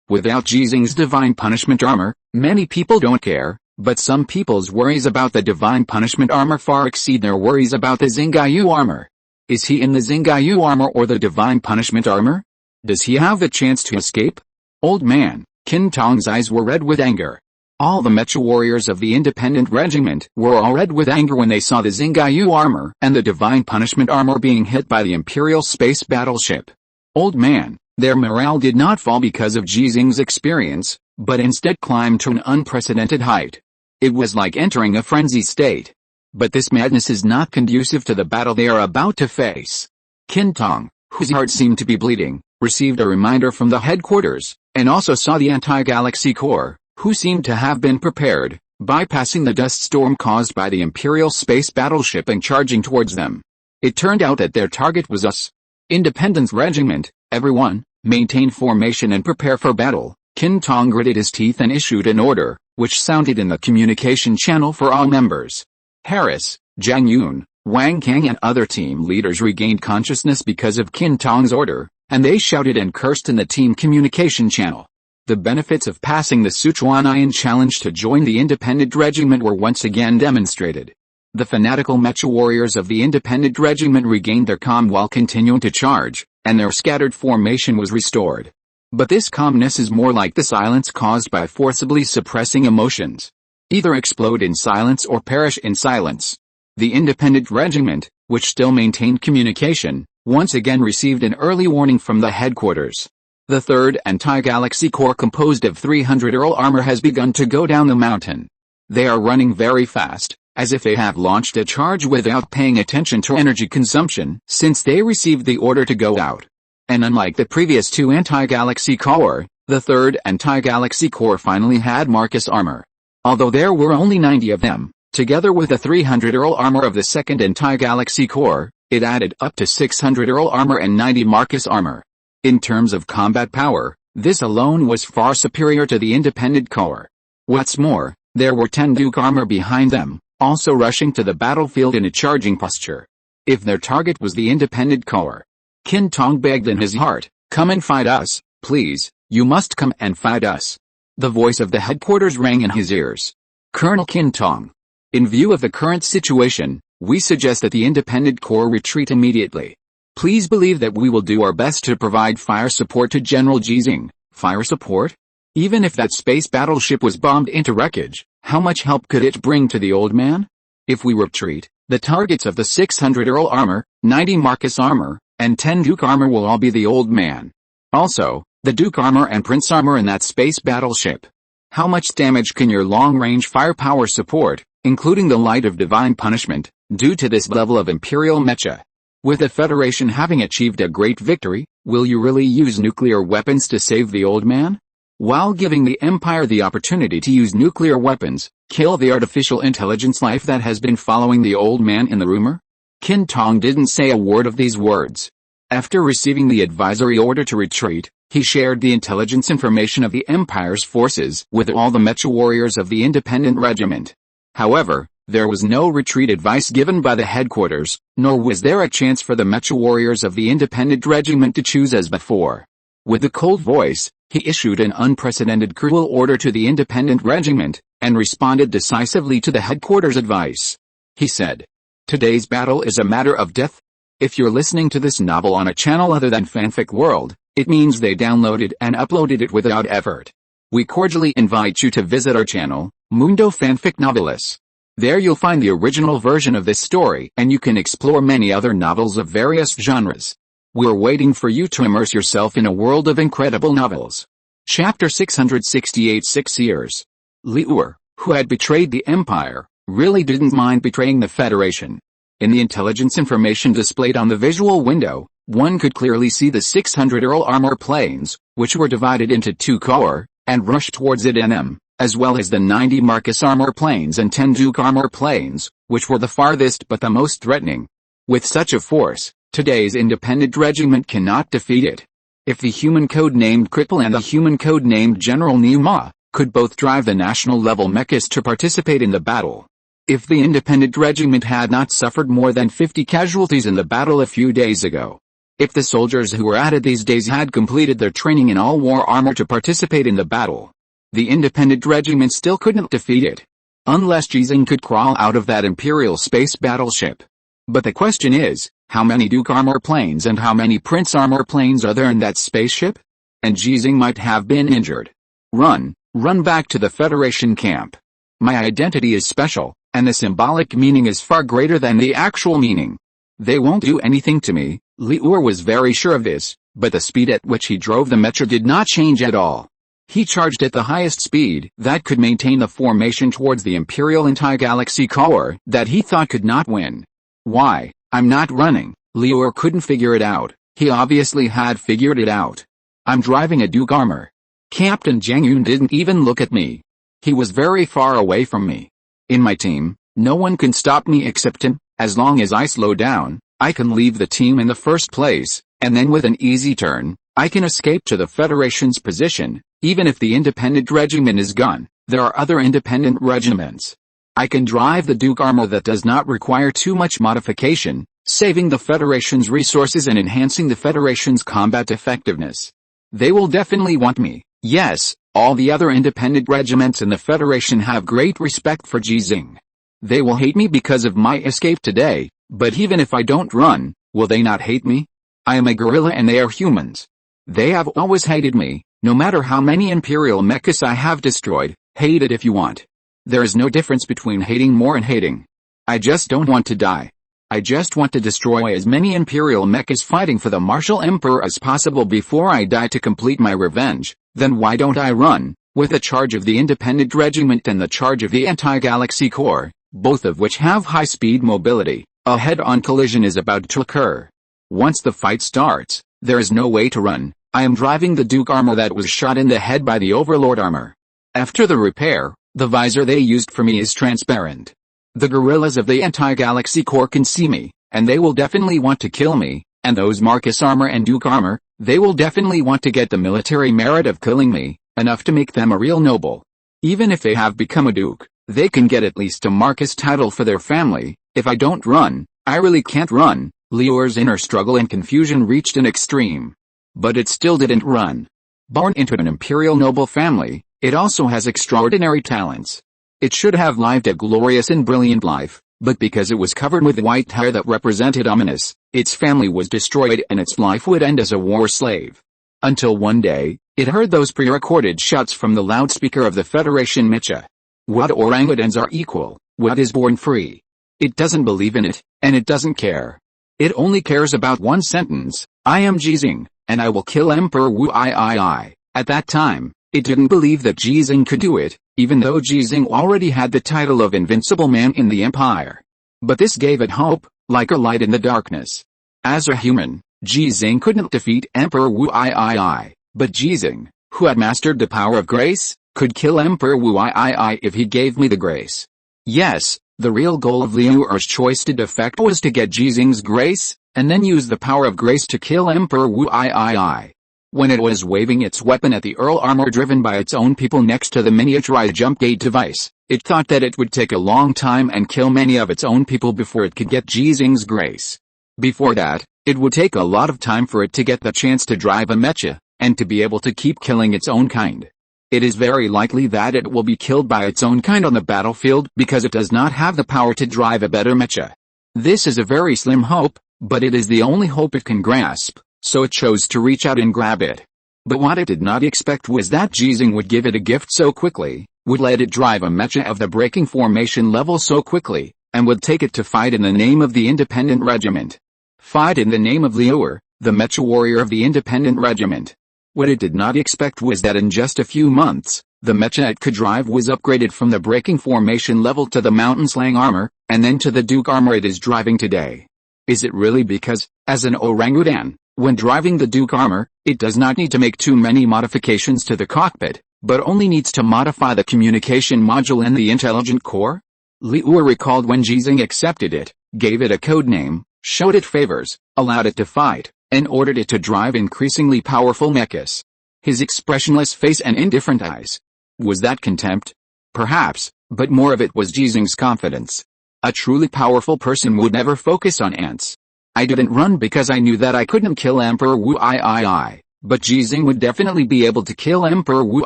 Without Ji Xinghe's divine punishment armor, many people don't care, but some people's worries about the divine punishment armor far exceed their worries about the Xinghe armor. Is he in the Xinghe armor or the divine punishment armor? Does he have a chance to escape? Old man Qin Tong's eyes were red with anger. All the mecha warriors of the independent regiment were all red with anger when they saw the Xinghe armor and the divine punishment armor being hit by the Imperial space battleship. Old man, their morale did not fall because of Ji Xinghe's experience, but instead climbed to an unprecedented height. It was like entering a frenzy state. But this madness is not conducive to the battle they are about to face. Qin Tong, whose heart seemed to be bleeding, received a reminder from the headquarters, and also saw the anti-galaxy corps, who seemed to have been prepared, bypassing the dust storm caused by the Imperial space battleship and charging towards them. It turned out that their target was us. Independence Regiment, everyone, maintain formation and prepare for battle. Qin Tong gritted his teeth and issued an order, which sounded in the communication channel for all members. Harris, Zhang Yun, Wang Kang and other team leaders regained consciousness because of Qin Tong's order, and they shouted and cursed in the team communication channel. The benefits of passing the Sichuan Iron Challenge to join the independent regiment were once again demonstrated. The fanatical mecha warriors of the independent regiment regained their calm while continuing to charge, and their scattered formation was restored. But this calmness is more like the silence caused by forcibly suppressing emotions. Either explode in silence or perish in silence. The independent regiment, which still maintained communication, once again received an early warning from the headquarters. The 3rd Anti-Galaxy Corps, composed of 300 Earl armor, has begun to go down the mountain. They are running very fast, as if they have launched a charge without paying attention to energy consumption, since they received the order to go out. And unlike the previous 2 Anti-Galaxy Corps, The 3rd Anti-Galaxy Corps finally had Marcus armor. Although there were only 90 of them, together with the 300 Earl armor of the 2nd Anti-Galaxy Corps, it added up to 600 Earl armor and 90 Marcus armor. In terms of combat power, this alone was far superior to the Independent Corps. What's more, there were 10 Duke armor behind them, also rushing to the battlefield in a charging posture. If their target was the Independent Corps, Qin Tong begged in his heart, "Come and fight us, please, you must come and fight us." The voice of the headquarters rang in his ears. "Colonel Qin Tong, in view of the current situation, we suggest that the Independent Corps retreat immediately. Please believe that we will do our best to provide fire support to General Ji Xinghe." Fire support? Even if that space battleship was bombed into wreckage, how much help could it bring to the old man? If we retreat, the targets of the 600 Earl armor, 90 Marcus armor, and 10 Duke armor will all be the old man. Also, the Duke armor and Prince armor in that space battleship. How much damage can your long-range firepower support, including the light of divine punishment, do to this level of imperial mecha? With the Federation having achieved a great victory, will you really use nuclear weapons to save the old man? While giving the Empire the opportunity to use nuclear weapons, kill the artificial intelligence life that has been following the old man in the rumor? Qin Tong didn't say a word of these words. After receiving the advisory order to retreat, he shared the intelligence information of the Empire's forces with all the mecha warriors of the Independent Regiment. However, there was no retreat advice given by the headquarters, nor was there a chance for the mecha warriors of the Independent Regiment to choose as before. With a cold voice, he issued an unprecedented cruel order to the Independent Regiment, and responded decisively to the headquarters' advice. He said, "Today's battle is a matter of death. If you're listening to this novel on a channel other than Fanfic World, it means they downloaded and uploaded it without effort. We cordially invite you to visit our channel, Mundo Fanfic Novelis. There you'll find the original version of this story and you can explore many other novels of various genres. We're waiting for you to immerse yourself in a world of incredible novels." Chapter 668 6 years. Li Ur, who had betrayed the Empire, really didn't mind betraying the Federation. In the intelligence information displayed on the visual window, one could clearly see the 600 Earl armor planes, which were divided into 2 corps, and rushed towards it in them, as well as the 90 Marcus armor planes and 10 Duke armor planes, which were the farthest but the most threatening. With such a force, today's Independent Regiment cannot defeat it. If the human code-named Cripple and the human code-named General Numa could both drive the national-level mechas to participate in the battle. If the Independent Regiment had not suffered more than 50 casualties in the battle a few days ago. If the soldiers who were added these days had completed their training in all-war armor to participate in the battle. The Independent Regiment still couldn't defeat it. Unless Ji Xinghe could crawl out of that Imperial space battleship. But the question is, how many Duke armor planes and how many Prince armor planes are there in that spaceship? And Ji Xinghe might have been injured. Run back to the Federation camp. My identity is special, and the symbolic meaning is far greater than the actual meaning. They won't do anything to me. Li Ur was very sure of this, but the speed at which he drove the mecha did not change at all. He charged at the highest speed that could maintain the formation towards the Imperial Anti-Galaxy Corps that he thought could not win. Why, I'm not running. Li Ur couldn't figure it out. He obviously had figured it out. I'm driving a Duke armor. Captain Zhang Yun didn't even look at me. He was very far away from me. In my team, no one can stop me except him. As long as I slow down, I can leave the team in the first place, and then with an easy turn, I can escape to the Federation's position. Even if the Independent Regiment is gone, there are other independent regiments. I can drive the Duke armor that does not require too much modification, saving the Federation's resources and enhancing the Federation's combat effectiveness. They will definitely want me. Yes, all the other independent regiments in the Federation have great respect for Ji Xinghe. They will hate me because of my escape today, but even if I don't run, will they not hate me? I am a gorilla and they are humans. They have always hated me, no matter how many Imperial mechas I have destroyed. Hate it if you want. There is no difference between hating more and hating. I just don't want to die. I just want to destroy as many Imperial mechas fighting for the Martial Emperor as possible before I die to complete my revenge. Then why don't I run, with the charge of the Independent Regiment and the charge of the Anti-Galaxy Corps, both of which have high-speed mobility? A head-on collision is about to occur. Once the fight starts, there is no way to run. I am driving the Duke armor that was shot in the head by the Overlord armor. After the repair, the visor they used for me is transparent. The guerrillas of the Anti-Galaxy Corps can see me, and they will definitely want to kill me, and those Marcus armor and Duke armor, they will definitely want to get the military merit of killing me, enough to make them a real noble. Even if they have become a Duke, they can get at least a Marcus title for their family. If I don't run, I really can't run. Liu's inner struggle and confusion reached an extreme. But it still didn't run. Born into an imperial noble family, it also has extraordinary talents. It should have lived a glorious and brilliant life, but because it was covered with white hair that represented ominous, its family was destroyed and its life would end as a war slave. Until one day, it heard those pre-recorded shots from the loudspeaker of the Federation Mecha. What orangutans are equal, what is born free. It doesn't believe in it, and it doesn't care. It only cares about one sentence, I am Ji Xinghe, and I will kill Emperor Wu I. At that time, it didn't believe that Ji Xinghe could do it, even though Ji Xinghe already had the title of Invincible Man in the Empire. But this gave it hope, like a light in the darkness. As a human, Ji Xinghe couldn't defeat Emperor Wu I, but Ji Xinghe, who had mastered the power of grace, could kill Emperor Wu I if he gave me the grace. Yes, the real goal of Liu's choice to defect was to get Ji Xinghe's grace, and then use the power of grace to kill Emperor Wu I. When it was waving its weapon at the Earl armor driven by its own people next to the miniaturized jump gate device, it thought that it would take a long time and kill many of its own people before it could get Ji Xinghe's grace. Before that, it would take a lot of time for it to get the chance to drive a mecha, and to be able to keep killing its own kind. It is very likely that it will be killed by its own kind on the battlefield because it does not have the power to drive a better mecha. This is a very slim hope, but it is the only hope it can grasp, so it chose to reach out and grab it. But what it did not expect was that Ji Xinghe would give it a gift so quickly, would let it drive a mecha of the breaking formation level so quickly, and would take it to fight in the name of the Independent Regiment. Fight in the name of Liu, the mecha warrior of the Independent Regiment. What it did not expect was that in just a few months, the mecha it could drive was upgraded from the breaking formation level to the mountain slang armor, and then to the Duke armor it is driving today. Is it really because, as an orangutan, when driving the Duke armor, it does not need to make too many modifications to the cockpit, but only needs to modify the communication module and the intelligent core? Liu recalled when Ji Xinghe accepted it, gave it a code name, showed it favors, allowed it to fight, and ordered it to drive increasingly powerful mechas. His expressionless face and indifferent eyes. Was that contempt? Perhaps, but more of it was Ji Xinghe's confidence. A truly powerful person would never focus on ants. I didn't run because I knew that I couldn't kill Emperor Wu I, but Ji Xinghe would definitely be able to kill Emperor Wu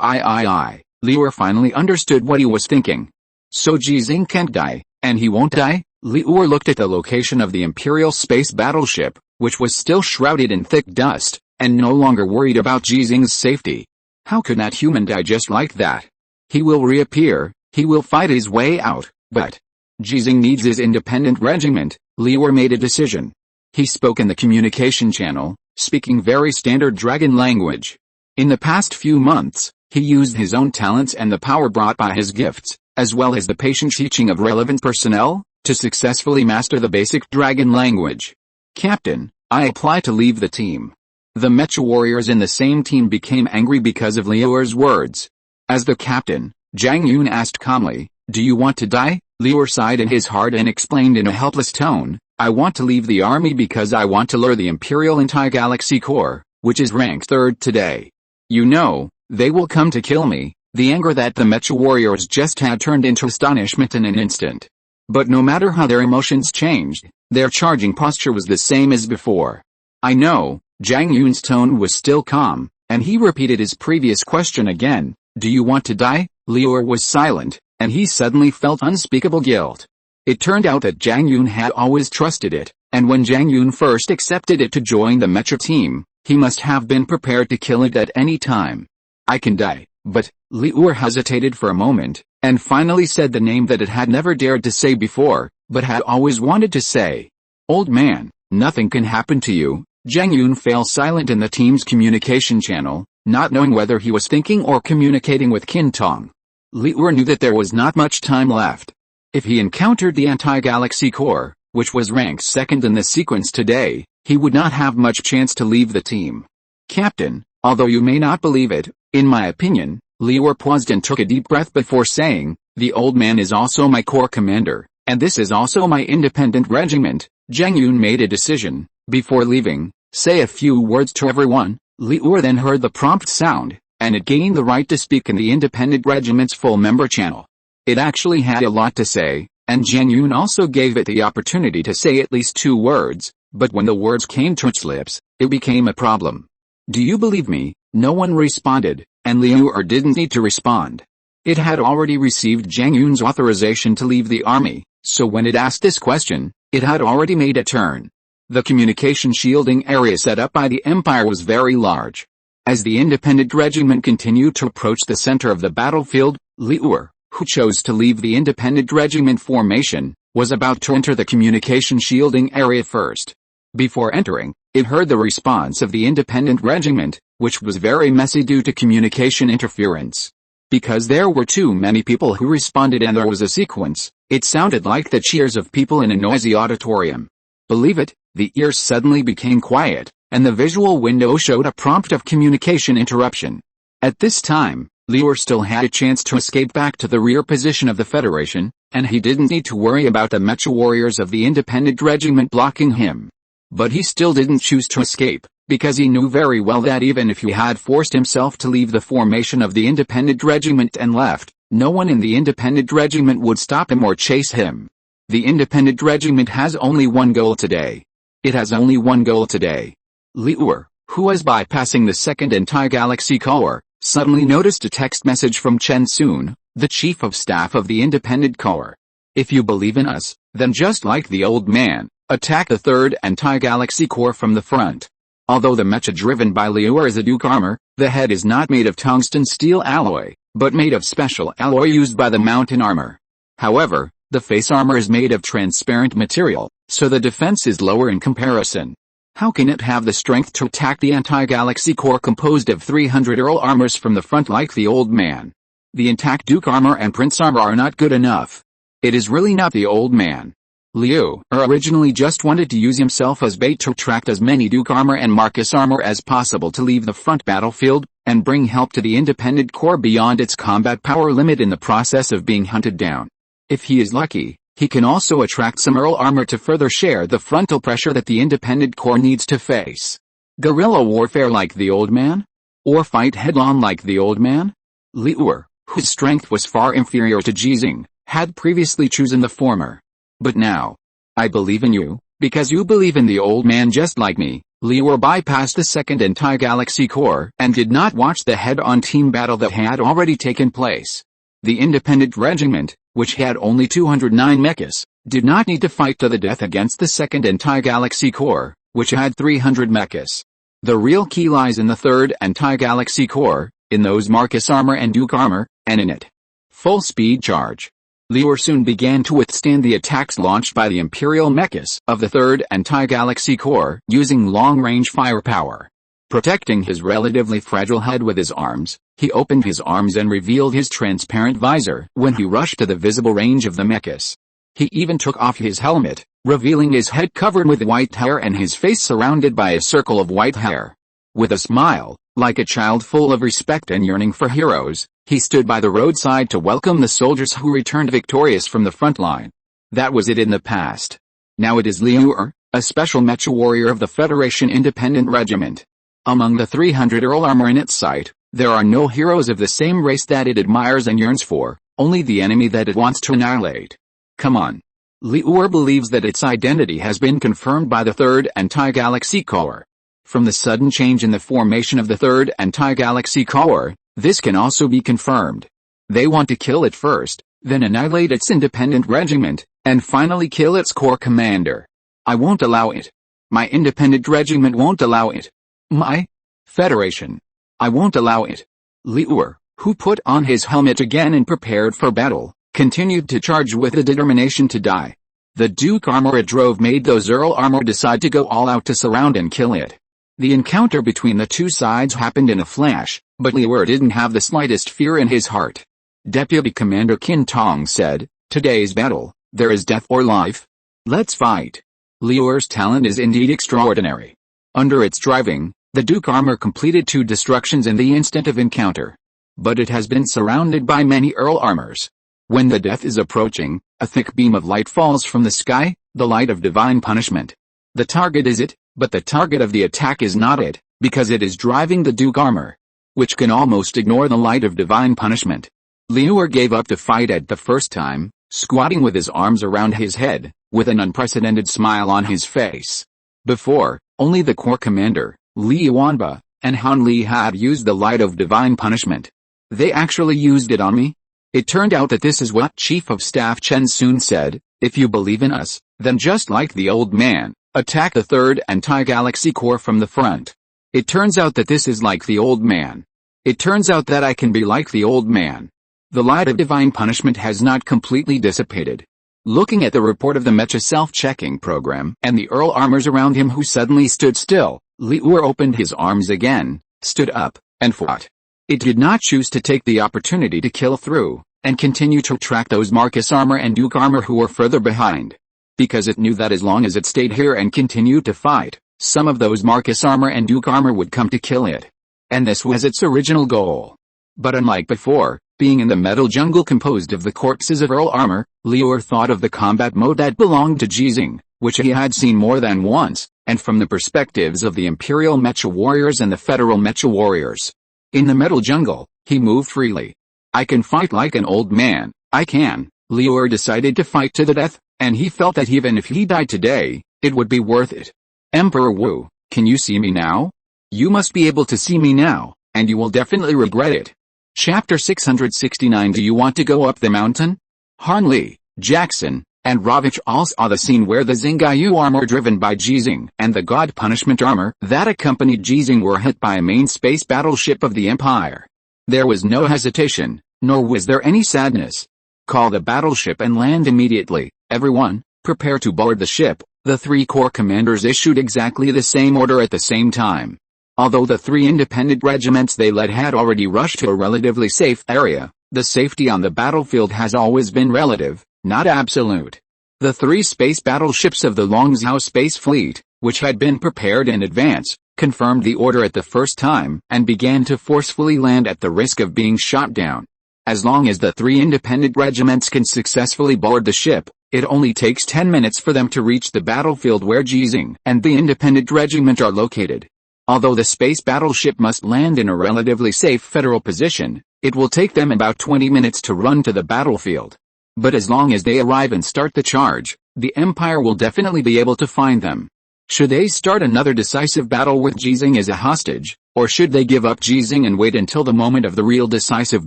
I. Liu finally understood what he was thinking. So Ji Xinghe can't die, and he won't die? Liu looked at the location of the Imperial space battleship, which was still shrouded in thick dust, and no longer worried about Ji Xinghe's safety. How could that human die just like that? He will reappear, he will fight his way out, but Ji Xinghe needs his independent regiment. Liu made a decision. He spoke in the communication channel, speaking very standard dragon language. In the past few months, he used his own talents and the power brought by his gifts, as well as the patient teaching of relevant personnel, to successfully master the basic dragon language. Captain, I apply to leave the team. The mecha warriors in the same team became angry because of Liu's words. As the captain, Zhang Yun asked calmly, do you want to die? Liu sighed in his heart and explained in a helpless tone, I want to leave the army because I want to lure the Imperial Anti-Galaxy Corps, which is ranked 3rd today. You know, they will come to kill me. The anger that the mecha warriors just had turned into astonishment in an instant. But no matter how their emotions changed, their charging posture was the same as before. I know, Zhang Yun's tone was still calm, and he repeated his previous question again, do you want to die? Liu was silent, and he suddenly felt unspeakable guilt. It turned out that Zhang Yun had always trusted it, and when Zhang Yun first accepted it to join the mecha team, he must have been prepared to kill it at any time. I can die, but, Liu hesitated for a moment, and finally said the name that it had never dared to say before, but had always wanted to say. Old man, nothing can happen to you. Zhang Yun fell silent in the team's communication channel, not knowing whether he was thinking or communicating with Qin Tong. Liu knew that there was not much time left. If he encountered the Anti-Galaxy Corps, which was ranked 2nd in the sequence today, he would not have much chance to leave the team. Captain, Although you may not believe it, in my opinion, Liu paused and took a deep breath before saying, "The old man is also my corps commander, and this is also my independent regiment." Zhang Yun made a decision. Before leaving, say a few words to everyone. Liu then heard the prompt sound, and it gained the right to speak in the independent regiment's full member channel. It actually had a lot to say, and Zhang Yun also gave it the opportunity to say at least 2 words, but when the words came to its lips, it became a problem. "Do you believe me?" No one responded, and Liu didn't need to respond. It had already received Zhang Yun's authorization to leave the army, so when it asked this question, it had already made a turn. The communication shielding area set up by the Empire was very large. As the independent regiment continued to approach the center of the battlefield, Liu, who chose to leave the independent regiment formation, was about to enter the communication shielding area first. Before entering, it heard the response of the independent regiment, which was very messy due to communication interference. Because there were too many people who responded and there was a sequence, it sounded like the cheers of people in a noisy auditorium. Believe it, the ears suddenly became quiet, and the visual window showed a prompt of communication interruption. At this time, Liu still had a chance to escape back to the rear position of the Federation, and he didn't need to worry about the mecha warriors of the independent regiment blocking him. But he still didn't choose to escape, because he knew very well that even if he had forced himself to leave the formation of the independent regiment and left, no one in the independent regiment would stop him or chase him. The independent regiment has only one goal today. It has only one goal today. Liu, who was bypassing the second anti-galaxy corps, suddenly noticed a text message from Chen Sun, the chief of staff of the independent corps. "If you believe in us, then just like the old man, attack the third anti-galaxy corps from the front." Although the mecha driven by Liu is a Duke armor, the head is not made of tungsten steel alloy, but made of special alloy used by the mountain armor. However, the face armor is made of transparent material, so the defense is lower in comparison. How can it have the strength to attack the anti-galaxy corps composed of 300 Earl armors from the front like the old man? The intact Duke armor and Prince armor are not good enough. It is really not the old man. Liu originally just wanted to use himself as bait to attract as many Duke armor and Marcus armor as possible to leave the front battlefield, and bring help to the independent corps beyond its combat power limit in the process of being hunted down. If he is lucky, he can also attract some Earl armor to further share the frontal pressure that the independent corps needs to face. Guerrilla warfare like the old man? Or fight head-on like the old man? Liu, whose strength was far inferior to Ji Xinghe, had previously chosen the former. But now, "I believe in you, because you believe in the old man just like me." Liu bypassed the second anti-galaxy corps and did not watch the head-on team battle that had already taken place. The independent regiment, which had only 209 mechas, did not need to fight to the death against the second anti-galaxy corps, which had 300 mechas. The real key lies in the third anti-galaxy corps, in those Marcus armor and Duke armor, and in it. Full speed charge. Liu soon began to withstand the attacks launched by the imperial mechas of the third anti-galaxy corps using long-range firepower. Protecting his relatively fragile head with his arms, he opened his arms and revealed his transparent visor when he rushed to the visible range of the mechas. He even took off his helmet, revealing his head covered with white hair and his face surrounded by a circle of white hair. With a smile, like a child full of respect and yearning for heroes, he stood by the roadside to welcome the soldiers who returned victorious from the front line. That was it in the past. Now it is Liu, a special mecha warrior of the Federation Independent Regiment. Among the 300 Earl armor in its sight, there are no heroes of the same race that it admires and yearns for, only the enemy that it wants to annihilate. Come on. Liu believes that its identity has been confirmed by the third anti-galaxy corps. From the sudden change in the formation of the third anti-galaxy corps, this can also be confirmed. They want to kill it first, then annihilate its independent regiment, and finally kill its corps commander. I won't allow it. My independent regiment won't allow it. My Federation. I won't allow it. Liu, who put on his helmet again and prepared for battle, continued to charge with the determination to die. The Duke armor it drove made those Earl armor decide to go all out to surround and kill it. The encounter between the two sides happened in a flash, but Liu didn't have the slightest fear in his heart. Deputy Commander Qin Tong said, "Today's battle, there is death or life. Let's fight." Liu's talent is indeed extraordinary. Under its driving, The Duke armor completed 2 destructions in the instant of encounter. But it has been surrounded by many Earl armors. When the death is approaching, a thick beam of light falls from the sky, the light of divine punishment. The target is it, but the target of the attack is not it, because it is driving the Duke armor, which can almost ignore the light of divine punishment. Liu gave up the fight at the first time, squatting with his arms around his head, with an unprecedented smile on his face. Before, only the corps commander, Li Yuanba, and Han Li had used the light of divine punishment. They actually used it on me? It turned out that this is what Chief of Staff Chen Sun said: if you believe in us, then just like the old man, attack the 3rd Anti-Galaxy Corps from the front. It turns out that this is like the old man. It turns out that I can be like the old man. The light of divine punishment has not completely dissipated. Looking at the report of the Mecha self-checking program and the Earl armors around him who suddenly stood still, Liu opened his arms again, stood up, and fought. It did not choose to take the opportunity to kill through, and continue to track those Marcus armor and Duke armor who were further behind. Because it knew that as long as it stayed here and continued to fight, some of those Marcus armor and Duke armor would come to kill it. And this was its original goal. But unlike before, being in the metal jungle composed of the corpses of Earl armor, Liu thought of the combat mode that belonged to Ji Xinghe, which he had seen more than once, and from the perspectives of the Imperial Mecha warriors and the Federal Mecha warriors. In the metal jungle, he moved freely. I can fight like an old man, I can. Liu decided to fight to the death, and he felt that even if he died today, it would be worth it. Emperor Wu, can you see me now? You must be able to see me now, and you will definitely regret it. Chapter 669. Do you want to go up the mountain? Han Li, Jackson, and Ravich all saw the scene where the Xinghe armor driven by Ji Xinghe and the God Punishment armor that accompanied Ji Xinghe were hit by a main space battleship of the Empire. There was no hesitation, nor was there any sadness. Call the battleship and land immediately, everyone, prepare to board the ship. The 3 corps commanders issued exactly the same order at the same time. Although the 3 independent regiments they led had already rushed to a relatively safe area, the safety on the battlefield has always been relative, not absolute. The 3 space battleships of the Longzhou Space Fleet, which had been prepared in advance, confirmed the order at the first time and began to forcefully land at the risk of being shot down. As long as the 3 independent regiments can successfully board the ship, it only takes 10 minutes for them to reach the battlefield where Ji Xinghe and the independent regiment are located. Although the space battleship must land in a relatively safe federal position, it will take them about 20 minutes to run to the battlefield. But as long as they arrive and start the charge, the Empire will definitely be able to find them. Should they start another decisive battle with Ji Xinghe as a hostage, or should they give up Ji Xinghe and wait until the moment of the real decisive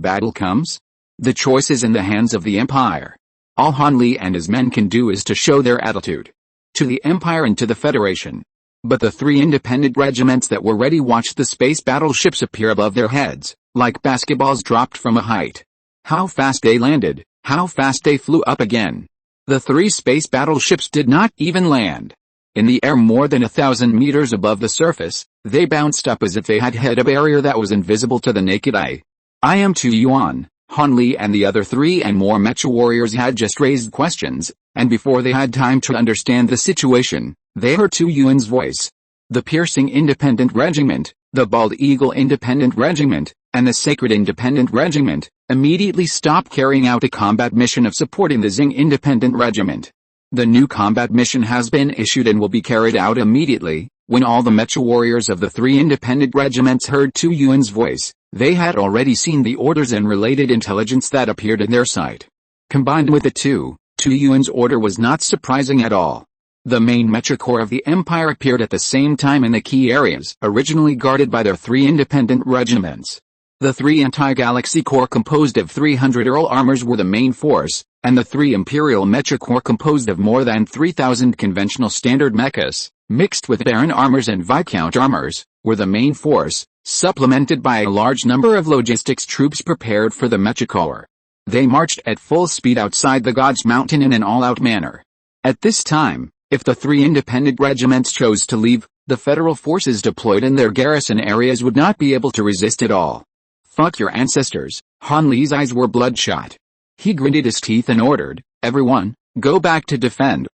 battle comes? The choice is in the hands of the Empire. All Han Li and his men can do is to show their attitude to the Empire and to the Federation. But the 3 independent regiments that were ready watched the space battleships appear above their heads, like basketballs dropped from a height. How fast they landed, how fast they flew up again. The 3 space battleships did not even land. In the air more than 1,000 meters above the surface, they bounced up as if they had hit a barrier that was invisible to the naked eye. I am Tu Yuan, Han Li and the other 3 and more Mecha warriors had just raised questions, and before they had time to understand the situation, they heard Tu Yuan's voice. The Piercing Independent Regiment, the Bald Eagle Independent Regiment, and the Sacred Independent Regiment, immediately stopped carrying out a combat mission of supporting the Xinghe Independent Regiment. The new combat mission has been issued and will be carried out immediately. When all the Mecha warriors of the 3 independent regiments heard Tu Yuan's voice, they had already seen the orders and related intelligence that appeared in their sight. Combined with the Tu Yuan's order was not surprising at all. The main Mecha Corps of the Empire appeared at the same time in the key areas originally guarded by their 3 independent regiments. The 3 Anti-Galaxy Corps composed of 300 Earl armors were the main force, and the 3 Imperial Mecha Corps composed of more than 3,000 conventional standard mechas, mixed with Baron armors and Viscount armors, were the main force, supplemented by a large number of logistics troops prepared for the Mecha Corps. They marched at full speed outside the God's Mountain in an all-out manner. At this time, if the 3 independent regiments chose to leave, the federal forces deployed in their garrison areas would not be able to resist at all. Fuck your ancestors. Han Li's eyes were bloodshot. He gritted his teeth and ordered, everyone, go back to defend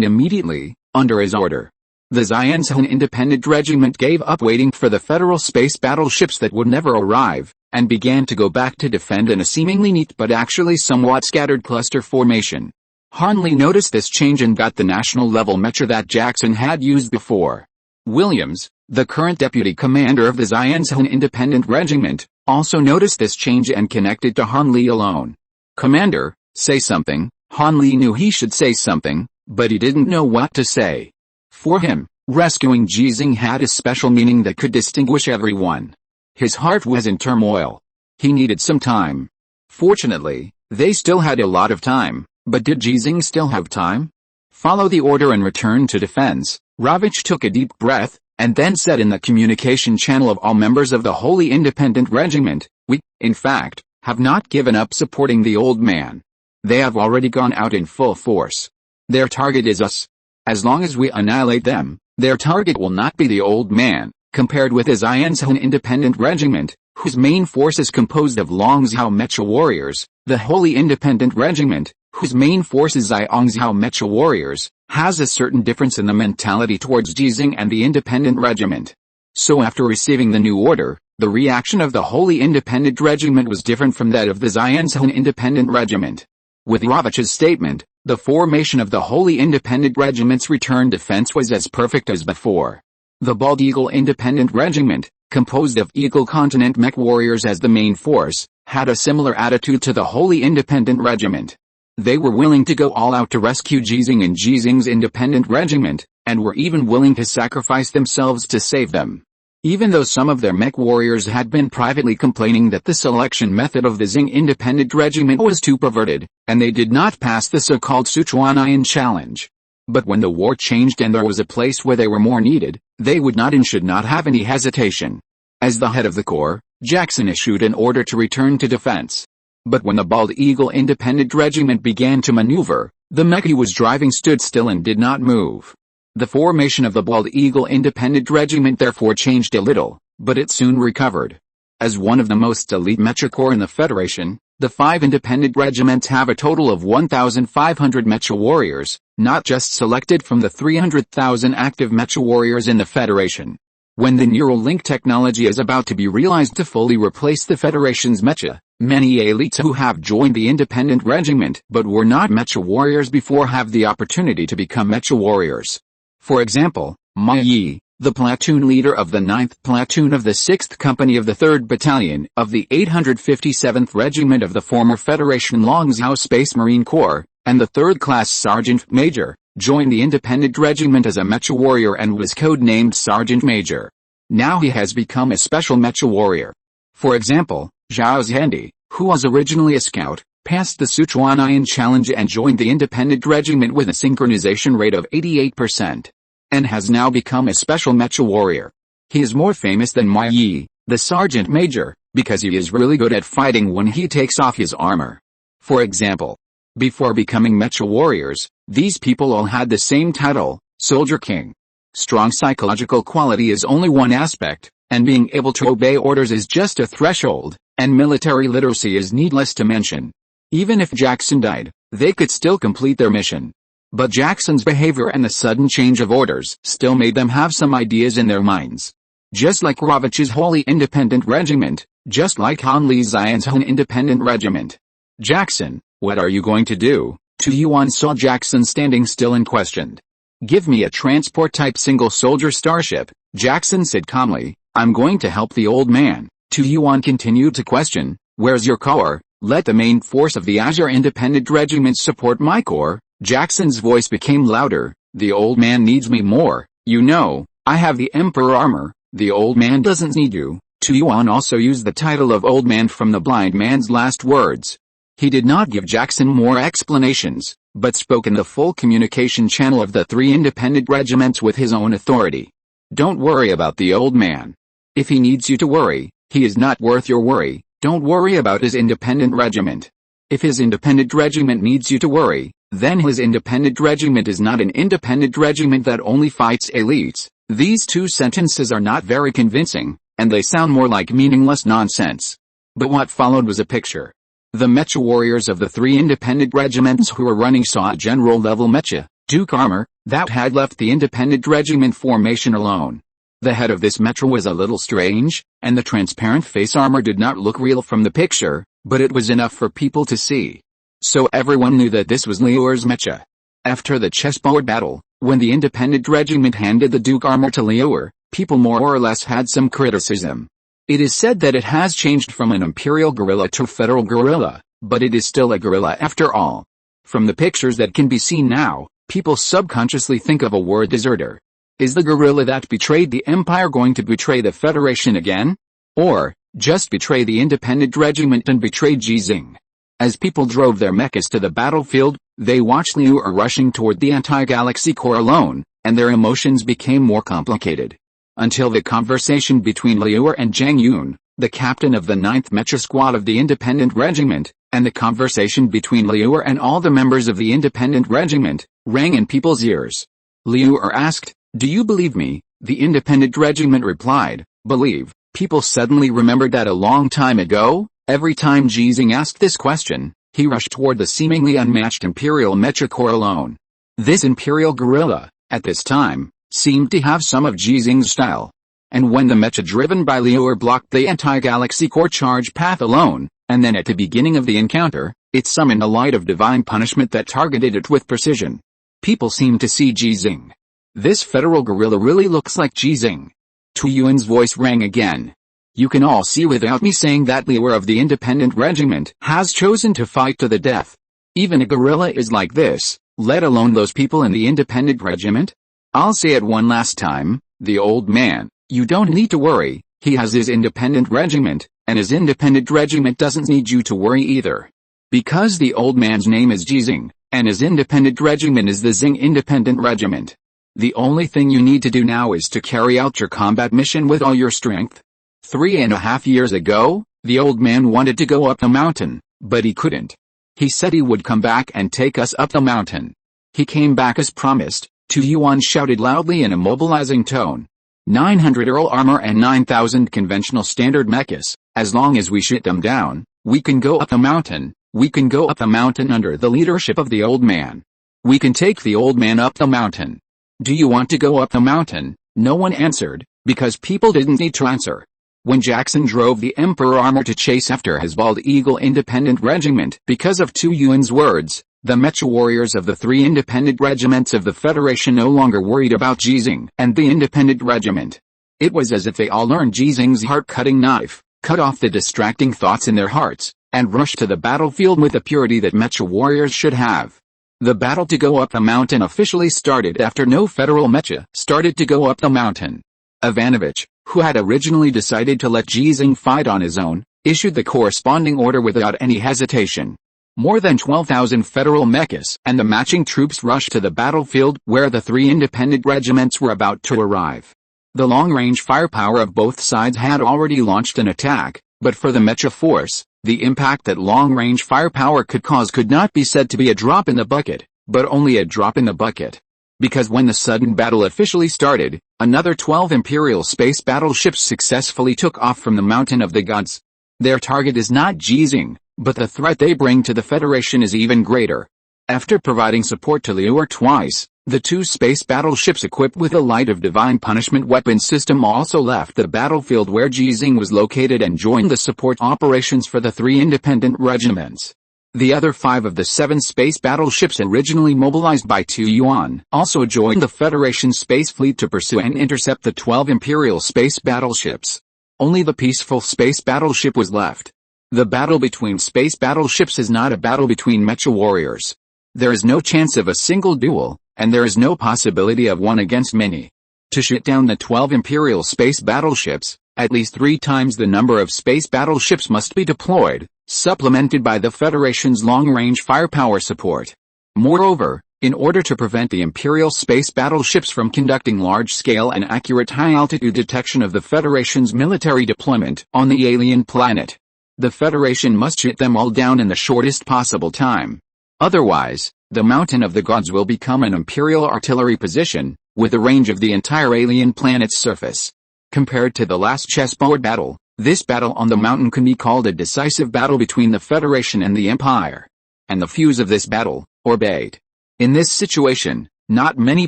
immediately. Under his order, The Ji Xinghe Independent Regiment gave up waiting for the Federal space battleships that would never arrive, and began to go back to defend in a seemingly neat but actually somewhat scattered cluster formation. Hanley noticed this change and got the national-level mecha that Jackson had used before. Williams, the current deputy commander of the Ji Xinghe Independent Regiment, also noticed this change and connected to Hanley alone. "Commander, say something." Hanley knew he should say something, but he didn't know what to say. For him, rescuing Ji Xinghe had a special meaning that could distinguish everyone. His heart was in turmoil. He needed some time. Fortunately, they still had a lot of time, but did Ji Xinghe still have time? "Follow the order and return to defense." Ravitch took a deep breath, and then said in the communication channel of all members of the Holy Independent Regiment, "We, in fact, have not given up supporting the old man. They have already gone out in full force. Their target is us. As long as we annihilate them, their target will not be the old man," compared with the Ji Xinghe Independent Regiment, whose main force is composed of Longzhou Mecha warriors. The Holy Independent Regiment, whose main force is Zhangzhou Mecha warriors, has a certain difference in the mentality towards Ji Xinghe and the Independent Regiment. So after receiving the new order, the reaction of the Holy Independent Regiment was different from that of the Ji Xinghe Independent Regiment. With Ravitch's statement, the formation of the Holy Independent Regiment's return defense was as perfect as before. The Bald Eagle Independent Regiment, composed of Eagle Continent mech warriors as the main force, had a similar attitude to the Holy Independent Regiment. They were willing to go all out to rescue Ji Xinghe and Ji Xinghe's Independent Regiment, and were even willing to sacrifice themselves to save them. Even though some of their mech warriors had been privately complaining that the selection method of the Xinghe Independent Regiment was too perverted, and they did not pass the so-called Sichuanian challenge. But when the war changed and there was a place where they were more needed, they would not and should not have any hesitation. As the head of the corps, Jackson issued an order to return to defense. But when the Bald Eagle Independent Regiment began to maneuver, the mech he was driving stood still and did not move. The formation of the Bald Eagle Independent Regiment therefore changed a little, but it soon recovered. As one of the most elite mecha corps in the Federation, the 5 independent regiments have a total of 1,500 mecha warriors, not just selected from the 300,000 active mecha warriors in the Federation. When the neural link technology is about to be realized to fully replace the Federation's mecha, many elites who have joined the Independent Regiment but were not mecha warriors before have the opportunity to become mecha warriors. For example, Ma Yi, the platoon leader of the 9th Platoon of the 6th Company of the 3rd Battalion of the 857th Regiment of the former Federation Longzhou Space Marine Corps, and the 3rd Class Sergeant Major, joined the Independent Regiment as a mecha warrior and was codenamed Sergeant Major. Now he has become a special mecha warrior. For example, Zhao Zhandi, who was originally a scout, passed the Sichuanian challenge and joined the Independent Regiment with a synchronization rate of 88%. And has now become a special mecha warrior. He is more famous than Ma Yi, the Sergeant Major, because he is really good at fighting when he takes off his armor. For example, before becoming mecha warriors, these people all had the same title, Soldier King. Strong psychological quality is only one aspect, and being able to obey orders is just a threshold, and military literacy is needless to mention. Even if Jackson died, they could still complete their mission. But Jackson's behavior and the sudden change of orders still made them have some ideas in their minds. Just like Ravitch's Holy Independent Regiment, just like Hanley's Ji Xinghe Independent Regiment. "Jackson, what are you going to do?" Tu Yuan saw Jackson standing still and questioned. "Give me a transport-type single-soldier starship," Jackson said calmly. "I'm going to help the old man." Tu Yuan continued to question, "Where's your corps? Let the main force of the Azure Independent Regiment support my corps." Jackson's voice became louder. "The old man needs me more. You know, I have the Emperor armor. The old man doesn't need you." Tu Yuan also used the title of Old Man from the blind man's last words. He did not give Jackson more explanations, but spoke in the full communication channel of the 3 independent regiments with his own authority. "Don't worry about the old man. If he needs you to worry, he is not worth your worry. Don't worry about his independent regiment. If his independent regiment needs you to worry, then his independent regiment is not an independent regiment that only fights elites." These 2 sentences are not very convincing, and they sound more like meaningless nonsense. But what followed was a picture. The mecha warriors of the 3 independent regiments who were running saw general-level mecha, Duke armor, that had left the independent regiment formation alone. The head of this mecha was a little strange, and the transparent face armor did not look real from the picture, but it was enough for people to see. So everyone knew that this was Liuer's mecha. After the chessboard battle, when the independent regiment handed the Duke armor to Liuer, people more or less had some criticism. It is said that it has changed from an imperial guerrilla to a federal guerrilla, but it is still a guerrilla after all. From the pictures that can be seen now, people subconsciously think of a word deserter. Is the guerrilla that betrayed the empire going to betray the Federation again? Or, just betray the independent regiment and betray Ji Xinghe? As people drove their mechas to the battlefield, they watched Liuer rushing toward the anti-galaxy core alone, and their emotions became more complicated. Until the conversation between Liuer and Zhang Yun, the captain of the 9th Mecha Squad of the Independent Regiment, and the conversation between Liuer and all the members of the Independent Regiment, rang in people's ears. Liuer asked, "Do you believe me?" The Independent Regiment replied, "Believe." People suddenly remembered that a long time ago, every time Ji Xinghe asked this question, he rushed toward the seemingly unmatched Imperial Mecha Corps alone. This Imperial guerrilla, at this time, seemed to have some of Ji Xinghe's style. And when the mecha driven by Liuer blocked the anti-galaxy core charge path alone, and then at the beginning of the encounter, it summoned a light of divine punishment that targeted it with precision. People seemed to see Ji Xinghe. This federal guerrilla really looks like Ji Xinghe. Tu Yuan's voice rang again. You can all see without me saying that Liuer of the Independent Regiment has chosen to fight to the death. Even a guerrilla is like this, let alone those people in the Independent Regiment. I'll say it one last time, the old man, you don't need to worry, he has his independent regiment, and his independent regiment doesn't need you to worry either. Because the old man's name is Ji Xinghe, and his independent regiment is the Xinghe Independent Regiment. The only thing you need to do now is to carry out your combat mission with all your strength. 3.5 years ago, the old man wanted to go up the mountain, but he couldn't. He said he would come back and take us up the mountain. He came back as promised. Tu Yuan shouted loudly in a mobilizing tone. 900 Earl armor and 9,000 conventional standard mechas, as long as we shoot them down, we can go up the mountain, we can go up the mountain under the leadership of the old man. We can take the old man up the mountain. Do you want to go up the mountain? No one answered, because people didn't need to answer. When Jackson drove the Emperor armor to chase after his bald eagle independent regiment because of Tu Yuan's words, the mecha warriors of the 3 independent regiments of the Federation no longer worried about Ji Xinghe and the independent regiment. It was as if they all learned Ji Xinghe's heart-cutting knife, cut off the distracting thoughts in their hearts, and rushed to the battlefield with the purity that mecha warriors should have. The battle to go up the mountain officially started after no federal mecha started to go up the mountain. Ivanovich, who had originally decided to let Ji Xinghe fight on his own, issued the corresponding order without any hesitation. More than 12,000 federal mechas and the matching troops rushed to the battlefield where the 3 independent regiments were about to arrive. The long-range firepower of both sides had already launched an attack, but for the mecha force, the impact that long-range firepower could cause could not be said to be a drop in the bucket, but only a drop in the bucket. Because when the sudden battle officially started, another 12 Imperial space battleships successfully took off from the Mountain of the Gods. Their target is not Ji Xinghe, but the threat they bring to the Federation is even greater. After providing support to Liuer twice, the 2 space battleships equipped with a Light of Divine Punishment weapon system also left the battlefield where Ji Xinghe was located and joined the support operations for the 3 independent regiments. The other 5 of the 7 space battleships originally mobilized by Tu Yuan also joined the Federation space fleet to pursue and intercept the 12 Imperial space battleships. Only the peaceful space battleship was left. The battle between space battleships is not a battle between mecha warriors. There is no chance of a single duel, and there is no possibility of one against many. To shoot down the 12 Imperial space battleships, at least 3 times the number of space battleships must be deployed, supplemented by the Federation's long-range firepower support. Moreover, in order to prevent the Imperial space battleships from conducting large-scale and accurate high-altitude detection of the Federation's military deployment on the alien planet, the Federation must shoot them all down in the shortest possible time. Otherwise, the Mountain of the Gods will become an Imperial artillery position, with a range of the entire alien planet's surface. Compared to the last chessboard battle, this battle on the mountain can be called a decisive battle between the Federation and the Empire. And the fuse of this battle, or bait. In this situation, Not many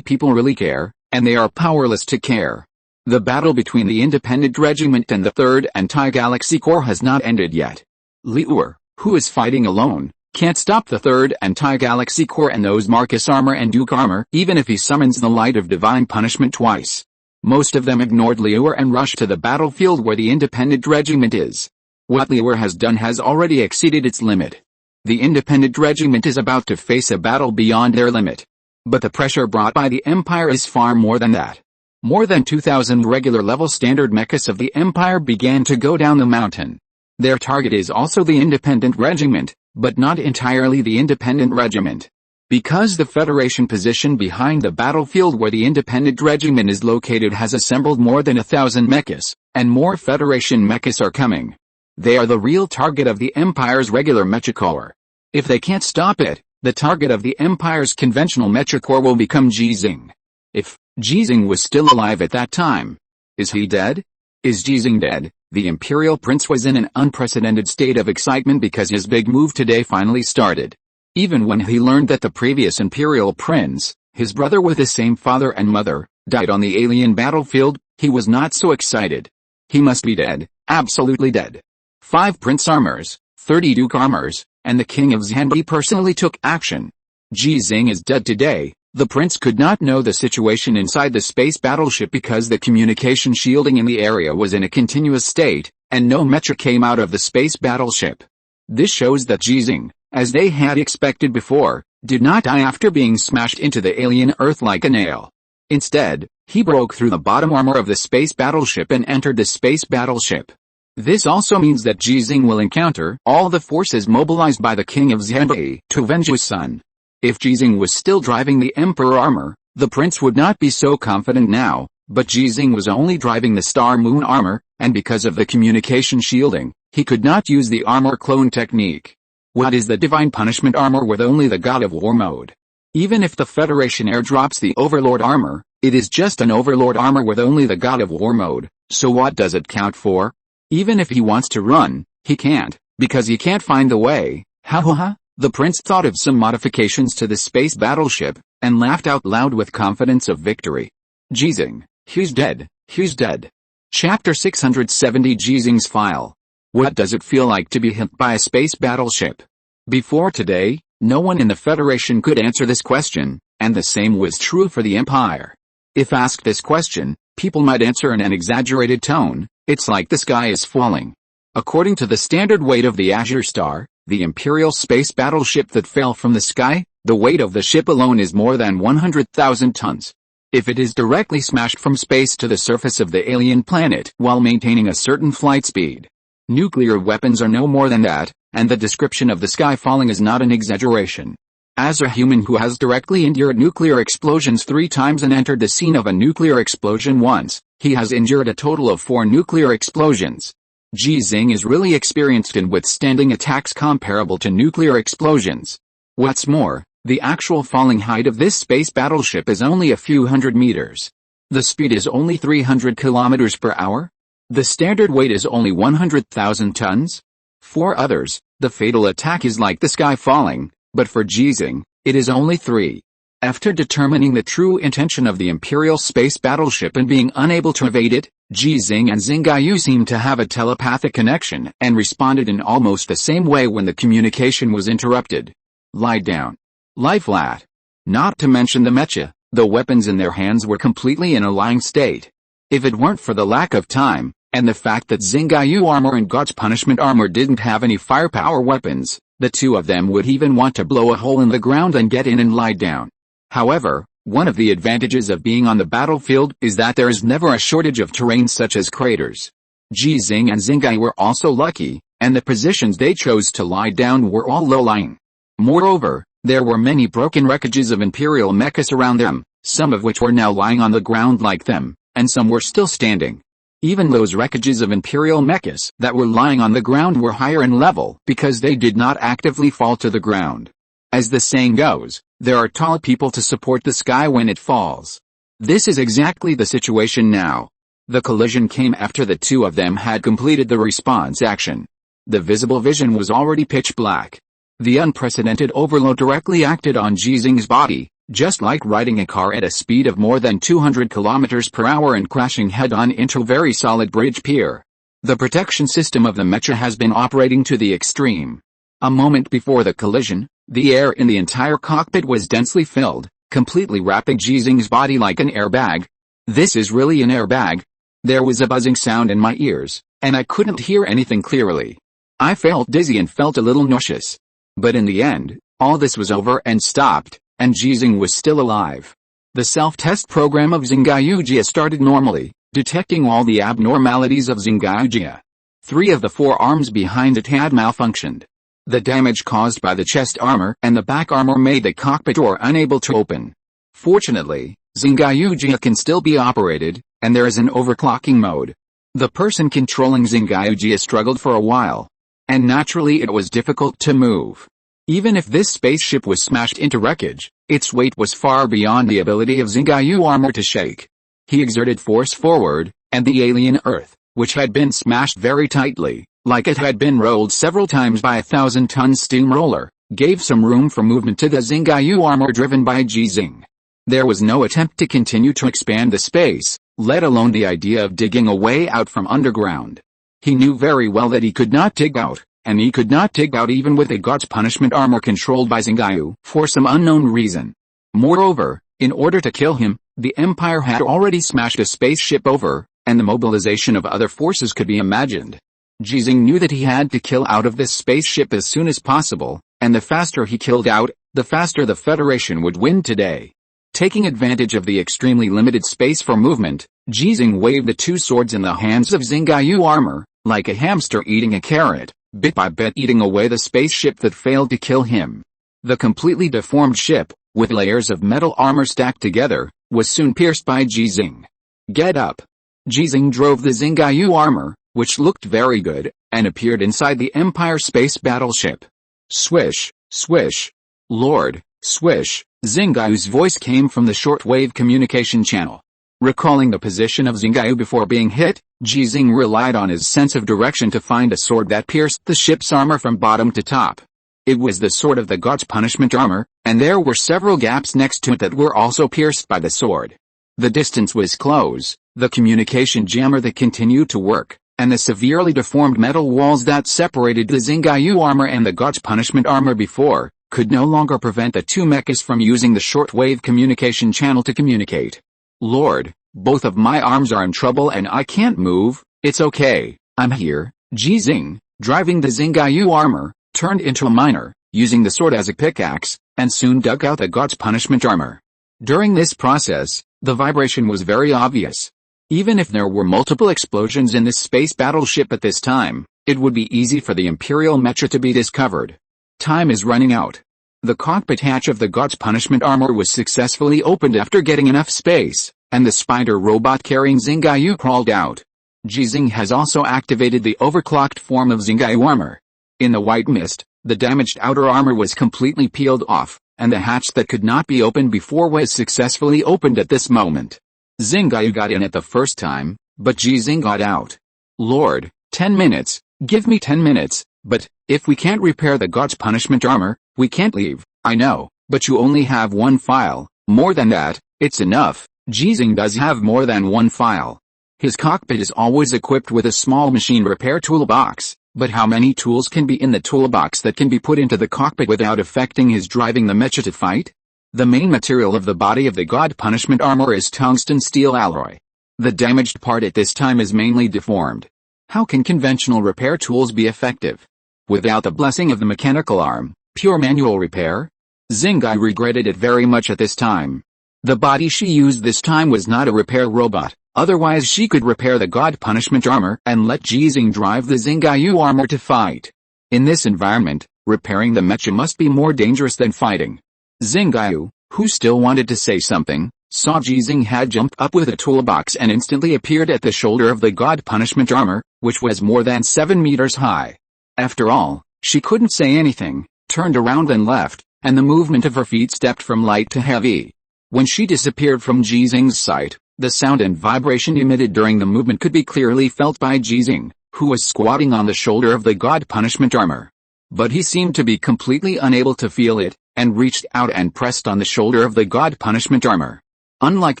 people really care, and they are powerless to care. The battle between the Independent Regiment and the 3rd Anti-Galaxy Corps has not ended yet. Liu, who is fighting alone, can't stop the 3rd Anti-Galaxy Corps and those Marcus armor and Duke armor even if he summons the light of divine punishment twice. Most of them ignored Liu and rushed to the battlefield where the Independent Regiment is. What Liu has done has already exceeded its limit. The Independent Regiment is about to face a battle beyond their limit. But the pressure brought by the Empire is far more than that. More than 2,000 regular level standard mechas of the Empire began to go down the mountain. Their target is also the Independent Regiment, but not entirely the Independent Regiment. Because the Federation position behind the battlefield where the Independent Regiment is located has assembled more than 1,000 mechas, and more Federation mechas are coming. They are the real target of the Empire's regular mecha corps. If they can't stop it, the target of the Empire's conventional mecha corps will become Ji Xinghe. If Ji Xinghe was still alive at that time. Is he dead? Is Ji Xinghe dead? The Imperial Prince was in an unprecedented state of excitement because his big move today finally started. Even when he learned that the previous Imperial Prince, his brother with the same father and mother, died on the alien battlefield, he was not so excited. He must be dead, absolutely dead. 5 Prince armors, 30 Duke armors, and the King of Xinghe personally took action. Ji Xinghe is dead today. The prince could not know the situation inside the space battleship because the communication shielding in the area was in a continuous state, and no mecha came out of the space battleship. This shows that Ji Xinghe, as they had expected before, did not die after being smashed into the alien Earth like a nail. Instead, he broke through the bottom armor of the space battleship and entered the space battleship. This also means that Ji Xinghe will encounter all the forces mobilized by the King of Xinghe to avenge his son. If Ji Xinghe was still driving the Emperor armor, the prince would not be so confident now, but Ji Xinghe was only driving the Star Moon armor, and because of the communication shielding, he could not use the armor clone technique. What is the divine punishment armor with only the God of War mode? Even if the Federation airdrops the Overlord armor, it is just an Overlord armor with only the God of War mode, so what does it count for? Even if he wants to run, he can't, because he can't find the way. Ha ha ha. The prince thought of some modifications to the space battleship, and laughed out loud with confidence of victory. Ji Xinghe, he's dead, he's dead. Chapter 670 Ji Xinghe's file. What does it feel like to be hit by a space battleship? Before today, no one in the Federation could answer this question, and the same was true for the Empire. If asked this question, people might answer in an exaggerated tone, it's like the sky is falling. According to the standard weight of the Azure Star, the Imperial space battleship that fell from the sky, the weight of the ship alone is more than 100,000 tons. If it is directly smashed from space to the surface of the alien planet while maintaining a certain flight speed. Nuclear weapons are no more than that, and the description of the sky falling is not an exaggeration. As a human who has directly endured nuclear explosions 3 times and entered the scene of a nuclear explosion once, he has endured a total of 4 nuclear explosions. Ji Xinghe is really experienced in withstanding attacks comparable to nuclear explosions. What's more, the actual falling height of this space battleship is only a few hundred meters. The speed is only 300 kilometers per hour. The standard weight is only 100,000 tons. For others, the fatal attack is like the sky falling, but for Ji Xinghe, it is only 3. After determining the true intention of the Imperial space battleship and being unable to evade it, Ji Xinghe and Xinghe seemed to have a telepathic connection and responded in almost the same way when the communication was interrupted. Lie down. Lie flat. Not to mention the mecha, the weapons in their hands were completely in a lying state. If it weren't for the lack of time, and the fact that Xinghe armor and God's punishment armor didn't have any firepower weapons, the two of them would even want to blow a hole in the ground and get in and lie down. However, one of the advantages of being on the battlefield is that there is never a shortage of terrain such as craters. Ji Xinghe and Xinghe were also lucky, and the positions they chose to lie down were all low-lying. Moreover, there were many broken wreckages of Imperial mechas around them, some of which were now lying on the ground like them, and some were still standing. Even those wreckages of Imperial mechas that were lying on the ground were higher in level because they did not actively fall to the ground. As the saying goes, there are tall people to support the sky when it falls. This is exactly the situation now. The collision came after the two of them had completed the response action. The visible vision was already pitch black. The unprecedented overload directly acted on Ji Xinghe's body, just like riding a car at a speed of more than 200 kilometers per hour and crashing head-on into a very solid bridge pier. The protection system of the Mecha has been operating to the extreme. A moment before the collision, the air in the entire cockpit was densely filled, completely wrapping Ji Xinghe's body like an airbag. This is really an airbag. There was a buzzing sound in my ears, and I couldn't hear anything clearly. I felt dizzy and felt a little nauseous. But in the end, all this was over and stopped, and Ji Xinghe was still alive. The self-test program of Xinghe started normally, detecting all the abnormalities of Xinghe. 3 of the 4 arms behind it had malfunctioned. The damage caused by the chest armor and the back armor made the cockpit door unable to open. Fortunately, Xinghe can still be operated, and there is an overclocking mode. The person controlling Xinghe struggled for a while. And naturally it was difficult to move. Even if this spaceship was smashed into wreckage, its weight was far beyond the ability of Xinghe armor to shake. He exerted force forward, and the alien Earth, which had been smashed very tightly, like it had been rolled several times by a 1,000-ton steamroller, gave some room for movement to the Xinghe armor driven by Ji Xinghe. There was no attempt to continue to expand the space, let alone the idea of digging a way out from underground. He knew very well that he could not dig out, and he could not dig out even with a God's punishment armor controlled by Xinghe for some unknown reason. Moreover, in order to kill him, the Empire had already smashed a spaceship over, and the mobilization of other forces could be imagined. Ji Xinghe knew that he had to kill out of this spaceship as soon as possible, and the faster he killed out, the faster the Federation would win today. Taking advantage of the extremely limited space for movement, Ji Xinghe waved the 2 swords in the hands of Xinghe armor, like a hamster eating a carrot, bit by bit eating away the spaceship that failed to kill him. The completely deformed ship, with layers of metal armor stacked together, was soon pierced by Ji Xinghe. Get up! Ji Xinghe drove the Xinghe armor, which looked very good, and appeared inside the Empire space battleship. Swish, swish. Lord, swish. Xinghe's voice came from the shortwave communication channel. Recalling the position of Xinghe before being hit, Ji Xinghe relied on his sense of direction to find a sword that pierced the ship's armor from bottom to top. It was the sword of the God's punishment armor, and there were several gaps next to it that were also pierced by the sword. The distance was close, the communication jammer that continued to work, and the severely deformed metal walls that separated the Xinghe armor and the God's punishment armor before, could no longer prevent the 2 mechas from using the shortwave communication channel to communicate. Lord, both of my arms are in trouble and I can't move. It's okay, I'm here. Ji Xinghe, driving the Xinghe armor, turned into a miner, using the sword as a pickaxe, and soon dug out the God's punishment armor. During this process, the vibration was very obvious. Even if there were multiple explosions in this space battleship at this time, it would be easy for the Imperial Mecha to be discovered. Time is running out. The cockpit hatch of the God's punishment armor was successfully opened after getting enough space, and the spider robot carrying Xinghe crawled out. Ji Xinghe has also activated the overclocked form of Xinghe armor. In the white mist, the damaged outer armor was completely peeled off, and the hatch that could not be opened before was successfully opened at this moment. Xinghe got in at the first time, but Ji Xinghe got out. Lord, 10 minutes, give me 10 minutes, but, if we can't repair the God's punishment armor, we can't leave. I know, but you only have 1 file, more than that, it's enough. Ji Xinghe does have more than 1 file. His cockpit is always equipped with a small machine repair toolbox, but how many tools can be in the toolbox that can be put into the cockpit without affecting his driving the mecha to fight? The main material of the body of the God punishment armor is tungsten steel alloy. The damaged part at this time is mainly deformed. How can conventional repair tools be effective? Without the blessing of the mechanical arm, pure manual repair? Xinghe regretted it very much at this time. The body she used this time was not a repair robot, otherwise she could repair the God punishment armor and let Ji Xinghe drive the Xinghe armor to fight. In this environment, repairing the mecha must be more dangerous than fighting. Xinghe, who still wanted to say something, saw Ji Xinghe had jumped up with a toolbox and instantly appeared at the shoulder of the God punishment armor, which was more than 7 meters high. After all, she couldn't say anything, turned around and left, and the movement of her feet stepped from light to heavy. When she disappeared from Ji Xinghe's sight, the sound and vibration emitted during the movement could be clearly felt by Ji Xinghe, who was squatting on the shoulder of the God punishment armor. But he seemed to be completely unable to feel it, and reached out and pressed on the shoulder of the god punishment armor. Unlike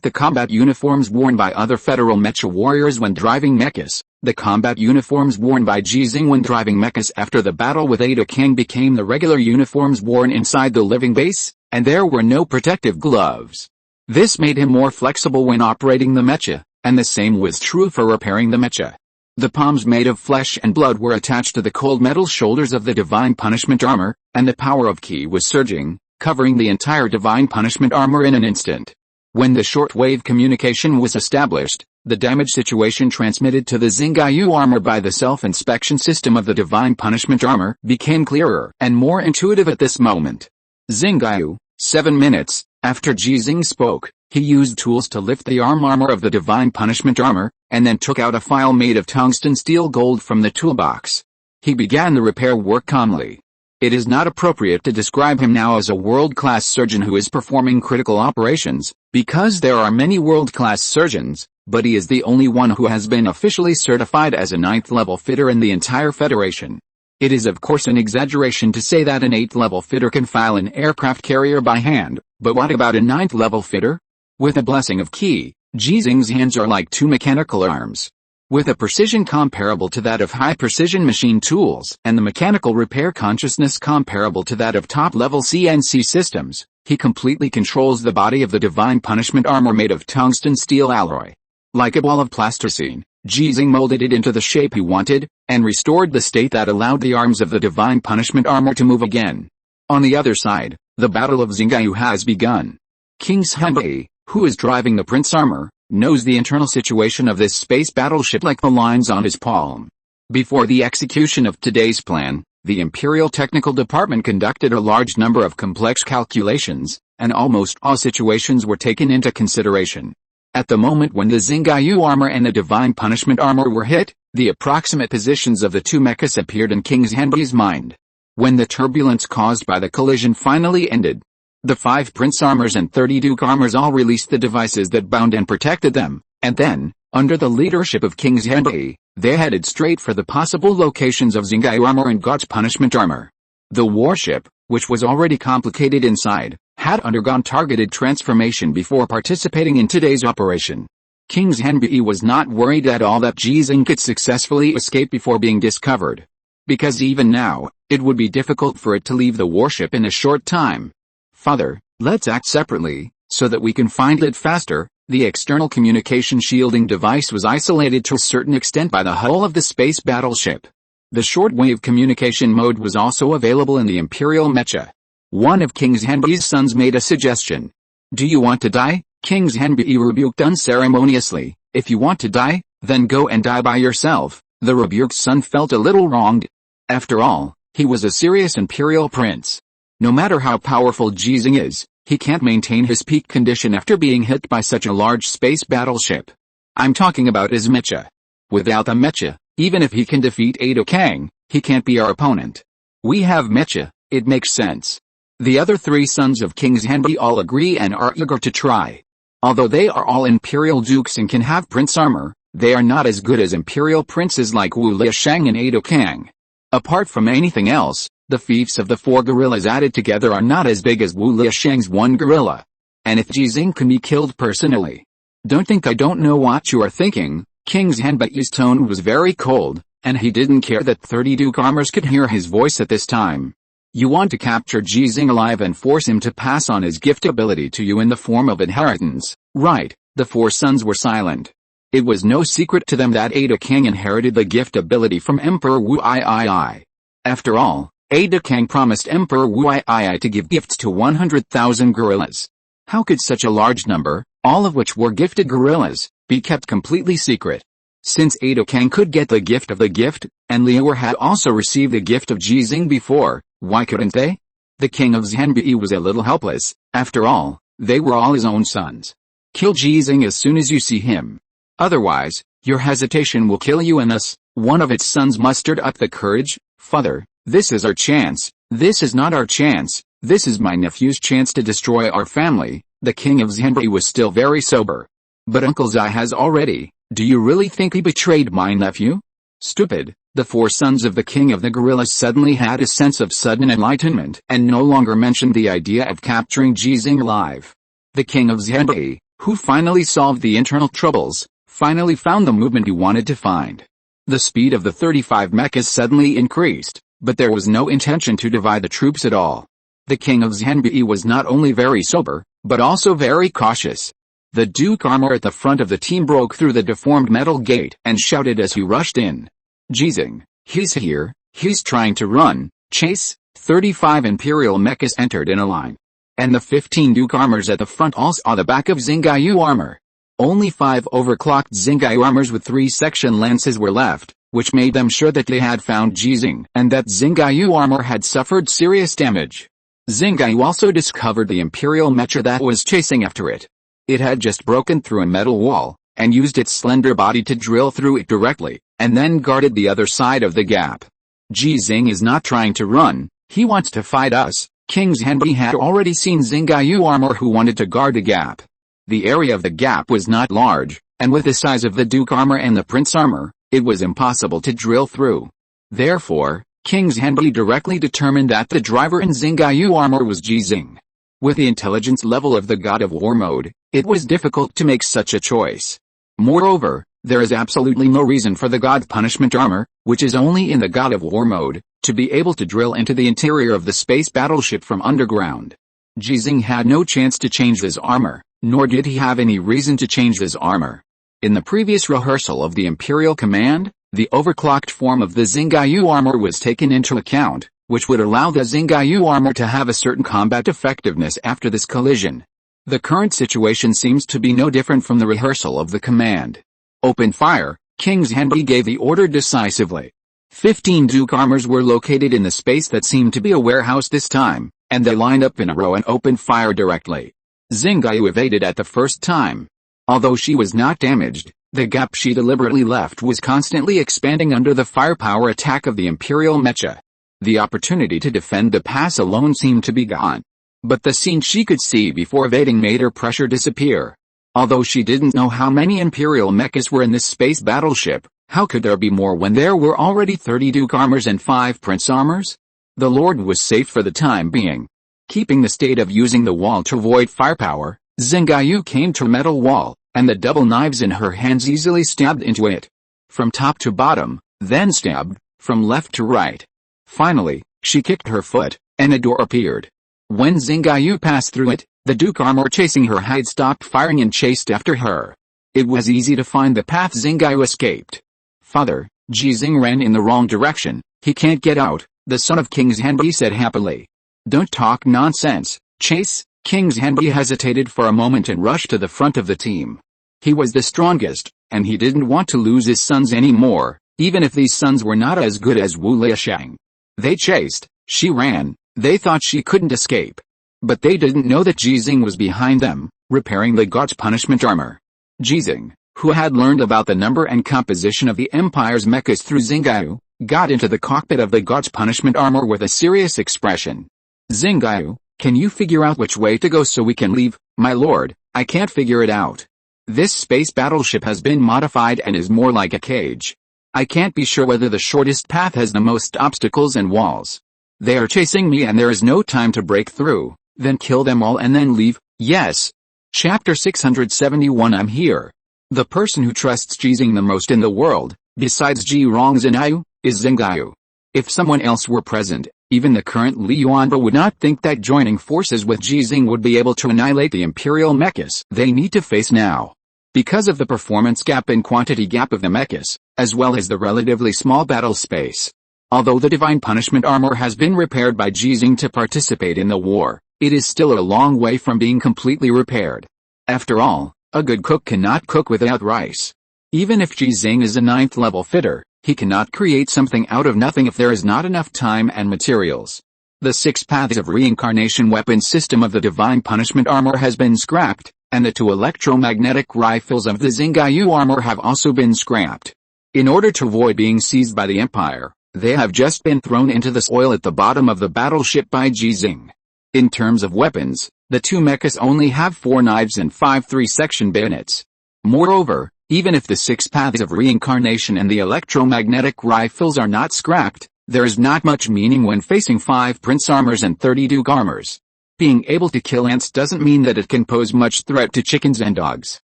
the combat uniforms worn by other federal mecha warriors when driving mechas, the combat uniforms worn by Ji Xinghe when driving mechas after the battle with Ada Kang became the regular uniforms worn inside the living base, and there were no protective gloves. This made him more flexible when operating the mecha, and the same was true for repairing the mecha. The palms made of flesh and blood were attached to the cold metal shoulders of the divine punishment armor, and the power of ki was surging, covering the entire divine punishment armor in an instant. When the shortwave communication was established, the damage situation transmitted to the Xinghe armor by the self-inspection system of the divine punishment armor became clearer and more intuitive at this moment. Xinghe, 7 minutes, after Ji Xinghe spoke, he used tools to lift the armor of the divine punishment armor, and then took out a file made of tungsten steel gold from the toolbox. He began the repair work calmly. It is not appropriate to describe him now as a world-class surgeon who is performing critical operations, because there are many world-class surgeons, but he is the only one who has been officially certified as a 9th-level fitter in the entire Federation. It is of course an exaggeration to say that an 8th-level fitter can file an aircraft carrier by hand, but what about a 9th-level fitter? With a blessing of ki, Ji Xinghe's hands are like 2 mechanical arms. With a precision comparable to that of high-precision machine tools and the mechanical repair consciousness comparable to that of top-level CNC systems, he completely controls the body of the divine punishment armor made of tungsten steel alloy. Like a ball of plasticine, Ji Xinghe molded it into the shape he wanted, and restored the state that allowed the arms of the divine punishment armor to move again. On the other side, the Battle of Xinghe has begun. King Xinghe, who is driving the Prince armor, knows the internal situation of this space battleship like the lines on his palm. Before the execution of today's plan, the Imperial Technical Department conducted a large number of complex calculations, and almost all situations were taken into consideration. At the moment when the Xinghe armor and the divine punishment armor were hit, the approximate positions of the two mechas appeared in King Xinghe's mind. When the turbulence caused by the collision finally ended, the 5 Prince armors and 30 Duke armors all released the devices that bound and protected them, and then, under the leadership of King Xinghe, they headed straight for the possible locations of Xinghe armor and God's punishment armor. The warship, which was already complicated inside, had undergone targeted transformation before participating in today's operation. King Xinghe was not worried at all that Ji Xinghe could successfully escape before being discovered. Because even now, it would be difficult for it to leave the warship in a short time. Father, let's act separately, so that we can find it faster. The external communication shielding device was isolated to a certain extent by the hull of the space battleship. The shortwave communication mode was also available in the Imperial Mecha. One of King Xinghe's sons made a suggestion. Do you want to die? King Xinghe rebuked unceremoniously. If you want to die, then go and die by yourself. The rebuked son felt a little wronged. After all, he was a serious Imperial prince. No matter how powerful Ji Xinghe is, he can't maintain his peak condition after being hit by such a large space battleship. I'm talking about his mecha. Without the mecha, even if he can defeat Ada Kang, he can't be our opponent. We have mecha, it makes sense. The other 3 sons of King Xinghe all agree and are eager to try. Although they are all Imperial Dukes and can have Prince armor, they are not as good as Imperial Princes like Wu Liashang and Ada Kang. Apart from anything else, the fiefs of the 4 gorillas added together are not as big as Wu Liashang's 1 gorilla. And if Ji Xinghe can be killed personally. Don't think I don't know what you are thinking. King Xinghe's tone was very cold, and he didn't care that 30 Duke armors could hear his voice at this time. You want to capture Ji Xinghe alive and force him to pass on his gift ability to you in the form of inheritance, right? The 4 sons were silent. It was no secret to them that Ada Kang inherited the gift ability from Emperor Wu Ii. After all, Ada Kang promised Emperor Wu Ii to give gifts to 100,000 gorillas. How could such a large number, all of which were gifted gorillas, be kept completely secret? Since Ada Kang could get the gift of the gift, and Liu had also received the gift of Ji Xinghe before, why couldn't they? The king of Xinghe was a little helpless. After all, they were all his own sons. Kill Ji Xinghe as soon as you see him. Otherwise, your hesitation will kill you and us. One of its sons mustered up the courage. Father, this is our chance. This is not our chance. This is my nephew's chance to destroy our family. The king of Xinghe was still very sober. But Uncle Zai has already. Do you really think he betrayed my nephew? Stupid. The four sons of the king of the gorillas suddenly had a sense of sudden enlightenment and no longer mentioned the idea of capturing Ji Xinghe alive. The king of Xinhe, who finally solved the internal troubles, finally found the movement he wanted to find. The speed of the 35 mechas suddenly increased, but there was no intention to divide the troops at all. The king of Xinhe was not only very sober, but also very cautious. The Duke armor at the front of the team broke through the deformed metal gate and shouted as he rushed in. Ji Xinghe, he's here, he's trying to run, chase. 35 imperial mechas entered in a line. And the 15 Duke armors at the front all saw the back of Xinghe armor. Only 5 overclocked Xinghe armors with 3 section lances were left, which made them sure that they had found Ji Xinghe and that Xinghe armor had suffered serious damage. Xinghe also discovered the imperial mecha that was chasing after it. It had just broken through a metal wall, and used its slender body to drill through it directly, and then guarded the other side of the gap. Ji Xinghe is not trying to run, he wants to fight us. King Xinhe had already seen Xinghe armor who wanted to guard the gap. The area of the gap was not large, and with the size of the Duke armor and the Prince armor, it was impossible to drill through. Therefore, King Xinhe directly determined that the driver in Xinghe armor was Ji Xinghe. With the intelligence level of the God of War mode, it was difficult to make such a choice. Moreover, there is absolutely no reason for the God punishment armor, which is only in the God of War mode, to be able to drill into the interior of the space battleship from underground. Ji Xinghe had no chance to change his armor, nor did he have any reason to change his armor. In the previous rehearsal of the Imperial command, the overclocked form of the Xinghe armor was taken into account, which would allow the Xinghe armor to have a certain combat effectiveness after this collision. The current situation seems to be no different from the rehearsal of the command. Open fire, King Xinhe gave the order decisively. 15 Duke armors were located in the space that seemed to be a warehouse this time, and they lined up in a row and opened fire directly. Xinghe evaded at the first time. Although she was not damaged, the gap she deliberately left was constantly expanding under the firepower attack of the Imperial mecha. The opportunity to defend the pass alone seemed to be gone. But the scene she could see before evading made her pressure disappear. Although she didn't know how many Imperial mechas were in this space battleship, how could there be more when there were already 30 Duke armors and 5 Prince armors? The Lord was safe for the time being. Keeping the state of using the wall to avoid firepower, Xinghe came to a metal wall, and the double knives in her hands easily stabbed into it. From top to bottom, then stabbed, from left to right. Finally, she kicked her foot, and a door appeared. When Xinghe passed through it, the Duke armor chasing her had stopped firing and chased after her. It was easy to find the path Xinghe escaped. Father, Ji Xinghe ran in the wrong direction, he can't get out, the son of King Xinhe said happily. Don't talk nonsense, chase. King Xinhe hesitated for a moment and rushed to the front of the team. He was the strongest, and he didn't want to lose his sons anymore, even if these sons were not as good as Wu Liashang. They chased, she ran, they thought she couldn't escape. But they didn't know that Ji Xinghe was behind them, repairing the God's punishment armor. Ji Xinghe, who had learned about the number and composition of the Empire's mechas through Xinghe, got into the cockpit of the God's punishment armor with a serious expression. Xinghe, can you figure out which way to go so we can leave? My lord, I can't figure it out. This space battleship has been modified and is more like a cage. I can't be sure whether the shortest path has the most obstacles and walls. They are chasing me and there is no time to break through, then kill them all and then leave. Yes. Chapter 671 I'm here. The person who trusts Ji Xinghe the most in the world, besides Ji Rongzhenyu, is Xinghe. If someone else were present, even the current Li Yuanba would not think that joining forces with Ji Xinghe would be able to annihilate the Imperial mechas they need to face now. Because of the performance gap and quantity gap of the mechas, as well as the relatively small battle space. Although the divine punishment armor has been repaired by Ji Xinghe to participate in the war, it is still a long way from being completely repaired. After all, a good cook cannot cook without rice. Even if Ji Xinghe is a 9th level fitter, he cannot create something out of nothing if there is not enough time and materials. The 6 paths of reincarnation weapon system of the divine punishment armor has been scrapped, and the 2 electromagnetic rifles of the Xinghe armor have also been scrapped. In order to avoid being seized by the Empire, they have just been thrown into the soil at the bottom of the battleship by Ji Xinghe. In terms of weapons, the 2 mechas only have 4 knives and 5 3-section bayonets. Moreover, Even if the 6 paths of reincarnation and the electromagnetic rifles are not scrapped, there is not much meaning when facing 5 prince armors and 30 duke armors. Being able to kill ants doesn't mean that it can pose much threat to chickens and dogs.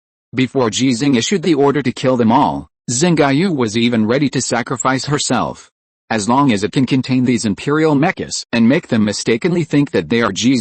Before Ji Xinghe issued the order to kill them all, Xinghe was even ready to sacrifice herself. As long as it can contain these imperial mechas and make them mistakenly think that they are Ji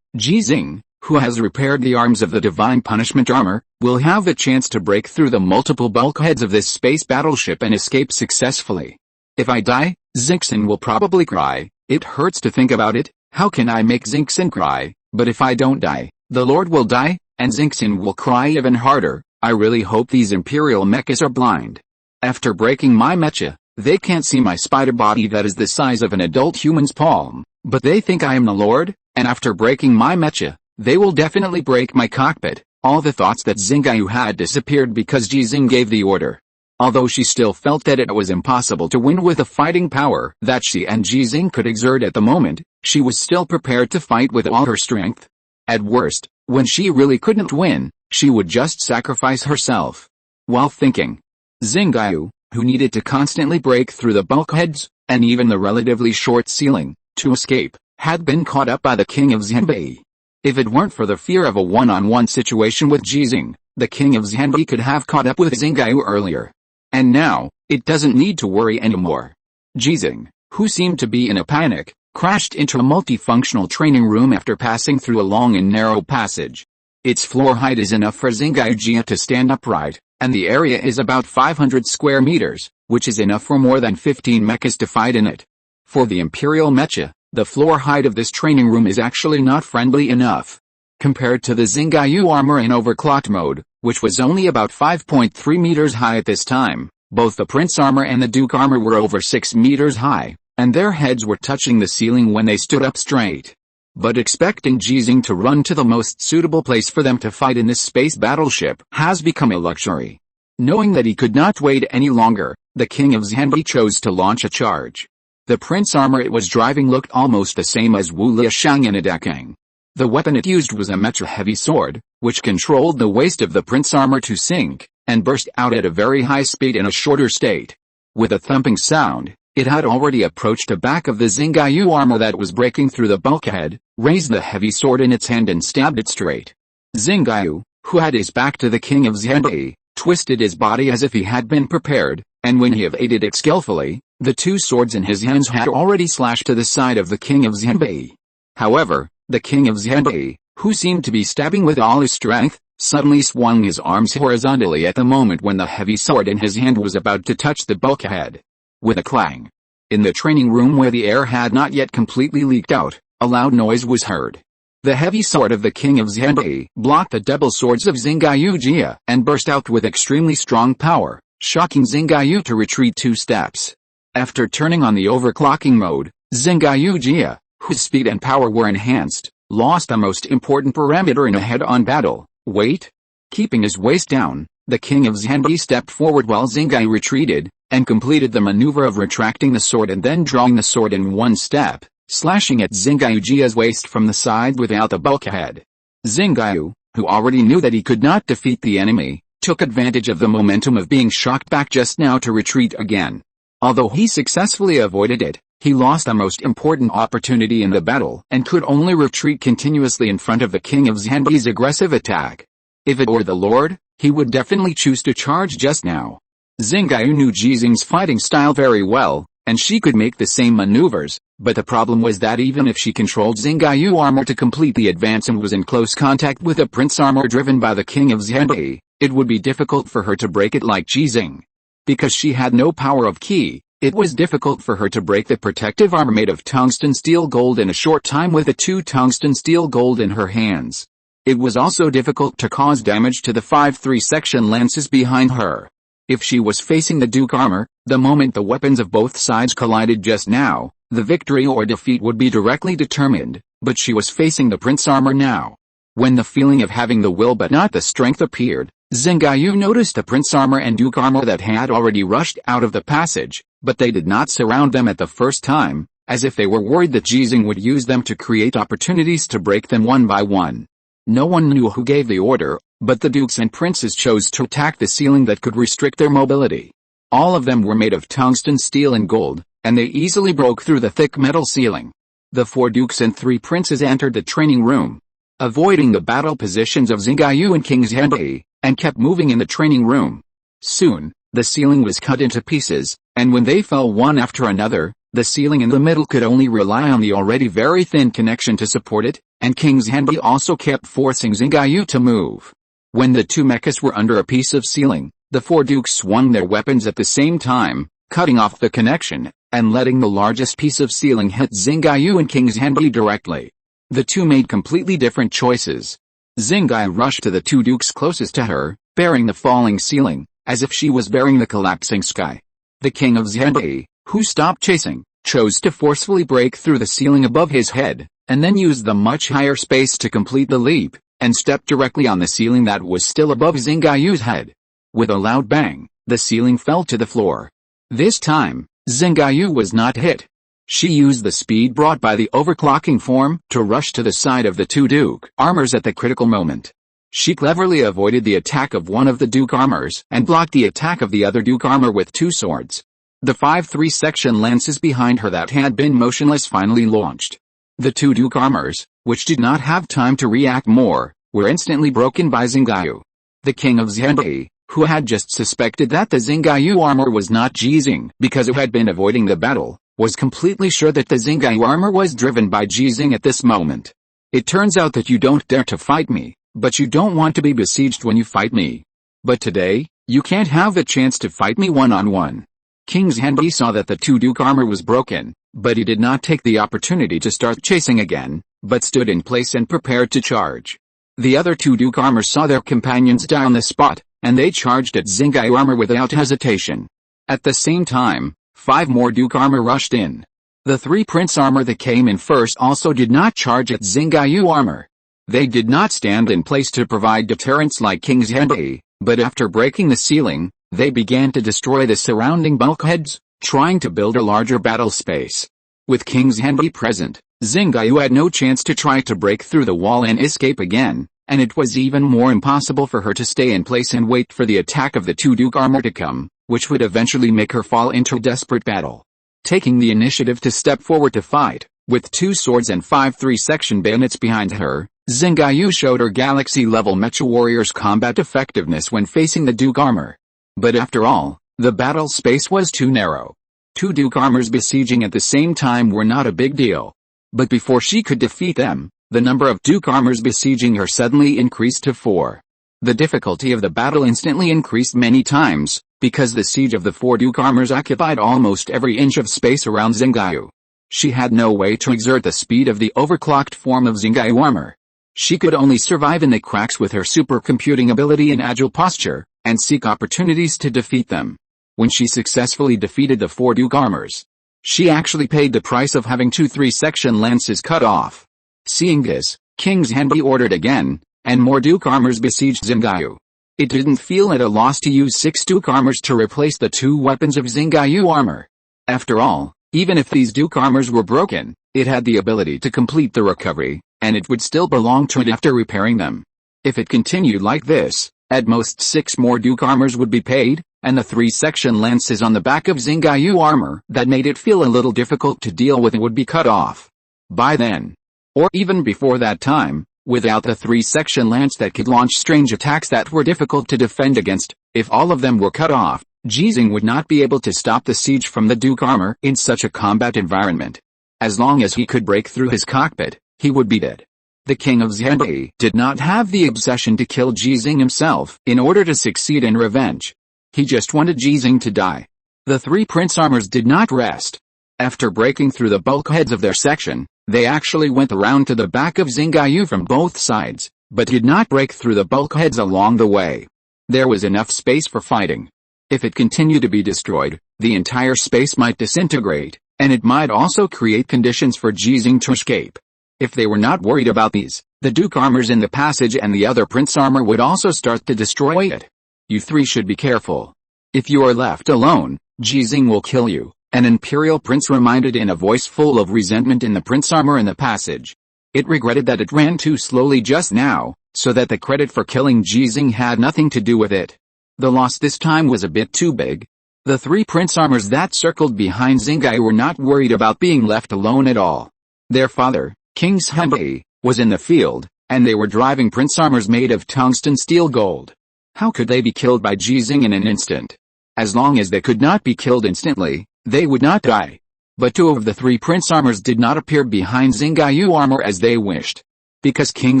Xinghe, who has repaired the arms of the divine punishment armor, will have a chance to break through the multiple bulkheads of this space battleship and escape successfully. If I die, Xinghe will probably cry. It hurts to think about it. How can I make Xinghe cry? But if I don't die, the Lord will die, and Xinghe will cry even harder. I really hope these imperial mechas are blind. After breaking my mecha, they can't see my spider body that is the size of an adult human's palm, but they think I am the Lord, and after breaking my mecha, they will definitely break my cockpit. All the thoughts that Xinghe had disappeared because Ji Xinghe gave the order. Although she still felt that it was impossible to win with the fighting power that she and Ji Xinghe could exert at the moment, she was still prepared to fight with all her strength. At worst, when she really couldn't win, she would just sacrifice herself. While thinking, Xinghe, who needed to constantly break through the bulkheads, and even the relatively short ceiling, to escape, had been caught up by the king of Xinghe. If it weren't for the fear of a one-on-one situation with Ji Xinghe, the king of Xinghe could have caught up with Xinghe earlier. And now, it doesn't need to worry anymore. Ji Xinghe, who seemed to be in a panic, crashed into a multifunctional training room after passing through a long and narrow passage. Its floor height is enough for Xinghe to stand upright, and the area is about 500 square meters, which is enough for more than 15 mechas to fight in it. For the Imperial mecha, the floor height of this training room is actually not friendly enough. Compared to the Xinghe armor in overclocked mode, which was only about 5.3 meters high at this time, both the Prince armor and the Duke armor were over 6 meters high, and their heads were touching the ceiling when they stood up straight. But expecting Ji Xinghe to run to the most suitable place for them to fight in this space battleship has become a luxury. Knowing that he could not wait any longer, the king of Xinghe chose to launch a charge. The Prince armor it was driving looked almost the same as Wu Liashang in attacking. The weapon it used was a mecha heavy sword, which controlled the waist of the Prince armor to sink, and burst out at a very high speed in a shorter state. With a thumping sound, it had already approached the back of the Xinghe armor that was breaking through the bulkhead, raised the heavy sword in its hand and stabbed it straight. Xinghe, who had his back to the king of Xinghe, twisted his body as if he had been prepared, and when he evaded it skillfully, the 2 swords in his hands had already slashed to the side of the king of Xinghe. However, the king of Xinghe, who seemed to be stabbing with all his strength, suddenly swung his arms horizontally at the moment when the heavy sword in his hand was about to touch the bulkhead. With a clang. In the training room where the air had not yet completely leaked out, a loud noise was heard. The heavy sword of the king of Xinghe blocked the double swords of Xinghe and burst out with extremely strong power, shocking Xinghe to retreat 2 steps. After turning on the overclocking mode, Xinghe, whose speed and power were enhanced, lost the most important parameter in a head-on battle, weight. Keeping his waist down, the king of Xinghe stepped forward while Xinghe retreated, and completed the maneuver of retracting the sword and then drawing the sword in 1 step, slashing at Xinghe's waist from the side without the bulkhead. Xinghe, who already knew that he could not defeat the enemy, took advantage of the momentum of being shocked back just now to retreat again. Although he successfully avoided it, he lost the most important opportunity in the battle and could only retreat continuously in front of the king of Xinghe's aggressive attack. If it were the Lord, he would definitely choose to charge just now. Xinghe knew Ji Xinghe's fighting style very well, and she could make the same maneuvers, but the problem was that even if she controlled Xinghe armor to complete the advance and was in close contact with the Prince armor driven by the king of Xinghe, it would be difficult for her to break it like Ji Xinghe. Because she had no power of ki, it was difficult for her to break the protective armor made of tungsten steel gold in a short time with the 2 tungsten steel gold in her hands. It was also difficult to cause damage to the 5 3-section lances behind her. If she was facing the Duke armor, the moment the weapons of both sides collided just now, the victory or defeat would be directly determined, but she was facing the Prince armor now. When the feeling of having the will but not the strength appeared, Xinghe noticed the Prince armor and Duke armor that had already rushed out of the passage, but they did not surround them at the first time, as if they were worried that Ji Xinghe would use them to create opportunities to break them one by one. No one knew who gave the order, But the dukes and princes chose to attack the ceiling that could restrict their mobility. All of them were made of tungsten, steel and gold, and they easily broke through the thick metal ceiling. The 4 dukes and 3 princes entered the training room, avoiding the battle positions of Xinghe and King Xinghe, and kept moving in the training room. Soon, the ceiling was cut into pieces, and when they fell one after another, the ceiling in the middle could only rely on the already very thin connection to support it, and King Xinghe also kept forcing Xinghe to move. When the 2 mechas were under a piece of ceiling, the 4 dukes swung their weapons at the same time, cutting off the connection, and letting the largest piece of ceiling hit Xinghe and King Xinghe directly. The 2 made completely different choices. Xinghe rushed to the 2 dukes closest to her, bearing the falling ceiling, as if she was bearing the collapsing sky. The king of Xinghe, who stopped chasing, chose to forcefully break through the ceiling above his head, and then used the much higher space to complete the leap, and stepped directly on the ceiling that was still above Xinghe's head. With a loud bang, the ceiling fell to the floor. This time, Xinghe was not hit. She used the speed brought by the overclocking form to rush to the side of the 2 duke armors at the critical moment. She cleverly avoided the attack of one of the duke armors and blocked the attack of the other duke armor with 2 swords. The 5 3-section lances behind her that had been motionless finally launched. The 2 duke armors, which did not have time to react more, were instantly broken by Xinghe. The king of Xinghe, who had just suspected that the Xinghe armor was not Ji Xinghe because it had been avoiding the battle, was completely sure that the Xinghe armor was driven by Ji Xinghe at this moment. It turns out that you don't dare to fight me, but you don't want to be besieged when you fight me. But today, you can't have a chance to fight me one-on-one. King Xinghe saw that the 2 duke armor was broken, but he did not take the opportunity to start chasing again, but stood in place and prepared to charge. The other 2 duke armor saw their companions die on the spot, and they charged at Xinghe armor without hesitation. At the same time, 5 more duke armor rushed in. The 3 prince armor that came in first also did not charge at Xinghe armor. They did not stand in place to provide deterrence like King Xinghe, but after breaking the ceiling, they began to destroy the surrounding bulkheads, trying to build a larger battle space. With King Xinghe present, Xinghe had no chance to try to break through the wall and escape again, and it was even more impossible for her to stay in place and wait for the attack of the 2 duke armor to come, which would eventually make her fall into a desperate battle. Taking the initiative to step forward to fight, with 2 swords and 5 3-section bayonets behind her, Xinghe showed her galaxy-level mecha warrior's combat effectiveness when facing the duke armor. But after all, the battle space was too narrow. 2 duke armors besieging at the same time were not a big deal. But before she could defeat them, the number of duke armors besieging her suddenly increased to 4. The difficulty of the battle instantly increased many times, because the siege of the 4 duke armors occupied almost every inch of space around Xinghe. She had no way to exert the speed of the overclocked form of Xinghe armor. She could only survive in the cracks with her supercomputing ability and agile posture, and seek opportunities to defeat them. When she successfully defeated the 4 duke armors, she actually paid the price of having 2 3-section lances cut off. Seeing this, King Xinghe ordered again, and more duke armors besieged Xinghe. It didn't feel at a loss to use 6 duke armors to replace the 2 weapons of Xinghe armor. After all, even if these duke armors were broken, it had the ability to complete the recovery, and it would still belong to it after repairing them. If it continued like this, at most 6 more duke armors would be paid, and the 3-section lances on the back of Xinghe armor that made it feel a little difficult to deal with would be cut off. By then, or even before that time, without the 3-section lance that could launch strange attacks that were difficult to defend against, if all of them were cut off, Ji Xinghe would not be able to stop the siege from the duke armor in such a combat environment. As long as he could break through his cockpit, he would be dead. The king of Xinghe did not have the obsession to kill Ji Xinghe himself in order to succeed in revenge. He just wanted Ji Xinghe to die. The 3 prince armors did not rest. After breaking through the bulkheads of their section, they actually went around to the back of Xinghe from both sides, but did not break through the bulkheads along the way. There was enough space for fighting. If it continued to be destroyed, the entire space might disintegrate, and it might also create conditions for Ji Xinghe to escape. If they were not worried about these, the duke armors in the passage and the other prince armor would also start to destroy it. You 3 should be careful. If you are left alone, Ji Xinghe will kill you, an imperial prince reminded in a voice full of resentment in the prince armor in the passage. It regretted that it ran too slowly just now, so that the credit for killing Ji Xinghe had nothing to do with it. The loss this time was a bit too big. The three prince armors that circled behind Xinghe were not worried about being left alone at all. Their father, King Sword, was in the field, and they were driving prince armors made of tungsten steel gold. How could they be killed by Ji Xinghe in an instant? As long as they could not be killed instantly, they would not die. But two of the three prince armors did not appear behind Xinghe armor as they wished. Because King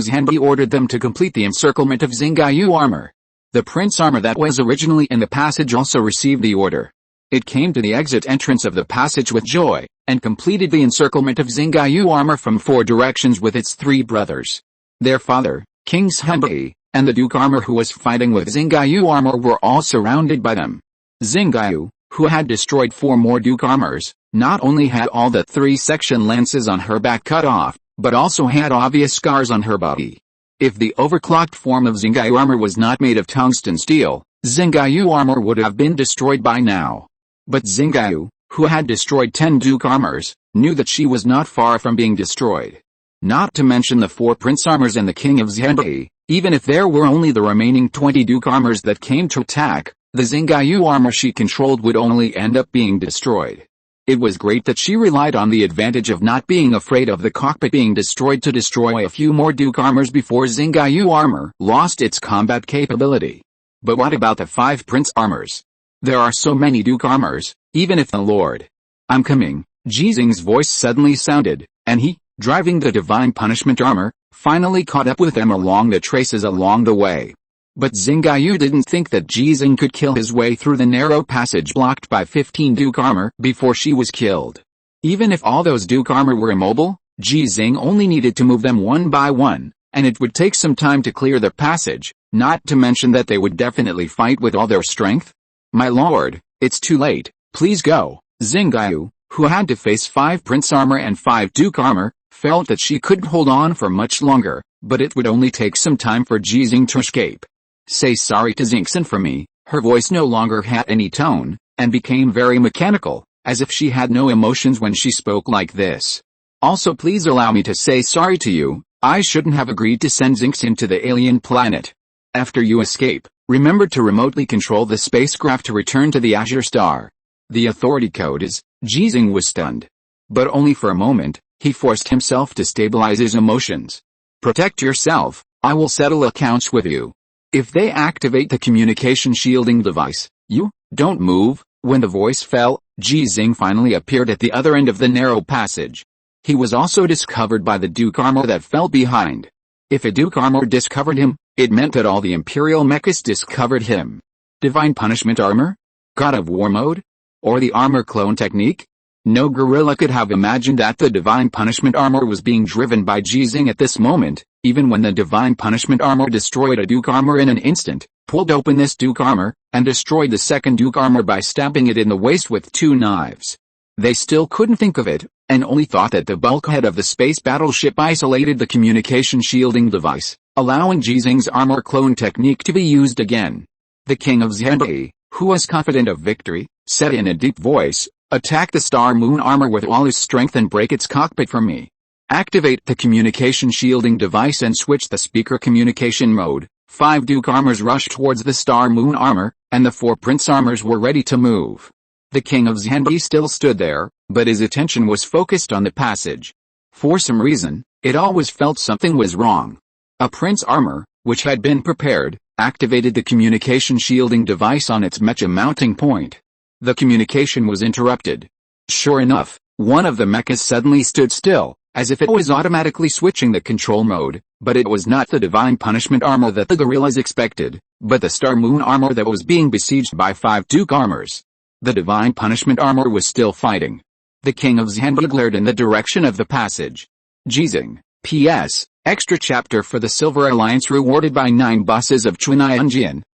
Sword ordered them to complete the encirclement of Xinghe armor. The prince armor that was originally in the passage also received the order. It came to the exit entrance of the passage with joy, and completed the encirclement of Xinghe armor from 4 directions with its 3 brothers. Their father, King Sword, and the Duke armor who was fighting with Xinghe armor were all surrounded by them. Xinghe, who had destroyed 4 more Duke armors, not only had all the 3-section lances on her back cut off, but also had obvious scars on her body. If the overclocked form of Xinghe armor was not made of tungsten steel, Xinghe armor would have been destroyed by now. But Xinghe, who had destroyed 10 Duke armors, knew that she was not far from being destroyed. Not to mention the 4 prince armors and the king of Sword. Even if there were only the remaining 20 Duke armors that came to attack, the Xinghe armor she controlled would only end up being destroyed. It was great that she relied on the advantage of not being afraid of the cockpit being destroyed to destroy a few more Duke armors before Xinghe armor lost its combat capability. But what about the 5 prince armors? There are so many Duke armors, even if the Lord. I'm coming, Ji Xinghe's voice suddenly sounded, and he, driving the divine punishment armor, finally caught up with them along the traces along the way. But Xinghe didn't think that Ji Xinghe could kill his way through the narrow passage blocked by 15 Duke armor before she was killed. Even if all those Duke armor were immobile, Ji Xinghe only needed to move them one by one, and it would take some time to clear the passage, not to mention that they would definitely fight with all their strength. My lord, it's too late, please go. Xinghe, who had to face 5 prince armor and 5 Duke armor, felt that she couldn't hold on for much longer, but it would only take some time for Ji Xinghe to escape. Say sorry to Xinghe for me. Her voice no longer had any tone, and became very mechanical, as if she had no emotions when she spoke like this. Also please allow me to say sorry to you. I shouldn't have agreed to send Xinghe into the alien planet. After you escape, remember to remotely control the spacecraft to return to the Azure Star. The authority code is. Ji Xinghe was stunned. But only for a moment, he forced himself to stabilize his emotions. Protect yourself, I will settle accounts with you. If they activate the communication shielding device, you, don't move. When the voice fell, Ji Xinghe finally appeared at the other end of the narrow passage. He was also discovered by the Duke armor that fell behind. If a Duke armor discovered him, it meant that all the imperial mechas discovered him. Divine punishment armor? God of War mode? Or the armor clone technique? No gorilla could have imagined that the divine punishment armor was being driven by Ji Xinghe at this moment, even when the divine punishment armor destroyed a Duke armor in an instant, pulled open this Duke armor, and destroyed the second Duke armor by stabbing it in the waist with 2 knives. They still couldn't think of it, and only thought that the bulkhead of the space battleship isolated the communication shielding device, allowing Ji Xinghe's armor clone technique to be used again. The king of Sword, who was confident of victory, said in a deep voice, attack the Star Moon armor with all his strength and break its cockpit for me. Activate the communication shielding device and switch the speaker communication mode. 5 Duke armors rushed towards the Star Moon armor, and the 4 Prince armors were ready to move. The king of Sword still stood there, but his attention was focused on the passage. For some reason, it always felt something was wrong. A Prince armor, which had been prepared, activated the communication shielding device on its mecha mounting point. The communication was interrupted. Sure enough, one of the mechas suddenly stood still, as if it was automatically switching the control mode, but it was not the divine punishment armor that the gorillas expected, but the Star Moon armor that was being besieged by 5 Duke armors. The divine punishment armor was still fighting. The king of Sword glared in the direction of the passage. Ji Xinghe, P.S. Extra chapter for the Silver Alliance rewarded by 9 buses of Chunai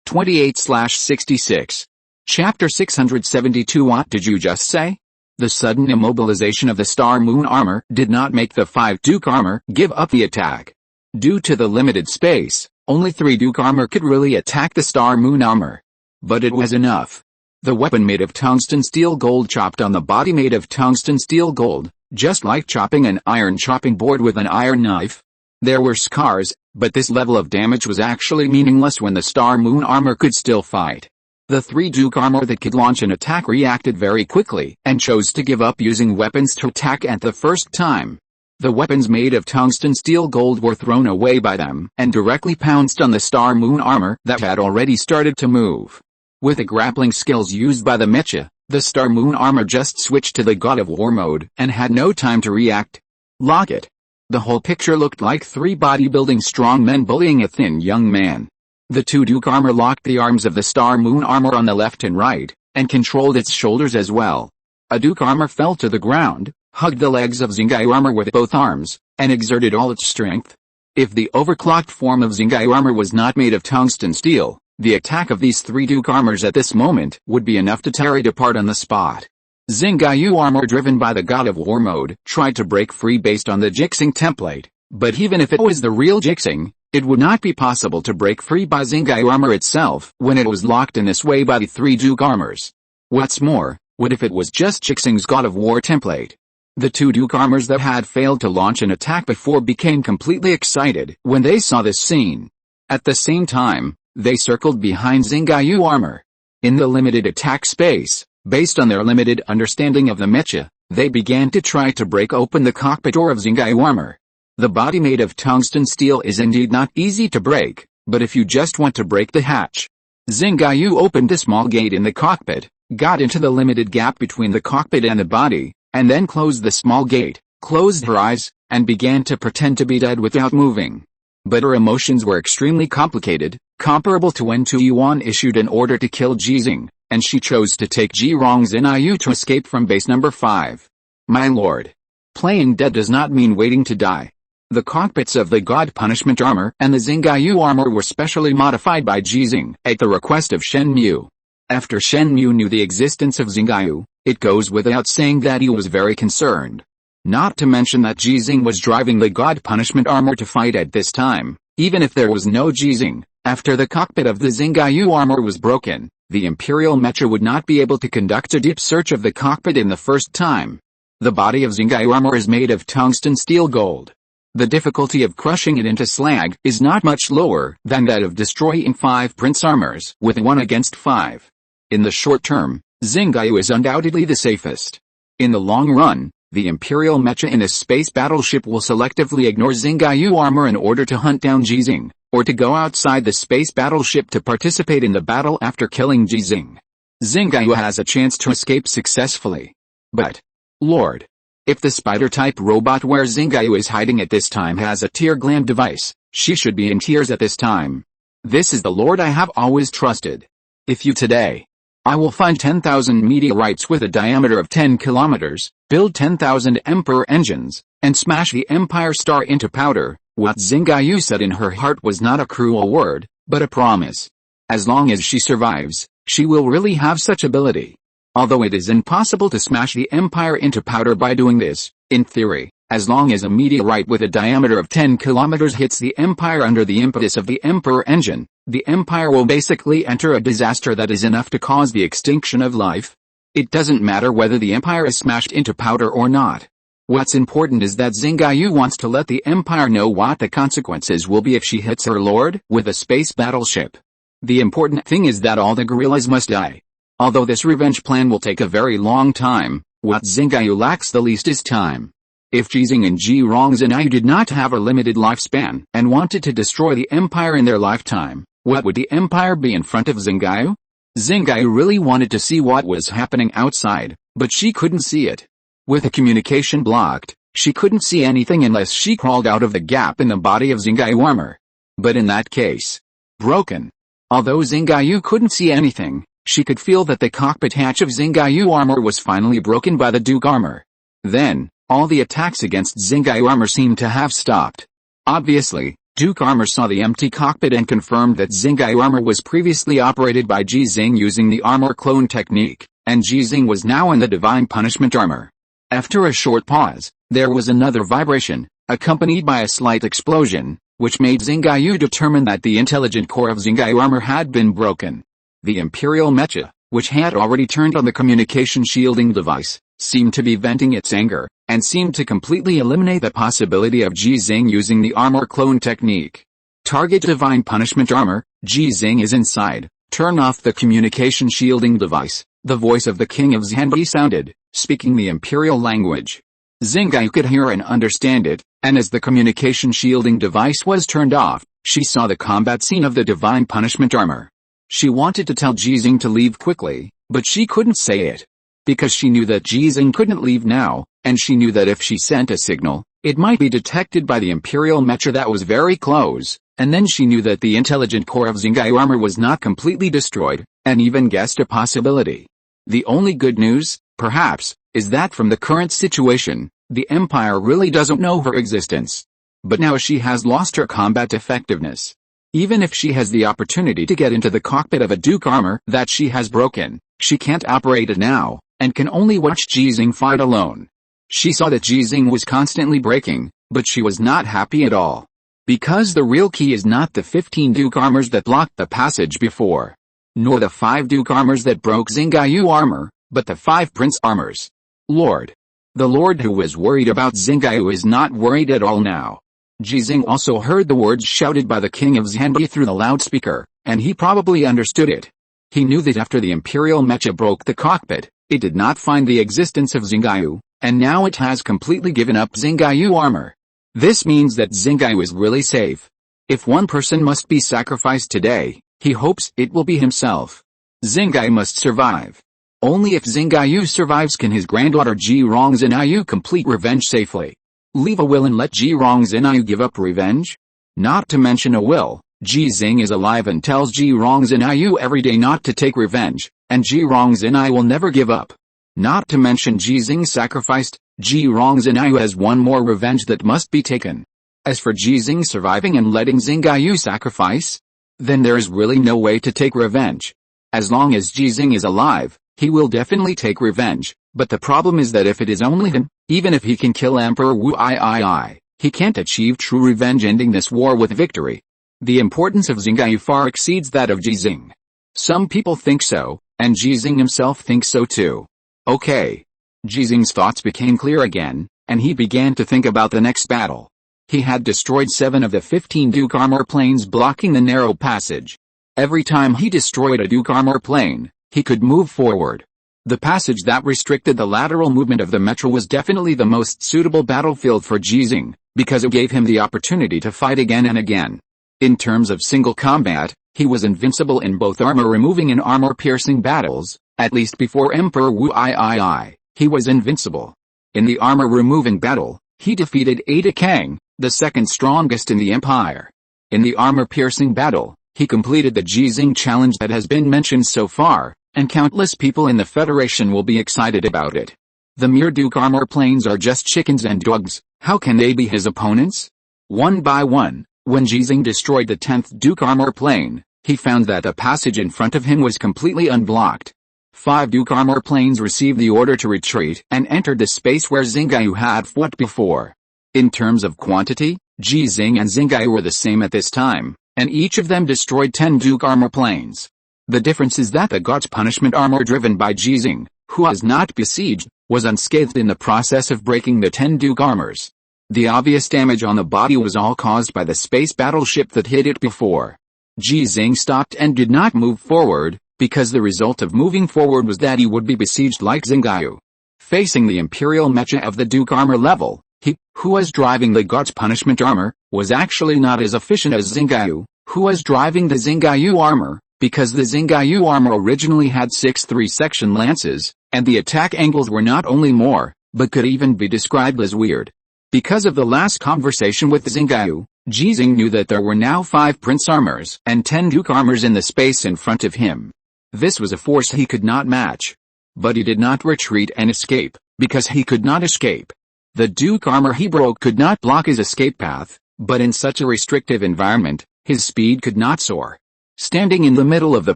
28/66. Chapter 672. What did you just say? The sudden immobilization of the Star Moon armor did not make the 5 Duke armor give up the attack. Due to the limited space, only 3 Duke armor could really attack the Star Moon armor. But it was enough. The weapon made of tungsten steel gold chopped on the body made of tungsten steel gold, just like chopping an iron chopping board with an iron knife. There were scars, but this level of damage was actually meaningless when the Star Moon armor could still fight. The 3 Duke armor that could launch an attack reacted very quickly and chose to give up using weapons to attack at the first time. The weapons made of tungsten steel gold were thrown away by them and directly pounced on the Star Moon armor that had already started to move. With the grappling skills used by the Mecha, the Star Moon armor just switched to the God of War mode and had no time to react. Lock it. The whole picture looked like 3 bodybuilding strong men bullying a thin young man. The 2 Duke armor locked the arms of the Star Moon armor on the left and right, and controlled its shoulders as well. A Duke armor fell to the ground, hugged the legs of Xinghe armor with both arms, and exerted all its strength. If the overclocked form of Xinghe armor was not made of tungsten steel, the attack of these 3 Duke armors at this moment would be enough to tear it apart on the spot. Xinghe armor, driven by the God of War mode, tried to break free based on the Ji Xinghe template, but even if it was the real Ji Xinghe, it would not be possible to break free by Xinghe armor itself when it was locked in this way by the 3 Duke armors. What's more, what if it was just Ji Xinghe's God of War template? The 2 Duke armors that had failed to launch an attack before became completely excited when they saw this scene. At the same time, they circled behind Xinghe armor. In the limited attack space, based on their limited understanding of the Mecha, they began to try to break open the cockpit door of Xinghe armor. The body made of tungsten steel is indeed not easy to break, but if you just want to break the hatch. Xinghe opened a small gate in the cockpit, got into the limited gap between the cockpit and the body, and then closed the small gate, closed her eyes, and began to pretend to be dead without moving. But her emotions were extremely complicated, comparable to when Tu Yuan issued an order to kill Ji Xinghe, and she chose to take Ji Xinghe to escape from base number 5. My lord. Playing dead does not mean waiting to die. The cockpits of the God Punishment armor and the Xinghe armor were specially modified by Ji Xinghe at the request of Shen Mu. After Shen Mu knew the existence of Xinghe, it goes without saying that he was very concerned. Not to mention that Ji Xinghe was driving the God Punishment armor to fight at this time, even if there was no Ji Xinghe. After the cockpit of the Xinghe armor was broken, the Imperial Mecha would not be able to conduct a deep search of the cockpit in the first time. The body of Xinghe armor is made of tungsten steel gold. The difficulty of crushing it into slag is not much lower than that of destroying 5 Prince armors with 1 against 5. In the short term, Xinghe is undoubtedly the safest. In the long run, the Imperial Mecha in a space battleship will selectively ignore Xinghe armor in order to hunt down Ji Xinghe, or to go outside the space battleship to participate in the battle after killing Ji Xinghe. Xinghe has a chance to escape successfully. But, Lord, if the spider-type robot where Xinghe is hiding at this time has a tear gland device, she should be in tears at this time. This is the Lord I have always trusted. If you today, I will find 10,000 meteorites with a diameter of 10 kilometers, build 10,000 Emperor engines, and smash the Empire Star into powder. What Xinghe said in her heart was not a cruel word, but a promise. As long as she survives, she will really have such ability. Although it is impossible to smash the Empire into powder by doing this, in theory, as long as a meteorite with a diameter of 10 kilometers hits the Empire under the impetus of the Emperor engine, the Empire will basically enter a disaster that is enough to cause the extinction of life. It doesn't matter whether the Empire is smashed into powder or not. What's important is that Xinghe wants to let the Empire know what the consequences will be if she hits her lord with a space battleship. The important thing is that all the guerrillas must die. Although this revenge plan will take a very long time, what Xinghe lacks the least is time. If Ji Xinghe and Ji Xinghe did not have a limited lifespan and wanted to destroy the Empire in their lifetime, what would the Empire be in front of Xinghe? Xinghe really wanted to see what was happening outside, but she couldn't see it. With the communication blocked, she couldn't see anything unless she crawled out of the gap in the body of Xinghe armor. But in that case, broken. Although Xinghe couldn't see anything, she could feel that the cockpit hatch of Xinghe armor was finally broken by the Duke armor. Then, all the attacks against Xinghe armor seemed to have stopped. Obviously, Duke armor saw the empty cockpit and confirmed that Xinghe armor was previously operated by Ji Xinghe using the armor clone technique, and Ji Xinghe was now in the divine punishment armor. After a short pause, there was another vibration, accompanied by a slight explosion, which made Xinghe determine that the intelligent core of Xinghe armor had been broken. The Imperial Mecha, which had already turned on the communication shielding device, seemed to be venting its anger, and seemed to completely eliminate the possibility of Ji Xinghe using the armor clone technique. Target divine punishment armor. Ji Xinghe is inside. Turn off the communication shielding device. The voice of the king of Xinghe sounded, speaking the imperial language. Xinghe could hear and understand it, and as the communication shielding device was turned off, she saw the combat scene of the divine punishment armor. She wanted to tell Ji Xinghe to leave quickly, but she couldn't say it. Because she knew that Ji Xinghe couldn't leave now, and she knew that if she sent a signal, it might be detected by the imperial mecha that was very close, and then she knew that the intelligent core of Xinghe armor was not completely destroyed, and even guessed a possibility. The only good news, perhaps, is that from the current situation, the Empire really doesn't know her existence. But now she has lost her combat effectiveness. Even if she has the opportunity to get into the cockpit of a Duke armor that she has broken, she can't operate it now, and can only watch Ji Xinghe fight alone. She saw that Ji Xinghe was constantly breaking, but she was not happy at all. Because the real key is not the 15 Duke armors that blocked the passage before, nor the 5 Duke armors that broke Xinghe armor, but the 5 Prince armors. Lord. The Lord who was worried about Xinghe is not worried at all now. Ji Xinghe also heard the words shouted by the king of Xinghe through the loudspeaker, and he probably understood it. He knew that after the imperial mecha broke the cockpit, it did not find the existence of Xinghe, and now it has completely given up Xinghe armor. This means that Xinghe is really safe. If one person must be sacrificed today, he hopes it will be himself. Xinghe must survive. Only if Xinghe survives can his granddaughter Ji Xinghe complete revenge safely. Leave a will and let Ji Xinghe give up revenge? Not to mention a will, Ji Xinghe is alive and tells Ji Xinghe every day not to take revenge, and Ji Xinghe will never give up. Not to mention Ji Xinghe sacrificed, Ji Xinghe has one more revenge that must be taken. As for Ji Xinghe surviving and letting Xinghe sacrifice, then there is really no way to take revenge. As long as Ji Xinghe is alive, he will definitely take revenge, but the problem is that if it is only him, even if he can kill Emperor Wu III, he can't achieve true revenge ending this war with victory. The importance of Xinghe far exceeds that of Ji Xinghe. Some people think so, and Ji Xinghe himself thinks so too. Okay. Ji Xinghe's thoughts became clear again, and he began to think about the next battle. He had destroyed 7 of the 15 Duke armor planes blocking the narrow passage. Every time he destroyed a Duke armor plane, he could move forward. The passage that restricted the lateral movement of the metro was definitely the most suitable battlefield for Ji Xinghe, because it gave him the opportunity to fight again and again. In terms of single combat, he was invincible in both armor-removing and armor-piercing battles, at least before Emperor Wu III, he was invincible. In the armor-removing battle, he defeated Ada Kang, the second strongest in the Empire. In the armor-piercing battle, he completed the Ji Xinghe challenge that has been mentioned so far, and countless people in the Federation will be excited about it. The mere Duke armor planes are just chickens and dogs, how can they be his opponents? One by one, when Ji Xinghe destroyed the 10th Duke armor plane, he found that the passage in front of him was completely unblocked. 5 Duke armor planes received the order to retreat and entered the space where Xinghe had fought before. In terms of quantity, Ji Xinghe and Xinghe were the same at this time, and each of them destroyed 10 Duke armor planes. The difference is that the God's punishment armor driven by Ji Xinghe, who was not besieged, was unscathed in the process of breaking the 10 Duke armors. The obvious damage on the body was all caused by the space battleship that hit it before. Ji Xinghe stopped and did not move forward, because the result of moving forward was that he would be besieged like Xinghe. Facing the imperial mecha of the Duke armor level, he, who was driving the God's punishment armor, was actually not as efficient as Xinghe, who was driving the Xinghe armor, because the Xinghe armor originally had 6 3-section lances, and the attack angles were not only more, but could even be described as weird. Because of the last conversation with Xinghe, Ji Xinghe knew that there were now 5 Prince armors and 10 Duke armors in the space in front of him. This was a force he could not match. But he did not retreat and escape, because he could not escape. The Duke armor he broke could not block his escape path, but in such a restrictive environment, his speed could not soar. Standing in the middle of the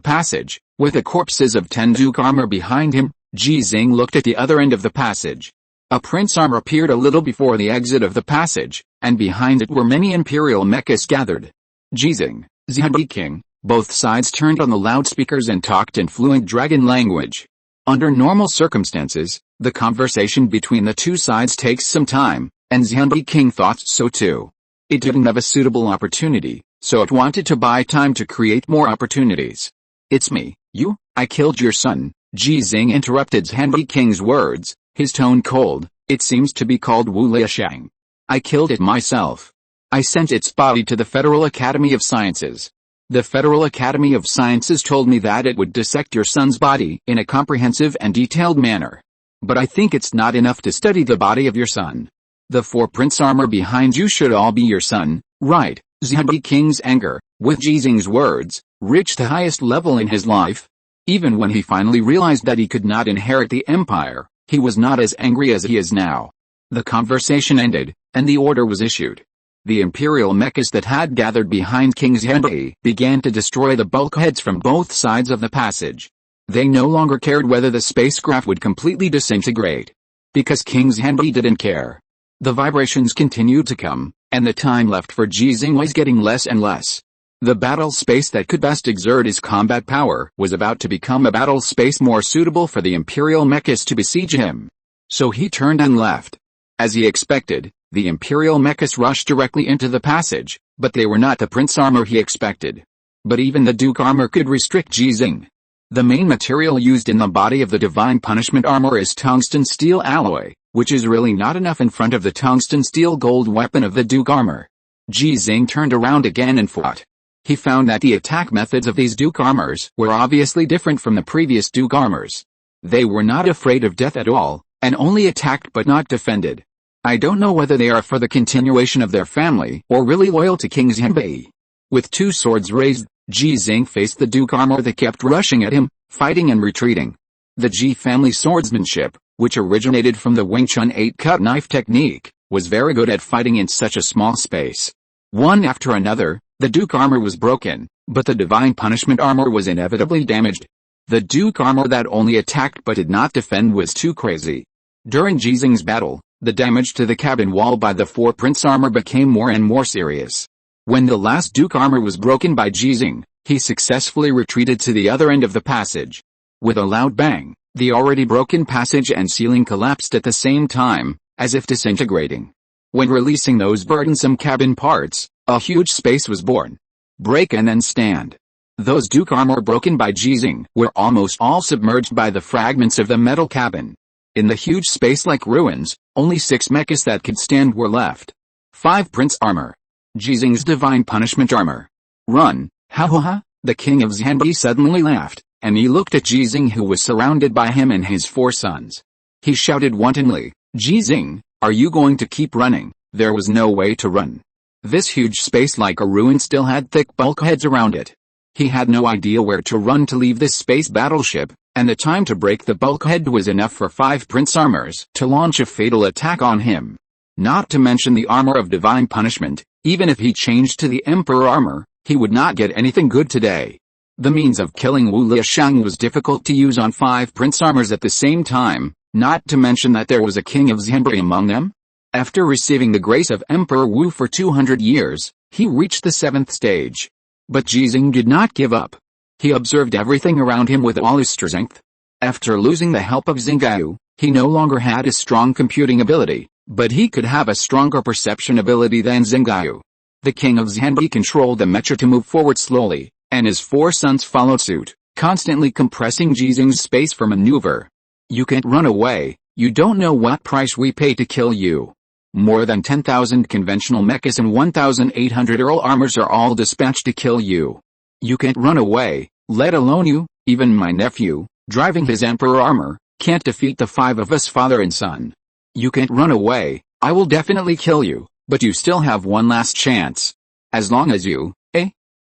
passage, with the corpses of 10 Duke armor behind him, Ji Xinghe looked at the other end of the passage. A Prince armor appeared a little before the exit of the passage, and behind it were many imperial mechas gathered. Ji Xinghe, Ji King, both sides turned on the loudspeakers and talked in fluent dragon language. Under normal circumstances, the conversation between the two sides takes some time, and Xinghe King thought so too. It didn't have a suitable opportunity, so it wanted to buy time to create more opportunities. "It's me, I killed your son," Ji Xinghe interrupted Xinghe King's words, his tone cold. "It seems to be called Wu Liashang. I killed it myself. I sent its body to the Federal Academy of Sciences. The Federal Academy of Sciences told me that it would dissect your son's body in a comprehensive and detailed manner. But I think it's not enough to study the body of your son. The 4 prince armor behind you should all be your son, right?" Xinghe King's anger, with Ji Xinghe's words, reached the highest level in his life. Even when he finally realized that he could not inherit the empire, he was not as angry as he is now. The conversation ended, and the order was issued. The imperial mechas that had gathered behind King Xinghe began to destroy the bulkheads from both sides of the passage. They no longer cared whether the spacecraft would completely disintegrate. Because King Xinghe didn't care. The vibrations continued to come, and the time left for Ji Xinghe was getting less and less. The battle space that could best exert his combat power was about to become a battle space more suitable for the imperial mechas to besiege him. So he turned and left. As he expected, the imperial mechas rushed directly into the passage, but they were not the prince armor he expected. But even the duke armor could restrict Ji Xinghe. The main material used in the body of the divine punishment armor is tungsten steel alloy, which is really not enough in front of the tungsten steel gold weapon of the duke armor. Ji Xinghe turned around again and fought. He found that the attack methods of these duke armors were obviously different from the previous duke armors. They were not afraid of death at all, and only attacked but not defended. I don't know whether they are for the continuation of their family or really loyal to King Xinghe. With 2 swords raised, Ji Xinghe faced the duke armor that kept rushing at him, fighting and retreating. The Ji family swordsmanship, which originated from the Wing Chun 8-cut knife technique, was very good at fighting in such a small space. One after another, the duke armor was broken, but the divine punishment armor was inevitably damaged. The duke armor that only attacked but did not defend was too crazy. During Ji Xinghe's battle, the damage to the cabin wall by the 4 prince armor became more and more serious. When the last duke armor was broken by Ji Xinghe, he successfully retreated to the other end of the passage. With a loud bang, the already broken passage and ceiling collapsed at the same time, as if disintegrating. When releasing those burdensome cabin parts, a huge space was born. Break and then stand. Those duke armor broken by Ji Xinghe were almost all submerged by the fragments of the metal cabin. In the huge space like ruins, only 6 mechas that could stand were left. 5 prince armor. Ji Xinghe's divine punishment armor. "Run, ha ha ha," the king of Xinghe suddenly laughed, and he looked at Ji Xinghe who was surrounded by him and his 4 sons. He shouted wantonly, "Ji Xinghe, are you going to keep running?" There was no way to run. This huge space like a ruin still had thick bulkheads around it. He had no idea where to run to leave this space battleship, and the time to break the bulkhead was enough for 5 prince armors to launch a fatal attack on him. Not to mention the armor of divine punishment, even if he changed to the emperor armor, he would not get anything good today. The means of killing Wu Liashang was difficult to use on 5 prince armors at the same time, not to mention that there was a king of Xinghe among them. After receiving the grace of Emperor Wu for 200 years, he reached the 7th stage. But Ji Xinghe did not give up. He observed everything around him with all his strength. After losing the help of Xinghe, he no longer had a strong computing ability, but he could have a stronger perception ability than Xinghe. The king of Xinghe controlled the mecha to move forward slowly, and his 4 sons followed suit, constantly compressing Ji Xinghe's space for maneuver. "You can't run away, you don't know what price we pay to kill you. More than 10,000 conventional mechas and 1,800 Earl armors are all dispatched to kill you. You can't run away, let alone you, even my nephew, driving his emperor armor, can't defeat the 5 of us father and son. You can't run away, I will definitely kill you, but you still have one last chance. As long as you,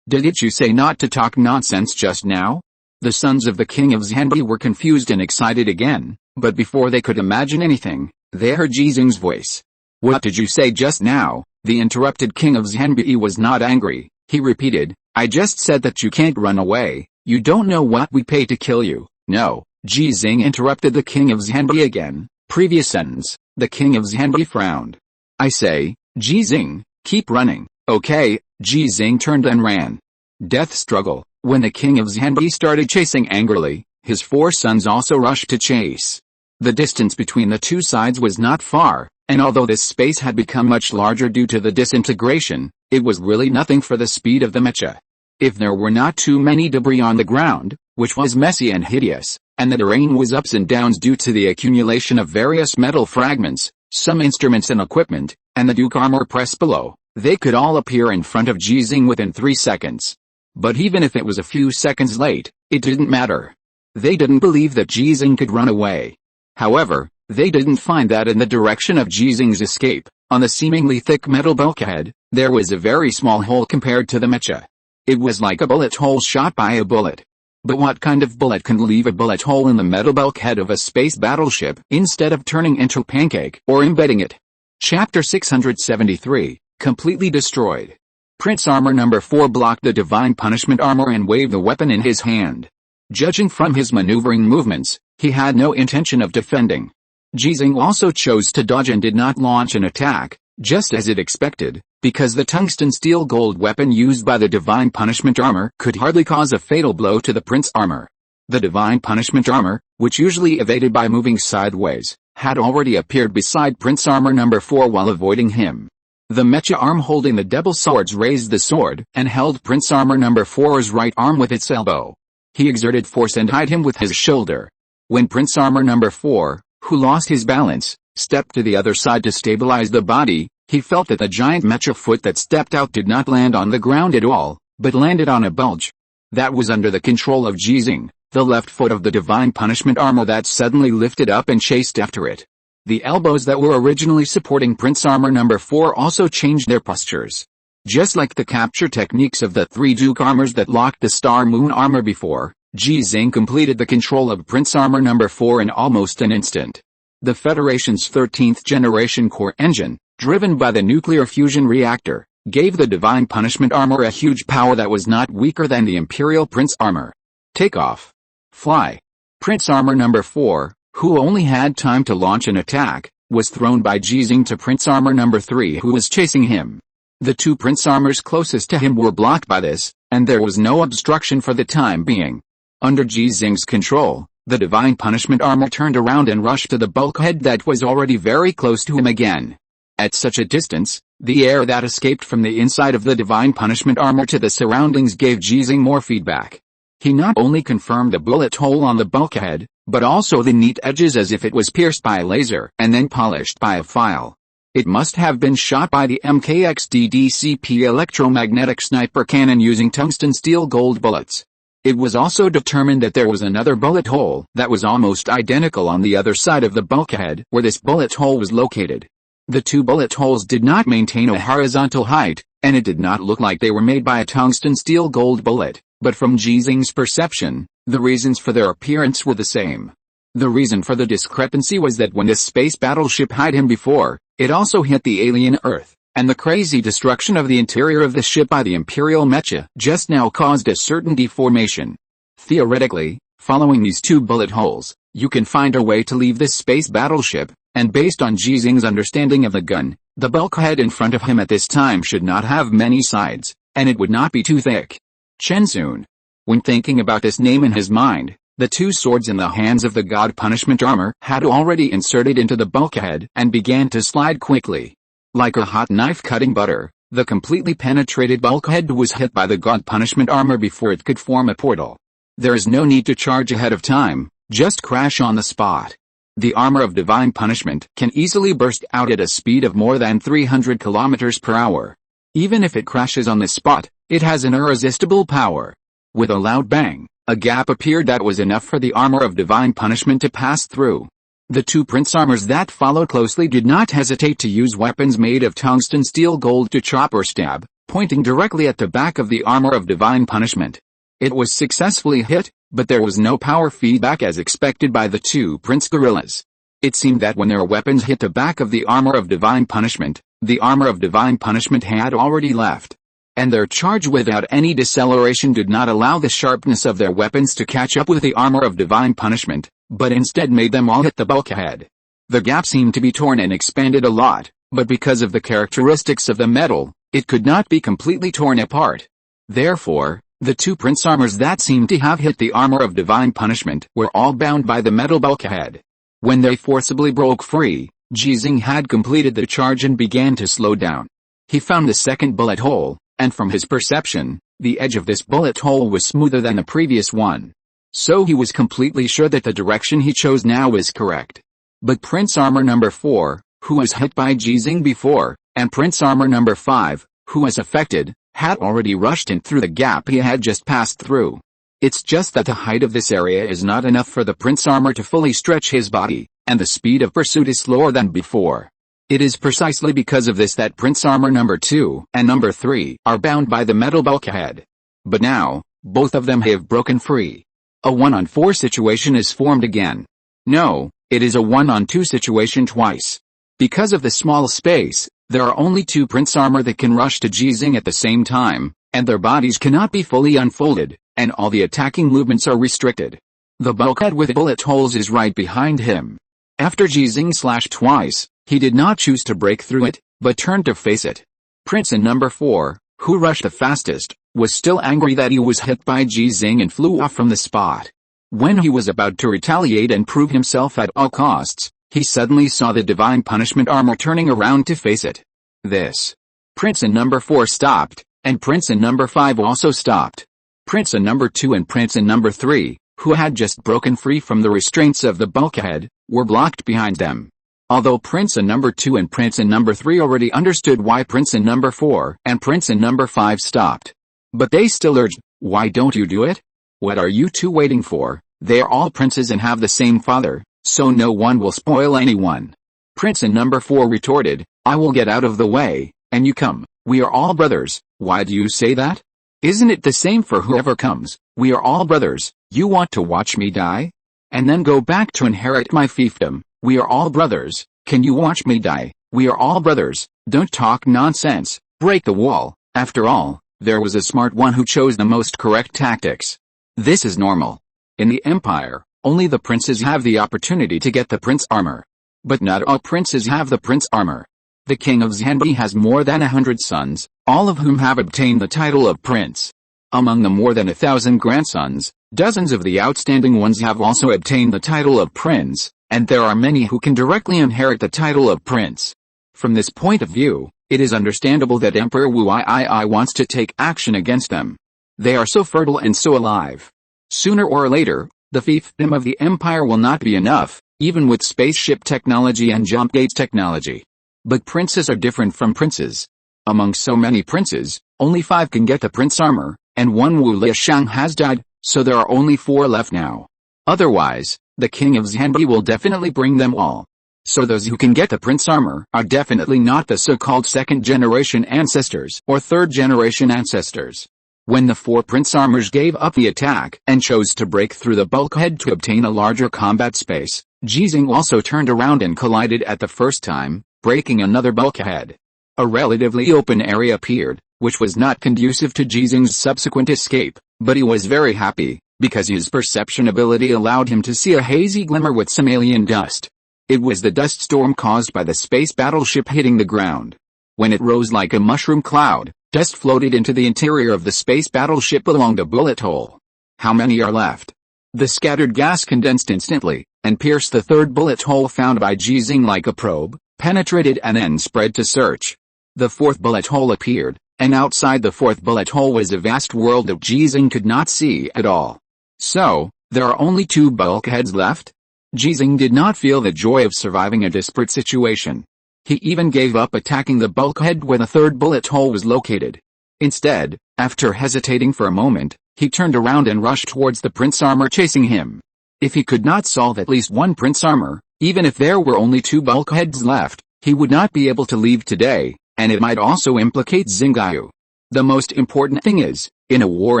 Didn't you say not to talk nonsense just now?" The sons of the king of Xinghe were confused and excited again, but before they could imagine anything, they heard Ji Xinghe's voice. "What did you say just now?" The interrupted king of Xinghe was not angry. He repeated, "I just said that you can't run away, you don't know what we pay to kill you." "No," Ji Xinghe interrupted the king of Xinghe again. Previous sentence, the king of Xinghe frowned. "I say, Ji Xinghe, keep running." "Okay." Ji Xinghe turned and ran. Death struggle. When the king of Xinghe started chasing angrily, His 4 sons also rushed to chase. The distance between the two sides was not far, and although this space had become much larger due to the disintegration, it was really nothing for the speed of the mecha. If there were not too many debris on the ground, which was messy and hideous, and the terrain was ups and downs due to the accumulation of various metal fragments, some instruments and equipment, and the Duke armor press below, they could all appear in front of Ji Xinghe within 3 seconds. But even if it was a few seconds late, it didn't matter. They didn't believe that Ji Xinghe could run away. However, they didn't find that in the direction of Ji Xinghe's escape, on the seemingly thick metal bulkhead, there was a very small hole compared to the mecha. It was like a bullet hole shot by a bullet. But what kind of bullet can leave a bullet hole in the metal bulkhead of a space battleship instead of turning into a pancake or embedding it? Chapter 673, Completely Destroyed. Prince Armor Number 4 blocked the Divine Punishment armor and waved the weapon in his hand. Judging from his maneuvering movements, he had no intention of defending. Ji Xinghe also chose to dodge and did not launch an attack, just as it expected, because the tungsten steel gold weapon used by the Divine Punishment armor could hardly cause a fatal blow to the Prince armor. The Divine Punishment armor, which usually evaded by moving sideways, had already appeared beside Prince Armor Number 4 while avoiding him. The mecha arm holding the double swords raised the sword and held Prince Armor Number 4's right arm with its elbow. He exerted force and hit him with his shoulder. When Prince Armor Number 4, who lost his balance, stepped to the other side to stabilize the body, he felt that the giant mecha foot that stepped out did not land on the ground at all, but landed on a bulge. That was under the control of Ji Xinghe, the left foot of the Divine Punishment armor that suddenly lifted up and chased after it. The elbows that were originally supporting Prince Armor Number 4 also changed their postures. Just like the capture techniques of the 3 Duke armors that locked the Star Moon armor before, Ji Xinghe completed the control of Prince Armor Number 4 in almost an instant. The Federation's 13th generation core engine, driven by the nuclear fusion reactor, gave the Divine Punishment armor a huge power that was not weaker than the Imperial Prince armor. Take off. Fly. Prince Armor Number 4, who only had time to launch an attack, was thrown by Ji Xinghe to Prince Armor Number 3 who was chasing him. The 2 Prince armors closest to him were blocked by this, and there was no obstruction for the time being. Under Ji Xinghe's control, the Divine Punishment armor turned around and rushed to the bulkhead that was already very close to him again. At such a distance, the air that escaped from the inside of the Divine Punishment armor to the surroundings gave Ji Xinghe more feedback. He not only confirmed the bullet hole on the bulkhead, but also the neat edges as if it was pierced by a laser and then polished by a file. It must have been shot by the MKXD-DCP electromagnetic sniper cannon using tungsten steel gold bullets. It was also determined that there was another bullet hole that was almost identical on the other side of the bulkhead where this bullet hole was located. The 2 bullet holes did not maintain a horizontal height, and it did not look like they were made by a tungsten steel gold bullet, but from Ji Xinghe's perception, the reasons for their appearance were the same. The reason for the discrepancy was that when this space battleship hit him before, it also hit the alien Earth, and the crazy destruction of the interior of the ship by the Imperial mecha just now caused a certain deformation. Theoretically, following these 2 bullet holes, you can find a way to leave this space battleship, and based on Ji Xinghe's understanding of the gun, the bulkhead in front of him at this time should not have many sides, and it would not be too thick. Chensun. When thinking about this name in his mind, the 2 swords in the hands of the God Punishment armor had already inserted into the bulkhead and began to slide quickly. Like a hot knife cutting butter, the completely penetrated bulkhead was hit by the God Punishment armor before it could form a portal. There is no need to charge ahead of time, just crash on the spot. The armor of Divine Punishment can easily burst out at a speed of more than 300 km per hour. Even if it crashes on the spot, it has an irresistible power. With a loud bang, a gap appeared that was enough for the armor of Divine Punishment to pass through. The 2 prince armors that followed closely did not hesitate to use weapons made of tungsten steel gold to chop or stab, pointing directly at the back of the armor of Divine Punishment. It was successfully hit, but there was no power feedback as expected by the 2 prince gorillas. It seemed that when their weapons hit the back of the armor of Divine Punishment, the armor of Divine Punishment had already left. And their charge without any deceleration did not allow the sharpness of their weapons to catch up with the armor of Divine Punishment, but instead made them all hit the bulkhead. The gap seemed to be torn and expanded a lot, but because of the characteristics of the metal, it could not be completely torn apart. Therefore, The two prince armors that seemed to have hit the armor of divine punishment were all bound by the metal bulkhead. When they forcibly broke free, Ji Xinghe had completed the charge and began to slow down. He found the second bullet hole, and from his perception, the edge of this bullet hole was smoother than the previous one. So he was completely sure that the direction he chose now was correct. But Prince Armor number 4, who was hit by Ji Xinghe before, and Prince Armor number 5, who was affected, had already rushed in through the gap he had just passed through. It's just that the height of this area is not enough for the Prince Armor to fully stretch his body, and the speed of pursuit is slower than before. It is precisely because of this that Prince Armor number 2 and number 3 are bound by the metal bulkhead. But now, both of them have broken free. A 1-on-4 situation is formed again. No, it is a 1-on-2 situation twice. Because of the small space, there are only 2 Prince Armor that can rush to Ji Xinghe at the same time, and their bodies cannot be fully unfolded, and all the attacking movements are restricted. The bulkhead with bullet holes is right behind him. After Ji Xinghe slashed twice, he did not choose to break through it, but turned to face it. Prince in number 4, who rushed the fastest, was still angry that he was hit by Ji Xinghe and flew off from the spot. When he was about to retaliate and prove himself at all costs, he suddenly saw the divine punishment armor turning around to face it. This. Prince in number 4 stopped, and Prince in number 5 also stopped. Prince in number 2 and Prince in number 3, who had just broken free from the restraints of the bulkhead, were blocked behind them. Although Prince in number 2 and Prince in number 3 already understood why Prince in number 4 and Prince in number 5 stopped. But they still urged, "Why don't you do it? What are you two waiting for? They are all princes and have the same father, so no one will spoil anyone." Prince in number 4 retorted, "I will get out of the way, and you come. We are all brothers. Why do you say that? Isn't it the same for whoever comes? We are all brothers. You want to watch me die? And then go back to inherit my fiefdom. We are all brothers. Can you watch me die? We are all brothers. Don't talk nonsense. Break the wall." After all, there was a smart one who chose the most correct tactics. This is normal. In the Empire, only the princes have the opportunity to get the prince armor. But not all princes have the prince armor. The king of Xanbi has more than 100 sons, all of whom have obtained the title of prince. Among the more than 1,000 grandsons, dozens of the outstanding ones have also obtained the title of prince, and there are many who can directly inherit the title of prince. From this point of view, it is understandable that Emperor Wu Yi wants to take action against them. They are so fertile and so alive. Sooner or later, the fiefdom of the empire will not be enough, even with spaceship technology and jump gates technology. But princes are different from princes. Among so many princes, only 5 can get the prince armor, and one Wu Liashang has died, so there are only 4 left now. Otherwise, the king of Xanbi will definitely bring them all. So those who can get the prince armor are definitely not the so-called second-generation ancestors or third-generation ancestors. When the 4 prince armors gave up the attack and chose to break through the bulkhead to obtain a larger combat space, Ji Xinghe also turned around and collided at the first time, breaking another bulkhead. A relatively open area appeared, which was not conducive to Ji Xinghe's subsequent escape, but he was very happy, because his perception ability allowed him to see a hazy glimmer with some alien dust. It was the dust storm caused by the space battleship hitting the ground. When it rose like a mushroom cloud, dust floated into the interior of the space battleship along the bullet hole. How many are left? The scattered gas condensed instantly, and pierced the 3rd bullet hole found by Ji Xinghe like a probe, penetrated and then spread to search. The 4th bullet hole appeared, and outside the 4th bullet hole was a vast world that Ji Xinghe could not see at all. So, there are only 2 bulkheads left? Ji Xinghe did not feel the joy of surviving a desperate situation. He even gave up attacking the bulkhead where the 3rd bullet hole was located. Instead, after hesitating for a moment, he turned around and rushed towards the prince armor chasing him. If he could not solve at least one prince armor, even if there were only 2 bulkheads left, he would not be able to leave today, and it might also implicate Xinghe. The most important thing is, in a war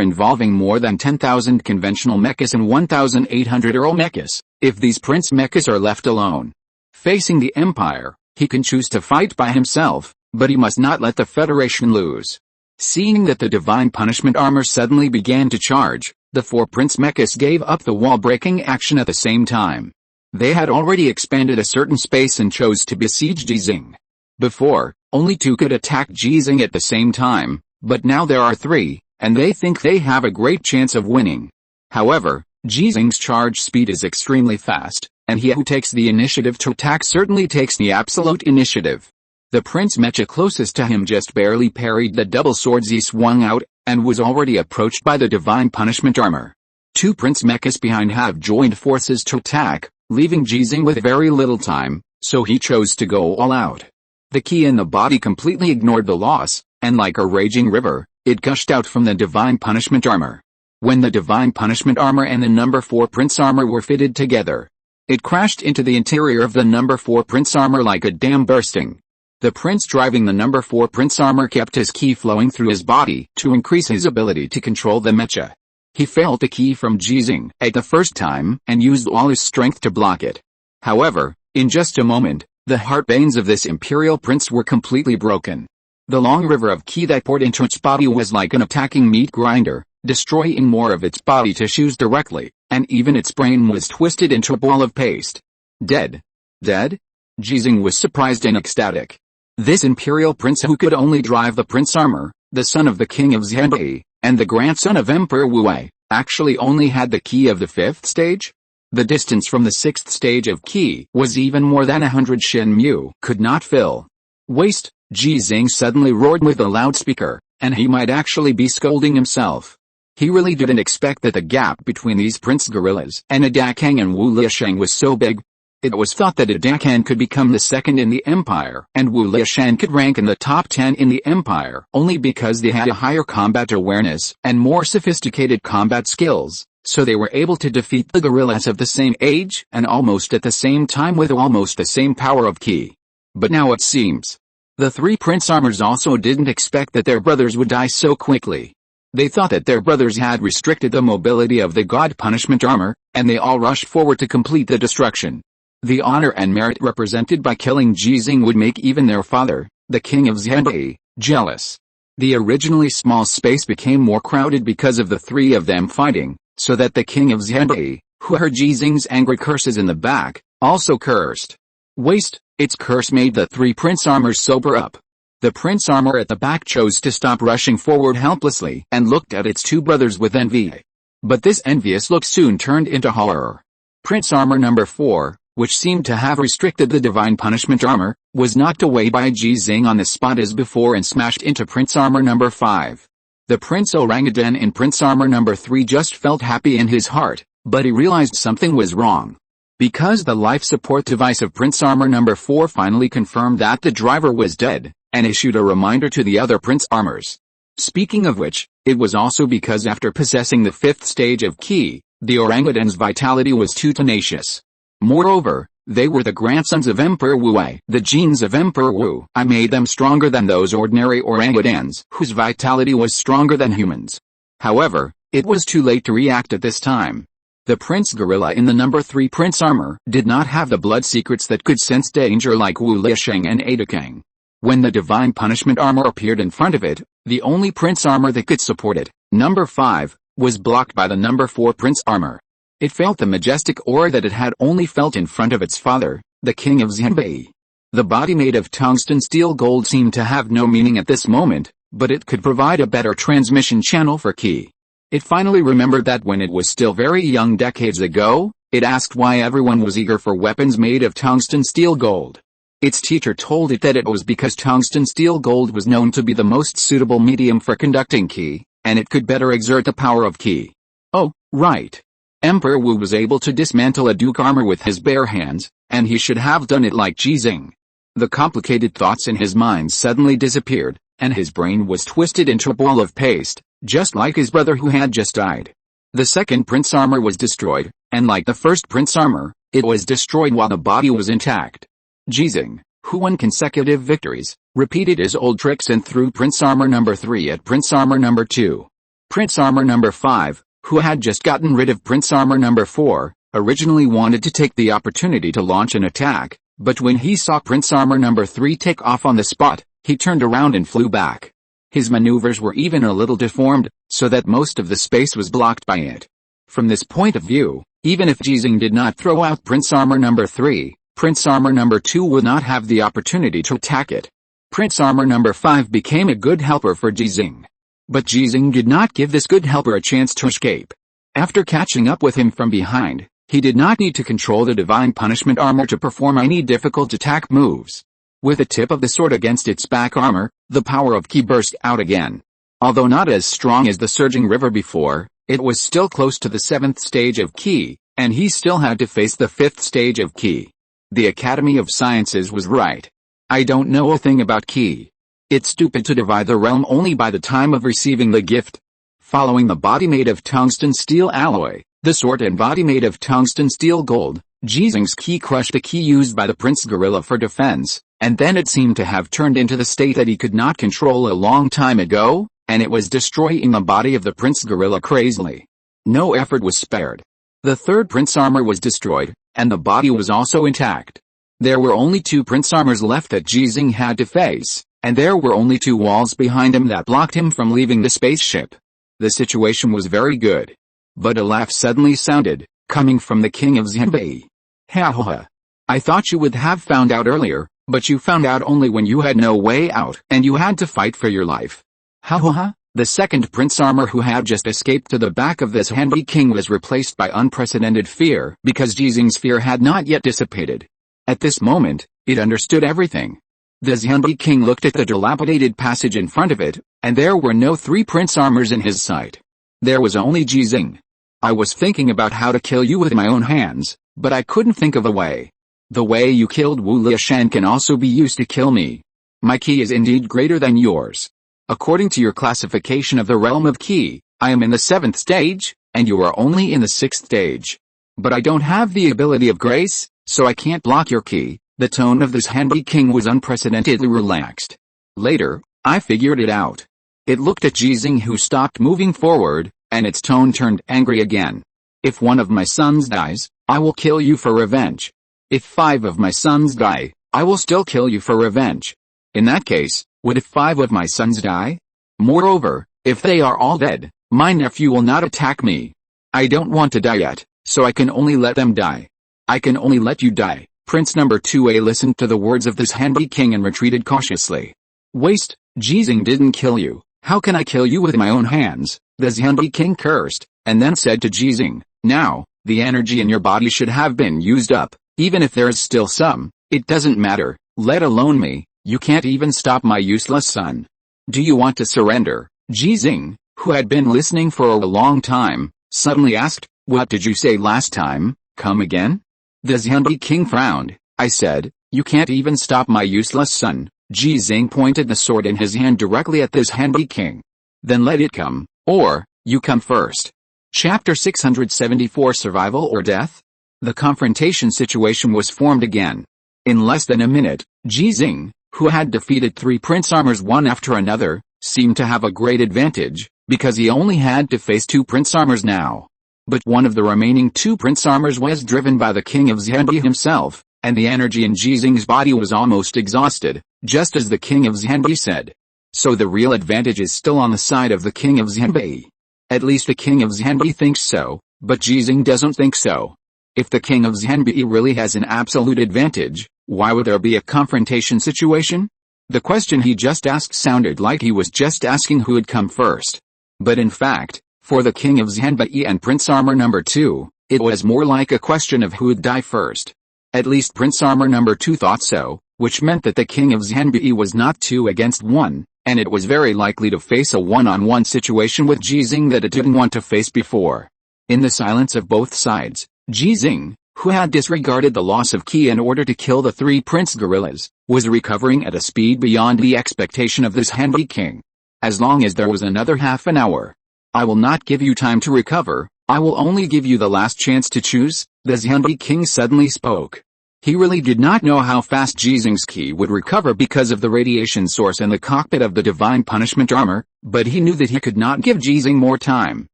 involving more than 10,000 conventional mechas and 1,800 Earl mechas, if these prince mechas are left alone, facing the Empire, he can choose to fight by himself, but he must not let the Federation lose. Seeing that the divine punishment armor suddenly began to charge, the 4 prince mechas gave up the wall-breaking action at the same time. They had already expanded a certain space and chose to besiege Ji Xinghe. Before, only 2 could attack Ji Xinghe at the same time, but now there are 3, and they think they have a great chance of winning. However, Ji Xinghe's charge speed is extremely fast, and he who takes the initiative to attack certainly takes the absolute initiative. The Prince Mecha closest to him just barely parried the double swords he swung out, and was already approached by the divine punishment armor. Two Prince Mechas behind have joined forces to attack, leaving Ji Xinghe with very little time, so he chose to go all out. The ki in the body completely ignored the loss, and like a raging river, it gushed out from the divine punishment armor. When the divine punishment armor and the number 4 Prince armor were fitted together, it crashed into the interior of the number 4 Prince armor like a dam bursting. The prince driving the number 4 Prince armor kept his ki flowing through his body to increase his ability to control the mecha. He felt the ki from Ji Xinghe at the first time and used all his strength to block it. However, in just a moment, the heart veins of this imperial prince were completely broken. The long river of ki that poured into its body was like an attacking meat grinder, destroying more of its body tissues directly, and even its brain was twisted into a ball of paste. Dead? Dead? Ji Xinghe was surprised and ecstatic. This imperial prince who could only drive the prince armor, the son of the king of Xinhe, and the grandson of Emperor Wu, actually only had the ki of the 5th stage? The distance from the 6th stage of ki was even more than 100 Shenmue could not fill. Waste, Ji Xinghe suddenly roared with a loudspeaker, and he might actually be scolding himself. He really didn't expect that the gap between these prince gorillas and Adakang and Wu Liashang was so big. It was thought that Adakang could become the second in the empire and Wu Liashang could rank in the top 10 in the empire only because they had a higher combat awareness and more sophisticated combat skills, so they were able to defeat the gorillas of the same age and almost at the same time with almost the same power of ki. But now it seems, the 3 prince armors also didn't expect that their brothers would die so quickly. They thought that their brothers had restricted the mobility of the god punishment armor, and they all rushed forward to complete the destruction. The honor and merit represented by killing Ji Xinghe would make even their father, the king of Xinhe, jealous. The originally small space became more crowded because of the 3 of them fighting, so that the king of Xinhe, who heard Ji Xinghe's angry curses in the back, also cursed. Waste, its curse made the 3 prince armors sober up. The prince armor at the back chose to stop rushing forward helplessly and looked at its 2 brothers with envy. But this envious look soon turned into horror. Prince armor number 4, which seemed to have restricted the divine punishment armor, was knocked away by Ji Xinghe on the spot as before and smashed into prince armor number 5. The prince orangutan in prince armor number 3 just felt happy in his heart, but he realized something was wrong. Because the life support device of prince armor number 4 finally confirmed that the driver was dead, and issued a reminder to the other prince armors. Speaking of which, it was also because after possessing the 5th stage of ki, the orangutan's vitality was too tenacious. Moreover, they were the grandsons of Emperor Wu. The genes of Emperor Wu made them stronger than those ordinary orangutans whose vitality was stronger than humans. However, it was too late to react at this time. The prince gorilla in the number 3 prince armor did not have the blood secrets that could sense danger like Wu Liashang and Adakang. When the divine punishment armor appeared in front of it, the only prince armor that could support it, number 5, was blocked by the number 4 prince armor. It felt the majestic aura that it had only felt in front of its father, the king of Xinhe. The body made of tungsten steel gold seemed to have no meaning at this moment, but it could provide a better transmission channel for ki. It finally remembered that when it was still very young decades ago, it asked why everyone was eager for weapons made of tungsten steel gold. Its teacher told it that it was because tungsten steel gold was known to be the most suitable medium for conducting ki, and it could better exert the power of ki. Oh, right. Emperor Wu was able to dismantle a duke armor with his bare hands, and he should have done it like Ji Xinghe. The complicated thoughts in his mind suddenly disappeared, and his brain was twisted into a ball of paste, just like his brother who had just died. The 2nd prince armor was destroyed, and like the 1st prince armor, it was destroyed while the body was intact. Ji Xinghe, who won consecutive victories, repeated his old tricks and threw prince armor number 3 at prince armor number 2. Prince armor number 5, who had just gotten rid of prince armor number 4, originally wanted to take the opportunity to launch an attack, but when he saw prince armor number 3 take off on the spot, he turned around and flew back. His maneuvers were even a little deformed, so that most of the space was blocked by it. From this point of view, even if Ji Xinghe did not throw out prince armor number 3, prince armor number 2 would not have the opportunity to attack it. Prince armor number 5 became a good helper for Ji Xinghe. But Ji Xinghe did not give this good helper a chance to escape. After catching up with him from behind, he did not need to control the divine punishment armor to perform any difficult attack moves. With the tip of the sword against its back armor, the power of Qi burst out again. Although not as strong as the surging river before, it was still close to the 7th stage of Qi, and he still had to face the 5th stage of Qi. The Academy of Sciences was right. I don't know a thing about Qi. It's stupid to divide the realm only by the time of receiving the gift. Following the body made of tungsten steel alloy, the sword and body made of tungsten steel gold, Ji Xinghe's Qi crushed the Qi used by the Prince Gorilla for defense, and then it seemed to have turned into the state that he could not control a long time ago, and it was destroying the body of the Prince Gorilla crazily. No effort was spared. The 3rd Prince armor was destroyed, and the body was also intact. There were only 2 Prince armors left that Ji Xinghe had to face, and there were only 2 walls behind him that blocked him from leaving the spaceship. The situation was very good. But a laugh suddenly sounded, coming from the king of Xinhe. Ha ha ha. I thought you would have found out earlier, but you found out only when you had no way out and you had to fight for your life. Ha ha ha. The 2nd Prince armor who had just escaped to the back of this Xinhe king was replaced by unprecedented fear because Ji Xinghe's fear had not yet dissipated. At this moment, it understood everything. The Xinhe king looked at the dilapidated passage in front of it, and there were no 3 Prince armors in his sight. There was only Ji Xinghe. I was thinking about how to kill you with my own hands, but I couldn't think of a way. The way you killed Wu Liashan can also be used to kill me. My Qi is indeed greater than yours. According to your classification of the realm of Qi, I am in the 7th stage, and you are only in the 6th stage. But I don't have the ability of grace, so I can't block your Qi. The tone of this Xinhe king was unprecedentedly relaxed. Later, I figured it out. It looked at Ji Xinghe who stopped moving forward, and its tone turned angry again. If one of my sons dies, I will kill you for revenge. If 5 of my sons die, I will still kill you for revenge. In that case, what if 5 of my sons die? Moreover, if they are all dead, my nephew will not attack me. I don't want to die yet, so I can only let them die. I can only let you die. Prince number 2A listened to the words of this Xinhe king and retreated cautiously. Waste, Ji Xinghe didn't kill you. How can I kill you with my own hands? The Xinhe king cursed, and then said to Ji Xinghe, now, the energy in your body should have been used up, even if there is still some, it doesn't matter, let alone me, you can't even stop my useless son. Do you want to surrender? Ji Xinghe, who had been listening for a long time, suddenly asked, what did you say last time, come again? The Xinhe king frowned. I said, you can't even stop my useless son. Ji Xinghe pointed the sword in his hand directly at this Xinhe king. Then let it come, or, you come first. Chapter 674 Survival or Death? The confrontation situation was formed again. In less than a minute, Ji Xinghe, who had defeated 3 prince armors one after another, seemed to have a great advantage, because he only had to face 2 prince armors now. But one of the remaining 2 prince armors was driven by the king of Xinhe himself, and the energy in Ji Xinghe's body was almost exhausted, just as the king of Xinhe said. So the real advantage is still on the side of the king of Xinhe. At least the king of Xinhe thinks so, but Ji Xinghe doesn't think so. If the king of Xinhe really has an absolute advantage, why would there be a confrontation situation? The question he just asked sounded like he was just asking who would come first. But in fact, for the king of Xinhe and Prince Armor number 2, it was more like a question of who would die first. At least Prince Armor number 2 thought so, which meant that the king of Xinhe was not 2 against 1, and it was very likely to face a one-on-one situation with Ji Xinghe that it didn't want to face before. In the silence of both sides, Ji Xinghe, who had disregarded the loss of Qi in order to kill the 3 prince gorillas, was recovering at a speed beyond the expectation of this Xinhe king. As long as there was another half an hour. I will not give you time to recover, I will only give you the last chance to choose, the Xinhe king suddenly spoke. He really did not know how fast Ji Xinghe's Qi would recover because of the radiation source in the cockpit of the divine punishment armor, but he knew that he could not give Ji Xinghe more time.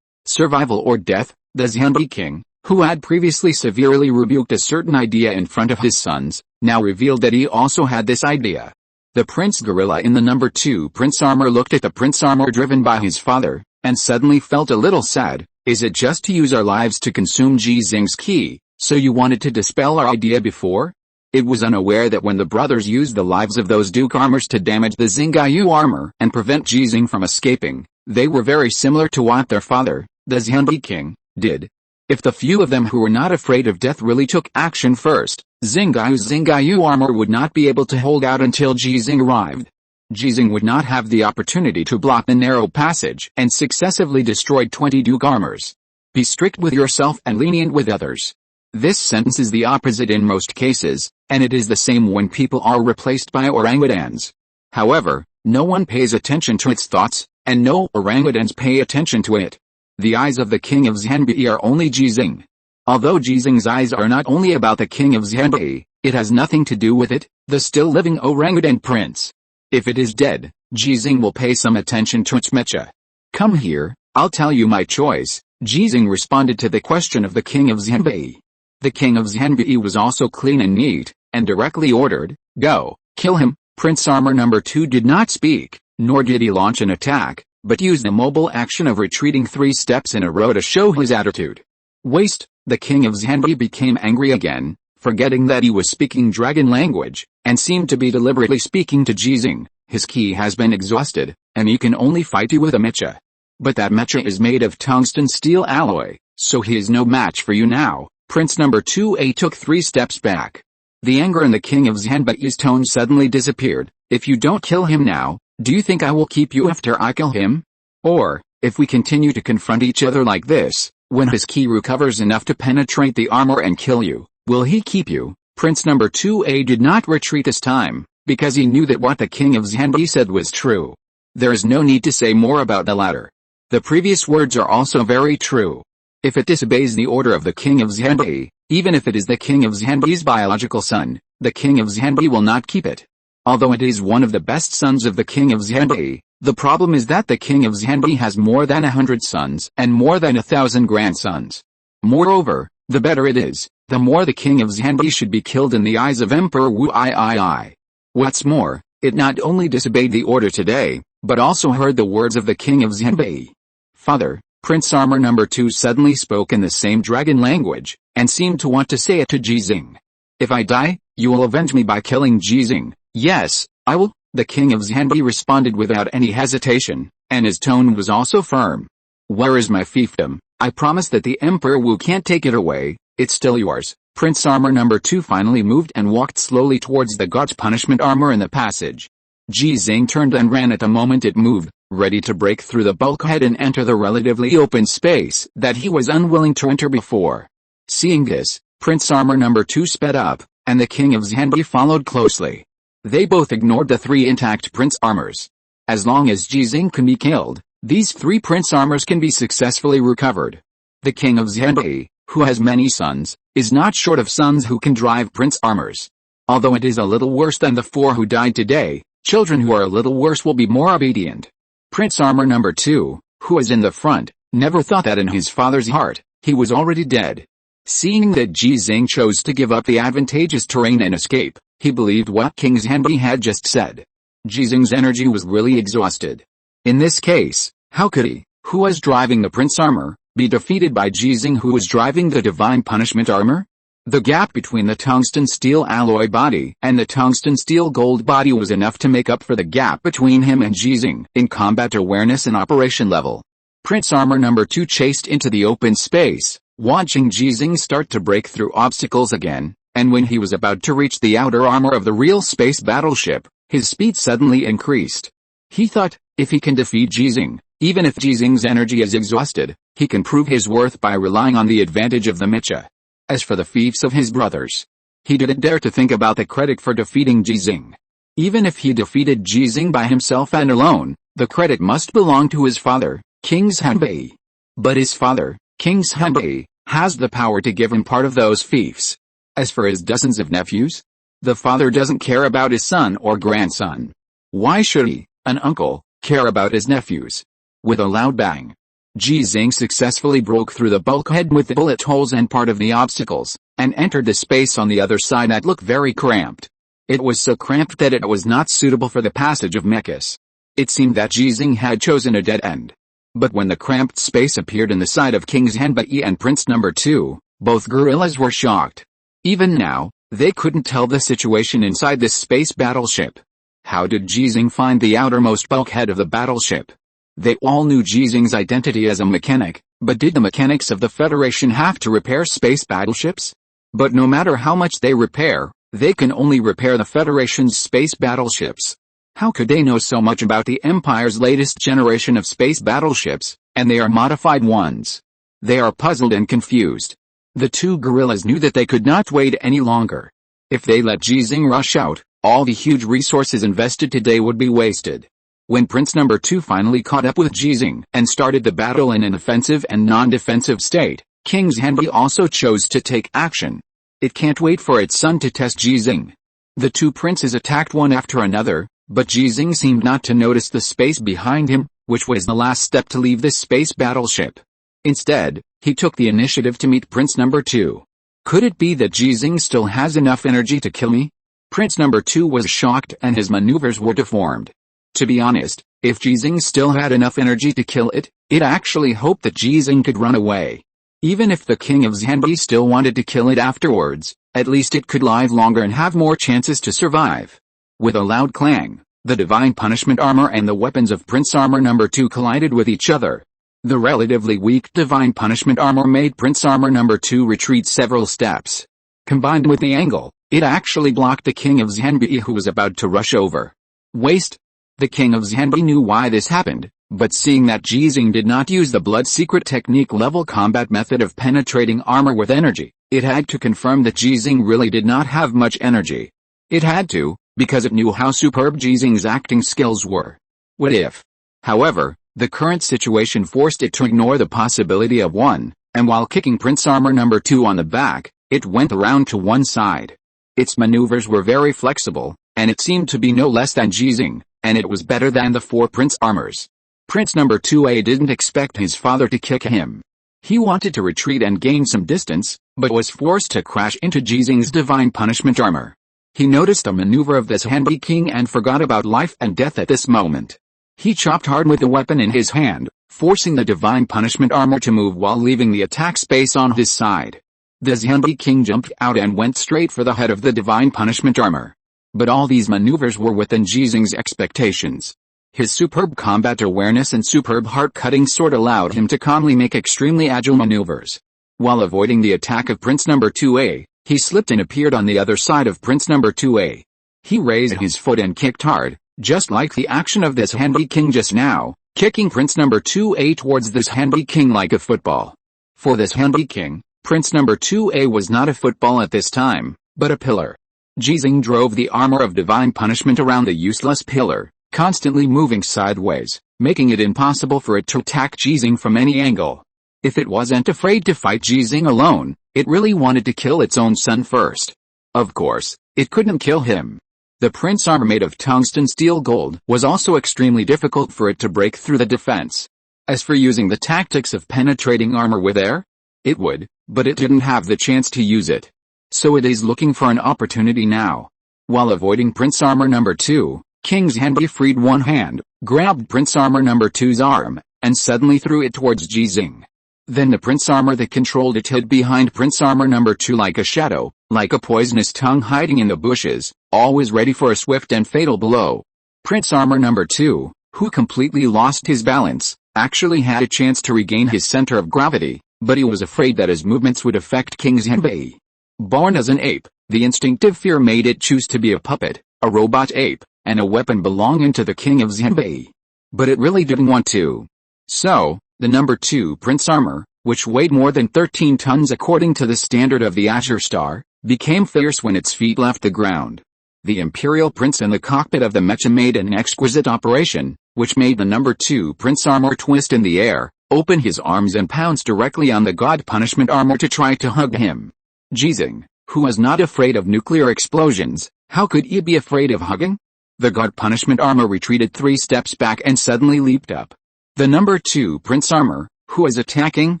Survival or death, the Xinhe king, who had previously severely rebuked a certain idea in front of his sons, now revealed that he also had this idea. The prince gorilla in the number 2 prince armor looked at the prince armor driven by his father, and suddenly felt a little sad. Is it just to use our lives to consume Ji Xinghe's Qi, so you wanted to dispel our idea before? It was unaware that when the brothers used the lives of those Duke armors to damage the Xinghe armor and prevent Ji Xinghe from escaping, They were very similar to what their father, the Xinghe king, did. If the few of them who were not afraid of death really took action first, Xinghe's armor would not be able to hold out until Ji Xinghe arrived. Ji Xinghe would not have the opportunity to block the narrow passage and successively destroyed 20 Duke armors. Be strict with yourself and lenient with others. This sentence is the opposite in most cases, and it is the same when people are replaced by orangutans. However, no one pays attention to its thoughts, and no orangutans pay attention to it. The eyes of the king of Xinghe are only Ji Xinghe. Although Ji Xinghe's eyes are not only about the king of Xinghe, it has nothing to do with it, the still living orangutan prince. If it is dead, Ji Xinghe will pay some attention to its mecha. Come here, I'll tell you my choice, Ji Xinghe responded to the question of the king of Xinghe. The king of Xinghe was also clean and neat, and directly ordered, go, kill him. Prince Armor No. 2 did not speak, nor did he launch an attack, but used the mobile action of retreating 3 steps in a row to show his attitude. Waste. The king of Xinghe became angry again, forgetting that he was speaking dragon language, and seemed to be deliberately speaking to Ji Xinghe. His ki has been exhausted, and he can only fight you with a mecha. But that mecha is made of tungsten steel alloy, so he is no match for you now. Prince No. 2A took 3 steps back. The anger in the king of Xinghe's tone suddenly disappeared. If you don't kill him now, do you think I will keep you after I kill him? Or, if we continue to confront each other like this, when his ki recovers enough to penetrate the armor and kill you, will he keep you? Prince No. 2A did not retreat this time, because he knew that what the king of Xinghe said was true. There is no need to say more about the latter. The previous words are also very true. If it disobeys the order of the king of Xinghe, even if it is the king of Xinghe's biological son, the king of Xinghe will not keep it. Although it is one of the best sons of the king of Xinghe, the problem is that the king of Xinghe has more than 100 sons and more than 1,000 grandsons. Moreover, the better it is, the more the king of Xinghe should be killed in the eyes of Emperor Wu II. What's more, it not only disobeyed the order today, but also heard the words of the king of Xinghe. Father, Prince Armor No. 2 suddenly spoke in the same dragon language, and seemed to want to say it to Ji Xinghe. If I die, you will avenge me by killing Ji Xinghe. Yes, I will, the king of Xinghe responded without any hesitation, and his tone was also firm. Where is my fiefdom? I promise that the Emperor Wu can't take it away, it's still yours. Prince Armor No. 2 finally moved and walked slowly towards the God's punishment armor in the passage. Ji Xinghe turned and ran at the moment it moved, ready to break through the bulkhead and enter the relatively open space that he was unwilling to enter before. Seeing this, Prince Armor No. 2 sped up, and the king of Xinghe followed closely. They both ignored the 3 intact prince armors. As long as Ji Xinghe can be killed, these 3 prince armors can be successfully recovered. The king of Xinghe, who has many sons, is not short of sons who can drive prince armors. Although it is a little worse than the 4 who died today, children who are a little worse will be more obedient. Prince Armor No. 2, who was in the front, never thought that in his father's heart, he was already dead. Seeing that Ji Xinghe chose to give up the advantageous terrain and escape, he believed what King Xinghe had just said. Ji Xinghe's energy was really exhausted. In this case, how could he, who was driving the prince armor, be defeated by Ji Xinghe who was driving the divine punishment armor? The gap between the tungsten steel alloy body and the tungsten steel gold body was enough to make up for the gap between him and Ji Xinghe in combat awareness and operation level. Prince Armor No. 2 chased into the open space, watching Ji Xinghe start to break through obstacles again, and when he was about to reach the outer armor of the real space battleship, his speed suddenly increased. He thought, if he can defeat Ji Xinghe, even if Ji Xinghe's energy is exhausted, he can prove his worth by relying on the advantage of the mecha. As for the fiefs of his brothers, he didn't dare to think about the credit for defeating Ji Xinghe. Even if he defeated Ji Xinghe by himself and alone, the credit must belong to his father, King Xinghe. But his father, King Xinghe, has the power to give him part of those fiefs. As for his dozens of nephews, the father doesn't care about his son or grandson. Why should he, an uncle, care about his nephews? With a loud bang, Ji Xinghe successfully broke through the bulkhead with the bullet holes and part of the obstacles, and entered the space on the other side that looked very cramped. It was so cramped that it was not suitable for the passage of mechas. It seemed that Ji Xinghe had chosen a dead end. But when the cramped space appeared in the side of King Xinghe and Prince No. 2, both gorillas were shocked. Even now, they couldn't tell the situation inside this space battleship. How did Ji Xinghe find the outermost bulkhead of the battleship? They all knew Ji Xinghe's identity as a mechanic, but did the mechanics of the Federation have to repair space battleships? But no matter how much they repair, they can only repair the Federation's space battleships. How could they know so much about the Empire's latest generation of space battleships, and they are modified ones? They are puzzled and confused. The two guerrillas knew that they could not wait any longer. If they let Ji Xinghe rush out, all the huge resources invested today would be wasted. When Prince Number 2 finally caught up with Ji Xinghe and started the battle in an offensive and non-defensive state, King Xinghe also chose to take action. It can't wait for its son to test Ji Xinghe. The two princes attacked one after another, but Ji Xinghe seemed not to notice the space behind him, which was the last step to leave this space battleship. Instead, he took the initiative to meet Prince Number 2. Could it be that Ji Xinghe still has enough energy to kill me? Prince Number 2 was shocked and his maneuvers were deformed. To be honest, if Ji Xinghe still had enough energy to kill it, it actually hoped that Ji Xinghe could run away. Even if the king of Xinhe still wanted to kill it afterwards, at least it could live longer and have more chances to survive. With a loud clang, the divine punishment armor and the weapons of Prince Armor Number 2 collided with each other. The relatively weak divine punishment armor made Prince Armor Number 2 retreat several steps. Combined with the angle, it actually blocked the king of Xinhe who was about to rush over. Waste. The king of Xinhe knew why this happened, but seeing that Ji Xinghe did not use the blood secret technique level combat method of penetrating armor with energy, it had to confirm that Ji Xinghe really did not have much energy. It had to, because it knew how superb Ji Xinghe's acting skills were. What if? However, the current situation forced it to ignore the possibility of one, and while kicking Prince Armor Number 2 on the back, it went around to one side. Its maneuvers were very flexible, and it seemed to be no less than Ji Xinghe, and it was better than the four Prince Armors. Prince Number 2A didn't expect his father to kick him. He wanted to retreat and gain some distance, but was forced to crash into Ji Xinghe's divine punishment armor. He noticed a maneuver of this Xinhe king and forgot about life and death at this moment. He chopped hard with the weapon in his hand, forcing the divine punishment armor to move while leaving the attack space on his side. The Xinhe king jumped out and went straight for the head of the divine punishment armor. But all these maneuvers were within Ji Xinghe's expectations. His superb combat awareness and superb heart-cutting sword allowed him to calmly make extremely agile maneuvers. While avoiding the attack of Prince Number 2A, he slipped and appeared on the other side of Prince Number 2A. He raised his foot and kicked hard, just like the action of this Xinhe king just now, kicking Prince Number 2A towards this Xinhe king like a football. For this Xinhe king, Prince Number 2A was not a football at this time, but a pillar. Ji Xinghe drove the armor of divine punishment around the useless pillar, constantly moving sideways, making it impossible for it to attack Ji Xinghe from any angle. If it wasn't afraid to fight Ji Xinghe alone, it really wanted to kill its own son first. Of course, it couldn't kill him. The prince armor made of tungsten steel gold was also extremely difficult for it to break through the defense. As for using the tactics of penetrating armor with air, it would, but it didn't have the chance to use it. So it is looking for an opportunity now. While avoiding Prince Armor Number 2, King Xinhe freed one hand, grabbed Prince Armor Number 2's arm, and suddenly threw it towards Ji Xinghe. Then the Prince Armor that controlled it hid behind Prince Armor Number 2 like a shadow, like a poisonous tongue hiding in the bushes, always ready for a swift and fatal blow. Prince Armor Number 2, who completely lost his balance, actually had a chance to regain his center of gravity, but he was afraid that his movements would affect King Xinhe. Born as an ape, the instinctive fear made it choose to be a puppet, a robot ape, and a weapon belonging to the king of Xinhe. But it really didn't want to. So, the Number 2 Prince Armor, which weighed more than 13 tons according to the standard of the Azure Star, became fierce when its feet left the ground. The Imperial Prince in the cockpit of the Mecha made an exquisite operation, which made the Number 2 Prince Armor twist in the air, open his arms and pounce directly on the God Punishment Armor to try to hug him. Ji Xinghe, who was not afraid of nuclear explosions, how could he be afraid of hugging? The God Punishment Armor retreated 3 steps back and suddenly leaped up. The Number 2 Prince Armor, who was attacking,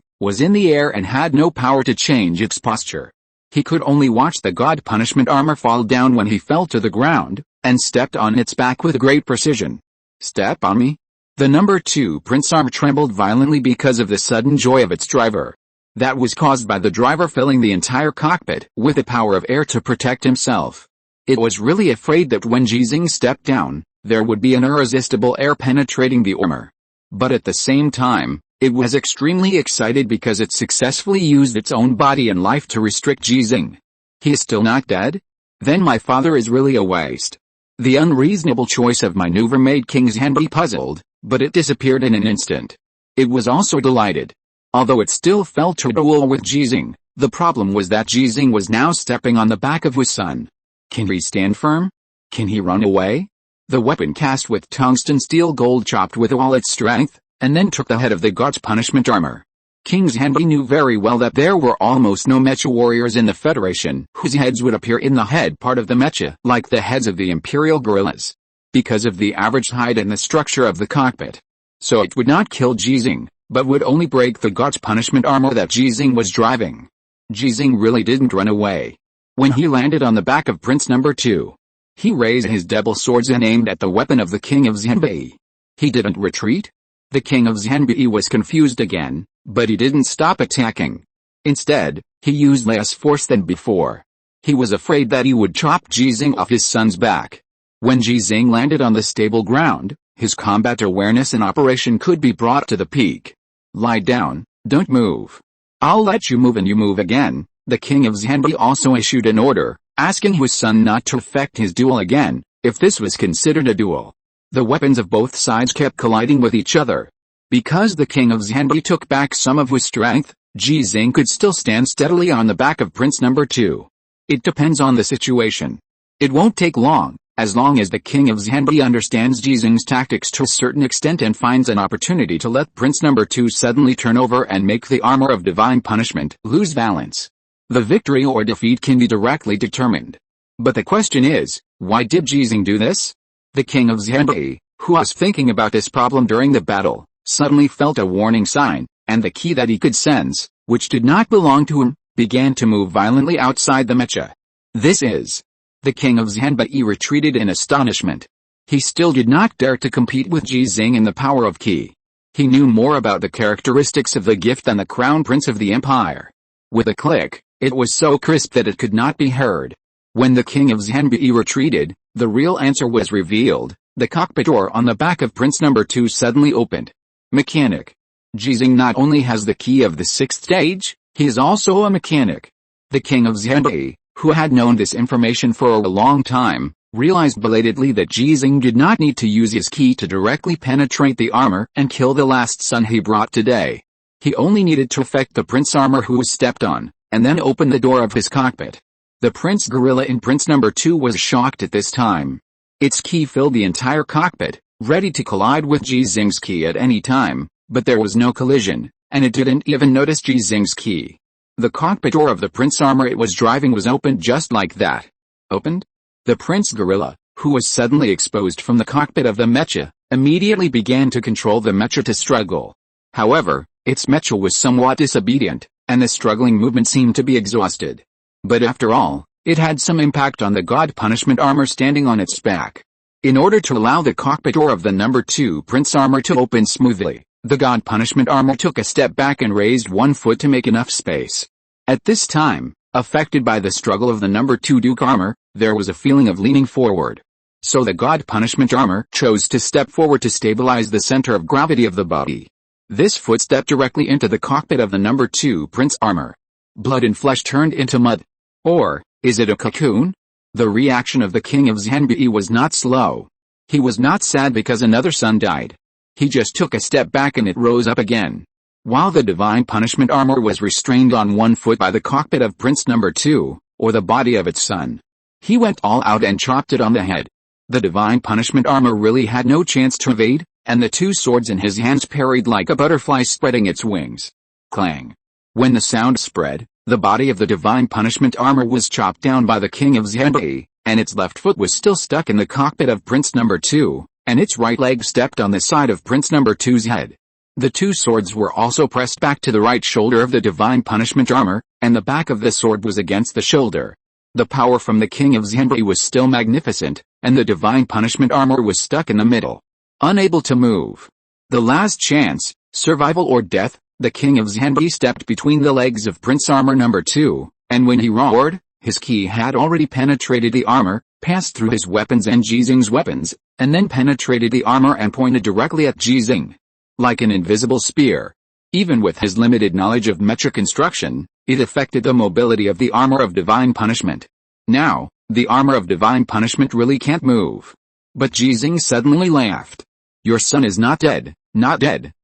was in the air and had no power to change its posture. He could only watch the God Punishment Armor fall down when he fell to the ground, and stepped on its back with great precision. Step on me? The Number 2 Prince Armor trembled violently because of the sudden joy of its driver. That was caused by the driver filling the entire cockpit with the power of air to protect himself. It was really afraid that when Ji Xinghe stepped down, there would be an irresistible air penetrating the armor. But at the same time, it was extremely excited because it successfully used its own body and life to restrict Ji Xinghe. He is still not dead? Then my father is really a waste. The unreasonable choice of maneuver made King Xinghe puzzled, but it disappeared in an instant. It was also delighted. Although it still felt to duel with Ji Xinghe, the problem was that Ji Xinghe was now stepping on the back of his son. Can he stand firm? Can he run away? The weapon cast with tungsten steel gold chopped with all its strength, and then took the head of the god's punishment armor. King Xinghe knew very well that there were almost no mecha warriors in the Federation whose heads would appear in the head part of the mecha like the heads of the imperial gorillas, because of the average height and the structure of the cockpit. So it would not kill Ji Xinghe, but would only break the god's punishment armor that Ji Xinghe was driving. Ji Xinghe really didn't run away. When he landed on the back of Prince No. 2, he raised his double swords and aimed at the weapon of the King of Xinghe. He didn't retreat. The King of Xinghe was confused again, but he didn't stop attacking. Instead, he used less force than before. He was afraid that he would chop Ji Xinghe off his son's back. When Ji Xinghe landed on the stable ground, his combat awareness and operation could be brought to the peak. Lie down, don't move. I'll let you move and you move again. The King of Xinghe also issued an order, asking his son not to effect his duel again, if this was considered a duel. The weapons of both sides kept colliding with each other. Because the King of Xinghe took back some of his strength, Ji Xinghe could still stand steadily on the back of Prince No. 2. It depends on the situation. It won't take long as the King of Xinghe understands Ji Xinghe's tactics to a certain extent and finds an opportunity to let Prince No. 2 suddenly turn over and make the armor of divine punishment lose balance. The victory or defeat can be directly determined. But the question is, why did Ji Xinghe do this? The King of Xinghe, who was thinking about this problem during the battle, suddenly felt a warning sign, and the key that he could sense, which did not belong to him, began to move violently outside the mecha. This is. The King of Xinghe retreated in astonishment. He still did not dare to compete with Ji Xinghe in the power of ki. He knew more about the characteristics of the gift than the crown prince of the empire. With a click, it was so crisp that it could not be heard. When the King of Xinghe retreated, the real answer was revealed. The cockpit door on the back of Prince No. 2 suddenly opened. Mechanic. Ji Xinghe not only has the key of the 6th stage, he is also a mechanic. The King of Xinghe, who had known this information for a long time, realized belatedly that Ji Xinghe did not need to use his key to directly penetrate the armor and kill the last son he brought today. He only needed to affect the prince armor who was stepped on, and then open the door of his cockpit. The prince gorilla in Prince No. 2 was shocked at this time. Its key filled the entire cockpit, ready to collide with Ji Xinghe's key at any time, but there was no collision, and it didn't even notice Ji Xinghe's key. The cockpit door of the prince armor it was driving was opened just like that. Opened? The prince gorilla, who was suddenly exposed from the cockpit of the mecha, immediately began to control the mecha to struggle. However, its mecha was somewhat disobedient, and the struggling movement seemed to be exhausted. But after all, it had some impact on the god punishment armor standing on its back. In order to allow the cockpit door of the No. 2 prince armor to open smoothly, the god punishment armor took a step back and raised one foot to make enough space. At this time, affected by the struggle of the No. 2 duke armor, there was a feeling of leaning forward. So the god punishment armor chose to step forward to stabilize the center of gravity of the body. This foot stepped directly into the cockpit of the No. 2 prince armor. Blood and flesh turned into mud. Or, is it a cocoon? The reaction of the King of Xinghe was not slow. He was not sad because another son died. He just took a step back and it rose up again. While the divine punishment armor was restrained on one foot by the cockpit of Prince No. 2, or the body of its son, he went all out and chopped it on the head. The divine punishment armor really had no chance to evade, and the two swords in his hands parried like a butterfly spreading its wings. Clang. When the sound spread, the body of the divine punishment armor was chopped down by the King of Xinghe, and its left foot was still stuck in the cockpit of Prince No. 2, and its right leg stepped on the side of Prince No. 2's head. The two swords were also pressed back to the right shoulder of the divine punishment armor, and the back of the sword was against the shoulder. The power from the King of Xinghe was still magnificent, and the divine punishment armor was stuck in the middle. Unable to move. The last chance, survival or death, the King of Xinghe stepped between the legs of Prince Armor No. 2, and when he roared, his key had already penetrated the armor, passed through his weapons and Ji Xinghe's weapons, and then penetrated the armor and pointed directly at Ji Xinghe. like an invisible spear. Even with his limited knowledge of mecha construction, it affected the mobility of the armor of divine punishment. Now, the armor of divine punishment really can't move. But Ji Xinghe suddenly laughed. Your son is not dead,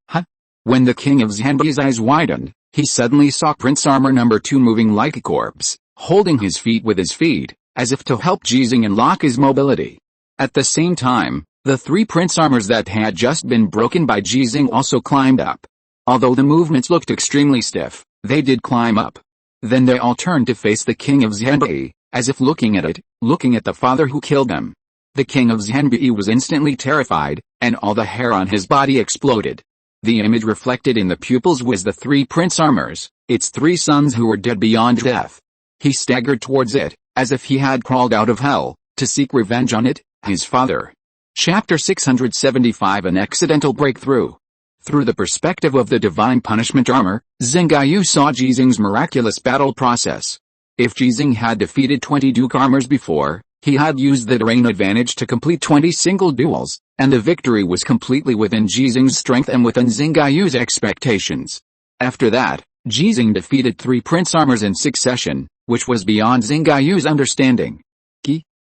huh? When the king of Zhanbi's eyes widened, he suddenly saw Prince Armor number 2 moving like a corpse, holding his feet with his feet, as if to help Ji Xinghe unlock his mobility. At the same time, the 3 Prince Armors that had just been broken by Ji Xinghe also climbed up. Although the movements looked extremely stiff, they did climb up. Then they all turned to face the king of Zhanbi, as if looking at the father who killed them. The king of Zhanbi was instantly terrified, and all the hair on his body exploded. The image reflected in the pupils was the 3 Prince Armors, its 3 sons who were dead beyond death. He staggered towards it, as if he had crawled out of hell, to seek revenge on it, his father. Chapter 675 An Accidental Breakthrough. Through the perspective of the divine punishment armor, Xinghe saw Ji Xinghe's miraculous battle process. If Ji Xinghe had defeated 20 Duke armors before, he had used the terrain advantage to complete 20 single duels, and the victory was completely within Ji Xinghe's strength and within Xinghe's expectations. After that, Ji Xinghe defeated 3 Prince Armors in succession, which was beyond Xinghe's understanding.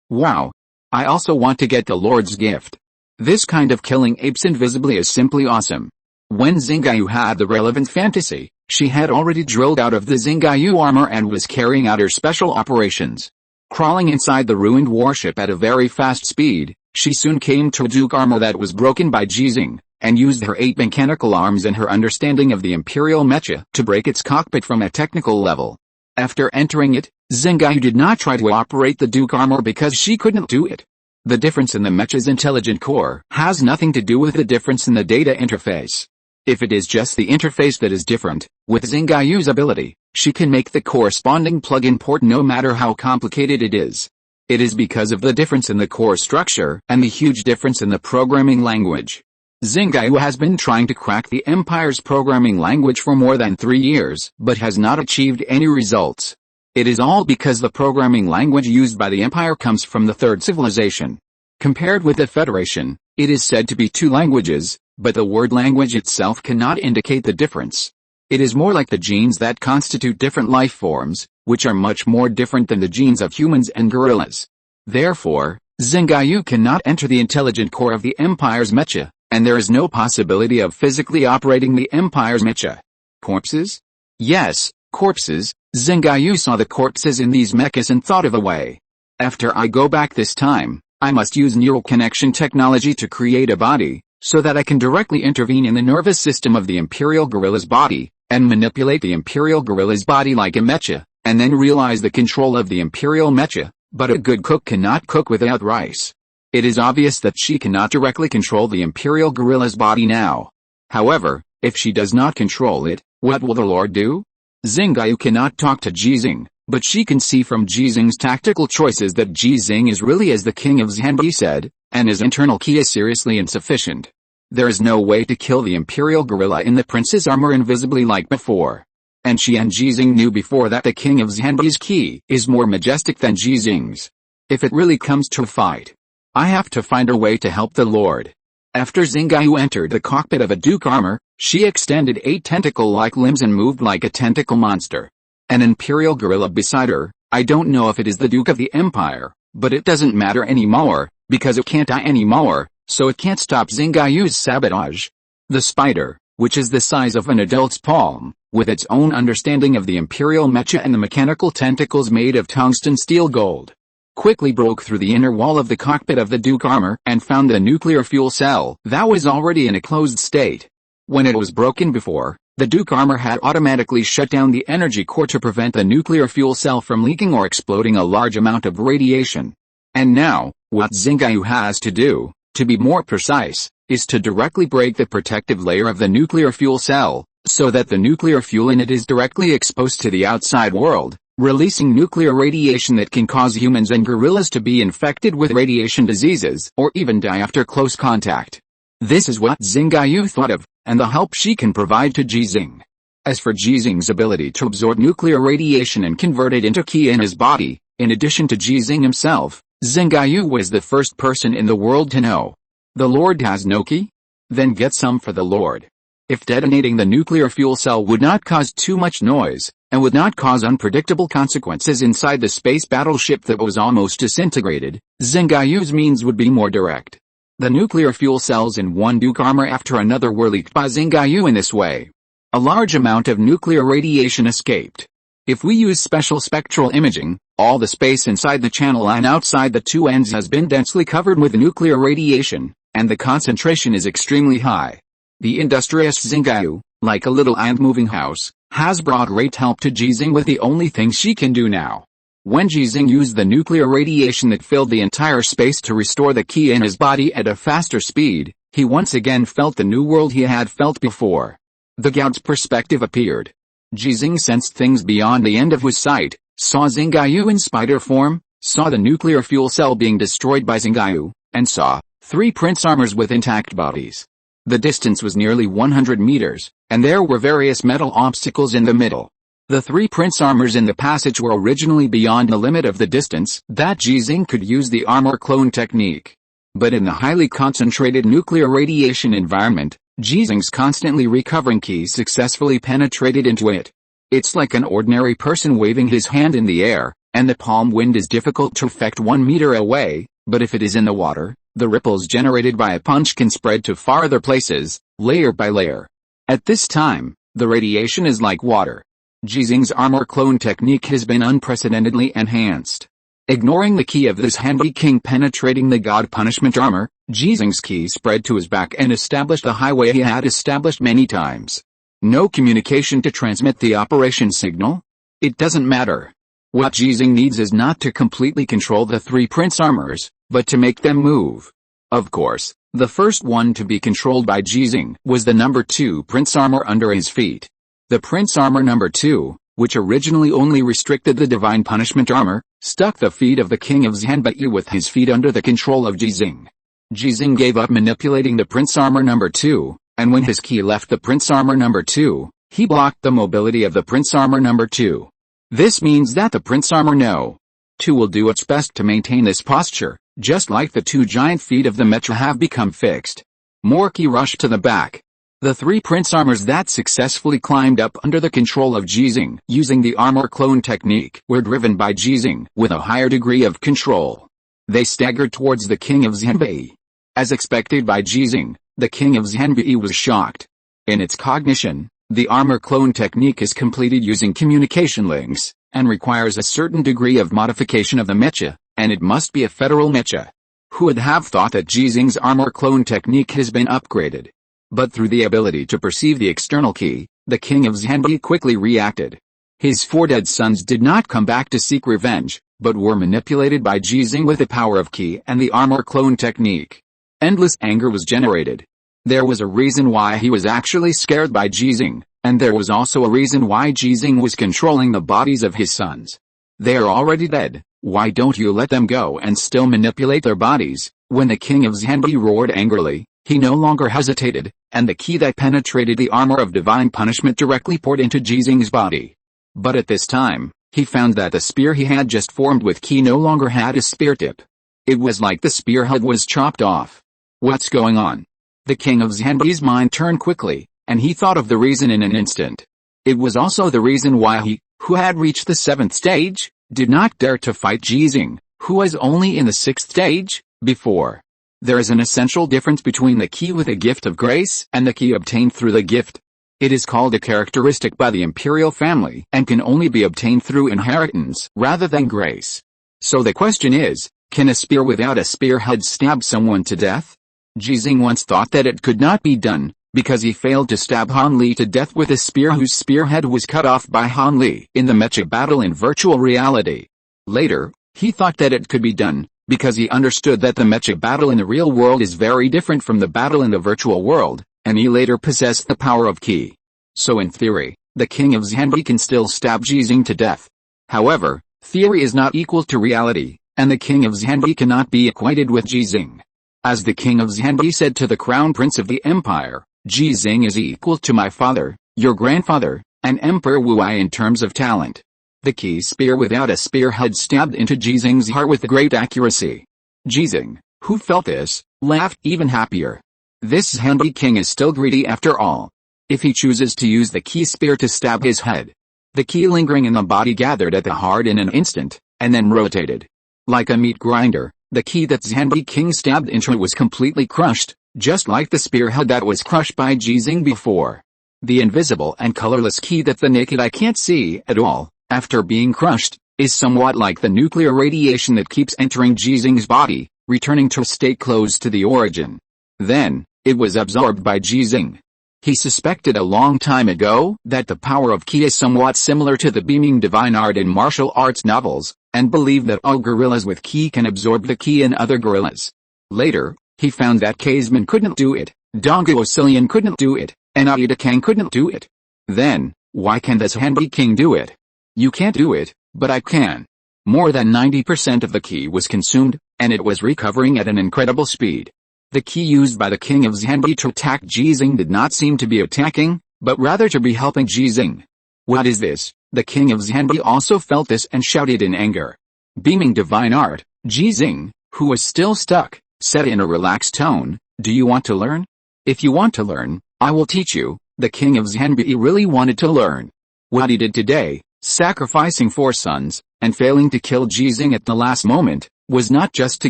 Wow. I also want to get the Lord's gift. This kind of killing apes invisibly is simply awesome. When Xinghe had the relevant fantasy, she had already drilled out of the Xinghe armor and was carrying out her special operations. Crawling inside the ruined warship at a very fast speed, she soon came to a Duke armor that was broken by Ji Xinghe, and used her 8 mechanical arms and her understanding of the imperial mecha to break its cockpit from a technical level. After entering it, Xinghe did not try to operate the Duke armor because she couldn't do it. The difference in the mecha's intelligent core has nothing to do with the difference in the data interface. If it is just the interface that is different, with Xinghe's ability, she can make the corresponding plug-in port no matter how complicated it is. It is because of the difference in the core structure and the huge difference in the programming language. Xinghe has been trying to crack the Empire's programming language for more than 3 years, but has not achieved any results. It is all because the programming language used by the Empire comes from the Third Civilization. Compared with the Federation, it is said to be 2 languages, but the word language itself cannot indicate the difference. It is more like the genes that constitute different life forms, which are much more different than the genes of humans and gorillas. Therefore, Xinghe cannot enter the intelligent core of the Empire's mecha, and there is no possibility of physically operating the Empire's mecha. Corpses? Yes, corpses. Xinghe saw the corpses in these mechas and thought of a way. After I go back this time, I must use neural connection technology to create a body, so that I can directly intervene in the nervous system of the Imperial Gorilla's body, and manipulate the Imperial Gorilla's body like a mecha, and then realize the control of the Imperial mecha. But a good cook cannot cook without rice. It is obvious that she cannot directly control the Imperial Gorilla's body now. However, if she does not control it, what will the Lord do? Xinghe cannot talk to Ji Xinghe, but she can see from Ji Xinghe's tactical choices that Ji Xinghe is really as the king of Zhanbi said, and his internal ki is seriously insufficient. There is no way to kill the Imperial Gorilla in the prince's armor invisibly like before. And she and Ji Xinghe knew before that the king of Zhanbi's ki is more majestic than Ji Xinghe's. If it really comes to a fight, I have to find a way to help the Lord. After Xinghe entered the cockpit of a Duke armor, she extended 8 tentacle-like limbs and moved like a tentacle monster. An Imperial Gorilla beside her, I don't know if it is the Duke of the Empire, but it doesn't matter anymore, because it can't die anymore, so it can't stop Xinghe's sabotage. The spider, which is the size of an adult's palm, with its own understanding of the Imperial mecha and the mechanical tentacles made of tungsten steel gold, quickly broke through the inner wall of the cockpit of the Duke armor and found the nuclear fuel cell that was already in a closed state. When it was broken before, the Duke armor had automatically shut down the energy core to prevent the nuclear fuel cell from leaking or exploding a large amount of radiation. And now, what Xinghe has to do, to be more precise, is to directly break the protective layer of the nuclear fuel cell, so that the nuclear fuel in it is directly exposed to the outside world, releasing nuclear radiation that can cause humans and gorillas to be infected with radiation diseases or even die after close contact. This is what Xinghe thought of, and the help she can provide to Ji Xinghe. As for Ji Xinghe's ability to absorb nuclear radiation and convert it into ki in his body, in addition to Ji Xinghe himself, Xinghe was the first person in the world to know. The Lord has no ki? Then get some for the Lord. If detonating the nuclear fuel cell would not cause too much noise, and would not cause unpredictable consequences inside the space battleship that was almost disintegrated, Xinghe's means would be more direct. The nuclear fuel cells in one Duke armor after another were leaked by Xinghe in this way. A large amount of nuclear radiation escaped. If we use special spectral imaging, all the space inside the channel line outside the two ends has been densely covered with nuclear radiation, and the concentration is extremely high. The industrious Xinghe, like a little ant-moving house, has brought great help to Ji Xinghe with the only thing she can do now. When Ji Xinghe used the nuclear radiation that filled the entire space to restore the ki in his body at a faster speed, he once again felt the new world he had felt before. The God's perspective appeared. Ji Xinghe sensed things beyond the end of his sight, saw Xinghe in spider form, saw the nuclear fuel cell being destroyed by Xinghe, and saw 3 prince armors with intact bodies. The distance was nearly 100 meters, and there were various metal obstacles in the middle. The 3 prince armors in the passage were originally beyond the limit of the distance that Ji Xinghe could use the armor clone technique. But in the highly concentrated nuclear radiation environment, Ji Xinghe's constantly recovering ki successfully penetrated into it. It's like an ordinary person waving his hand in the air, and the palm wind is difficult to affect 1 meter away, but if it is in the water, the ripples generated by a punch can spread to farther places, layer by layer. At this time, the radiation is like water. Ji Xinghe's armor clone technique has been unprecedentedly enhanced. Ignoring the ki of this handy king penetrating the god punishment armor, Ji Xinghe's ki spread to his back and established the highway he had established many times. No communication to transmit the operation signal? It doesn't matter. What Ji Xinghe needs is not to completely control the 3 prince armors, but to make them move. Of course, the first one to be controlled by Ji Xinghe was the number 2 prince armor under his feet. The prince armor number 2, which originally only restricted the divine punishment armor, stuck the feet of the king of Xinhe with his feet under the control of Ji Xinghe. Ji Xinghe gave up manipulating the prince armor number 2, and when his ki left the prince armor number 2, he blocked the mobility of the prince armor number 2. This means that the prince armor no. 2 will do its best to maintain this posture, just like the 2 giant feet of the mecha have become fixed. More ki rushed to the back. The 3 prince armors that successfully climbed up under the control of Ji Xinghe using the armor clone technique were driven by Ji Xinghe with a higher degree of control. They staggered towards the king of Xinhe. As expected by Ji Xinghe, the king of Xinhe was shocked. In its cognition, the armor clone technique is completed using communication links, and requires a certain degree of modification of the mecha, and it must be a federal mecha. Who would have thought that Ji Xinghe's armor clone technique has been upgraded? But through the ability to perceive the external ki, the king of Xinhe quickly reacted. His 4 dead sons did not come back to seek revenge, but were manipulated by Ji Xinghe with the power of ki and the armor clone technique. Endless anger was generated. There was a reason why he was actually scared by Ji Xinghe, and there was also a reason why Ji Xinghe was controlling the bodies of his sons. They are already dead, why don't you let them go and still manipulate their bodies? When the king of Xinhe roared angrily, he no longer hesitated, and the ki that penetrated the armor of divine punishment directly poured into Ji Xinghe's body. But at this time, he found that the spear he had just formed with ki no longer had a spear tip. It was like the spearhead was chopped off. What's going on? The king of Xinhe's mind turned quickly, and he thought of the reason in an instant. It was also the reason why he, who had reached the 7th stage, did not dare to fight Ji Xinghe, who was only in the 6th stage, before. There is an essential difference between the ki with a gift of grace and the ki obtained through the gift. It is called a characteristic by the imperial family and can only be obtained through inheritance rather than grace. So the question is, can a spear without a spearhead stab someone to death? Ji Xinghe once thought that it could not be done, because he failed to stab Han Li to death with a spear whose spearhead was cut off by Han Li in the mecha battle in virtual reality. Later, he thought that it could be done, because he understood that the mecha battle in the real world is very different from the battle in the virtual world, and he later possessed the power of ki. So in theory, the king of Xinhe can still stab Ji Xinghe to death. However, theory is not equal to reality, and the king of Xinhe cannot be equated with Ji Xinghe. As the king of Xinhe said to the crown prince of the empire, Ji Xinghe is equal to my father, your grandfather, and Emperor Wuai in terms of talent. The ki spear without a spearhead stabbed into Ji Xinghe's heart with great accuracy. Ji Xinghe, who felt this, laughed even happier. This Xinghe king is still greedy after all. If he chooses to use the key spear to stab his head, the key lingering in the body gathered at the heart in an instant, and then rotated. Like a meat grinder, the key that Xinghe king stabbed into was completely crushed, just like the spearhead that was crushed by Ji Xinghe before. The invisible and colorless key that the naked eye can't see at all, after being crushed, is somewhat like the nuclear radiation that keeps entering Ji Xinghe's body, returning to a state close to the origin. Then, it was absorbed by Ji Xinghe. He suspected a long time ago that the power of ki is somewhat similar to the beaming divine art in martial arts novels, and believed that all gorillas with ki can absorb the ki in other gorillas. Later, he found that cavemen couldn't do it, Donghuo couldn't do it, and Aida Kang couldn't do it. Then, why can this Xinghe king do it? You can't do it, but I can. More than 90% of the ki was consumed, and it was recovering at an incredible speed. The ki used by the king of Xinghe to attack Ji Xinghe did not seem to be attacking, but rather to be helping Ji Xinghe. What is this? The king of Xinghe also felt this and shouted in anger. Beaming divine art, Ji Xinghe, who was still stuck, said in a relaxed tone, "Do you want to learn? If you want to learn, I will teach you." The king of Xinghe really wanted to learn. What he did today, sacrificing 4 sons, and failing to kill Ji Xinghe at the last moment, was not just to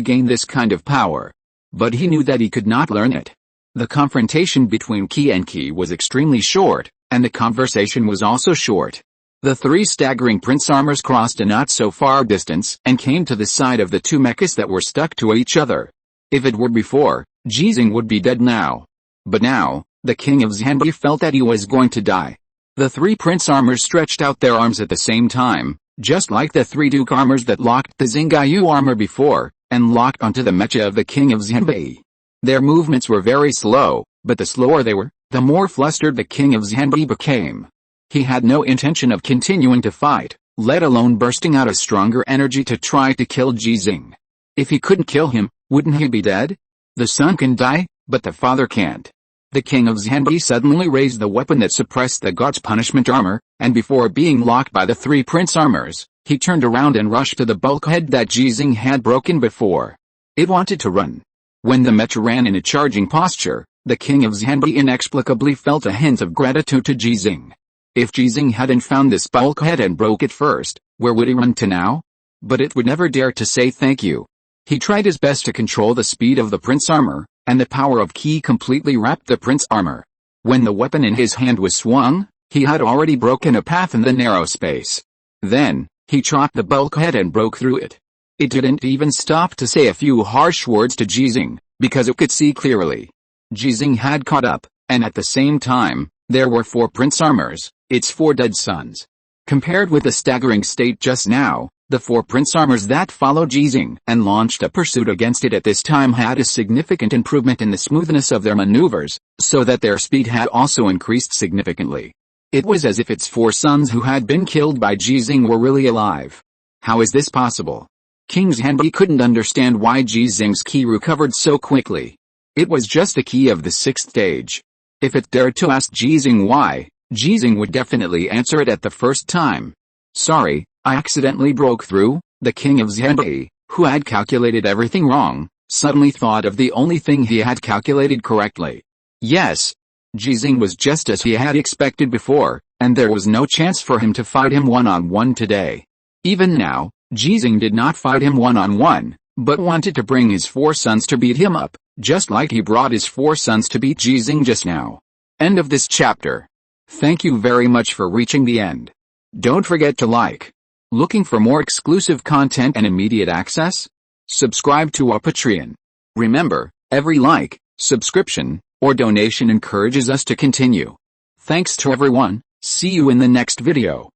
gain this kind of power. But he knew that he could not learn it. The confrontation between Ki and Ki was extremely short, and the conversation was also short. The 3 staggering prince armors crossed a not so far distance and came to the side of the 2 mechas that were stuck to each other. If it were before, Ji Xinghe would be dead now. But now, the king of Xinghe felt that he was going to die. The 3 prince armors stretched out their arms at the same time, just like the 3 duke armors that locked the Xinghe armor before, and locked onto the mecha of the king of Xinghe. Their movements were very slow, but the slower they were, the more flustered the king of Xinghe became. He had no intention of continuing to fight, let alone bursting out a stronger energy to try to kill Ji Xinghe. If he couldn't kill him, wouldn't he be dead? The son can die, but the father can't. The king of Xinghe suddenly raised the weapon that suppressed the god's punishment armor, and before being locked by the 3 prince armors, he turned around and rushed to the bulkhead that Ji Xinghe had broken before. It wanted to run. When the mecha ran in a charging posture, the king of Xinghe inexplicably felt a hint of gratitude to Ji Xinghe. If Ji Xinghe hadn't found this bulkhead and broke it first, where would he run to now? But it would never dare to say thank you. He tried his best to control the speed of the prince armor, and the power of ki completely wrapped the prince armor. When the weapon in his hand was swung, he had already broken a path in the narrow space. Then, he chopped the bulkhead and broke through it. It didn't even stop to say a few harsh words to Ji Xinghe, because it could see clearly. Ji Xinghe had caught up, and at the same time, there were 4 prince armors, its 4 dead sons. Compared with the staggering state just now, the 4 prince armors that followed Ji Xinghe and launched a pursuit against it at this time had a significant improvement in the smoothness of their maneuvers, so that their speed had also increased significantly. It was as if its 4 sons who had been killed by Ji Xinghe were really alive. How is this possible? King Xinghe couldn't understand why Ji Xinghe's ki recovered so quickly. It was just a ki of the 6th stage. If it dared to ask Ji Xinghe why, Ji Xinghe would definitely answer it at the first time. Sorry, I accidentally broke through. The king of Xinghe, who had calculated everything wrong, suddenly thought of the only thing he had calculated correctly. Yes, Ji Xinghe was just as he had expected before, and there was no chance for him to fight him one-on-one today. Even now, Ji Xinghe did not fight him one-on-one, but wanted to bring his 4 sons to beat him up, just like he brought his 4 sons to beat Ji Xinghe just now. End of this chapter. Thank you very much for reaching the end. Don't forget to like. Looking for more exclusive content and immediate access? Subscribe to our Patreon. Remember, every like, subscription, or donation encourages us to continue. Thanks to everyone, see you in the next video.